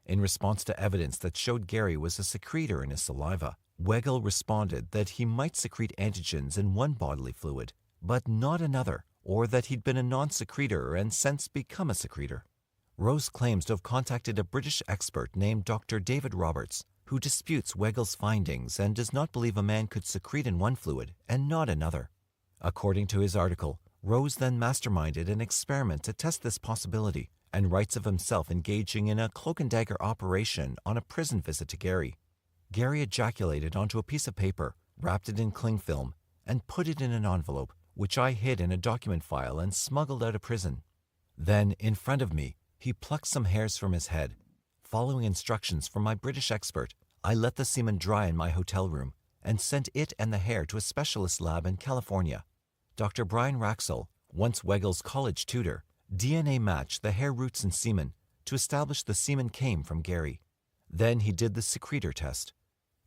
In response to evidence that showed Gary was a secretor in his saliva, Weigel responded that he might secrete antigens in one bodily fluid, but not another, or that he'd been a non-secretor and since become a secretor. Rose claims to have contacted a British expert named Dr. David Roberts, who disputes Weigel's findings and does not believe a man could secrete in one fluid and not another. According to his article, Rose then masterminded an experiment to test this possibility and writes of himself engaging in a cloak-and-dagger operation on a prison visit to Gary. Gary ejaculated onto a piece of paper, wrapped it in cling film, and put it in an envelope, which I hid in a document file and smuggled out of prison. Then, in front of me, he plucked some hairs from his head. Following instructions from my British expert, I let the semen dry in my hotel room and sent it and the hair to a specialist lab in California. Dr. Brian Raxel, once Weigel's college tutor, DNA matched the hair roots and semen to establish the semen came from Gary. Then he did the secretor test.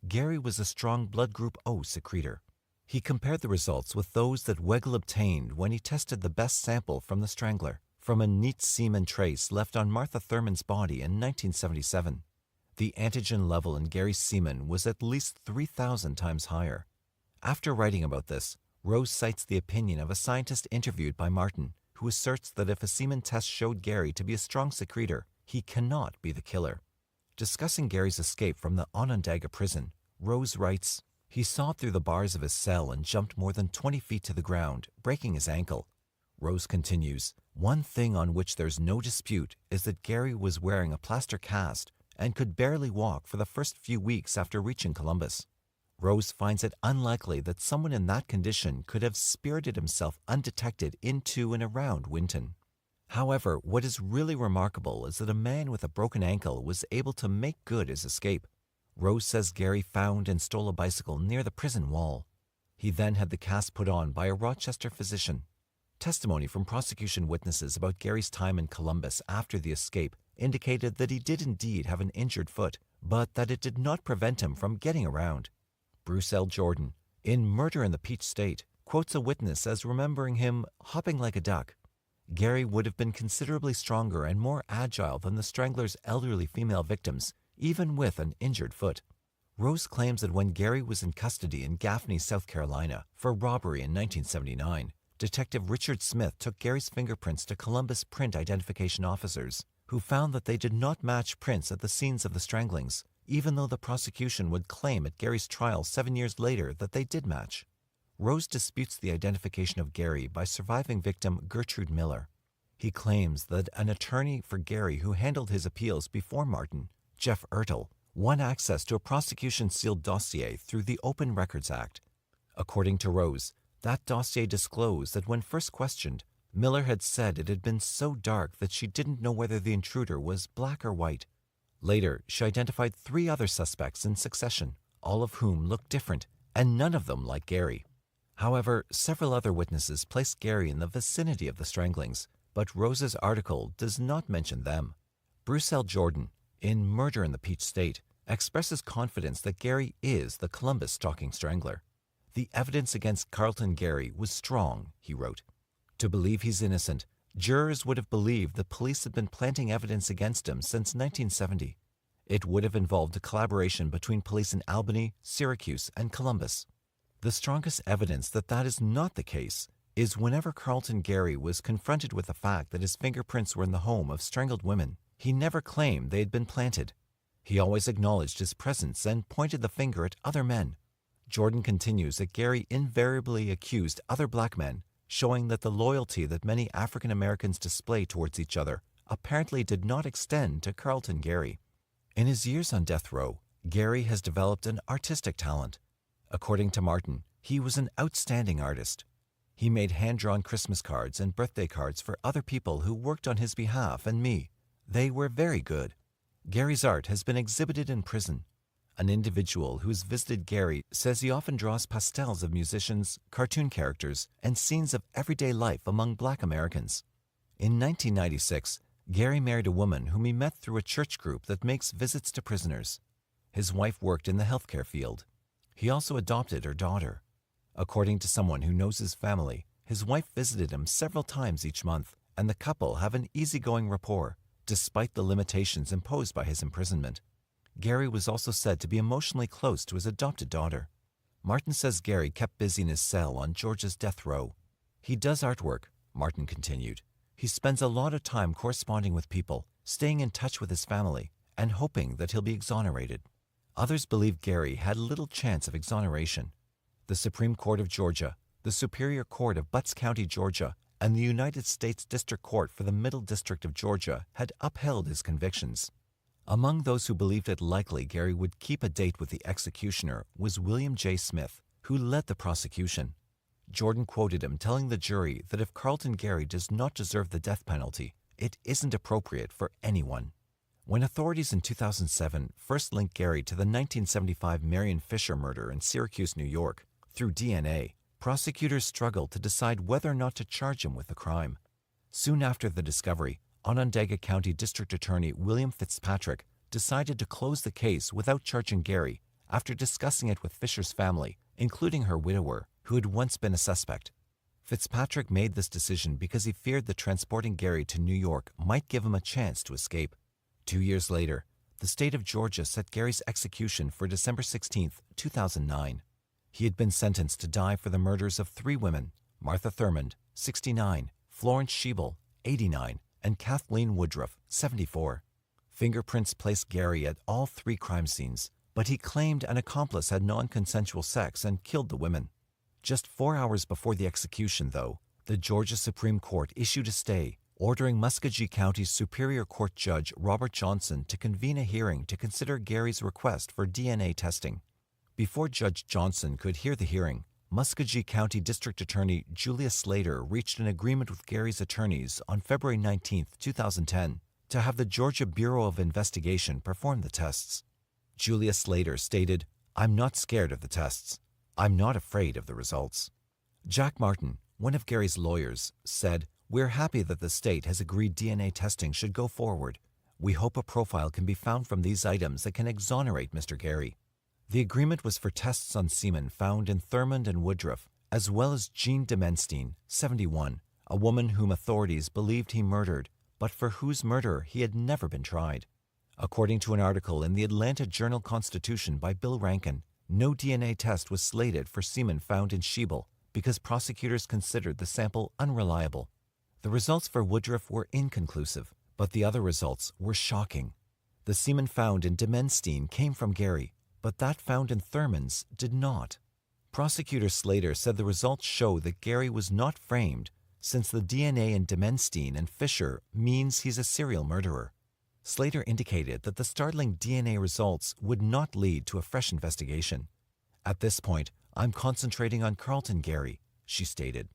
Gary was a strong blood group O secretor. He compared the results with those that Weigel obtained when he tested the best sample from the Strangler, from a neat semen trace left on Martha Thurman's body in 1977. The antigen level in Gary's semen was at least 3,000 times higher. After writing about this, Rose cites the opinion of a scientist interviewed by Martin, who asserts that if a semen test showed Gary to be a strong secretor, he cannot be the killer. Discussing Gary's escape from the Onondaga prison, Rose writes, "He sawed through the bars of his cell and jumped more than 20 feet to the ground, breaking his ankle." Rose continues, "One thing on which there's no dispute is that Gary was wearing a plaster cast and could barely walk for the first few weeks after reaching Columbus." Rose finds it unlikely that someone in that condition could have spirited himself undetected into and around Winton. However, what is really remarkable is that a man with a broken ankle was able to make good his escape. Rose says Gary found and stole a bicycle near the prison wall. He then had the cast put on by a Rochester physician. Testimony from prosecution witnesses about Gary's time in Columbus after the escape indicated that he did indeed have an injured foot, but that it did not prevent him from getting around. Bruce L. Jordan, in Murder in the Peach State, quotes a witness as remembering him hopping like a duck. Gary would have been considerably stronger and more agile than the Strangler's elderly female victims, even with an injured foot. Rose claims that when Gary was in custody in Gaffney, South Carolina, for robbery in 1979, Detective Richard Smith took Gary's fingerprints to Columbus print identification officers, who found that they did not match prints at the scenes of the stranglings, even though the prosecution would claim at Gary's trial 7 years later that they did match. Rose disputes the identification of Gary by surviving victim Gertrude Miller. He claims that an attorney for Gary who handled his appeals before Martin, Jeff Ertel, won access to a prosecution-sealed dossier through the Open Records Act. According to Rose, that dossier disclosed that when first questioned, Miller had said it had been so dark that she didn't know whether the intruder was black or white. Later, she identified 3 other suspects in succession, all of whom looked different, and none of them like Gary. However, several other witnesses placed Gary in the vicinity of the stranglings, but Rose's article does not mention them. Bruce L. Jordan, in Murder in the Peach State, expresses confidence that Gary is the Columbus stalking strangler. "The evidence against Carlton Gary was strong," he wrote. "To believe he's innocent, jurors would have believed the police had been planting evidence against him since 1970. It would have involved a collaboration between police in Albany, Syracuse, and Columbus. The strongest evidence that that is not the case is whenever Carlton Gary was confronted with the fact that his fingerprints were in the home of strangled women, he never claimed they had been planted. He always acknowledged his presence and pointed the finger at other men." Jordan continues that Gary invariably accused other black men, showing that the loyalty that many African Americans display towards each other apparently did not extend to Carlton Gary. In his years on death row, Gary has developed an artistic talent. According to Martin, he was an outstanding artist. He made hand-drawn Christmas cards and birthday cards for other people who worked on his behalf and me. They were very good. Gary's art has been exhibited in prison. An individual who's visited Gary says he often draws pastels of musicians, cartoon characters, and scenes of everyday life among Black Americans. In 1996, Gary married a woman whom he met through a church group that makes visits to prisoners. His wife worked in the healthcare field. He also adopted her daughter. According to someone who knows his family, his wife visited him several times each month, and the couple have an easygoing rapport, despite the limitations imposed by his imprisonment. Gary was also said to be emotionally close to his adopted daughter. Martin says Gary kept busy in his cell on Georgia's death row. He does artwork, Martin continued. He spends a lot of time corresponding with people, staying in touch with his family, and hoping that he'll be exonerated. Others believe Gary had little chance of exoneration. The Supreme Court of Georgia, the Superior Court of Butts County, Georgia, and the United States District Court for the Middle District of Georgia had upheld his convictions. Among those who believed it likely Gary would keep a date with the executioner was William J. Smith, who led the prosecution. Jordan quoted him telling the jury that if Carlton Gary does not deserve the death penalty, it isn't appropriate for anyone. When authorities in 2007 first linked Gary to the 1975 Marion Fisher murder in Syracuse, New York, through DNA, prosecutors struggled to decide whether or not to charge him with the crime. Soon after the discovery, Onondaga County District Attorney William Fitzpatrick decided to close the case without charging Gary after discussing it with Fisher's family, including her widower, who had once been a suspect. Fitzpatrick made this decision because he feared that transporting Gary to New York might give him a chance to escape. 2 years later, the state of Georgia set Gary's execution for December 16, 2009. He had been sentenced to die for the murders of 3 women, Martha Thurmond, 69, Florence Schiebel, 89, and Kathleen Woodruff, 74. Fingerprints placed Gary at all 3 crime scenes, but he claimed an accomplice had non-consensual sex and killed the women. Just 4 hours before the execution, though, the Georgia Supreme Court issued a stay, ordering Muskogee County's Superior Court Judge Robert Johnson to convene a hearing to consider Gary's request for DNA testing. Before Judge Johnson could hear the hearing, Muskogee County District Attorney Julia Slater reached an agreement with Gary's attorneys on February 19, 2010, to have the Georgia Bureau of Investigation perform the tests. Julia Slater stated, "I'm not scared of the tests. I'm not afraid of the results." Jack Martin, one of Gary's lawyers, said, "We're happy that the state has agreed DNA testing should go forward. We hope a profile can be found from these items that can exonerate Mr. Gary." The agreement was for tests on semen found in Thurmond and Woodruff, as well as Jean Demenstein, 71, a woman whom authorities believed he murdered, but for whose murder he had never been tried. According to an article in the Atlanta Journal-Constitution by Bill Rankin, no DNA test was slated for semen found in Schiebel because prosecutors considered the sample unreliable. The results for Woodruff were inconclusive, but the other results were shocking. The semen found in Demenstein came from Gary, but that found in Thurmond's did not. Prosecutor Slater said the results show that Gary was not framed, since the DNA in Demenstein and Fisher means he's a serial murderer. Slater indicated that the startling DNA results would not lead to a fresh investigation. "At this point, I'm concentrating on Carlton Gary," she stated.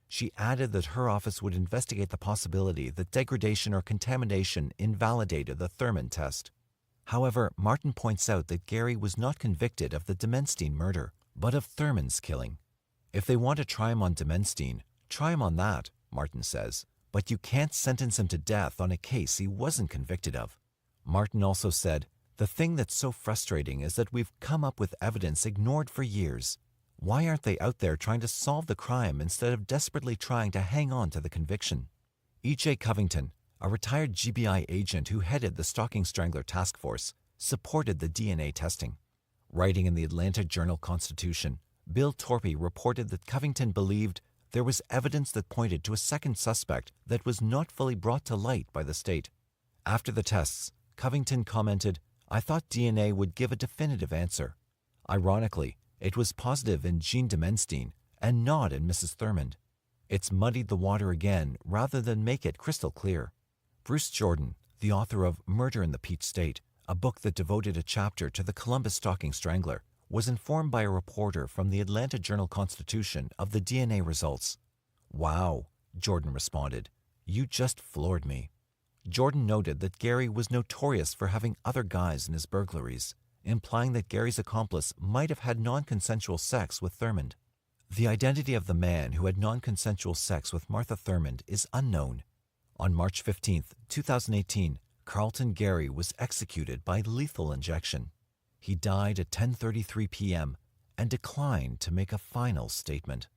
She added that her office would investigate the possibility that degradation or contamination invalidated the Thurmond test. However, Martin points out that Gary was not convicted of the Demenstein murder, but of Thurmond's killing. "If they want to try him on Demenstein, try him on that," Martin says, "but you can't sentence him to death on a case he wasn't convicted of." Martin also said, "The thing that's so frustrating is that we've come up with evidence ignored for years. Why aren't they out there trying to solve the crime instead of desperately trying to hang on to the conviction?" E.J. Covington, a retired GBI agent who headed the Stalking Strangler Task Force, supported the DNA testing. Writing in the Atlanta Journal-Constitution, Bill Torpy reported that Covington believed there was evidence that pointed to a second suspect that was not fully brought to light by the state. After the tests, Covington commented, "I thought DNA would give a definitive answer. Ironically, it was positive in Jean Demenstein and not in Mrs. Thurmond. It's muddied the water again rather than make it crystal clear." Bruce Jordan, the author of Murder in the Peach State, a book that devoted a chapter to the Columbus Stalking Strangler, was informed by a reporter from the Atlanta Journal-Constitution of the DNA results. "Wow," Jordan responded, "you just floored me." Jordan noted that Gary was notorious for having other guys in his burglaries, implying that Gary's accomplice might have had non-consensual sex with Thurmond. The identity of the man who had non-consensual sex with Martha Thurmond is unknown. On March 15, 2018, Carlton Gary was executed by lethal injection. He died at 10:33 p.m. and declined to make a final statement.